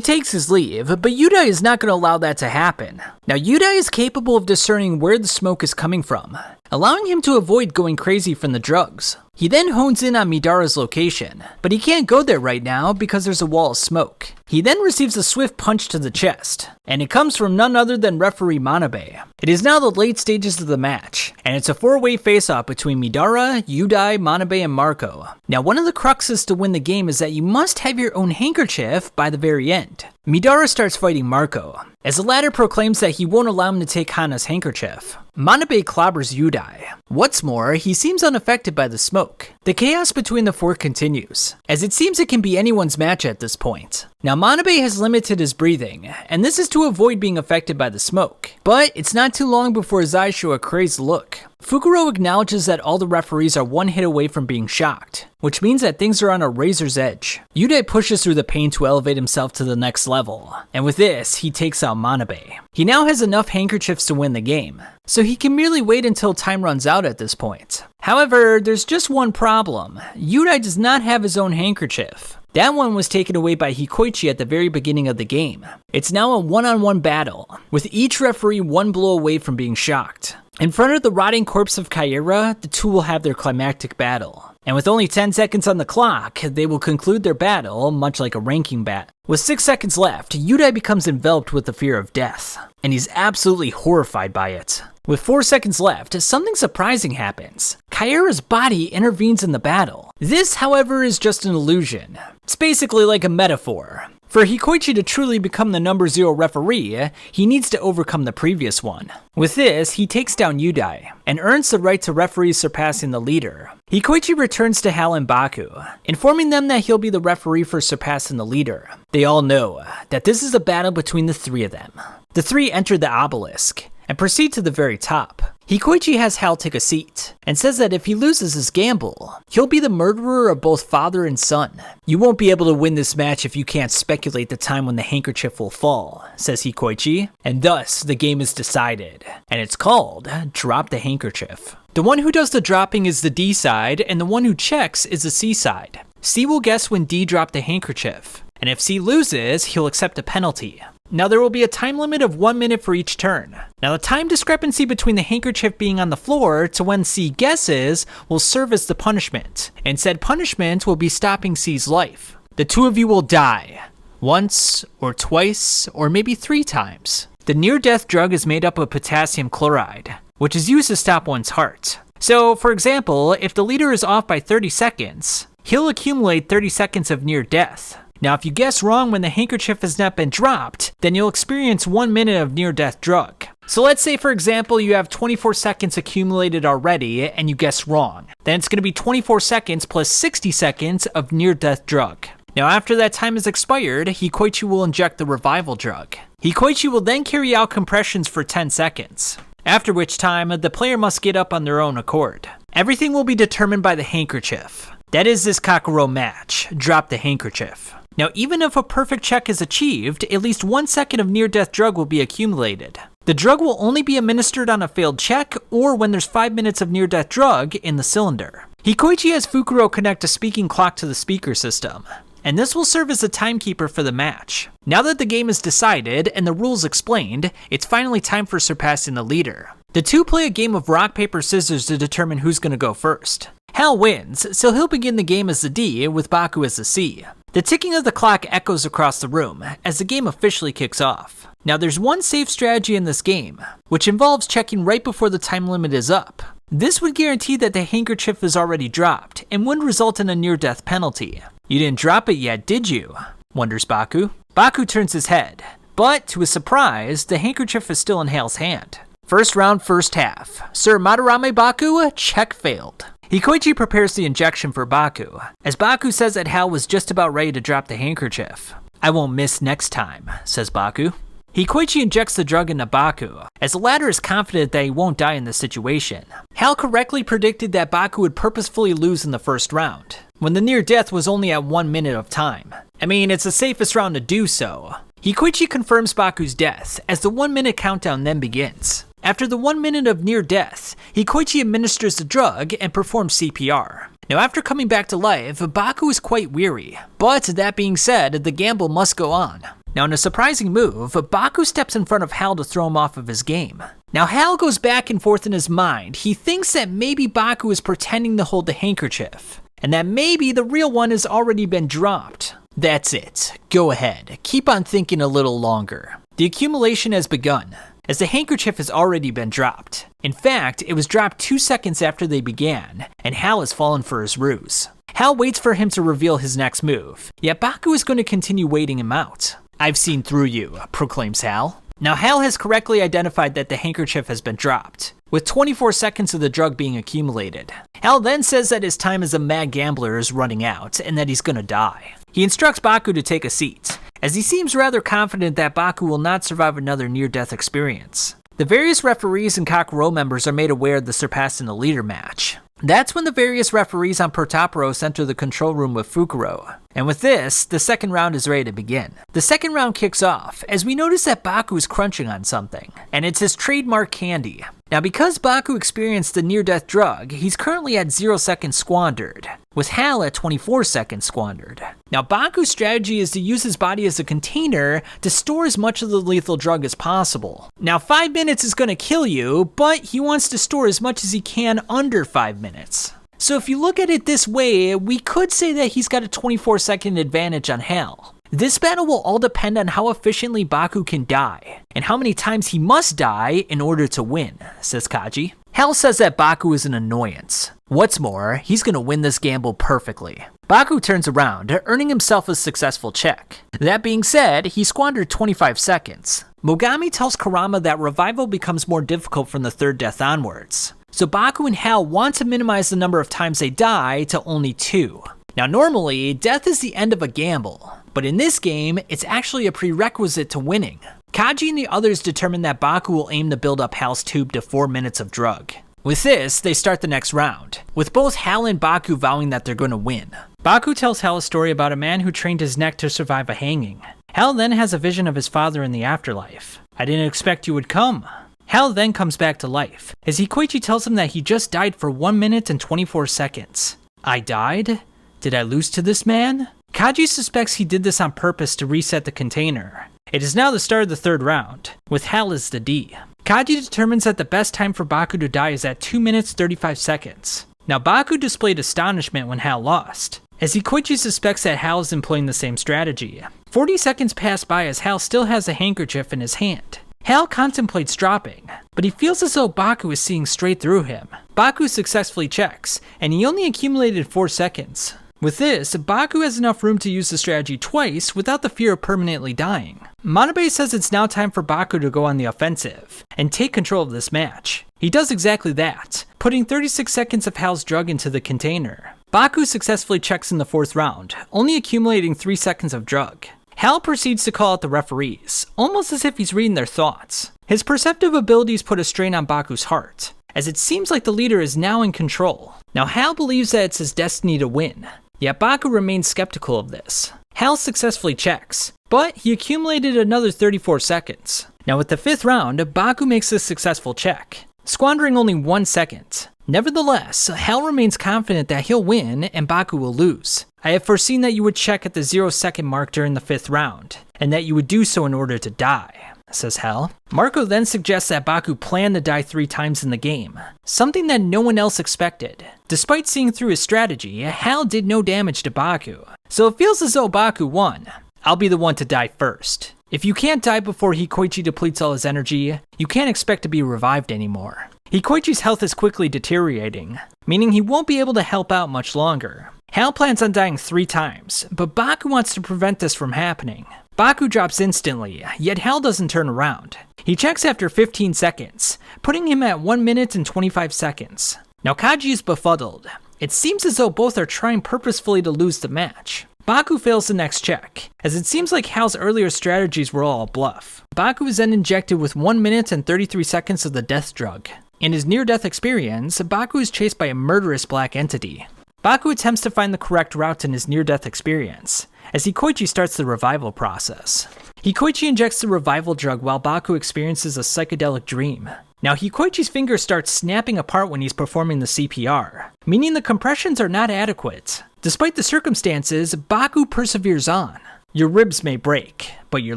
takes his leave, but Yudai is not going to allow that to happen. Now Yudai is capable of discerning where the smoke is coming from, allowing him to avoid going crazy from the drugs. He then hones in on Midara's location, but he can't go there right now because there's a wall of smoke. He then receives a swift punch to the chest, and it comes from none other than referee Manabe. It is now the late stages of the match, and it's a 4-way face-off between Midara, Yudai, Manabe, and Marco. Now one of the cruxes to win the game is that you must have your own handkerchief by the very end. Midara starts fighting Marco, as the latter proclaims that he won't allow him to take Hana's handkerchief. Manabe clobbers Yudai. What's more, he seems unaffected by the smoke. The chaos between the 4 continues, as it seems it can be anyone's match at this point. Now Manabe has limited his breathing, and this is to avoid being affected by the smoke. But it's not too long before his eyes show a crazed look. Fukuro acknowledges that all the referees are 1 hit away from being shocked, which means that things are on a razor's edge. Yudai pushes through the pain to elevate himself to the next level, and with this, he takes out Manabe. He now has enough handkerchiefs to win the game, so he can merely wait until time runs out at this point. However, there's just one problem. Yudai does not have his own handkerchief. That one was taken away by Hikoichi at the very beginning of the game. It's now a 1-on-1 battle, with each referee 1 blow away from being shocked. In front of the rotting corpse of Kaira, the 2 will have their climactic battle. And with only 10 seconds on the clock, they will conclude their battle, much like a ranking bat. With 6 seconds left, Yudai becomes enveloped with the fear of death, and he's absolutely horrified by it. With 4 seconds left, something surprising happens. Kaira's body intervenes in the battle. This, however, is just an illusion. It's basically like a metaphor. For Hikoichi to truly become the number 0 referee, he needs to overcome the previous one. With this, he takes down Yudai, and earns the right to referee Surpassing the Leader. Hikoichi returns to Hal and Baku, informing them that he'll be the referee for Surpassing the Leader. They all know that this is a battle between the 3 of them. The 3 enter the obelisk, and proceed to the very top. Hikoichi has Hal take a seat, and says that if he loses his gamble, he'll be the murderer of both father and son. You won't be able to win this match if you can't speculate the time when the handkerchief will fall, says Hikoichi, and thus the game is decided, and it's called Drop the Handkerchief. The one who does the dropping is the D side, and the one who checks is the C side. C will guess when D dropped the handkerchief, and if C loses, he'll accept a penalty. Now there will be a time limit of 1 minute for each turn. Now the time discrepancy between the handkerchief being on the floor to when C guesses will serve as the punishment, and said punishment will be stopping C's life. The 2 of you will die, once or twice or maybe 3 times. The near-death drug is made up of potassium chloride, which is used to stop one's heart. So for example, if the leader is off by 30 seconds, he'll accumulate 30 seconds of near death. Now, if you guess wrong when the handkerchief has not been dropped, then you'll experience 1 minute of near-death drug. So let's say, for example, you have 24 seconds accumulated already and you guess wrong. Then it's going to be 24 seconds plus 60 seconds of near-death drug. Now, after that time has expired, Hikoichi will inject the revival drug. Hikoichi will then carry out compressions for 10 seconds, after which time the player must get up on their own accord. Everything will be determined by the handkerchief. That is this Kakuro match, Drop the Handkerchief. Now, even if a perfect check is achieved, at least 1 second of near-death drug will be accumulated. The drug will only be administered on a failed check or when there's 5 minutes of near-death drug in the cylinder. Hikoichi has Fukuro connect a speaking clock to the speaker system, and this will serve as a timekeeper for the match. Now that the game is decided and the rules explained, it's finally time for Surpassing the Leader. The 2 play a game of rock, paper, scissors to determine who's going to go first. Hal wins, so he'll begin the game as the D with Baku as the C. The ticking of the clock echoes across the room as the game officially kicks off. Now there's one safe strategy in this game, which involves checking right before the time limit is up. This would guarantee that the handkerchief is already dropped and would result in a near-death penalty. You didn't drop it yet, did you? Wonders Baku. Baku turns his head, but to his surprise, the handkerchief is still in Hal's hand. First round, first half. Sir Madarame Baku, check failed. Hikoichi prepares the injection for Baku, as Baku says that Hal was just about ready to drop the handkerchief. I won't miss next time, says Baku. Hikoichi injects the drug into Baku, as the latter is confident that he won't die in this situation. Hal correctly predicted that Baku would purposefully lose in the first round, when the near death was only at 1 minute of time. I mean, it's the safest round to do so. Hikoichi confirms Baku's death, as the 1 minute countdown then begins. After the 1 minute of near death, Hikoichi administers the drug and performs CPR. Now after coming back to life, Baku is quite weary, but that being said, the gamble must go on. Now in a surprising move, Baku steps in front of Hal to throw him off of his game. Now Hal goes back and forth in his mind. He thinks that maybe Baku is pretending to hold the handkerchief, and that maybe the real one has already been dropped. That's it. Go ahead. Keep on thinking a little longer. The accumulation has begun, as the handkerchief has already been dropped. In fact, it was dropped 2 seconds after they began, and Hal has fallen for his ruse. Hal waits for him to reveal his next move, yet Baku is going to continue waiting him out. I've seen through you, proclaims Hal. Now Hal has correctly identified that the handkerchief has been dropped, with 24 seconds of the drug being accumulated. Hal then says that his time as a mad gambler is running out, and that he's gonna die. He instructs Baku to take a seat, as he seems rather confident that Baku will not survive another near-death experience. The various referees and Kakuro members are made aware of the Surpassing the Leader match. That's when the various referees on Protoporos enter the control room with Fukuro. And with this, the second round is ready to begin. The second round kicks off, as we notice that Baku is crunching on something, and it's his trademark candy. Now because Baku experienced the near-death drug, he's currently at 0 seconds squandered, with Hal at 24 seconds squandered. Now Baku's strategy is to use his body as a container to store as much of the lethal drug as possible. Now 5 minutes is going to kill you, but he wants to store as much as he can under 5 minutes. So if you look at it this way, we could say that he's got a 24-second advantage on Hal. This battle will all depend on how efficiently Baku can die, and how many times he must die in order to win, says Kaji. Hal says that Baku is an annoyance. What's more, he's gonna win this gamble perfectly. Baku turns around, earning himself a successful check. That being said, he squandered 25 seconds. Mogami tells Kurama that revival becomes more difficult from the third death onwards. So Baku and Hal want to minimize the number of times they die to only 2. Now normally, death is the end of a gamble, but in this game, it's actually a prerequisite to winning. Kaji and the others determine that Baku will aim to build up Hal's tube to 4 minutes of drug. With this, they start the next round, with both Hal and Baku vowing that they're going to win. Baku tells Hal a story about a man who trained his neck to survive a hanging. Hal then has a vision of his father in the afterlife. "I didn't expect you would come." Hal then comes back to life, as Hikoichi tells him that he just died for 1 minute and 24 seconds. "I died? Did I lose to this man?" Kaji suspects he did this on purpose to reset the container. It is now the start of the third round, with Hal as the D. Kaji determines that the best time for Baku to die is at 2 minutes 35 seconds. Now Baku displayed astonishment when Hal lost, as Hikoichi suspects that Hal is employing the same strategy. 40 seconds pass by as Hal still has a handkerchief in his hand. Hal contemplates dropping, but he feels as though Baku is seeing straight through him. Baku successfully checks, and he only accumulated 4 seconds. With this, Baku has enough room to use the strategy twice without the fear of permanently dying. Manabe says it's now time for Baku to go on the offensive and take control of this match. He does exactly that, putting 36 seconds of Hal's drug into the container. Baku successfully checks in the 4th round, only accumulating 3 seconds of drug. Hal proceeds to call out the referees, almost as if he's reading their thoughts. His perceptive abilities put a strain on Baku's heart, as it seems like the leader is now in control. Now Hal believes that it's his destiny to win, yet Baku remains skeptical of this. Hal successfully checks, but he accumulated another 34 seconds. Now with the 5th round, Baku makes a successful check, squandering only 1 second. Nevertheless, Hal remains confident that he'll win and Baku will lose. "I have foreseen that you would check at the 0-second mark during the 5th round, and that you would do so in order to die," says Hal. Marco then suggests that Baku planned to die 3 times in the game, something that no one else expected. Despite seeing through his strategy, Hal did no damage to Baku, so it feels as though Baku won. "I'll be the one to die first. If you can't die before Hikoichi depletes all his energy, you can't expect to be revived anymore." Hikoichi's health is quickly deteriorating, meaning he won't be able to help out much longer. Hal plans on dying 3 times, but Baku wants to prevent this from happening. Baku drops instantly, yet Hal doesn't turn around. He checks after 15 seconds, putting him at 1 minute and 25 seconds. Now Kaji is befuddled. It seems as though both are trying purposefully to lose the match. Baku fails the next check, as it seems like Hal's earlier strategies were all a bluff. Baku is then injected with 1 minute and 33 seconds of the death drug. In his near-death experience, Baku is chased by a murderous black entity. Baku attempts to find the correct route in his near-death experience, as Hikoichi starts the revival process. Hikoichi injects the revival drug while Baku experiences a psychedelic dream. Now Hikoichi's fingers start snapping apart when he's performing the CPR, meaning the compressions are not adequate. Despite the circumstances, Baku perseveres on. "Your ribs may break, but your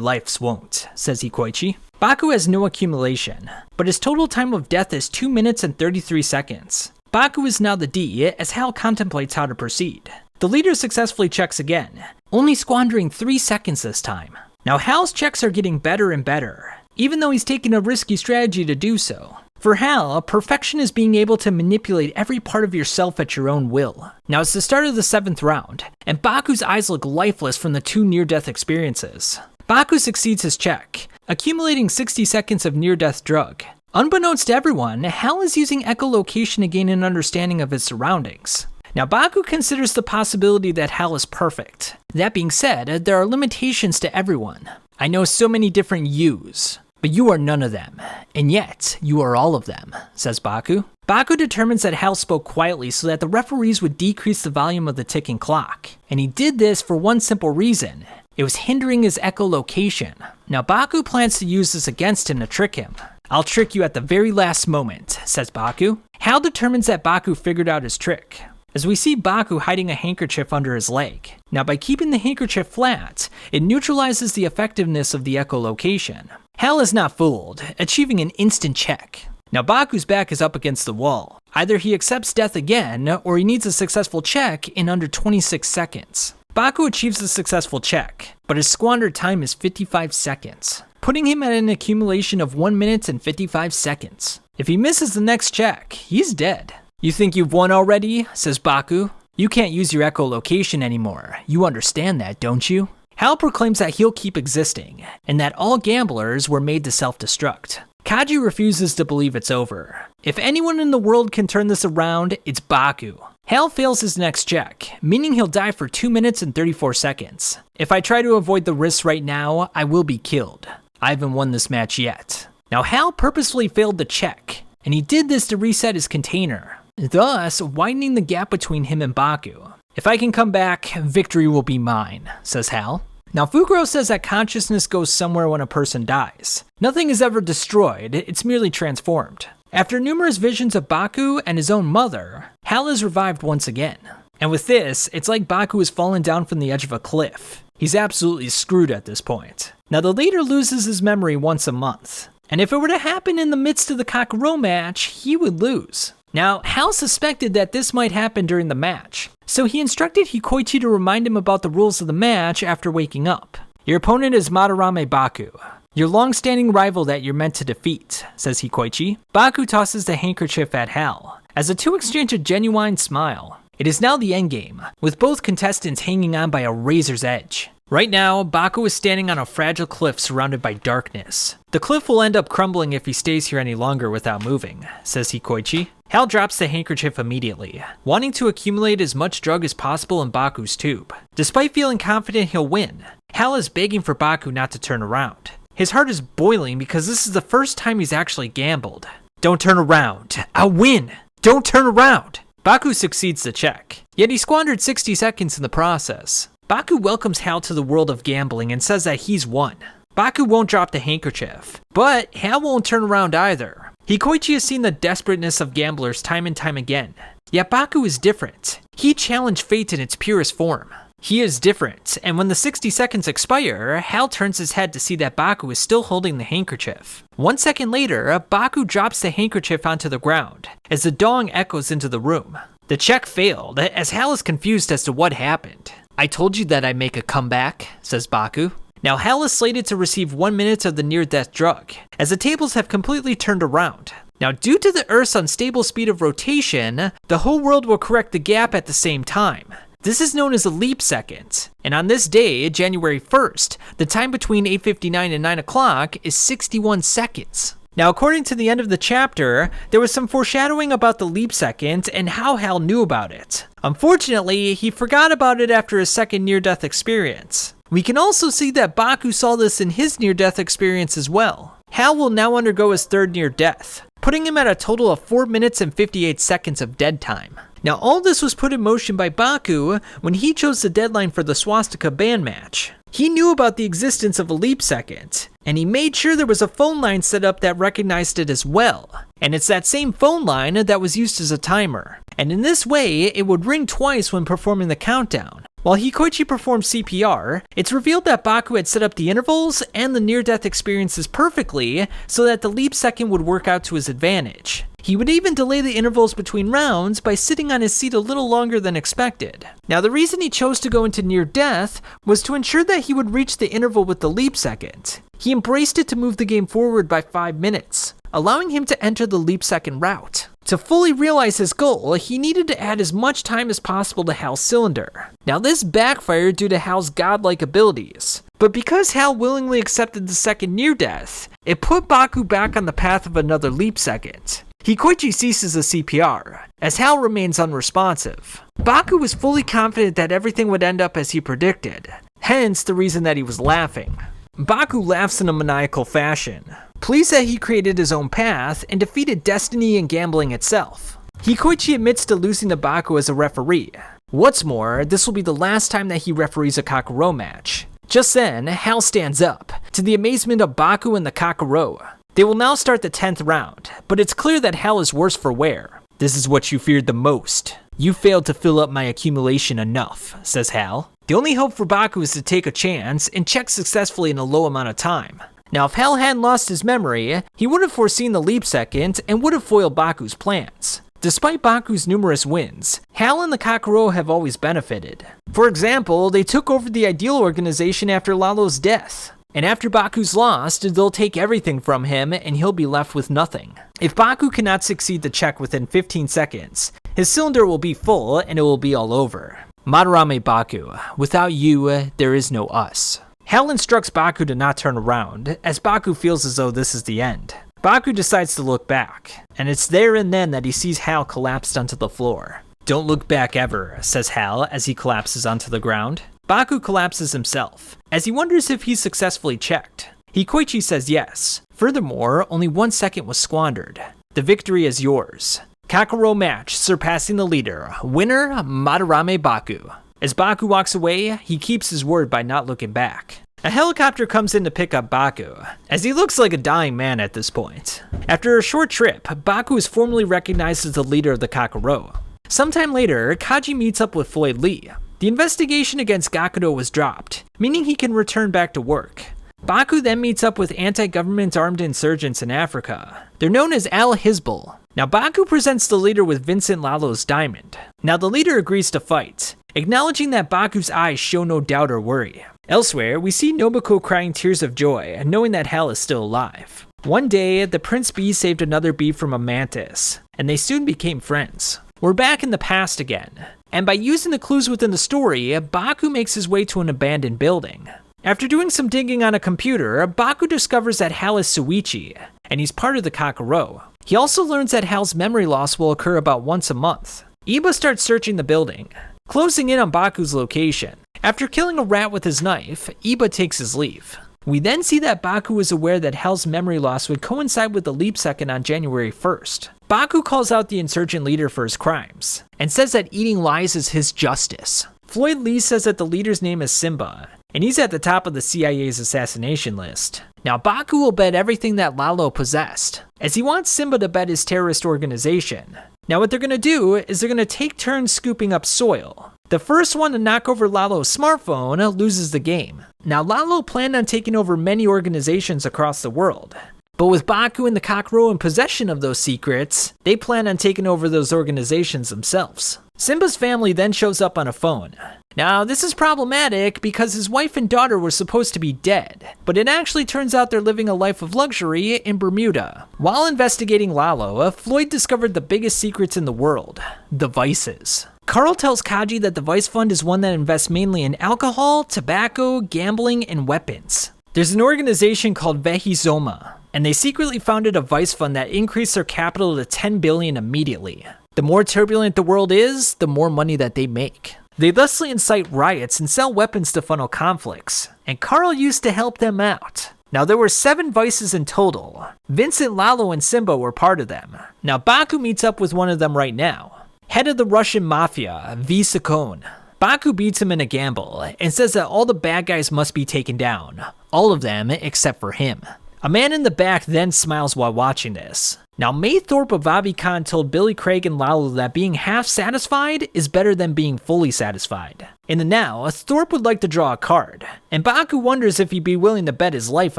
lives won't," says Hikoichi. Baku has no accumulation, but his total time of death is 2 minutes and 33 seconds. Baku is now the D, as Hal contemplates how to proceed. The leader successfully checks again, only squandering 3 seconds this time. Now Hal's checks are getting better and better, even though he's taking a risky strategy to do so. For Hal, perfection is being able to manipulate every part of yourself at your own will. Now it's the start of the 7th round, and Baku's eyes look lifeless from the 2 near-death experiences. Baku succeeds his check, accumulating 60 seconds of near-death drug. Unbeknownst to everyone, Hal is using echolocation to gain an understanding of his surroundings. Now Baku considers the possibility that Hal is perfect. That being said, there are limitations to everyone. "I know so many different yous, but you are none of them, and yet you are all of them," says Baku. Baku determines that Hal spoke quietly so that the referees would decrease the volume of the ticking clock, and he did this for one simple reason. It was hindering his echolocation. Now Baku plans to use this against him to trick him. "I'll trick you at the very last moment," says Baku. Hal determines that Baku figured out his trick, as we see Baku hiding a handkerchief under his leg. Now by keeping the handkerchief flat, it neutralizes the effectiveness of the echolocation. Hal is not fooled, achieving an instant check. Now Baku's back is up against the wall. Either he accepts death again, or he needs a successful check in under 26 seconds. Baku achieves a successful check, but his squandered time is 55 seconds, putting him at an accumulation of 1 minute and 55 seconds. If he misses the next check, he's dead. "You think you've won already?" says Baku. You can't use your echolocation anymore. You understand that, don't you? Hal proclaims that he'll keep existing, and that all gamblers were made to self-destruct. Kaji refuses to believe it's over. If anyone in the world can turn this around, it's Baku. Hal fails his next check, meaning he'll die for 2 minutes and 34 seconds. If I try to avoid the risks right now, I will be killed. I haven't won this match yet. Now Hal purposefully failed the check, and he did this to reset his container, thus widening the gap between him and Baku. If I can come back, victory will be mine, says Hal. Now Fugaro says that consciousness goes somewhere when a person dies. Nothing is ever destroyed, it's merely transformed. After numerous visions of Baku and his own mother, Hal is revived once again. And with this, it's like Baku has fallen down from the edge of a cliff. He's absolutely screwed at this point. Now the leader loses his memory once a month, and if it were to happen in the midst of the Kakuro match, he would lose. Now, Hal suspected that this might happen during the match, so he instructed Hikoichi to remind him about the rules of the match after waking up. Your opponent is Madarame Baku, your long-standing rival that you're meant to defeat, says Hikoichi. Baku tosses the handkerchief at Hal, as the two exchange a genuine smile. It is now the endgame, with both contestants hanging on by a razor's edge. Right now, Baku is standing on a fragile cliff surrounded by darkness. The cliff will end up crumbling if he stays here any longer without moving, says Hikoichi. Hal drops the handkerchief immediately, wanting to accumulate as much drug as possible in Baku's tube. Despite feeling confident he'll win, Hal is begging for Baku not to turn around. His heart is boiling because this is the first time he's actually gambled. Don't turn around. I'll win. Don't turn around. Baku succeeds the check, yet he squandered 60 seconds in the process. Baku welcomes Hal to the world of gambling and says that he's won. Baku won't drop the handkerchief, but Hal won't turn around either. Hikoichi has seen the desperateness of gamblers time and time again, yet Baku is different. He challenged fate in its purest form. He is different, and when the 60 seconds expire, Hal turns his head to see that Baku is still holding the handkerchief. 1 second later, Baku drops the handkerchief onto the ground, as the dong echoes into the room. The check failed, as Hal is confused as to what happened. I told you that I'd make a comeback, says Baku. Now Hal is slated to receive 1 minute of the near-death drug, as the tables have completely turned around. Now due to the Earth's unstable speed of rotation, the whole world will correct the gap at the same time. This is known as a leap second, and on this day, January 1st, the time between 8:59 and 9 o'clock is 61 seconds. Now, according to the end of the chapter, there was some foreshadowing about the leap second and how Hal knew about it. Unfortunately, he forgot about it after his second near-death experience. We can also see that Baku saw this in his near-death experience as well. Hal will now undergo his third near-death, putting him at a total of 4 minutes and 58 seconds of dead time. Now, all this was put in motion by Baku when he chose the deadline for the Swastika band match. He knew about the existence of a leap second, and he made sure there was a phone line set up that recognized it as well. And it's that same phone line that was used as a timer. And in this way, it would ring twice when performing the countdown. While Hikoichi performed CPR, it's revealed that Baku had set up the intervals and the near-death experiences perfectly so that the leap second would work out to his advantage. He would even delay the intervals between rounds by sitting on his seat a little longer than expected. Now, the reason he chose to go into near-death was to ensure that he would reach the interval with the leap second. He embraced it to move the game forward by 5 minutes, allowing him to enter the leap second route. To fully realize his goal, he needed to add as much time as possible to Hal's cylinder. Now this backfired due to Hal's godlike abilities, but because Hal willingly accepted the second near-death, it put Baku back on the path of another leap second. Hikoichi ceases the CPR, as Hal remains unresponsive. Baku was fully confident that everything would end up as he predicted, hence the reason that he was laughing. Baku laughs in a maniacal fashion, pleased that he created his own path and defeated destiny and gambling itself. Hikoichi admits to losing to Baku as a referee. What's more, this will be the last time that he referees a Kakuro match. Just then, Hal stands up, to the amazement of Baku and the Kakuro. They will now start the 10th round, but it's clear that Hal is worse for wear. This is what you feared the most. You failed to fill up my accumulation enough, says Hal. The only hope for Baku is to take a chance and check successfully in a low amount of time. Now, if Hal hadn't lost his memory, he would have foreseen the leap second and would have foiled Baku's plans. Despite Baku's numerous wins, Hal and the Kakuro have always benefited. For example, they took over the Ideal organization after Lalo's death. And after Baku's lost, they'll take everything from him and he'll be left with nothing. If Baku cannot succeed the check within 15 seconds, His cylinder will be full and it will be all over. Madarame Baku, without you, there is no us. Hal instructs Baku to not turn around, as Baku feels as though this is the end. Baku decides to look back, and it's there and then that he sees Hal collapsed onto the floor. "Don't look back ever," says Hal as he collapses onto the ground. Baku collapses himself, as he wonders if he's successfully checked. Hikoichi says yes. Furthermore, only 1 second was squandered. The victory is yours. Kakuro match, surpassing the leader. Winner, Madarame Baku. As Baku walks away, he keeps his word by not looking back. A helicopter comes in to pick up Baku, as he looks like a dying man at this point. After a short trip, Baku is formally recognized as the leader of the Kakuro. Sometime later, Kaji meets up with Floyd Lee. The investigation against Gakudo was dropped, meaning he can return back to work. Baku then meets up with anti-government armed insurgents in Africa. They're known as Al-Hizbul. Now Baku presents the leader with Vincent Lalo's diamond. Now the leader agrees to fight, acknowledging that Baku's eyes show no doubt or worry. Elsewhere, we see Nobuko crying tears of joy, knowing that Hal is still alive. One day, the Prince Bee saved another bee from a mantis, and they soon became friends. We're back in the past again, and by using the clues within the story, Baku makes his way to an abandoned building. After doing some digging on a computer, Baku discovers that Hal is Suichi, and he's part of the Kakuro. He also learns that Hal's memory loss will occur about once a month. Iba starts searching the building, closing in on Baku's location. After killing a rat with his knife, Iba takes his leave. We then see that Baku is aware that Hal's memory loss would coincide with the leap second on January 1st. Baku calls out the insurgent leader for his crimes, and says that eating lies is his justice. Floyd Lee says that the leader's name is Simba, and he's at the top of the CIA's assassination list. Now Baku will bet everything that Lalo possessed, as he wants Simba to bet his terrorist organization. Now what they're going to do is they're going to take turns scooping up soil. The first one to knock over Lalo's smartphone loses the game. Now Lalo planned on taking over many organizations across the world, but with Baku and the Kakuro in possession of those secrets, they plan on taking over those organizations themselves. Simba's family then shows up on a phone. Now, this is problematic because his wife and daughter were supposed to be dead, but it actually turns out they're living a life of luxury in Bermuda. While investigating Lalo, Floyd discovered the biggest secrets in the world, the vices. Carl tells Kaji that the Vice Fund is one that invests mainly in alcohol, tobacco, gambling, and weapons. There's an organization called Vehizoma, and they secretly founded a Vice Fund that increased their capital to 10 billion immediately. The more turbulent the world is, the more money that they make. They thusly incite riots and sell weapons to funnel conflicts, and Carl used to help them out. Now there were 7 vices in total. Vincent, Lalo, and Simba were part of them. Now Baku meets up with one of them right now. Head of the Russian Mafia, V. Sakone. Baku beats him in a gamble, and says that all the bad guys must be taken down. All of them except for him. A man in the back then smiles while watching this. Now, May Thorpe of Avikan told Billy Craig and Lalo that being half satisfied is better than being fully satisfied. In the now, Thorpe would like to draw a card, and Baku wonders if he'd be willing to bet his life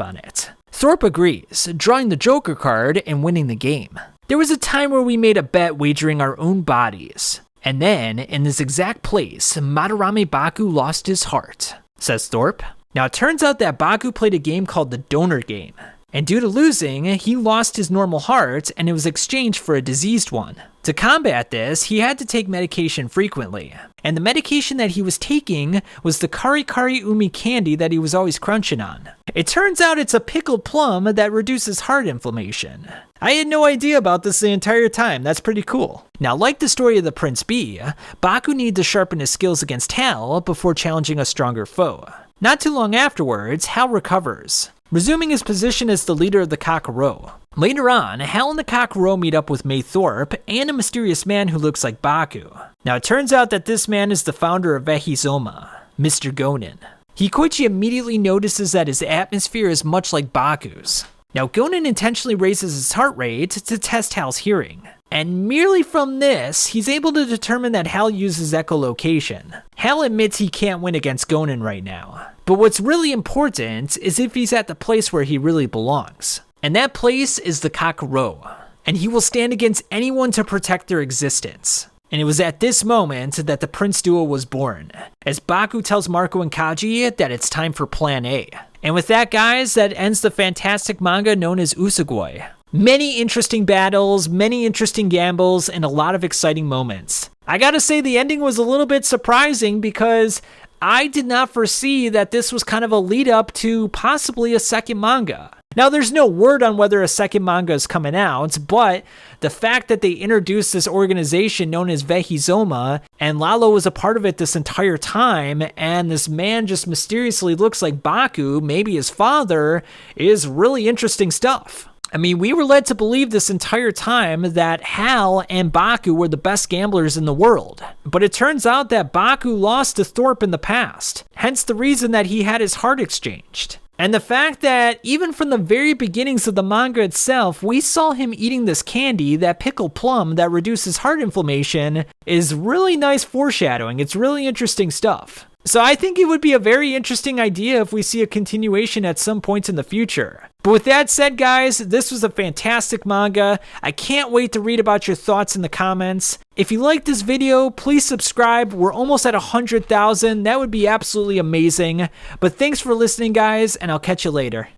on it. Thorpe agrees, drawing the Joker card and winning the game. There was a time where we made a bet wagering our own bodies, and then, in this exact place, Madarame Baku lost his heart, says Thorpe. Now, it turns out that Baku played a game called the Donor Game, and due to losing, he lost his normal heart and it was exchanged for a diseased one. To combat this, he had to take medication frequently, and the medication that he was taking was the Kari Kari Umi candy that he was always crunching on. It turns out it's a pickled plum that reduces heart inflammation. I had no idea about this the entire time. That's pretty cool. Now, like the story of the Prince Bee, Baku needed to sharpen his skills against Hal before challenging a stronger foe. Not too long afterwards, Hal recovers, resuming his position as the leader of the Kakuro. Later on, Hal and the Kakuro meet up with May Thorpe and a mysterious man who looks like Baku. Now, it turns out that this man is the founder of Vehizoma, Mr. Gonin. Hikoichi immediately notices that his atmosphere is much like Baku's. Now, Gonin intentionally raises his heart rate to test Hal's hearing, and merely from this, he's able to determine that Hal uses echolocation. Hal admits he can't win against Gonin right now, but what's really important is if he's at the place where he really belongs, and that place is the Kakuro, and he will stand against anyone to protect their existence. And it was at this moment that the Prince duo was born, as Baku tells Marco and Kaji that it's time for Plan A. And with that, guys, that ends the fantastic manga known as Usogui. Many interesting battles, many interesting gambles, and a lot of exciting moments. I gotta say the ending was a little bit surprising because I did not foresee that this was kind of a lead up to possibly a second manga. Now, there's no word on whether a second manga is coming out, but the fact that they introduced this organization known as Vehizoma, and Lalo was a part of it this entire time, and this man just mysteriously looks like Baku, maybe his father, is really interesting stuff. I mean, we were led to believe this entire time that Hal and Baku were the best gamblers in the world. But it turns out that Baku lost to Thorpe in the past, hence the reason that he had his heart exchanged. And the fact that even from the very beginnings of the manga itself, we saw him eating this candy, that pickled plum that reduces heart inflammation, is really nice foreshadowing. It's really interesting stuff. So I think it would be a very interesting idea if we see a continuation at some point in the future. But with that said, guys, this was a fantastic manga. I can't wait to read about your thoughts in the comments. If you liked this video, please subscribe. We're almost at 100,000. That would be absolutely amazing. But thanks for listening, guys, and I'll catch you later.